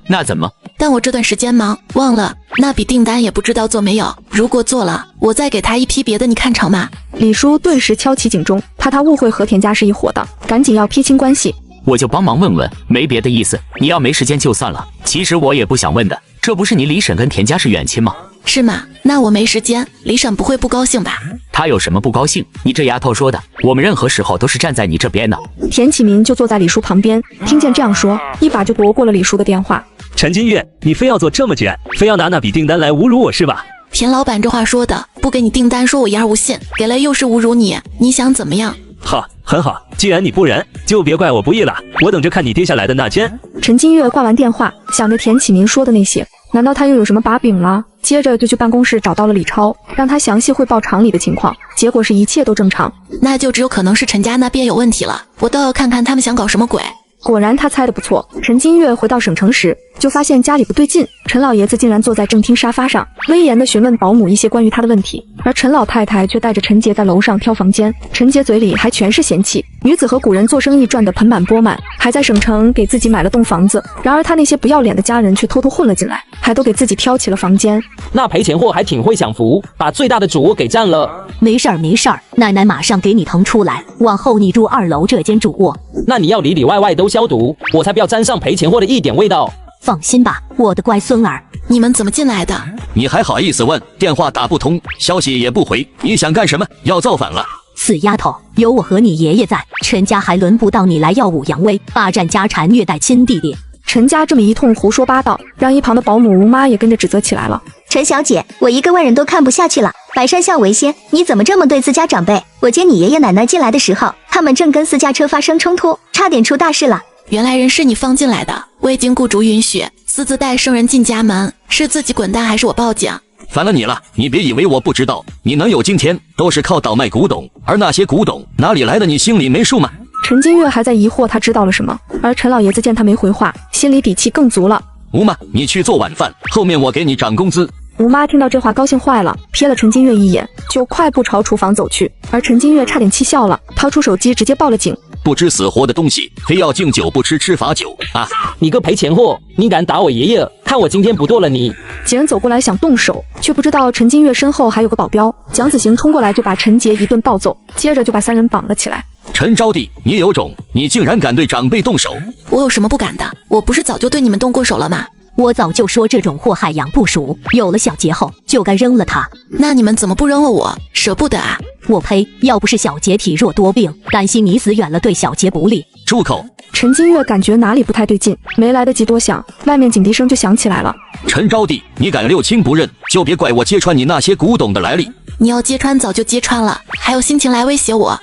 那怎么？但我这段时间忙，忘了那笔订单也不知道做没有。如果做了，我再给他一批别的，你看成吗？李叔顿时敲起警钟，怕他误会和田家是一伙的，赶紧要撇清关系。我就帮忙问问，没别的意思。你要没时间就算了。其实我也不想问的，这不是你李婶跟田家是远亲吗？是吗？那我没时间，李婶不会不高兴吧？她有什么不高兴？你这丫头说的，我们任何时候都是站在你这边的。田启明就坐在李叔旁边，听见这样说，一把就夺过了李叔的电话。陈金月，你非要做这么卷，非要拿那笔订单来侮辱我是吧？田老板这话说的，不给你订单说我言而无信，给了又是侮辱你，你想怎么样？好，很好，既然你不仁，就别怪我不义了，我等着看你跌下来的那天。陈金月挂完电话，想着田启明说的那些，难道他又有什么把柄了？接着就去办公室找到了李超，让他详细汇报厂里的情况，结果是一切都正常。那就只有可能是陈家那边有问题了，我倒要看看他们想搞什么鬼。果然他猜的不错，陈金月回到省城时，就发现家里不对劲，陈老爷子竟然坐在正厅沙发上，威严地询问保姆一些关于他的问题，而陈老太太却带着陈杰在楼上挑房间，陈杰嘴里还全是嫌弃。女子和古人做生意赚得盆满钵满，还在省城给自己买了栋房子，然而他那些不要脸的家人却偷偷混了进来，还都给自己挑起了房间。那赔钱货还挺会享福，把最大的主卧给占了。没事儿没事儿，奶奶马上给你腾出来，往后你住2楼这间主卧。那你要里里外外都消毒，我才不要沾上赔钱货的一点味道。放心吧，我的乖孙儿。你们怎么进来的？你还好意思问？电话打不通，消息也不回，你想干什么？要造反了？死丫头，有我和你爷爷在，陈家还轮不到你来耀武扬威，霸占家产，虐待亲弟弟。陈家这么一通胡说八道，让一旁的保姆吴妈也跟着指责起来了。陈小姐，我一个外人都看不下去了，百善孝为先，你怎么这么对自家长辈？我接你爷爷奶奶进来的时候，他们正跟私家车发生冲突，差点出大事了。原来人是你放进来的，未经雇主允许，私自带生人进家门，是自己滚蛋还是我报警？烦了你了，你别以为我不知道，你能有今天都是靠倒卖古董，而那些古董哪里来的，你心里没数吗？陈金月还在疑惑他知道了什么，而陈老爷子见他没回话，心里底气更足了。吴妈，你去做晚饭，后面我给你涨工资。吴妈听到这话高兴坏了，瞥了陈金月一眼，就快步朝厨房走去，而陈金月差点气笑了，掏出手机直接报了警。不知死活的东西，非要敬酒不吃吃罚酒啊！你个赔钱货，你敢打我爷爷，看我今天不剁了你！几人走过来想动手，却不知道陈金月身后还有个保镖，蒋子行冲过来就把陈杰一顿暴揍，接着就把3人绑了起来。陈招娣，你有种，你竟然敢对长辈动手！我有什么不敢的？我不是早就对你们动过手了吗？我早就说这种祸害养不熟，有了小杰后就该扔了他。那你们怎么不扔了我？舍不得啊！我呸！要不是小杰体弱多病，担心你死远了对小杰不利。住口！陈金月感觉哪里不太对劲，没来得及多想，外面警笛声就响起来了。陈招娣，你敢六亲不认，就别怪我揭穿你那些古董的来历。你要揭穿早就揭穿了，还有心情来威胁我？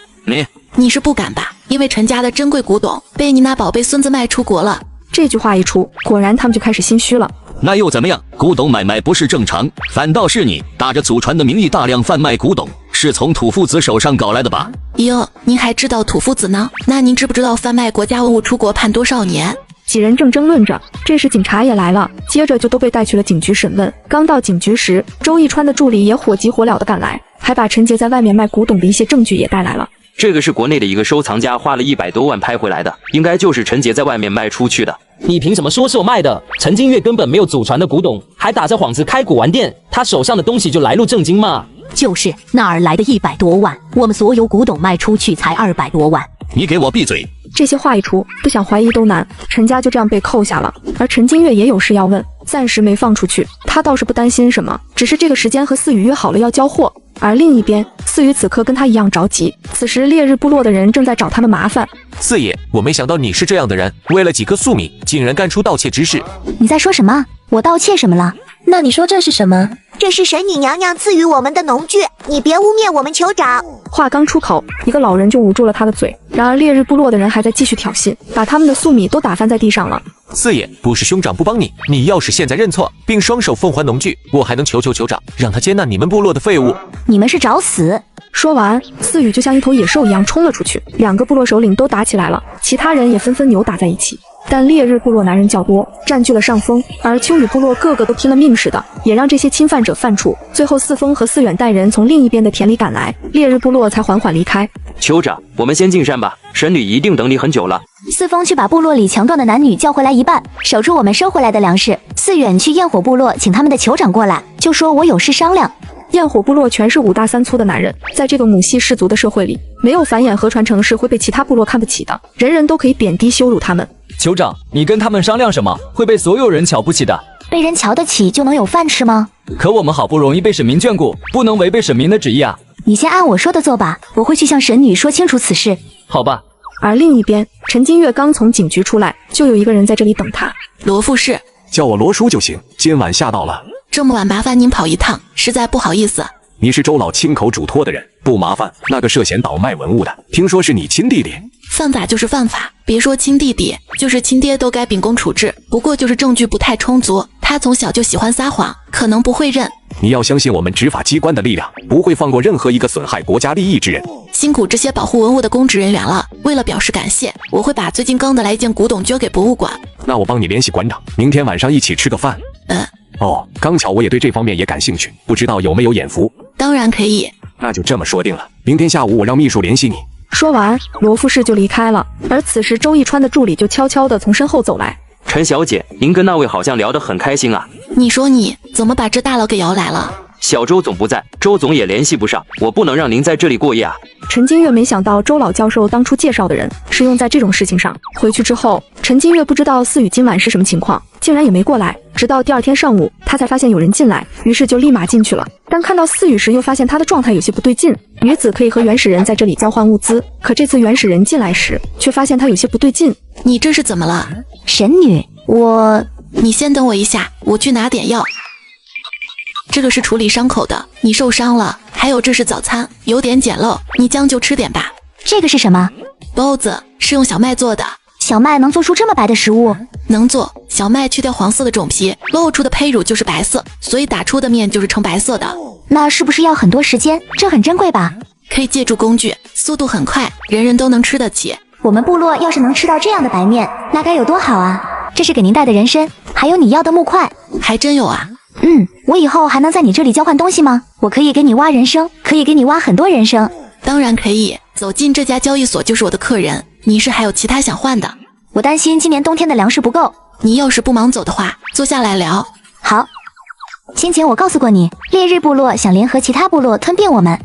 你是不敢吧？因为陈家的珍贵古董被你那宝贝孙子卖出国了。这句话一出，果然他们就开始心虚了。那又怎么样？古董买卖不是正常，反倒是你打着祖传的名义大量贩卖古董，是从土夫子手上搞来的吧？哟，您还知道土夫子呢？那您知不知道贩卖国家文物出国判多少年？几人正争论着，这时警察也来了，接着就都被带去了警局审问。刚到警局时，周逸川的助理也火急火燎地赶来，还把陈杰在外面卖古董的一些证据也带来了。这个是国内的一个收藏家花了100多万拍回来的，应该就是陈杰在外面卖出去的。你凭什么说是我卖的？陈金月根本没有祖传的古董，还打着幌子开古玩店，他手上的东西就来路正经嘛。就是哪儿来的100多万？我们所有古董卖出去才200多万。你给我闭嘴！这些话一出，不想怀疑都难，陈家就这样被扣下了。而陈金月也有事要问，暂时没放出去。他倒是不担心什么，只是这个时间和思雨约好了要交货。而另一边，思雨此刻跟他一样着急。此时烈日部落的人正在找他们麻烦。四爷，我没想到你是这样的人，为了几颗粟米，竟然干出盗窃之事。你在说什么？我盗窃什么了？那你说这是什么？这是神女娘娘赐予我们的农具，你别污蔑我们酋长。话刚出口，一个老人就捂住了他的嘴。然而烈日部落的人还在继续挑衅，把他们的粟米都打翻在地上了。四爷，不是兄长不帮你，你要是现在认错，并双手奉还农具，我还能求酋长，让他接纳你们部落的废物。你们是找死！说完，思雨就像一头野兽一样冲了出去，两个部落首领都打起来了，其他人也纷纷扭打在一起。但烈日部落男人较多，占据了上风，而秋雨部落个个都拼了命似的，也让这些侵犯者犯怵。最后四风和四远带人从另一边的田里赶来，烈日部落才缓缓离开。酋长，我们先进山吧，神女一定等你很久了。四风去把部落里强壮的男女叫回来一半，守住我们收回来的粮食。四远去焰火部落请他们的酋长过来，就说我有事商量。焰火部落全是5大3粗的男人，在这个母系氏族的社会里，没有繁衍和传承是会被其他部落看不起的，人人都可以贬低羞辱他们。酋长，你跟他们商量什么？会被所有人瞧不起的。被人瞧得起就能有饭吃吗？可我们好不容易被神明眷顾，不能违背神明的旨意啊！你先按我说的做吧，我会去向神女说清楚此事。好吧。而另一边，陈金月刚从警局出来，就有一个人在这里等他。罗副士，叫我罗叔就行。今晚下到了，这么晚麻烦您跑一趟，实在不好意思。你是周老亲口嘱托的人，不麻烦。那个涉嫌倒卖文物的，听说是你亲弟弟。犯法就是犯法，别说亲弟弟，就是亲爹都该秉公处置。不过就是证据不太充足，他从小就喜欢撒谎，可能不会认。你要相信我们执法机关的力量，不会放过任何一个损害国家利益之人。辛苦这些保护文物的公职人员了，为了表示感谢，我会把最近刚得来一件古董交给博物馆。那我帮你联系馆长，明天晚上一起吃个饭。哦，刚巧我也对这方面也感兴趣，不知道有没有眼福？当然可以。那就这么说定了，明天下午我让秘书联系你。说完，罗副士就离开了。而此时周逸川的助理就悄悄地从身后走来。陈小姐，您跟那位好像聊得很开心啊。你说你怎么把这大佬给摇来了？小周总不在，周总也联系不上，我不能让您在这里过夜啊。陈金月没想到周老教授当初介绍的人是用在这种事情上。回去之后，陈金月不知道思雨今晚是什么情况，竟然也没过来。直到第二天上午，他才发现有人进来，于是就立马进去了。当看到思雨时，又发现她的状态有些不对劲。女子可以和原始人在这里交换物资，可这次原始人进来时，却发现她有些不对劲。你这是怎么了？神女，你先等我一下，我去拿点药。这个是处理伤口的，你受伤了。还有这是早餐，有点简陋，你将就吃点吧。这个是什么？包子，是用小麦做的。小麦能做出这么白的食物？能做。小麦去掉黄色的种皮，露出的胚乳就是白色，所以打出的面就是呈白色的。那是不是要很多时间？这很珍贵吧？可以借助工具，速度很快，人人都能吃得起。我们部落要是能吃到这样的白面，那该有多好啊！这是给您带的人参，还有你要的木块，还真有啊。我以后还能在你这里交换东西吗？我可以给你挖人参，可以给你挖很多人参。当然可以，走进这家交易所就是我的客人。你是还有其他想换的？我担心今年冬天的粮食不够。你要是不忙走的话，坐下来聊。好。先前我告诉过你，烈日部落想联合其他部落吞并我们。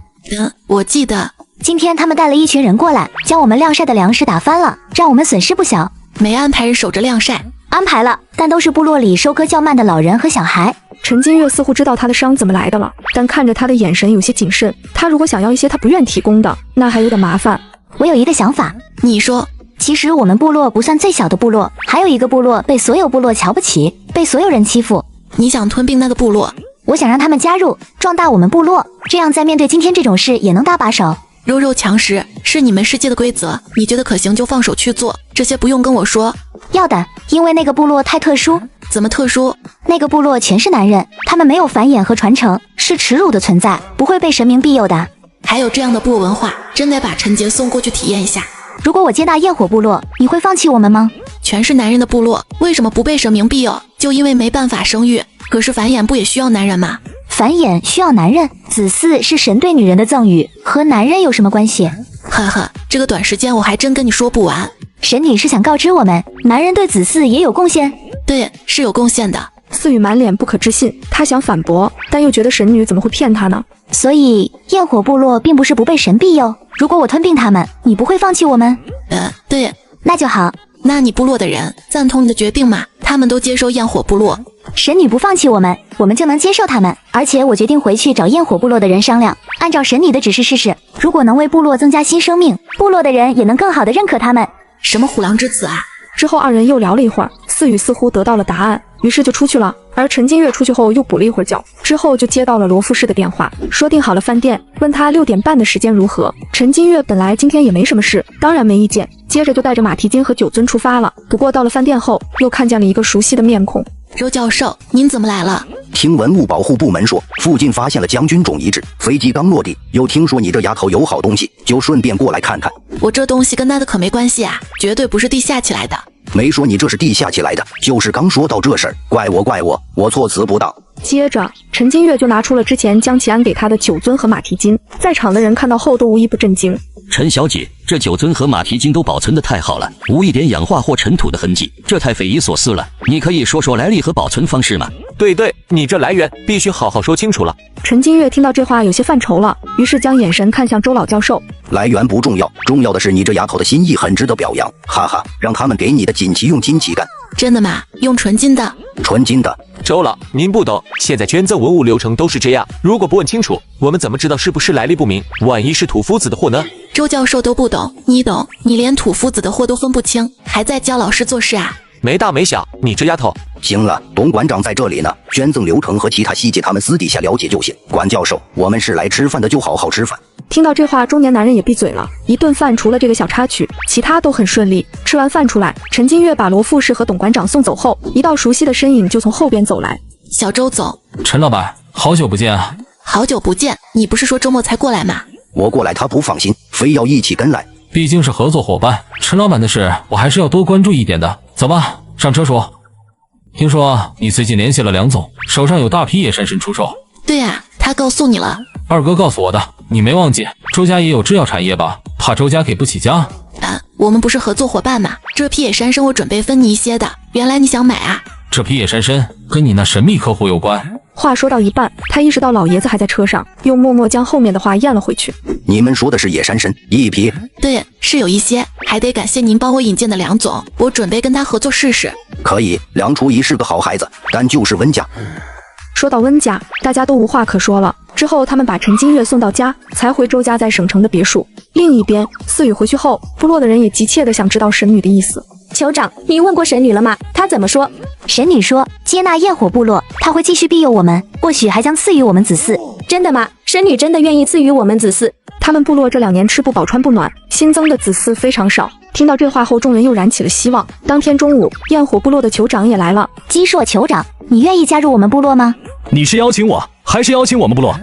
我记得。今天他们带了一群人过来，将我们晾晒的粮食打翻了，让我们损失不小。没安排人守着晾晒？安排了，但都是部落里收割较慢的老人和小孩。陈金月似乎知道他的伤怎么来的了，但看着他的眼神有些谨慎。他如果想要一些他不愿提供的，那还有点麻烦。我有一个想法。你说。其实我们部落不算最小的部落，还有一个部落被所有部落瞧不起，被所有人欺负。你想吞并那个部落？我想让他们加入，壮大我们部落，这样在面对今天这种事也能搭把手。弱肉强食是你们世界的规则，你觉得可行就放手去做，这些不用跟我说。要的，因为那个部落太特殊。怎么特殊？那个部落全是男人，他们没有繁衍和传承，是耻辱的存在，不会被神明庇佑的。还有这样的部落文化，真得把陈杰送过去体验一下。如果我接纳焰火部落，你会放弃我们吗？全是男人的部落，为什么不被神明庇佑？就因为没办法生育。可是繁衍不也需要男人吗？繁衍需要男人，子嗣是神对女人的赠予，和男人有什么关系？呵呵，这个短时间我还真跟你说不完。神女是想告知我们，男人对子嗣也有贡献？对，是有贡献的。思雨满脸不可置信，他想反驳，但又觉得神女怎么会骗他呢？所以焰火部落并不是不被神庇佑，如果我吞并他们，你不会放弃我们？对，那就好。那你部落的人赞同你的决定吗？他们都接受焰火部落。神女不放弃我们，我们就能接受他们。而且我决定回去找焰火部落的人商量，按照神女的指示试试，如果能为部落增加新生命，部落的人也能更好的认可他们。什么虎狼之子啊！之后二人又聊了一会儿，思雨似乎得到了答案，于是就出去了。而陈金月出去后又补了一会儿觉，之后就接到了罗富士的电话，说订好了饭店，问他6点半的时间如何。陈金月本来今天也没什么事，当然没意见，接着就带着马蹄金和九尊出发了。不过到了饭店后，又看见了一个熟悉的面孔。周教授，您怎么来了？听文物保护部门说，附近发现了将军种遗址，飞机刚落地，又听说你这丫头有好东西，就顺便过来看看。我这东西跟他的可没关系啊，绝对不是地下起来的。没说你这是地下起来的，就是刚说到这事儿，怪我，我措辞不当。接着，陈金月就拿出了之前江启安给他的九尊和马蹄金，在场的人看到后都无一不震惊。陈小姐，这九尊和马蹄金都保存得太好了，无一点氧化或尘土的痕迹，这太匪夷所思了。你可以说说来历和保存方式吗？对，你这来源必须好好说清楚了。陈金月听到这话有些犯愁了，于是将眼神看向周老教授。来源不重要，重要的是你这丫头的心意很值得表扬，哈哈，让他们给你的锦旗用金旗干。真的吗？用纯金的？纯金的。周老，您不懂，现在捐赠文物流程都是这样，如果不问清楚，我们怎么知道是不是来历不明？万一是土夫子的货呢？周教授都不懂，你懂？你连土夫子的货都分不清，还在教老师做事啊？没大没小，你这丫头。行了，董馆长在这里呢，捐赠流程和其他细节他们私底下了解就行。管教授，我们是来吃饭的，就好好吃饭。听到这话，中年男人也闭嘴了。一顿饭除了这个小插曲，其他都很顺利。吃完饭出来，陈金月把罗副士和董馆长送走后，一道熟悉的身影就从后边走来。小周总，陈老板，好久不见啊！好久不见，你不是说周末才过来吗？我过来他不放心，非要一起跟来。毕竟是合作伙伴，陈老板的事我还是要多关注一点的。走吧，上车说。听说你最近联系了梁总，手上有大批野山参出售。对啊，他告诉你了。二哥告诉我的，你没忘记，周家也有制药产业吧？怕周家给不起家。我们不是合作伙伴吗？这批野山参我准备分你一些的。原来你想买啊？这批野山参跟你那神秘客户有关。话说到一半，他意识到老爷子还在车上，又默默将后面的话咽了回去。你们说的是野山参一批？对，是有一些，还得感谢您帮我引荐的梁总，我准备跟他合作试试。可以，梁初一是个好孩子，但就是温家。说到温家，大家都无话可说了。之后他们把陈金月送到家，才回周家在省城的别墅。另一边，思雨回去后，部落的人也急切地想知道神女的意思。酋长，你问过神女了吗？她怎么说？神女说接纳焰火部落，她会继续庇佑我们，或许还将赐予我们子嗣。真的吗？神女真的愿意赐予我们子嗣？他们部落这2年吃不饱穿不暖，新增的子嗣非常少。听到这话后，众人又燃起了希望。当天中午，焰火部落的酋长也来了。基硕酋长，你愿意加入我们部落吗？你是邀请我，还是邀请我们部落？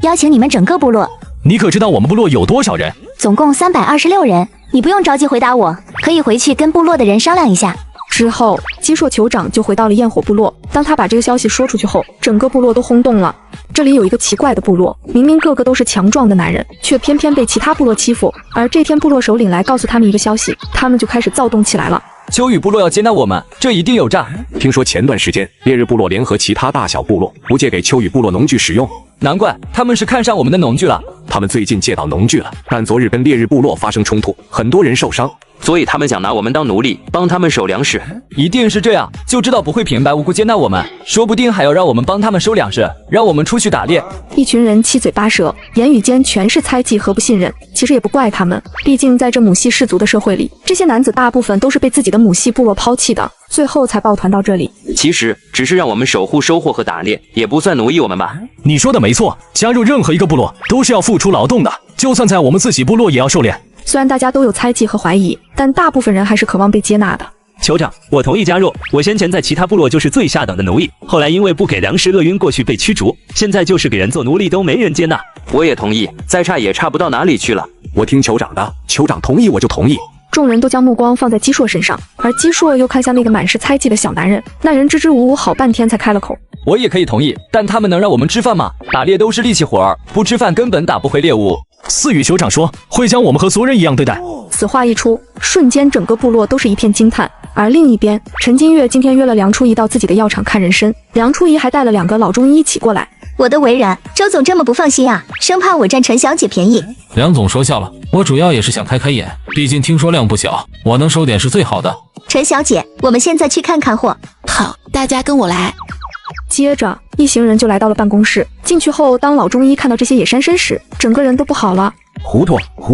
邀请你们整个部落。你可知道我们部落有多少人？总共326人。你不用着急回答我，可以回去跟部落的人商量一下。之后，基硕酋长就回到了焰火部落。当他把这个消息说出去后，整个部落都轰动了。这里有一个奇怪的部落，明明个个都是强壮的男人，却偏偏被其他部落欺负。而这天部落首领来告诉他们一个消息，他们就开始躁动起来了。秋雨部落要接纳我们，这一定有诈。听说前段时间烈日部落联合其他大小部落，不借给秋雨部落农具使用，难怪他们是看上我们的农具了。他们最近借到农具了，但昨日跟烈日部落发生冲突，很多人受伤，所以他们想拿我们当奴隶，帮他们收粮食。一定是这样，就知道不会平白无故接纳我们，说不定还要让我们帮他们收粮食，让我们出去打猎。一群人七嘴八舌，言语间全是猜忌和不信任。其实也不怪他们，毕竟在这母系氏族的社会里，这些男子大部分都是被自己的母系部落抛弃的，最后才抱团到这里。其实只是让我们守护收获和打猎，也不算奴役我们吧。你说的没错，加入任何一个部落都是要付出劳动的，就算在我们自己部落也要狩猎。虽然大家都有猜忌和怀疑，但大部分人还是渴望被接纳的。酋长，我同意加入。我先前在其他部落就是最下等的奴役，后来因为不给粮食饿晕过去被驱逐，现在就是给人做奴隶都没人接纳。我也同意，再差也差不到哪里去了。我听酋长的，酋长同意我就同意。众人都将目光放在姬硕身上，而姬硕又看向那个满是猜忌的小男人。那人支支吾吾好半天才开了口：“我也可以同意，但他们能让我们吃饭吗？打猎都是力气活儿，不吃饭根本打不回猎物。”四羽酋长说会将我们和族人一样对待。此话一出，瞬间整个部落都是一片惊叹。而另一边，陈金月今天约了梁初仪到自己的药厂看人参，梁初仪还带了2个老中医一起过来。我的为人，周总这么不放心啊，生怕我占陈小姐便宜。梁总说笑了，我主要也是想开开眼，毕竟听说量不小，我能收点是最好的。陈小姐，我们现在去看看货。好，大家跟我来。接着，一行人就来到了办公室。进去后，当老中医看到这些野山参时，整个人都不好了。糊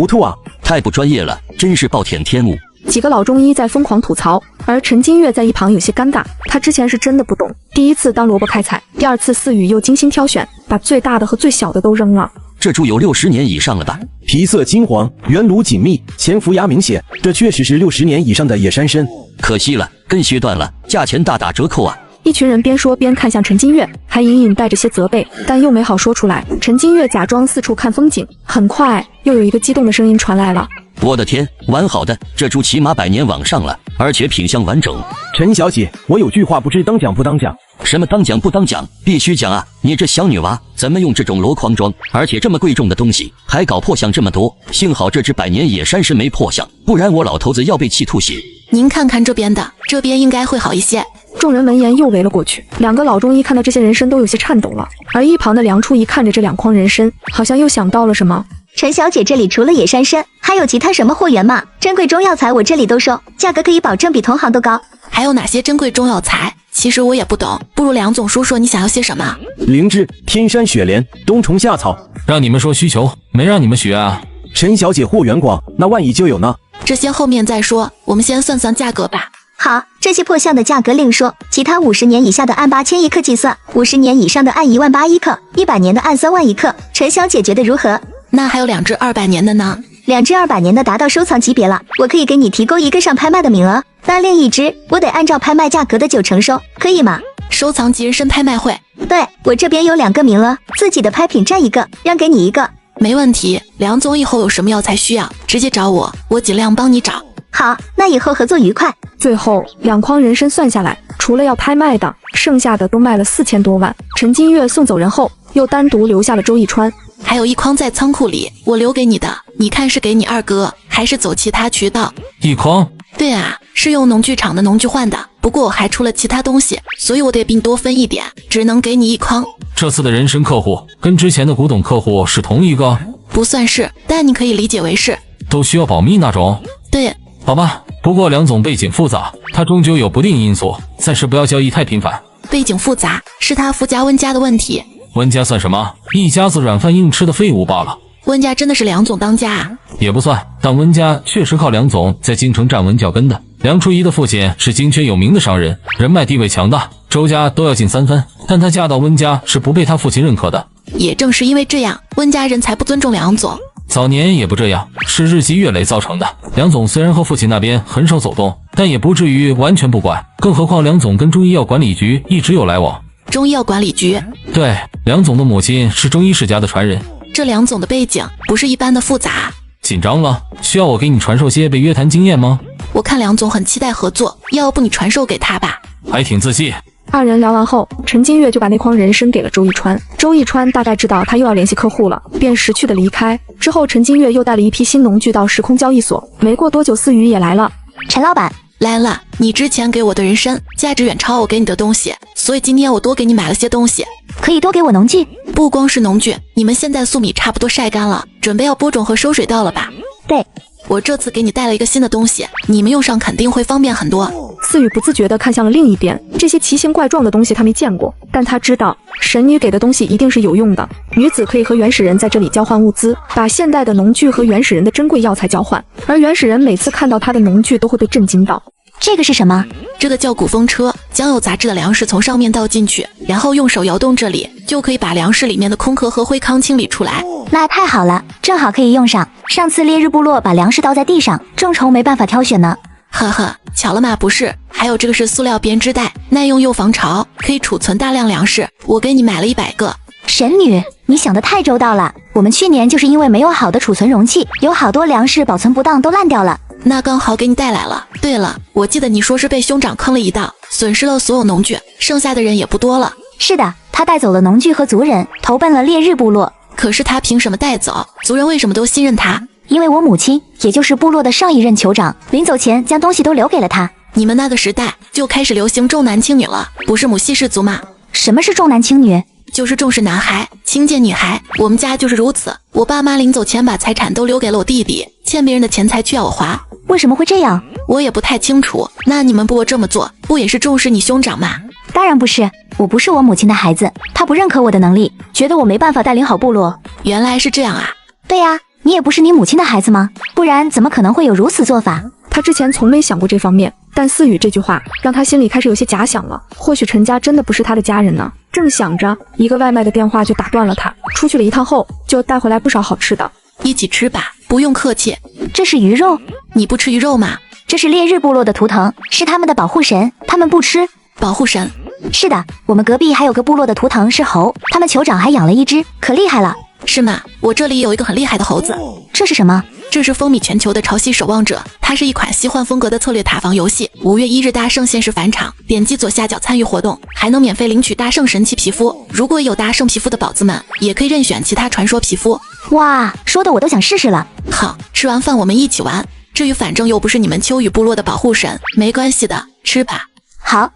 涂啊！太不专业了，真是暴殄天物。几个老中医在疯狂吐槽，而陈金月在一旁有些尴尬。他之前是真的不懂，第一次当萝卜开采，第二次四羽又精心挑选，把最大的和最小的都扔了。这猪有60年以上了吧？皮色金黄，圆颅紧密，前幅牙明显，这确实是60年以上的野山参。可惜了，根削断了，价钱大打折扣啊！一群人边说边看向陈金月，还隐隐带着些责备，但又没好说出来。陈金月假装四处看风景，很快又有一个激动的声音传来了：“我的天，完好的，这猪起码100年往上了，而且品相完整。”陈小姐，我有句话不知当讲不当讲。什么当讲不当讲？必须讲啊！你这小女娃怎么用这种箩筐装？而且这么贵重的东西还搞破相这么多，幸好这只100年野山参没破相，不然我老头子要被气吐血。您看看这边的，这边应该会好一些。众人闻言又围了过去，2个老中医看到这些人参都有些颤抖了，而一旁的梁初仪看着这2筐人参，好像又想到了什么。陈小姐，这里除了野山参，还有其他什么货源吗？珍贵中药材我这里都收，价格可以保证比同行都高。还有哪些珍贵中药材？其实我也不懂，不如梁总说说你想要些什么。灵芝、天山雪莲、冬虫夏草。让你们说需求，没让你们学啊。陈小姐货源广，那万一就有呢？这些后面再说，我们先算算价格吧。好，这些破相的价格另说，其他50年以下的按8000一克计算，50年以上的按18000一克，100年的按3万一克。陈小姐觉得如何？那还有2只200年的呢？2只200年的达到收藏级别了，我可以给你提供一个上拍卖的名额。那另一只，我得按照拍卖价格的90%收，可以吗？收藏级人参拍卖会，对，我这边有2个名额，自己的拍品占1个，让给你1个。没问题，梁总以后有什么药材需要，直接找我，我尽量帮你找。好，那以后合作愉快。最后2筐人参算下来，除了要拍卖的，剩下的都卖了4000多万。陈金月送走人后，又单独留下了周逸川，还有1筐在仓库里，我留给你的，你看是给你2哥，还是走其他渠道？1筐？对啊，是用农具厂的农具换的，不过我还出了其他东西，所以我得比你多分一点，只能给你1筐。这次的人参客户跟之前的古董客户是同一个？不算是，但你可以理解为是。都需要保密那种？对。好吧，不过梁总背景复杂，他终究有不定因素，暂时不要交易太频繁。背景复杂是他夫家温家的问题。温家算什么？一家子软饭硬吃的废物罢了。温家真的是梁总当家啊？也不算，但温家确实靠梁总在京城站稳脚跟的。梁初仪的父亲是京圈有名的商人，人脉地位强大，周家都要进3分，但他嫁到温家是不被他父亲认可的。也正是因为这样，温家人才不尊重梁总。早年也不这样，是日积月累造成的。梁总虽然和父亲那边很少走动，但也不至于完全不管，更何况梁总跟中医药管理局一直有来往。中医药管理局？对，梁总的母亲是中医世家的传人。这梁总的背景不是一般的复杂。紧张了？需要我给你传授些被约谈经验吗？我看梁总很期待合作，要不你传授给他吧。还挺自信。2人聊完后，陈金月就把那筐人参给了周逸川。周逸川大概知道他又要联系客户了，便识趣的离开。之后，陈金月又带了一批新农具到时空交易所。没过多久，思雨也来了。陈老板来了，你之前给我的人参价值远超我给你的东西，所以今天我多给你买了些东西。可以多给我农具？不光是农具，你们现在粟米差不多晒干了，准备要播种和收水稻了吧？对。我这次给你带了一个新的东西，你们用上肯定会方便很多。思雨不自觉地看向了另一边，这些奇形怪状的东西他没见过，但他知道神女给的东西一定是有用的。女子可以和原始人在这里交换物资，把现代的农具和原始人的珍贵药材交换，而原始人每次看到他的农具都会被震惊到。这个是什么？这个叫鼓风车，将有杂质的粮食从上面倒进去，然后用手摇动这里，就可以把粮食里面的空壳和灰糠清理出来。那太好了，正好可以用上。上次烈日部落把粮食倒在地上，众筹没办法挑选呢。呵呵，巧了嘛，不是。还有这个是塑料编织袋，耐用又防潮，可以储存大量粮食。我给你买了100个。神女，你想得太周到了。我们去年就是因为没有好的储存容器，有好多粮食保存不当都烂掉了。那刚好给你带来了。对了，我记得你说是被兄长坑了一道，损失了所有农具，剩下的人也不多了。是的，他带走了农具和族人，投奔了烈日部落。可是他凭什么带走？族人为什么都信任他？因为我母亲，也就是部落的上一任酋长，临走前将东西都留给了他。你们那个时代就开始流行重男轻女了，不是母系氏族吗？什么是重男轻女？就是重视男孩，轻贱女孩。我们家就是如此。我爸妈临走前把财产都留给了我弟弟，欠别人的钱财却要我还。为什么会这样？我也不太清楚。那你们部落这么做，不也是重视你兄长吗？当然不是，我不是我母亲的孩子，她不认可我的能力，觉得我没办法带领好部落。原来是这样啊。对呀，你也不是你母亲的孩子吗？不然怎么可能会有如此做法？他之前从没想过这方面，但思雨这句话让他心里开始有些假想了。或许陈家真的不是他的家人呢。正想着，一个外卖的电话就打断了他。出去了一趟后，就带回来不少好吃的。一起吃吧，不用客气。这是鱼肉？你不吃鱼肉吗？这是烈日部落的图腾，是他们的保护神，他们不吃。保护神？是的，我们隔壁还有个部落的图腾是猴，他们酋长还养了一只，可厉害了。是吗？我这里有一个很厉害的猴子。这是什么？这是风靡全球的潮汐守望者，它是一款奇幻风格的策略塔防游戏。5月1日大圣限时返场，点击左下角参与活动，还能免费领取大圣神奇皮肤。如果有大圣皮肤的宝子们，也可以任选其他传说皮肤。哇，说的我都想试试了。好，吃完饭我们一起玩。至于反正又不是你们秋雨部落的保护神，没关系的，吃吧。好。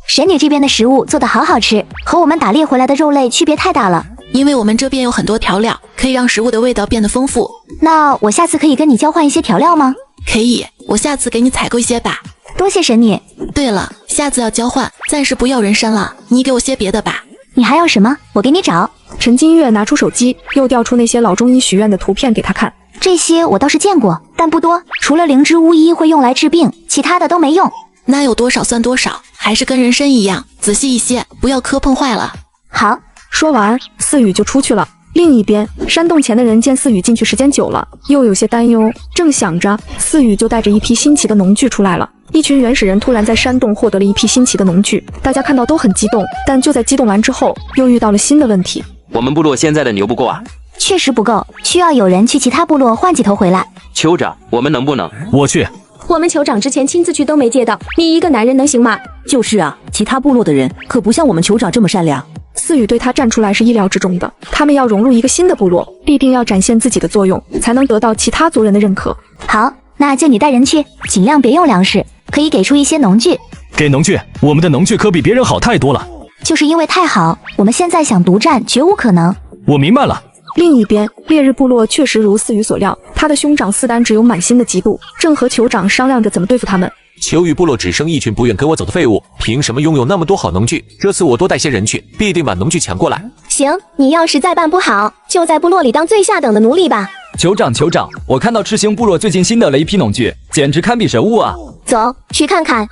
神女这边的食物做得好好吃，和我们打猎回来的肉类区别太大了。因为我们这边有很多调料，可以让食物的味道变得丰富。那我下次可以跟你交换一些调料吗？可以，我下次给你采购一些吧。多谢神女。对了，下次要交换，暂时不要人参了，你给我些别的吧。你还要什么？我给你找。陈金月拿出手机，又调出那些老中医许愿的图片给他看。这些我倒是见过，但不多，除了灵芝巫医会用来治病，其他的都没用。那有多少算多少，还是跟人参一样，仔细一些，不要磕碰坏了。好。说完，思雨就出去了。另一边，山洞前的人见思雨进去时间久了，又有些担忧。正想着，思雨就带着一批新奇的农具出来了。一群原始人突然在山洞获得了一批新奇的农具，大家看到都很激动，但就在激动完之后，又遇到了新的问题。我们部落现在的牛不够啊。确实不够，需要有人去其他部落换几头回来。酋长，我们能不能？我去。我们酋长之前亲自去都没借到，你一个男人能行吗？就是啊，其他部落的人可不像我们酋长这么善良。思雨对他站出来是意料之中的，他们要融入一个新的部落，必定要展现自己的作用，才能得到其他族人的认可。好，那就你带人去，尽量别用粮食，可以给出一些农具。给农具？我们的农具可比别人好太多了。就是因为太好，我们现在想独占绝无可能。我明白了。另一边，烈日部落确实如思雨所料，他的兄长四丹只有满心的嫉妒，正和酋长商量着怎么对付他们。秋雨部落只剩一群不愿跟我走的废物，凭什么拥有那么多好农具？这次我多带些人去，必定把农具抢过来。行，你要是再办不好，就在部落里当最下等的奴隶吧。酋长，我看到赤星部落最近新得了一批农具，简直堪比神物啊！走，去看看。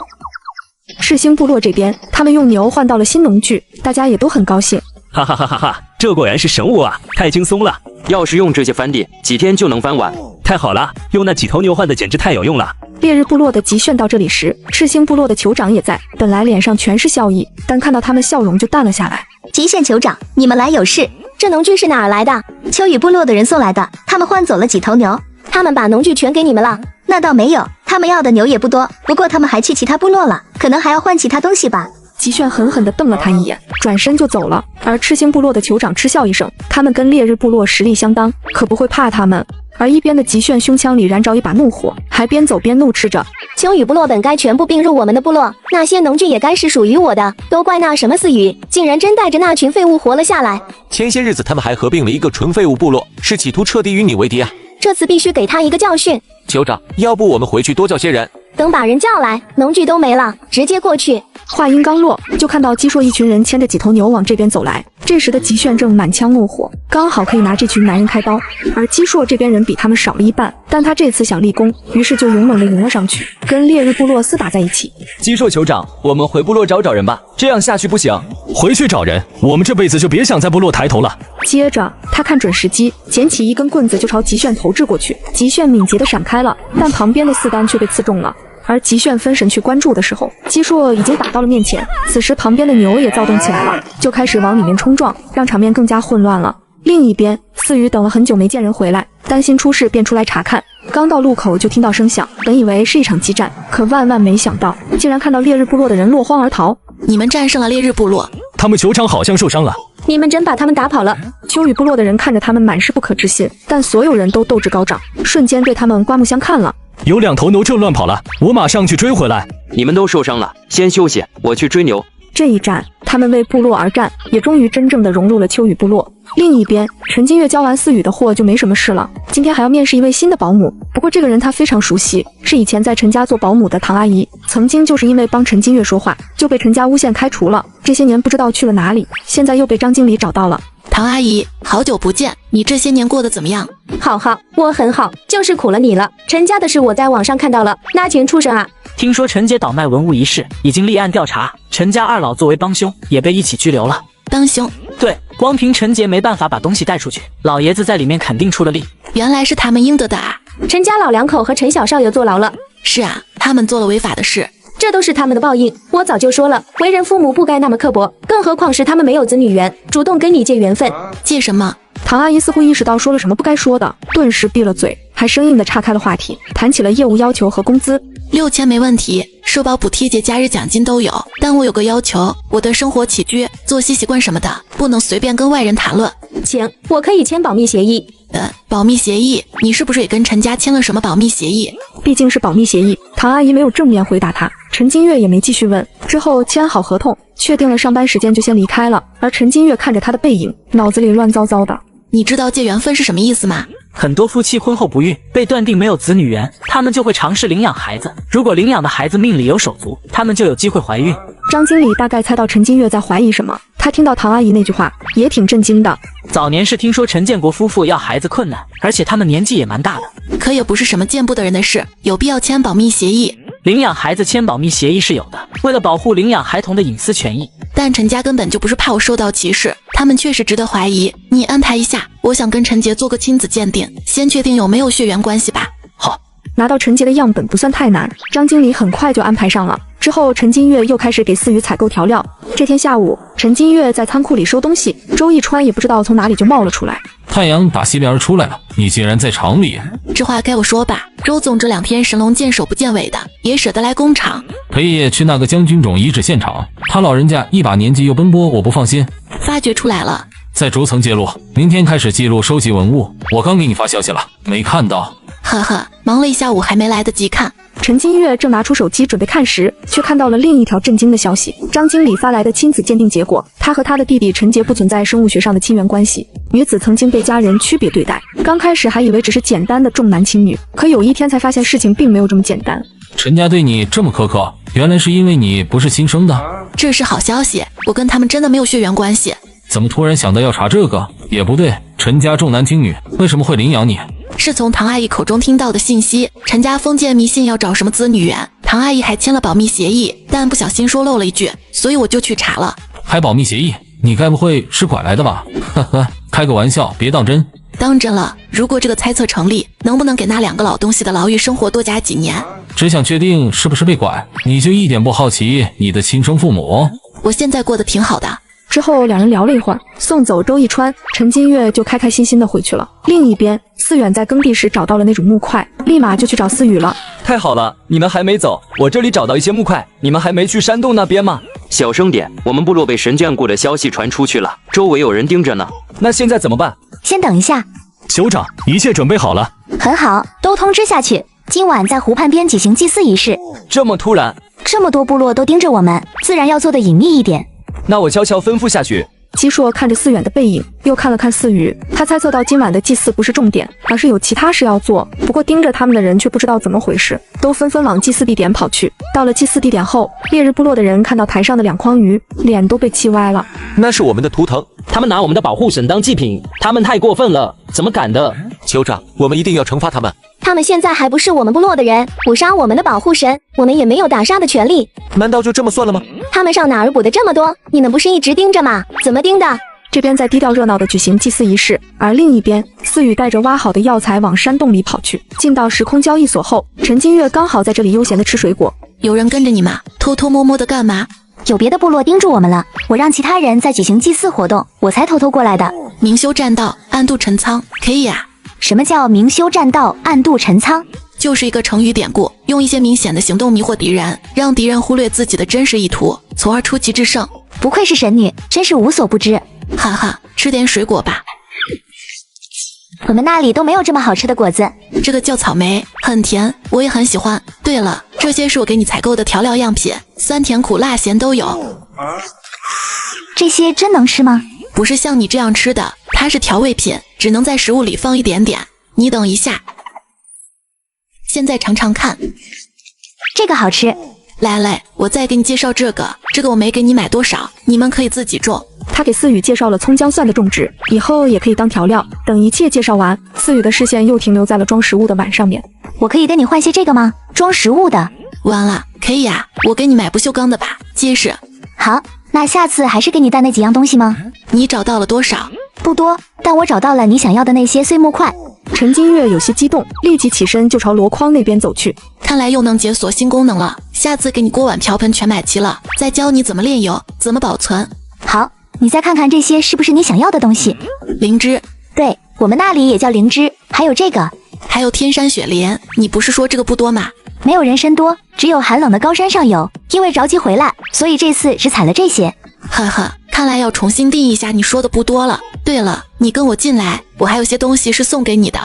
赤星部落这边，他们用牛换到了新农具，大家也都很高兴。哈哈哈哈哈！这果然是神物啊，太轻松了。要是用这些翻地，几天就能翻完。太好了，用那几头牛换的简直太有用了。烈日部落的集训到这里时，赤星部落的酋长也在，本来脸上全是笑意，但看到他们笑容就淡了下来。极限酋长，你们来有事？这农具是哪儿来的？秋雨部落的人送来的，他们换走了几头牛。他们把农具全给你们了？那倒没有，他们要的牛也不多，不过他们还去其他部落了，可能还要换其他东西吧。吉炫狠狠地瞪了他一眼，转身就走了。而赤星部落的酋长嗤笑一声，他们跟烈日部落实力相当，可不会怕他们。而一边的吉炫胸腔里燃着一把怒火，还边走边怒斥着：秋雨部落本该全部并入我们的部落，那些农具也该是属于我的，都怪那什么思雨，竟然真带着那群废物活了下来。前些日子他们还合并了一个纯废物部落，是企图彻底与你为敌啊！这次必须给他一个教训。酋长，要不我们回去多叫些人，等把人叫来，农具都没了，直接过去。话音刚落，就看到基硕一群人牵着几头牛往这边走来。这时的吉炫正满腔怒火，刚好可以拿这群男人开刀。而基硕这边人比他们少了一半，但他这次想立功，于是就勇猛地迎了上去，跟烈日部落厮打在一起。基硕酋长，我们回部落找人吧，这样下去不行。回去找人，我们这辈子就别想在部落抬头了。接着他看准时机，捡起一根棍子就朝吉炫投掷过去。吉炫敏捷地闪开了，但旁边的四丹却被刺中了。而吉炫分神去关注的时候，基硕已经打到了面前。此时旁边的牛也躁动起来了，就开始往里面冲撞，让场面更加混乱了。另一边，思雨等了很久没见人回来，担心出事便出来查看。刚到路口就听到声响，本以为是一场激战，可万万没想到，竟然看到烈日部落的人落荒而逃。你们战胜了烈日部落？他们酋长好像受伤了。你们真把他们打跑了？秋雨部落的人看着他们满是不可置信，但所有人都斗志高涨，瞬间对他们刮目相看了。有2头牛车乱跑了，我马上去追回来。你们都受伤了，先休息，我去追牛。这一战，他们为部落而战，也终于真正的融入了秋雨部落。另一边，陈金月交完思雨的货就没什么事了，今天还要面试一位新的保姆。不过这个人他非常熟悉，是以前在陈家做保姆的唐阿姨，曾经就是因为帮陈金月说话，就被陈家诬陷开除了。这些年不知道去了哪里，现在又被张经理找到了。唐阿姨，好久不见，你这些年过得怎么样？好，我很好，就是苦了你了。陈家的事我在网上看到了，那群畜生啊！听说陈家倒卖文物一事已经立案调查，陈家2老作为帮凶也被一起拘留了。帮凶？对，光凭陈杰没办法把东西带出去，老爷子在里面肯定出了力。原来是他们应得的啊！陈家老2口和陈小少爷坐牢了。是啊，他们做了违法的事，这都是他们的报应。我早就说了，为人父母不该那么刻薄，更何况是他们没有子女缘，主动跟你借缘分。借什么？唐阿姨似乎意识到说了什么不该说的，顿时闭了嘴，还生硬地岔开了话题，谈起了业务要求和工资。6000没问题，社保补贴、节假日奖金都有，但我有个要求，我的生活起居、作息习惯什么的，不能随便跟外人谈论。请，我可以签保密协议。保密协议？你是不是也跟陈家签了什么保密协议？毕竟是保密协议，唐阿姨没有正面回答他，陈金月也没继续问。之后签好合同，确定了上班时间就先离开了。而陈金月看着他的背影，脑子里乱糟糟的。你知道借缘分是什么意思吗？很多夫妻婚后不育，被断定没有子女缘，他们就会尝试领养孩子。如果领养的孩子命里有手足，他们就有机会怀孕。张经理大概猜到陈金月在怀疑什么，他听到唐阿姨那句话也挺震惊的。早年是听说陈建国夫妇要孩子困难，而且他们年纪也蛮大的，可也不是什么见不得人的事，有必要签保密协议？领养孩子签保密协议是有的，为了保护领养孩童的隐私权益。但陈家根本就不是怕我受到歧视，他们确实值得怀疑。你安排一下，我想跟陈杰做个亲子鉴定，先确定有没有血缘关系吧。好，拿到陈杰的样本不算太难，张经理很快就安排上了。之后，陈金月又开始给思雨采购调料。这天下午，陈金月在仓库里收东西，周一川也不知道从哪里就冒了出来。太阳打西边而出来了，你竟然在厂里？这话该我说吧？周总这2天神龙见首不见尾的，也舍得来工厂。裴爷去那个将军冢遗址现场，他老人家一把年纪又奔波，我不放心。发掘出来了，在逐层揭露，明天开始记录收集文物。我刚给你发消息了，没看到？呵呵，忙了一下午还没来得及看。陈金月正拿出手机准备看时，却看到了另一条震惊的消息：张经理发来的亲子鉴定结果，他和他的弟弟陈杰不存在生物学上的亲缘关系，女子曾经被家人区别对待。刚开始还以为只是简单的重男轻女，可有一天才发现事情并没有这么简单。陈家对你这么苛刻，原来是因为你不是亲生的。这是好消息，我跟他们真的没有血缘关系。怎么突然想到要查这个？也不对，陈家重男轻女，为什么会领养你？是从唐阿姨口中听到的信息，陈家封建迷信要找什么子女缘，唐阿姨还签了保密协议，但不小心说漏了一句，所以我就去查了。还保密协议？你该不会是拐来的吧？呵呵，开个玩笑，别当真。当真了，如果这个猜测成立，能不能给那2个老东西的牢狱生活多加几年？只想确定是不是被拐，你就一点不好奇你的亲生父母？我现在过得挺好的。之后2人聊了一会儿，送走周一川，陈金月就开开心心的回去了。另一边，思远在耕地时找到了那种木块，立马就去找思雨了。太好了，你们还没走，我这里找到一些木块，你们还没去山洞那边吗？小声点，我们部落被神眷顾的消息传出去了，周围有人盯着呢。那现在怎么办？先等一下。酋长，一切准备好了。很好，都通知下去。今晚在湖畔边举行祭祀仪式。这么突然？这么多部落都盯着我们，自然要做的隐秘一点。那我悄悄吩咐下去。七硕看着思远的背影，又看了看思雨，他猜测到今晚的祭祀不是重点，而是有其他事要做。不过盯着他们的人却不知道怎么回事，都纷纷往祭祀地点跑去。到了祭祀地点后，烈日部落的人看到台上的2筐鱼，脸都被气歪了。那是我们的图腾，他们拿我们的保护神当祭品，他们太过分了，怎么敢的？酋长，我们一定要惩罚他们。他们现在还不是我们部落的人，捕杀我们的保护神，我们也没有打杀的权利。难道就这么算了吗？他们上哪儿捕的这么多？你们不是一直盯着吗？怎么盯的？这边在低调热闹的举行祭祀仪式，而另一边，思雨带着挖好的药材往山洞里跑去。进到时空交易所后，陈金月刚好在这里悠闲的吃水果。有人跟着你吗？偷偷摸摸的干嘛？有别的部落盯住我们了，我让其他人在举行祭祀活动，我才偷偷过来的。明修栈道，暗度陈仓，可以啊。什么叫明修栈道，暗度陈仓？就是一个成语典故，用一些明显的行动迷惑敌人，让敌人忽略自己的真实意图，从而出奇制胜。不愧是神女，真是无所不知。哈哈，吃点水果吧。我们那里都没有这么好吃的果子。这个叫草莓，很甜，我也很喜欢。对了，这些是我给你采购的调料样品，酸甜苦辣咸都有。这些真能吃吗？不是像你这样吃的，它是调味品，只能在食物里放一点点。你等一下，现在尝尝看。这个好吃。来，我再给你介绍这个我没给你买多少，你们可以自己种。他给思雨介绍了葱姜蒜的种植，以后也可以当调料。等一切介绍完，思雨的视线又停留在了装食物的碗上面。我可以跟你换些这个吗？装食物的。完了，可以啊，我给你买不锈钢的吧，结实。好，那下次还是给你带那几样东西吗？你找到了多少？不多，但我找到了你想要的那些碎木块。陈金月有些激动，立即起身就朝箩筐那边走去。看来又能解锁新功能了，下次给你锅碗瓢盆全买齐了，再教你怎么炼油，怎么保存。好，你再看看这些是不是你想要的东西？灵芝，对，我们那里也叫灵芝。还有这个，还有天山雪莲，你不是说这个不多吗？没有人参多，只有寒冷的高山上有。因为着急回来，所以这次只采了这些。呵呵，看来要重新定义一下你说的不多了。对了，你跟我进来，我还有些东西是送给你的。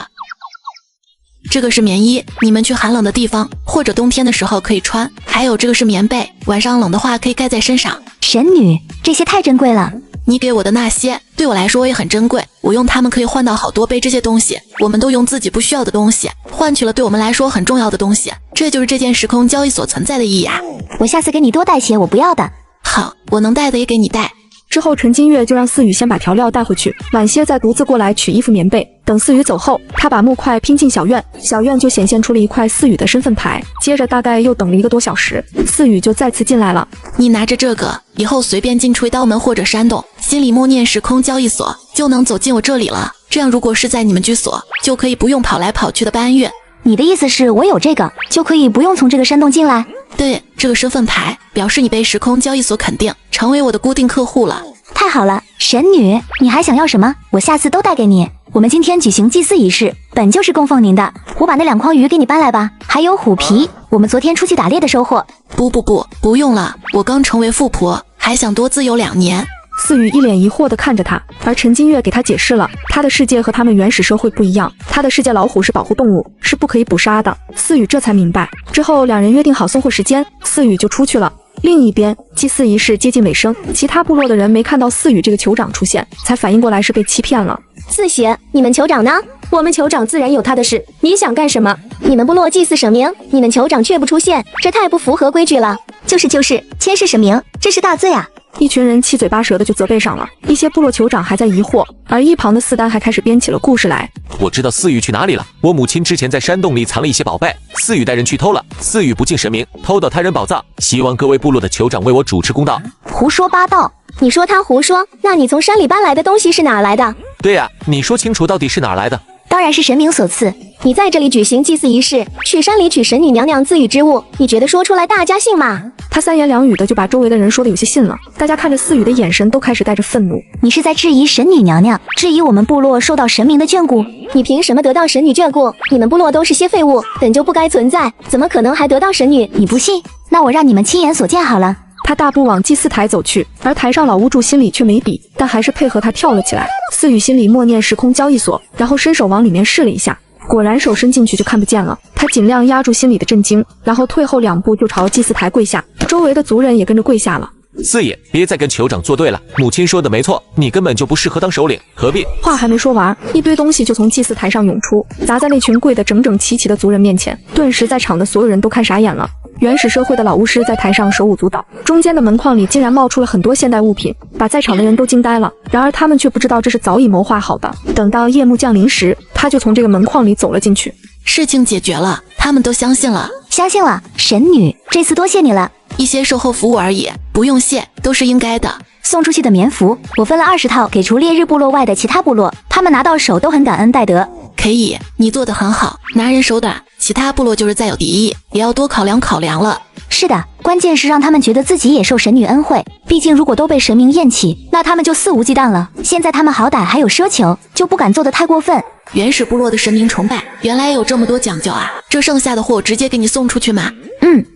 这个是棉衣，你们去寒冷的地方或者冬天的时候可以穿。还有这个是棉被，晚上冷的话可以盖在身上。神女，这些太珍贵了。你给我的那些对我来说也很珍贵，我用它们可以换到好多杯这些东西。我们都用自己不需要的东西换取了对我们来说很重要的东西，这就是这件时空交易所存在的意义啊。我下次给你多带些我不要的。好，我能带的也给你带。之后陈金月就让思雨先把调料带回去，晚些再独自过来取衣服棉被。等思雨走后，他把木块拼进小院，小院就显现出了一块思雨的身份牌。接着大概又等了1个多小时，思雨就再次进来了。你拿着这个，以后随便进出刀门或者山洞，心里默念时空交易所，就能走进我这里了。这样如果是在你们居所，就可以不用跑来跑去的搬运。你的意思是我有这个，就可以不用从这个山洞进来？对，这个身份牌表示你被时空交易所肯定，成为我的固定客户了。太好了，神女，你还想要什么？我下次都带给你。我们今天举行祭祀仪式，本就是供奉您的。我把那2筐鱼给你搬来吧，还有虎皮，我们昨天出去打猎的收获。不用了，我刚成为富婆，还想多自由2年。思雨一脸疑惑地看着他，而陈金月给他解释了，他的世界和他们原始社会不一样，他的世界老虎是保护动物，是不可以捕杀的。思雨这才明白。之后2人约定好送货时间，思雨就出去了。另一边，祭祀仪式接近尾声，其他部落的人没看到思雨这个酋长出现，才反应过来是被欺骗了。四血，你们酋长呢？我们酋长自然有他的事，你想干什么？你们部落祭祀神明，你们酋长却不出现，这太不符合规矩了。就是，监视神明，这是大罪啊！一群人七嘴八舌的就责备上了，一些部落酋长还在疑惑，而一旁的四丹还开始编起了故事来。我知道思雨去哪里了，我母亲之前在山洞里藏了一些宝贝，思雨带人去偷了，思雨不敬神明，偷到他人宝藏，希望各位部落的酋长为我主持公道。胡说八道！你说他胡说，那你从山里搬来的东西是哪来的？对呀，你说清楚到底是哪来的？当然是神明所赐。你在这里举行祭祀仪式，去山里取神女娘娘赐予之物，你觉得说出来大家信吗？他3言2语的就把周围的人说的有些信了，大家看着思雨的眼神都开始带着愤怒。你是在质疑神女娘娘，质疑我们部落受到神明的眷顾？你凭什么得到神女眷顾？你们部落都是些废物，本就不该存在，怎么可能还得到神女？你不信？那我让你们亲眼所见好了。他大步往祭祀台走去，而台上老巫祝心里却没底，但还是配合他跳了起来。思雨心里默念时空交易所，然后伸手往里面试了一下，果然手伸进去就看不见了。他尽量压住心里的震惊，然后退后2步就朝祭祀台跪下，周围的族人也跟着跪下了。四爷，别再跟酋长作对了，母亲说的没错，你根本就不适合当首领，何必？话还没说完，一堆东西就从祭祀台上涌出，砸在那群跪得整整齐齐的族人面前，顿时在场的所有人都看傻眼了。原始社会的老巫师在台上手舞足蹈，中间的门框里竟然冒出了很多现代物品，把在场的人都惊呆了。然而他们却不知道这是早已谋划好的。等到夜幕降临时，他就从这个门框里走了进去。事情解决了，他们都相信了。相信了，神女，这次多谢你了。一些售后服务而已，不用谢，都是应该的。送出去的棉服，我分了20套给除烈日部落外的其他部落，他们拿到手都很感恩戴德。可以，你做得很好，拿人手短，其他部落就是再有敌意，也要多考量了。是的，关键是让他们觉得自己也受神女恩惠。毕竟如果都被神明厌弃，那他们就肆无忌惮了。现在他们好歹还有奢求，就不敢做得太过分。原始部落的神明崇拜，原来也有这么多讲究啊！这剩下的货我直接给你送出去嘛。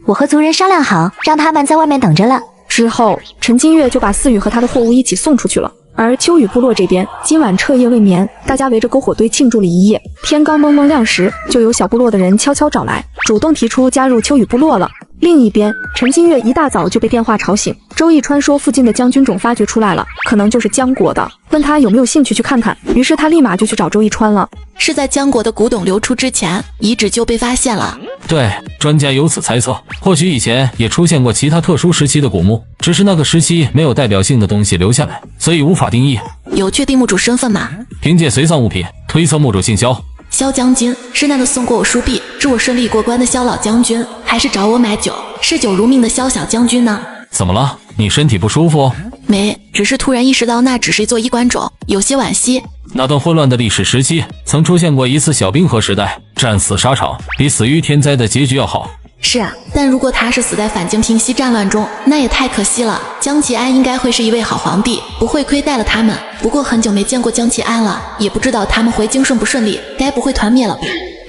我和族人商量好，让他们在外面等着了。之后，陈金月就把思雨和他的货物一起送出去了。而秋雨部落这边，今晚彻夜未眠，大家围着篝火堆庆祝了一夜。天刚蒙蒙亮时，就有小部落的人悄悄找来，主动提出加入秋雨部落了。另一边，陈金月一大早就被电话吵醒。周逸川说附近的将军种发掘出来了，可能就是江国的，问他有没有兴趣去看看。于是他立马就去找周逸川了。是在江国的古董流出之前，遗址就被发现了。对，专家由此猜测，或许以前也出现过其他特殊时期的古墓，只是那个时期没有代表性的东西留下来，所以无法定义。有确定墓主身份吗？凭借随葬物品推测墓主姓萧。萧将军是那个送过我书币，祝我顺利过关的萧老将军，还是找我买酒嗜酒如命的萧小将军呢？怎么了？你身体不舒服？没，只是突然意识到那只是一座医馆冢，有些惋惜。那段混乱的历史时期，曾出现过一次小冰河时代，战死沙场，比死于天灾的结局要好。是啊，但如果他是死在反京平西战乱中，那也太可惜了。江启安应该会是一位好皇帝，不会亏待了他们。不过很久没见过江启安了，也不知道他们回京顺不顺利，该不会团灭了吧？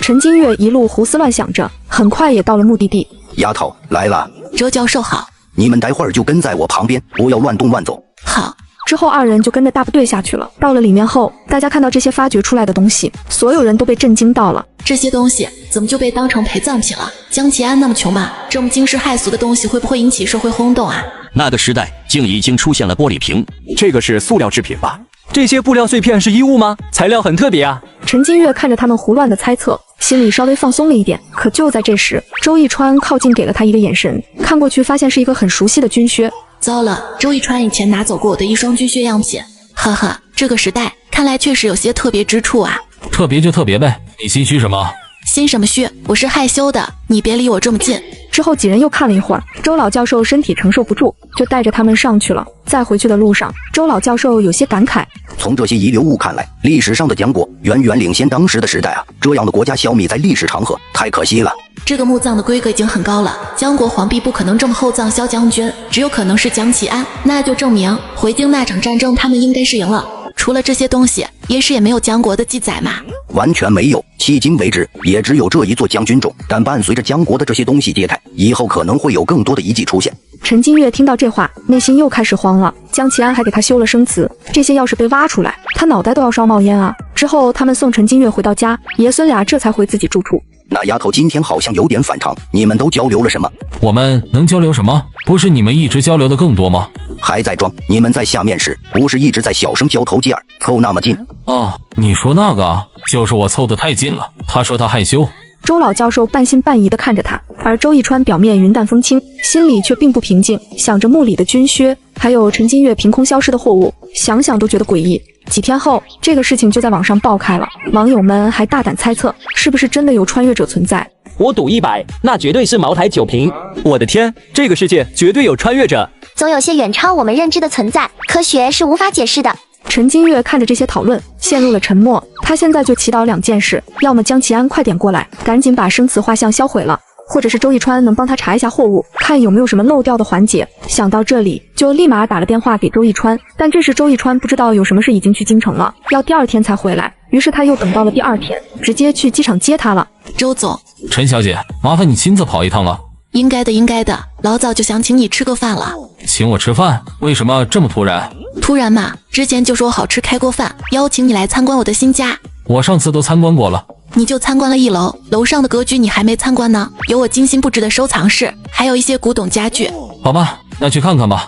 陈金月一路胡思乱想着，很快也到了目的地。丫头来了，周教授好。你们待会儿就跟在我旁边，不要乱动乱走。好。之后二人就跟着大部队下去了。到了里面后，大家看到这些发掘出来的东西，所有人都被震惊到了。这些东西怎么就被当成陪葬品了？江启安那么穷吗？这么惊世骇俗的东西会不会引起社会轰动啊？那个时代竟已经出现了玻璃瓶，这个是塑料制品吧？这些布料碎片是衣物吗？材料很特别啊。陈金月看着他们胡乱的猜测，心里稍微放松了一点。可就在这时，周逸川靠近给了他一个眼神，看过去发现是一个很熟悉的军靴。糟了，周逸川以前拿走过我的一双军靴样品。呵呵，这个时代看来确实有些特别之处啊。特别就特别呗，你心虚什么？心什么虚？我是害羞的，你别离我这么近。之后几人又看了一会儿，周老教授身体承受不住，就带着他们上去了。在回去的路上，周老教授有些感慨，从这些遗留物看来，历史上的江国远远领先当时的时代啊！这样的国家消弭在历史长河，太可惜了。这个墓葬的规格已经很高了，江国皇帝不可能这么厚葬萧将军，只有可能是江启安，那就证明回京那场战争他们应该是赢了。除了这些东西，野史也没有江国的记载嘛？完全没有，迄今为止也只有这一座将军冢。但伴随着江国的这些东西解开，以后可能会有更多的遗迹出现。陈金月听到这话，内心又开始慌了。江启安还给他修了生祠，这些要是被挖出来，他脑袋都要烧冒烟啊！之后他们送陈金月回到家，爷孙俩这才回自己住处。那丫头今天好像有点反常，你们都交流了什么？我们能交流什么？不是你们一直交流的更多吗？还在装？你们在下面时不是一直在小声交头接耳，凑那么近？哦，你说那个啊，就是我凑得太近了。他说他害羞。周老教授半信半疑地看着他，而周逸川表面云淡风轻，心里却并不平静，想着墓里的军靴，还有陈金月凭空消失的货物，想想都觉得诡异。几天后，这个事情就在网上爆开了，网友们还大胆猜测，是不是真的有穿越者存在？我赌100，那绝对是茅台酒瓶。我的天，这个世界绝对有穿越者，总有些远超我们认知的存在，科学是无法解释的。陈金月看着这些讨论，陷入了沉默。他现在就祈祷2件事：要么江启安快点过来，赶紧把生祠画像销毁了，或者是周逸川能帮他查一下货物，看有没有什么漏掉的环节。想到这里，就立马打了电话给周逸川。但这时周逸川不知道有什么事已经去京城了，要第2天才回来。于是他又等到了第2天，直接去机场接他了。周总，陈小姐，麻烦你亲自跑一趟了。应该的，应该的，老早就想请你吃个饭了。请我吃饭？为什么这么突然？突然嘛，之前就说好吃开锅饭，邀请你来参观我的新家。我上次都参观过了。你就参观了1楼，楼上的格局你还没参观呢，有我精心布置的收藏室，还有一些古董家具。好吧，那去看看吧。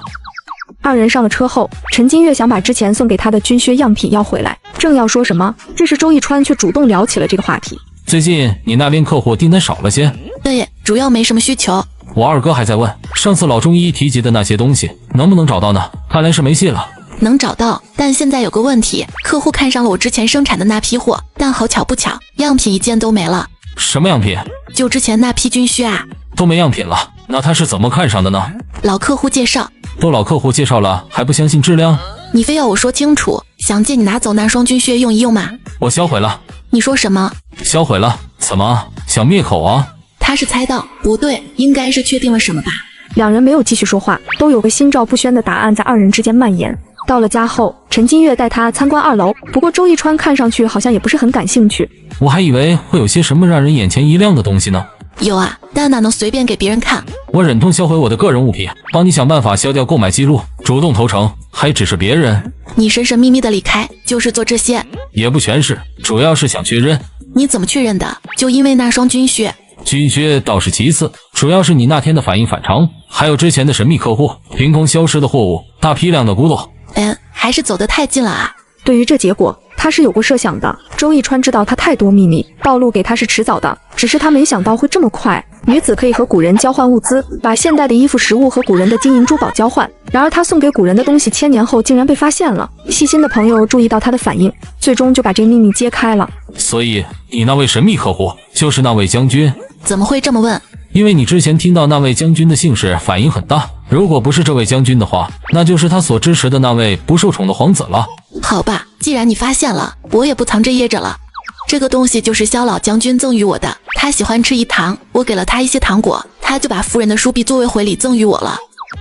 2人上了车后，陈金月想把之前送给他的军靴样品要回来，正要说什么，这时周逸川却主动聊起了这个话题。最近你那边客户订单少了些。对，主要没什么需求。我二哥还在问，上次老中医提及的那些东西能不能找到呢？看来是没戏了。能找到，但现在有个问题，客户看上了我之前生产的那批货，但好巧不巧，样品一件都没了。什么样品？就之前那批军靴啊。都没样品了，那他是怎么看上的呢？老客户介绍。都老客户介绍了，还不相信质量？你非要我说清楚，想借你拿走那双军靴用一用吗？我销毁了。你说什么？销毁了？怎么想灭口啊？他是猜到，不对，应该是确定了什么吧。两人没有继续说话，都有个心照不宣的答案在二人之间蔓延。到了家后，陈金月带他参观2楼，不过周一川看上去好像也不是很感兴趣。我还以为会有些什么让人眼前一亮的东西呢。有啊，但哪能随便给别人看？我忍痛销毁我的个人物品，帮你想办法消掉购买记录，主动投诚，还指示别人。你神神秘秘的离开，就是做这些？也不全是，主要是想确认。你怎么确认的？就因为那双军靴？军靴倒是其次，主要是你那天的反应反常，还有之前的神秘客户，凭空消失的货物，大批量的古董。还是走得太近了啊。对于这结果，他是有过设想的。周一川知道他太多秘密，暴露给他是迟早的，只是他没想到会这么快。女子可以和古人交换物资，把现代的衣服、食物和古人的金银珠宝交换。然而他送给古人的东西1000年后竟然被发现了。细心的朋友注意到他的反应，最终就把这个秘密揭开了。所以你那位神秘客户就是那位将军？怎么会这么问？因为你之前听到那位将军的姓氏反应很大，如果不是这位将军的话，那就是他所支持的那位不受宠的皇子了。好吧，既然你发现了，我也不藏着掖着了。这个东西就是萧老将军赠予我的，他喜欢吃饴糖，我给了他一些糖果，他就把夫人的书币作为回礼赠予我了。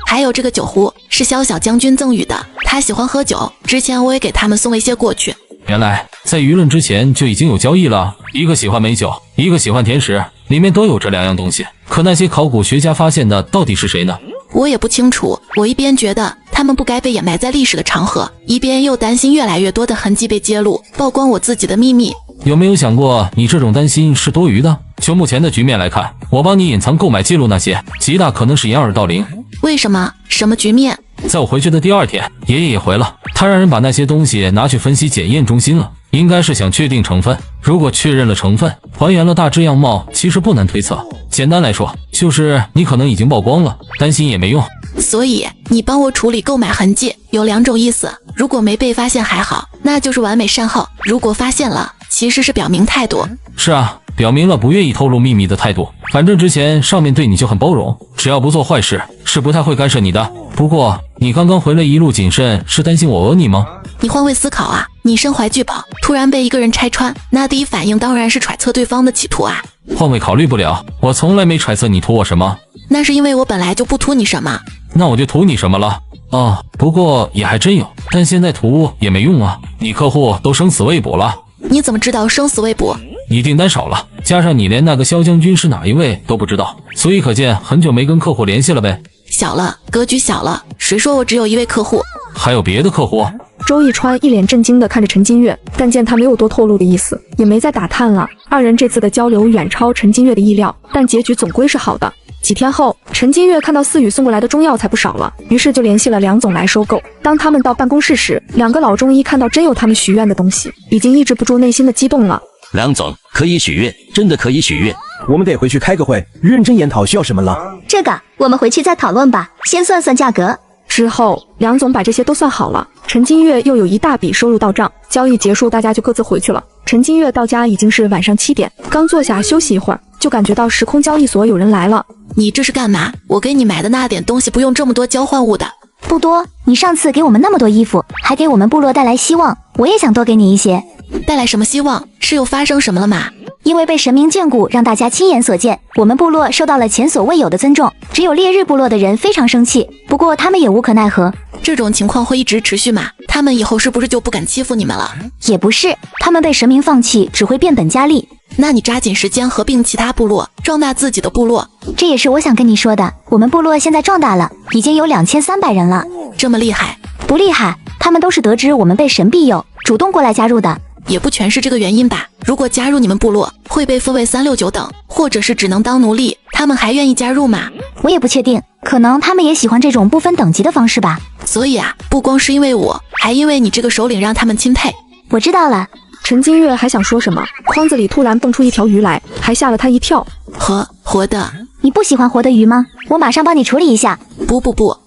还有这个酒壶是萧小将军赠予的，他喜欢喝酒，之前我也给他们送了一些过去。原来在舆论之前就已经有交易了，一个喜欢美酒，一个喜欢甜食，里面都有这2样东西。可那些考古学家发现的到底是谁呢？我也不清楚，我一边觉得他们不该被掩埋在历史的长河，一边又担心越来越多的痕迹被揭露，曝光我自己的秘密。有没有想过你这种担心是多余的？就目前的局面来看，我帮你隐藏购买记录那些，极大可能是掩耳盗铃。为什么？什么局面？在我回去的第2天，爷爷也回了，他让人把那些东西拿去分析检验中心了，应该是想确定成分。如果确认了成分，还原了大致样貌，其实不难推测。简单来说，就是你可能已经曝光了，担心也没用。所以你帮我处理购买痕迹有2种意思，如果没被发现还好，那就是完美善后；如果发现了，其实是表明态度。是啊，表明了不愿意透露秘密的态度。反正之前上面对你就很包容，只要不做坏事，是不太会干涉你的。不过你刚刚回来一路谨慎，是担心我讹你吗？你换位思考啊，你身怀巨宝，突然被一个人拆穿，那第一反应当然是揣测对方的企图啊。换位考虑不了，我从来没揣测你图我什么。那是因为我本来就不图你什么。那我就图你什么了？哦，不过也还真有，但现在图也没用啊，你客户都生死未卜了。你怎么知道生死未卜？你订单少了，加上你连那个萧将军是哪一位都不知道，所以可见很久没跟客户联系了呗。小了，格局小了，谁说我只有1位客户？还有别的客户？周一川一脸震惊地看着陈金月，但见他没有多透露的意思，也没再打探了。2人这次的交流远超陈金月的意料，但结局总归是好的。几天后，陈金月看到思雨送过来的中药材不少了，于是就联系了梁总来收购。当他们到办公室时，2个老中医看到真有他们许愿的东西，已经抑制不住内心的激动了。梁总，可以许愿，真的可以许愿。我们得回去开个会，认真研讨需要什么了。这个我们回去再讨论吧，先算算价格。之后，梁总把这些都算好了，陈金月又有一大笔收入到账。交易结束，大家就各自回去了。陈金月到家已经是晚上7点，刚坐下休息一会儿，就感觉到时空交易所有人来了。你这是干嘛？我给你买的那点东西不用这么多交换物的。不多，你上次给我们那么多衣服，还给我们部落带来希望，我也想多给你一些。带来什么希望？是又发生什么了吗？因为被神明眷顾，让大家亲眼所见，我们部落受到了前所未有的尊重。只有烈日部落的人非常生气，不过他们也无可奈何。这种情况会一直持续吗？他们以后是不是就不敢欺负你们了？也不是，他们被神明放弃，只会变本加厉。那你抓紧时间合并其他部落，壮大自己的部落。这也是我想跟你说的，我们部落现在壮大了，已经有2300人了。这么厉害？不厉害，他们都是得知我们被神庇佑，主动过来加入的。也不全是这个原因吧？如果加入你们部落，会被分为369等，或者是只能当奴隶，他们还愿意加入吗？我也不确定，可能他们也喜欢这种不分等级的方式吧。所以啊，不光是因为我，还因为你这个首领让他们钦佩。我知道了。陈金月还想说什么，筐子里突然蹦出一条鱼来，还吓了他一跳。活的？你不喜欢活的鱼吗？我马上帮你处理一下。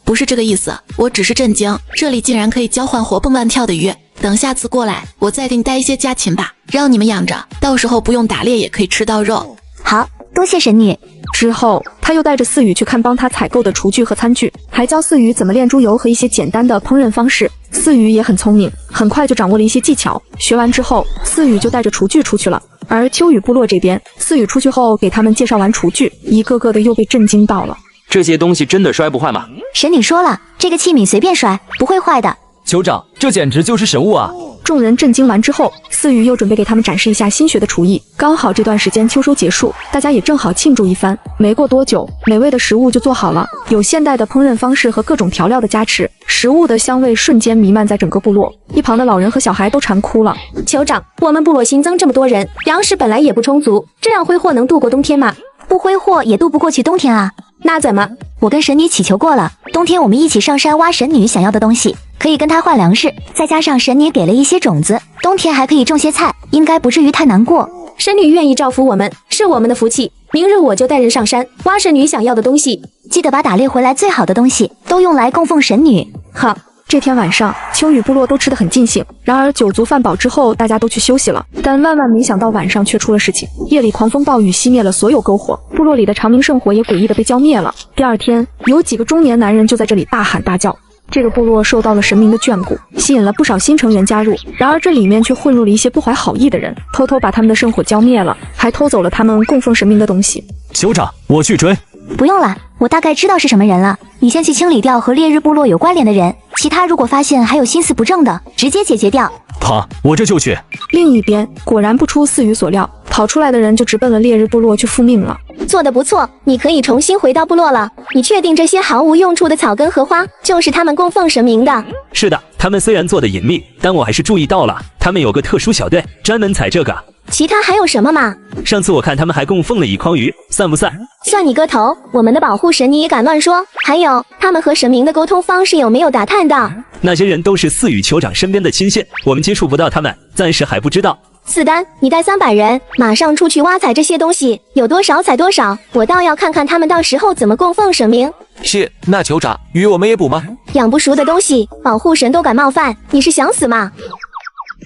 不是这个意思，我只是震惊，这里竟然可以交换活蹦乱跳的鱼。等下次过来，我再给你带一些家禽吧，让你们养着，到时候不用打猎也可以吃到肉。好，多谢神女。之后，他又带着思雨去看帮他采购的厨具和餐具，还教思雨怎么炼猪油和一些简单的烹饪方式。思雨也很聪明，很快就掌握了一些技巧。学完之后，思雨就带着厨具出去了。而秋雨部落这边，思雨出去后给他们介绍完厨具，一个个的又被震惊到了。这些东西真的摔不坏吗？神女说了，这个器皿随便摔，不会坏的。酋长，这简直就是神物啊！众人震惊完之后，思雨又准备给他们展示一下新学的厨艺。刚好这段时间秋收结束，大家也正好庆祝一番。没过多久，美味的食物就做好了，有现代的烹饪方式和各种调料的加持，食物的香味瞬间弥漫在整个部落。一旁的老人和小孩都馋哭了。酋长，我们部落新增这么多人，粮食本来也不充足，这样挥霍能度过冬天吗？不挥霍也渡不过去冬天啊。那怎么？我跟神女祈求过了，冬天我们一起上山挖神女想要的东西，可以跟她换粮食，再加上神女给了一些种子，冬天还可以种些菜，应该不至于太难过。神女愿意照拂我们，是我们的福气。明日我就带人上山挖神女想要的东西，记得把打猎回来最好的东西都用来供奉神女。好。这天晚上，秋雨部落都吃得很尽兴。然而酒足饭饱之后，大家都去休息了。但万万没想到，晚上却出了事情。夜里狂风暴雨熄灭了所有篝火，部落里的长明圣火也诡异的被浇灭了。第二天，有几个中年男人就在这里大喊大叫。这个部落受到了神明的眷顾，吸引了不少新成员加入。然而这里面却混入了一些不怀好意的人，偷偷把他们的圣火浇灭了，还偷走了他们供奉神明的东西。酋长，我去追。不用了，我大概知道是什么人了。你先去清理掉和烈日部落有关联的人，其他如果发现还有心思不正的，直接解决掉。好，我这就去。另一边，果然不出思雨所料，跑出来的人就直奔了烈日部落去复命了。做得不错，你可以重新回到部落了。你确定这些毫无用处的草根和花就是他们供奉神明的？是的，他们虽然做的隐秘，但我还是注意到了，他们有个特殊小队，专门采这个。其他还有什么吗？上次我看他们还供奉了蚁筐鱼，算不算？算你个头！我们的保护神你也敢乱说？还有，他们和神明的沟通方式有没有打探的？那些人都是思雨酋长身边的亲信，我们接触不到他们，暂时还不知道。四丹，你带300人，马上出去挖采这些东西，有多少采多少，我倒要看看他们到时候怎么供奉神明。是，那酋长，鱼我们也捕吗？养不熟的东西，保护神都敢冒犯，你是想死吗？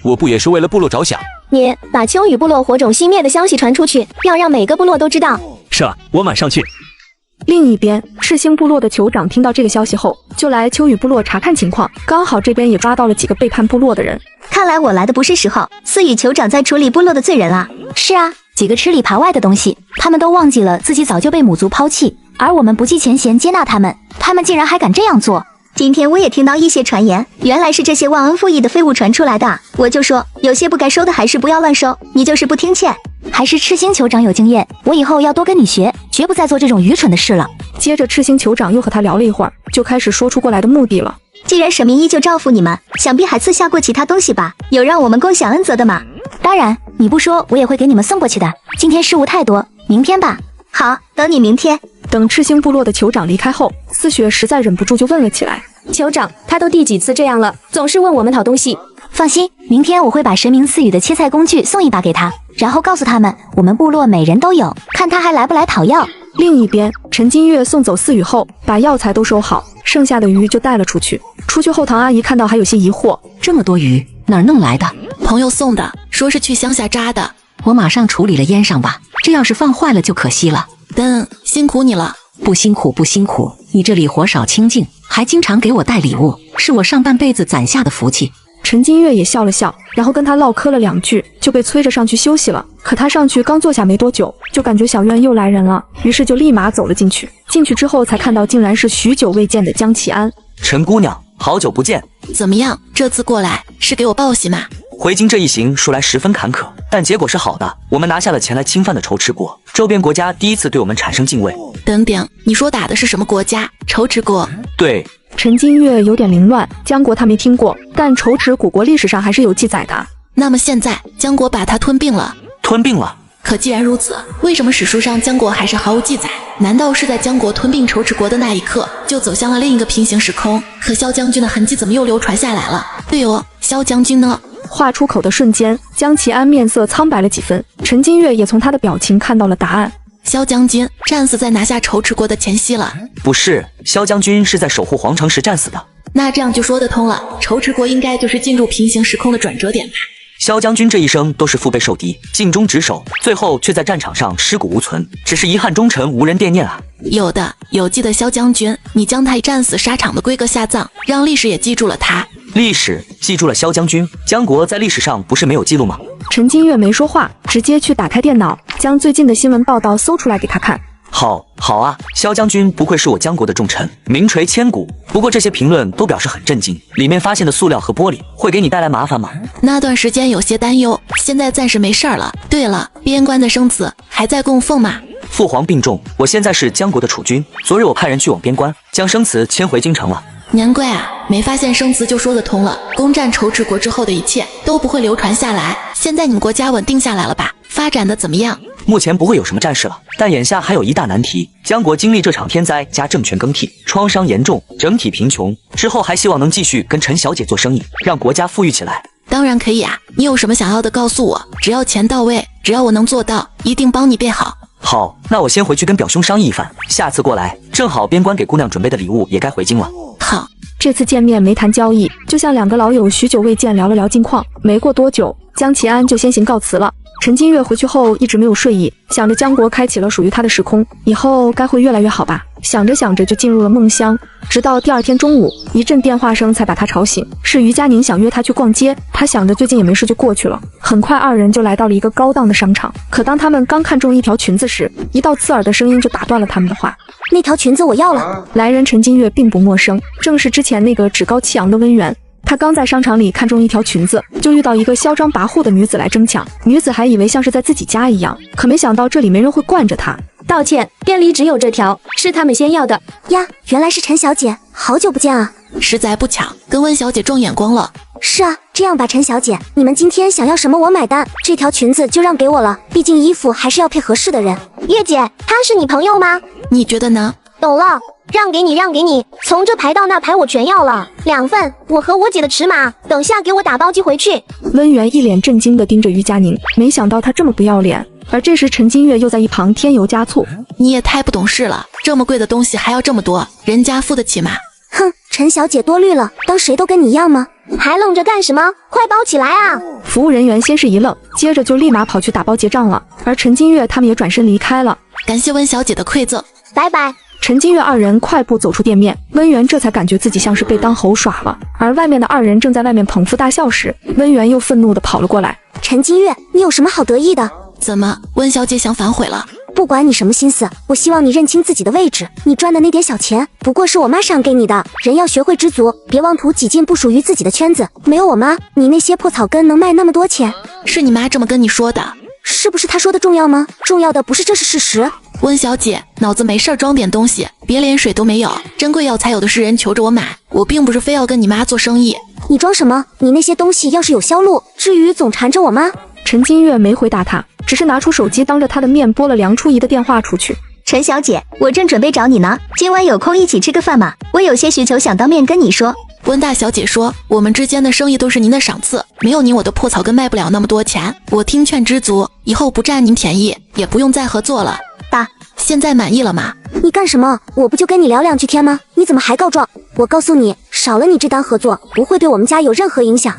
我不也是为了部落着想？你把秋雨部落火种熄灭的消息传出去，要让每个部落都知道。是啊，我马上去。另一边，赤星部落的酋长听到这个消息后，就来秋雨部落查看情况，刚好这边也抓到了几个背叛部落的人。看来我来的不是时候，思雨酋长在处理部落的罪人啊。是啊，几个吃里扒外的东西，他们都忘记了自己早就被母族抛弃，而我们不计前嫌接纳他们，他们竟然还敢这样做。今天我也听到一些传言，原来是这些忘恩负义的废物传出来的。我就说，有些不该收的还是不要乱收，你就是不听劝。还是赤星酋长有经验，我以后要多跟你学，绝不再做这种愚蠢的事了。接着赤星酋长又和他聊了一会儿，就开始说出过来的目的了。既然神明依旧照拂你们，想必还赐下过其他东西吧？有让我们共享恩泽的吗？当然，你不说我也会给你们送过去的。今天事务太多，明天吧。好，等你明天。等赤星部落的酋长离开后，思雪实在忍不住就问了起来。酋长，他都第几次这样了，总是问我们讨东西。放心，明天我会把神明赐予的切菜工具送一把给他，然后告诉他们我们部落每人都有，看他还来不来讨要。另一边，陈金月送走思雨后，把药材都收好，剩下的鱼就带了出去。出去后，唐阿姨看到还有些疑惑，这么多鱼哪儿弄来的？朋友送的，说是去乡下扎的。我马上处理了腌上吧，这要是放坏了就可惜了。辛苦你了。不辛苦不辛苦，你这里活少清静，还经常给我带礼物，是我上半辈子攒下的福气。陈金月也笑了笑，然后跟他唠嗑了2句，就被催着上去休息了。可他上去刚坐下没多久，就感觉小院又来人了，于是就立马走了进去。进去之后才看到，竟然是许久未见的江启安。陈姑娘，好久不见。怎么样？这次过来是给我报喜吗？回京这一行说来十分坎坷，但结果是好的。我们拿下了前来侵犯的仇池国，周边国家第一次对我们产生敬畏。等等，你说打的是什么国家？仇池国？对。陈金月有点凌乱，江国他没听过，但仇池古国历史上还是有记载的。那么现在江国把他吞并了？吞并了。可既然如此，为什么史书上江国还是毫无记载？难道是在江国吞并仇池国的那一刻，就走向了另一个平行时空？可萧将军的痕迹怎么又流传下来了？对哦，萧将军呢？话出口的瞬间，江启安面色苍白了几分。陈金月也从他的表情看到了答案。萧将军战死在拿下仇池国的前夕了。不是，萧将军是在守护皇城时战死的。那这样就说得通了，仇池国应该就是进入平行时空的转折点吧。萧将军这一生都是腹背受敌，尽忠职守，最后却在战场上尸骨无存，只是遗憾忠臣无人惦念啊。有记得萧将军，你将他以战死沙场的规格下葬，让历史也记住了他。历史记住了萧将军，江国在历史上不是没有记录吗？陈金月没说话，直接去打开电脑，将最近的新闻报道搜出来给他看。好啊，萧将军不愧是我江国的重臣，名垂千古。不过这些评论都表示很震惊，里面发现的塑料和玻璃会给你带来麻烦吗？那段时间有些担忧，现在暂时没事儿了。对了，边关的生子还在供奉吗？父皇病重，我现在是江国的储君。昨日我派人去往边关，将生祠迁回京城了。难怪啊，没发现生祠就说得通了。攻占仇池国之后的一切都不会流传下来。现在你们国家稳定下来了吧？发展的怎么样？目前不会有什么战事了，但眼下还有一大难题。江国经历这场天灾加政权更替，创伤严重，整体贫穷。之后还希望能继续跟陈小姐做生意，让国家富裕起来。当然可以啊，你有什么想要的告诉我，只要钱到位，只要我能做到，一定帮你备好。好，那我先回去跟表兄商议一番，下次过来正好边关给姑娘准备的礼物也该回京了。好，这次见面没谈交易，就像两个老友许久未见聊了聊近况。没过多久，江齐安就先行告辞了。陈金月回去后一直没有睡意，想着江国开启了属于他的时空，以后该会越来越好吧。想着想着就进入了梦乡，直到第二天中午，一阵电话声才把他吵醒。是于佳宁想约他去逛街，他想着最近也没事就过去了。很快二人就来到了一个高档的商场，可当他们刚看中一条裙子时，一道刺耳的声音就打断了他们的话。那条裙子我要了。来人陈金月并不陌生，正是之前那个趾高气扬的温源。他刚在商场里看中一条裙子，就遇到一个嚣张跋扈的女子来争抢。女子还以为像是在自己家一样，可没想到这里没人会惯着她。道歉，店里只有这条，是他们先要的呀。原来是陈小姐，好久不见啊！实在不巧，跟温小姐撞眼光了。是啊，这样吧，陈小姐，你们今天想要什么我买单，这条裙子就让给我了，毕竟衣服还是要配合适的人。月姐，她是你朋友吗？你觉得呢？懂了，让给你，让给你，从这排到那排我全要了，2份，我和我姐的尺码，等下给我打包寄回去。温源一脸震惊地盯着于佳宁，没想到她这么不要脸。而这时陈金月又在一旁添油加醋，你也太不懂事了，这么贵的东西还要这么多，人家付得起吗？哼，陈小姐多虑了，当谁都跟你一样吗？还愣着干什么？快包起来啊！服务人员先是一愣，接着就立马跑去打包结账了。而陈金月他们也转身离开了。感谢温小姐的馈赠，拜拜。陈金月二人快步走出店面，温源这才感觉自己像是被当猴耍了。而外面的二人正在外面捧腹大笑时，温源又愤怒地跑了过来。陈金月，你有什么好得意的？怎么，温小姐想反悔了？不管你什么心思，我希望你认清自己的位置。你赚的那点小钱，不过是我妈赏给你的。人要学会知足，别妄图挤进不属于自己的圈子。没有我妈，你那些破草根能卖那么多钱？是你妈这么跟你说的？是不是她说的重要吗？重要的不是这是事实。温小姐，脑子没事儿装点东西，别连水都没有。珍贵药材有的是人求着我买，我并不是非要跟你妈做生意。你装什么？你那些东西要是有销路，至于总缠着我妈？陈金月没回答他，只是拿出手机当着他的面拨了梁初怡的电话出去。陈小姐，我正准备找你呢，今晚有空一起吃个饭吗？我有些需求想当面跟你说。温大小姐说，我们之间的生意都是您的赏赐，没有您我的破草根卖不了那么多钱。我听劝知足，以后不占您便宜，也不用再合作了。爸，现在满意了吗？你干什么？我不就跟你聊2句天吗？你怎么还告状？我告诉你，少了你这单合作，不会对我们家有任何影响。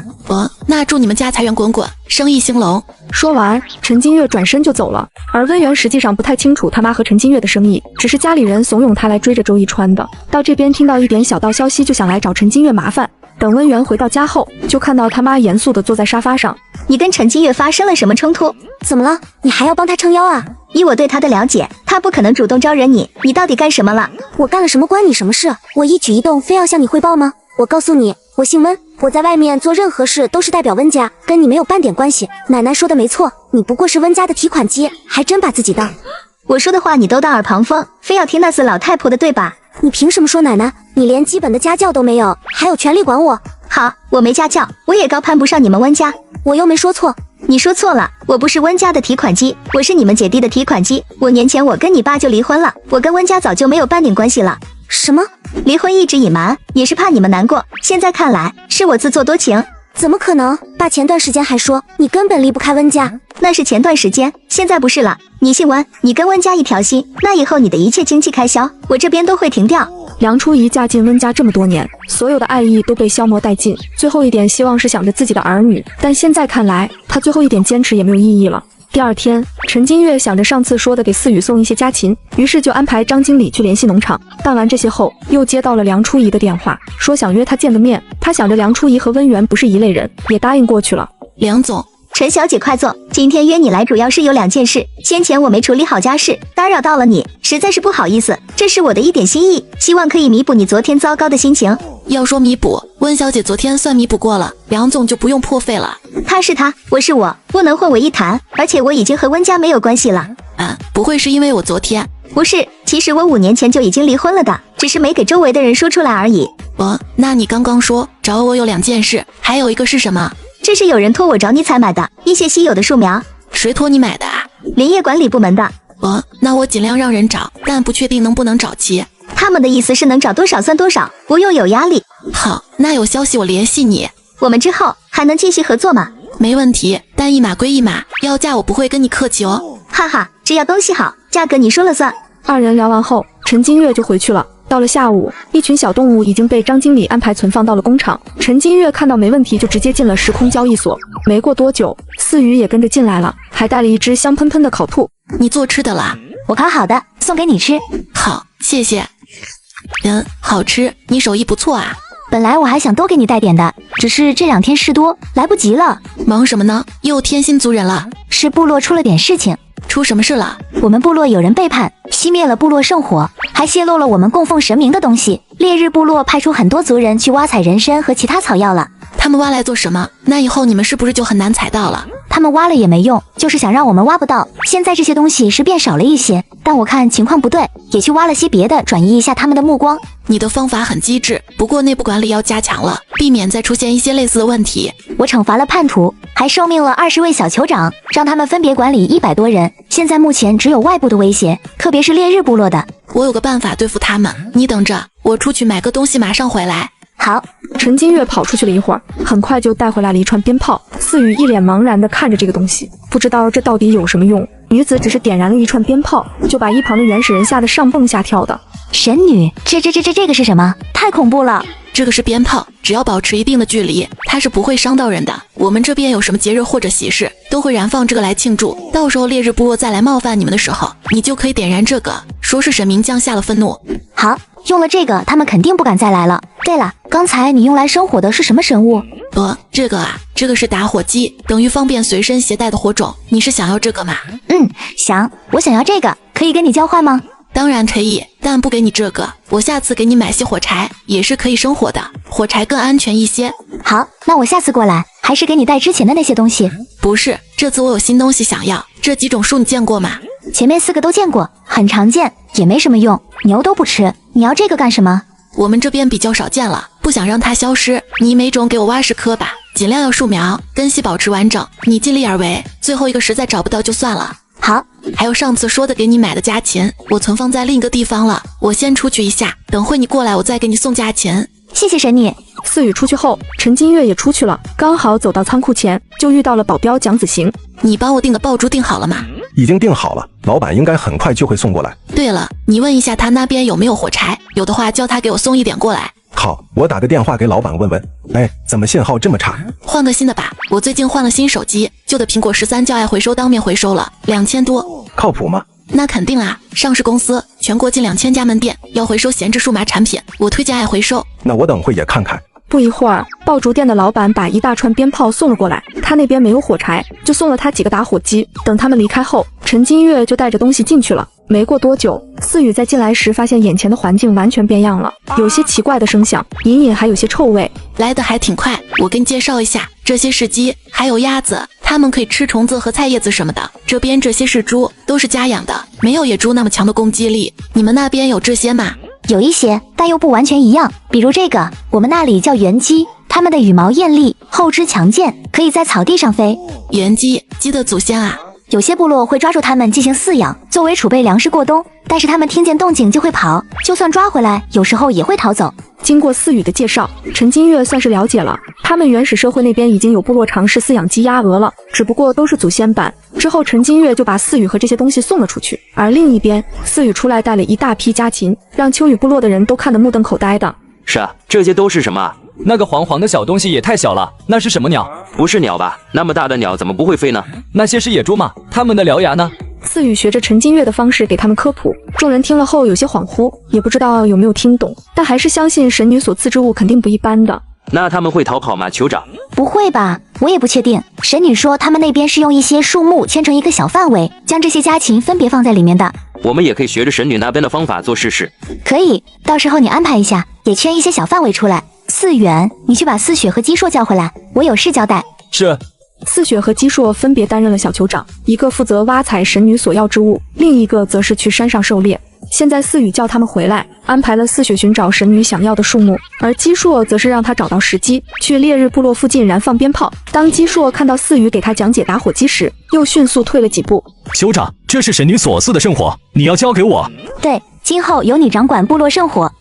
那祝你们家财源滚滚，生意兴隆。说完，陈金月转身就走了。而温源实际上不太清楚他妈和陈金月的生意，只是家里人怂恿他来追着周一川的。到这边听到一点小道消息，就想来找陈金月麻烦。等温源回到家后，就看到他妈严肃地坐在沙发上。你跟陈金月发生了什么冲突？怎么了？你还要帮他撑腰啊？以我对他的了解，他不可能主动招惹你。你到底干什么了？我干了什么关你什么事？我一举一动非要向你汇报吗？我告诉你，我姓温，我在外面做任何事都是代表温家，跟你没有半点关系。奶奶说的没错，你不过是温家的提款机，还真把自己当……我说的话你都当耳旁风，非要听那死老太婆的对吧？你凭什么说奶奶？你连基本的家教都没有，还有权利管我？好，我没家教，我也高攀不上你们温家。我又没说错。你说错了，我不是温家的提款机，我是你们姐弟的提款机。5年前我跟你爸就离婚了，我跟温家早就没有半点关系了。什么？离婚一直隐瞒，也是怕你们难过。现在看来，是我自作多情。怎么可能？爸前段时间还说你根本离不开温家。那是前段时间，现在不是了。你姓温，你跟温家一条心，那以后你的一切经济开销，我这边都会停掉。梁初怡嫁进温家这么多年，所有的爱意都被消磨殆尽，最后一点希望是想着自己的儿女，但现在看来，她最后一点坚持也没有意义了。第二天，陈金月想着上次说的给思雨送一些家禽，于是就安排张经理去联系农场。办完这些后，又接到了梁初怡的电话，说想约她见个面。他想着梁初怡和温源不是一类人，也答应过去了。梁总，陈小姐快坐，今天约你来主要是有2件事，先前我没处理好家事，打扰到了你，实在是不好意思，这是我的一点心意，希望可以弥补你昨天糟糕的心情。要说弥补，温小姐昨天算弥补过了，梁总就不用破费了。他是他，我是我，不能混为一谈，而且我已经和温家没有关系了。不会是因为我昨天？不是，其实我5年前就已经离婚了的，只是没给周围的人说出来而已。那你刚刚说找我有2件事，还有一个是什么？这是有人托我找你采买的一些稀有的树苗。谁托你买的啊？林业管理部门的。那我尽量让人找，但不确定能不能找齐。他们的意思是能找多少算多少，不用有压力。好，那有消息我联系你。我们之后还能继续合作吗？没问题，但一码归一码，要价我不会跟你客气哦。哈哈，只要东西好，价格你说了算。2人聊完后，陈金月就回去了。到了下午，一群小动物已经被张经理安排存放到了工厂。陈金月看到没问题，就直接进了时空交易所。没过多久，思雨也跟着进来了，还带了一只香喷喷的烤兔。你做吃的啦？我烤好的，送给你吃。好，谢谢。好吃，你手艺不错啊。本来我还想多给你带点的，只是这2天事多，来不及了。忙什么呢？又添新族人了？是部落出了点事情。出什么事了？我们部落有人背叛，熄灭了部落圣火，还泄露了我们供奉神明的东西。烈日部落派出很多族人去挖采人参和其他草药了。他们挖来做什么？那以后你们是不是就很难采到了？他们挖了也没用，就是想让我们挖不到。现在这些东西是变少了一些，但我看情况不对，也去挖了些别的，转移一下他们的目光。你的方法很机智，不过内部管理要加强了，避免再出现一些类似的问题。我惩罚了叛徒，还受命了20位小酋长，让他们分别管理100多人。现在目前只有外部的威胁，特别是烈日部落的。我有个办法对付他们，你等着，我出去买个东西，马上回来。好。陈金月跑出去了一会儿，很快就带回来了一串鞭炮。思雨一脸茫然地看着这个东西，不知道这到底有什么用。女子只是点燃了一串鞭炮，就把一旁的原始人吓得上蹦下跳的。神女，这个是什么？太恐怖了！这个是鞭炮，只要保持一定的距离，它是不会伤到人的。我们这边有什么节日或者喜事，都会燃放这个来庆祝。到时候烈日部落再来冒犯你们的时候，你就可以点燃这个，说是神明降下了愤怒。好，用了这个，他们肯定不敢再来了。对了，刚才你用来生火的是什么神物？这个是打火机，等于方便随身携带的火种。你是想要这个吗？想，我想要这个，可以跟你交换吗？当然可以，但不给你这个，我下次给你买些火柴，也是可以生火的，火柴更安全一些。好，那我下次过来，还是给你带之前的那些东西。不是，这次我有新东西想要。这几种树你见过吗？前面4个都见过，很常见，也没什么用，牛都不吃。你要这个干什么？我们这边比较少见了，不想让它消失。你每种给我挖10棵吧，尽量要树苗，根系保持完整。你尽力而为，最后一个实在找不到就算了。好，还有上次说的给你买的家禽，我存放在另一个地方了。我先出去一下，等会你过来，我再给你送家禽。谢谢神女。思雨出去后，陈金月也出去了，刚好走到仓库前，就遇到了保镖蒋子行。你帮我订的爆珠订好了吗？已经订好了，老板应该很快就会送过来。对了，你问一下他那边有没有火柴，有的话叫他给我送一点过来。好，我打个电话给老板问问。哎，怎么信号这么差？换个新的吧，我最近换了新手机，旧的苹果13叫爱回收当面回收了，2000多。靠谱吗？那肯定啊，上市公司，全国近2000家门店，要回收闲置数码产品，我推荐爱回收。那我等会也看看。不一会儿，爆竹店的老板把一大串鞭炮送了过来，他那边没有火柴，就送了他几个打火机。等他们离开后，陈金月就带着东西进去了。没过多久，思雨在进来时发现眼前的环境完全变样了，有些奇怪的声响，隐隐还有些臭味。来得还挺快，我给你介绍一下，这些是鸡，还有鸭子，它们可以吃虫子和菜叶子什么的。这边这些是猪，都是家养的，没有野猪那么强的攻击力。你们那边有这些吗？有一些，但又不完全一样。比如这个，我们那里叫原鸡，它们的羽毛艳丽，后肢强健，可以在草地上飞。原鸡，鸡的祖先啊。有些部落会抓住它们进行饲养，作为储备粮食过冬，但是它们听见动静就会跑，就算抓回来，有时候也会逃走。经过思雨的介绍，陈金月算是了解了，他们原始社会那边已经有部落尝试饲养鸡鸭鹅了，只不过都是祖先版。之后陈金月就把思雨和这些东西送了出去，而另一边，思雨出来带了一大批家禽，让秋雨部落的人都看得目瞪口呆的。是啊，这些都是什么？那个黄黄的小东西也太小了，那是什么鸟？不是鸟吧？那么大的鸟怎么不会飞呢？那些是野猪吗？它们的獠牙呢？思雨学着陈金月的方式给他们科普，众人听了后有些恍惚，也不知道有没有听懂，但还是相信神女所赐之物肯定不一般的。那他们会逃跑吗，酋长？不会吧，我也不确定。神女说他们那边是用一些树木圈成一个小范围，将这些家禽分别放在里面的。我们也可以学着神女那边的方法做试试。可以，到时候你安排一下，也圈一些小范围出来。4远，你去把4雪和姬硕叫回来，我有事交代。是。4雪和姬硕分别担任了小酋长，一个负责挖采神女所要之物，另一个则是去山上狩猎。现在4羽叫他们回来，安排了4雪寻找神女想要的树木，而姬硕则是让他找到时机，去烈日部落附近燃放鞭炮。当姬硕看到4羽给他讲解打火机时，又迅速退了几步。酋长，这是神女所赐的圣火，你要交给我。对，今后由你掌管部落圣火。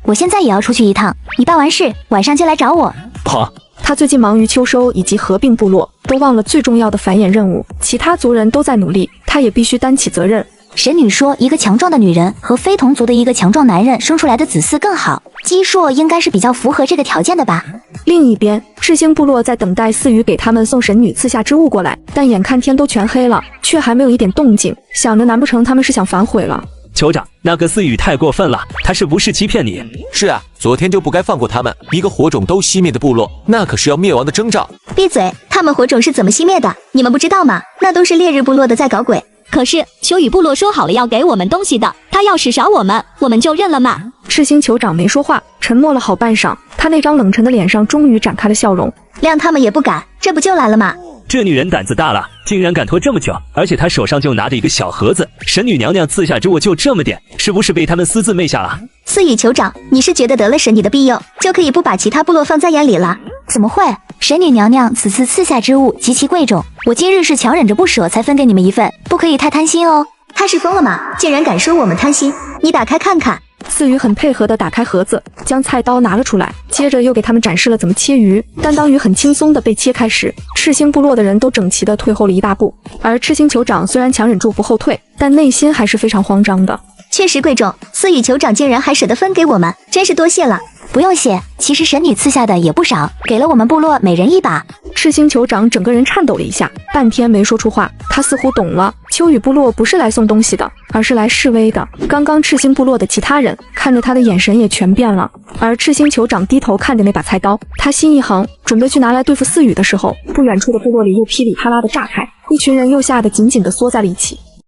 我现在也要出去一趟，你办完事晚上就来找我。好。他最近忙于秋收以及合并部落，都忘了最重要的繁衍任务。其他族人都在努力，他也必须担起责任。神女说，一个强壮的女人和非同族的一个强壮男人生出来的子嗣更好。姬硕应该是比较符合这个条件的吧。另一边，赤星部落在等待4羽给他们送神女赐下之物过来，但眼看天都全黑了，却还没有一点动静，想着难不成他们是想反悔了？酋长，那个4羽太过分了，他是不是欺骗你？是啊，昨天就不该放过他们。一个火种都熄灭的部落，那可是要灭亡的征兆。闭嘴！他们火种是怎么熄灭的？你们不知道吗？那都是烈日部落的在搞鬼。可是秋雨部落说好了要给我们东西的，他要是少我们，我们就认了嘛。赤星酋长没说话，沉默了好半晌，他那张冷沉的脸上终于展开了笑容。谅他们也不敢，这不就来了吗？这女人胆子大了，竟然敢拖这么久，而且她手上就拿着一个小盒子，神女娘娘赐下之物就这么点，是不是被他们私自昧下了？4羽酋长，你是觉得得了神女的庇佑，就可以不把其他部落放在眼里了？怎么会？神女娘娘此次赐下之物极其贵重，我今日是强忍着不舍才分给你们一份，不可以太贪心哦。他是疯了吗？竟然敢说我们贪心！你打开看看。4羽很配合地打开盒子，将菜刀拿了出来，接着又给他们展示了怎么切鱼。但当鱼很轻松地被切开时，赤星部落的人都整齐地退后了一大步。而赤星酋长虽然强忍住不后退，但内心还是非常慌张的。确实贵重，4羽酋长竟然还舍得分给我们，真是多谢了。不用谢，其实神女赐下的也不少，给了我们部落每人一把。赤星酋长整个人颤抖了一下，半天没说出话。他似乎懂了，秋雨部落不是来送东西的，而是来示威的。刚刚赤星部落的其他人看着他的眼神也全变了。而赤星酋长低头看着那把菜刀，他心一横，准备去拿来对付4羽的时候，不远处的部落里又噼里啪啦的炸开，一群人又吓得紧紧地缩在了一起。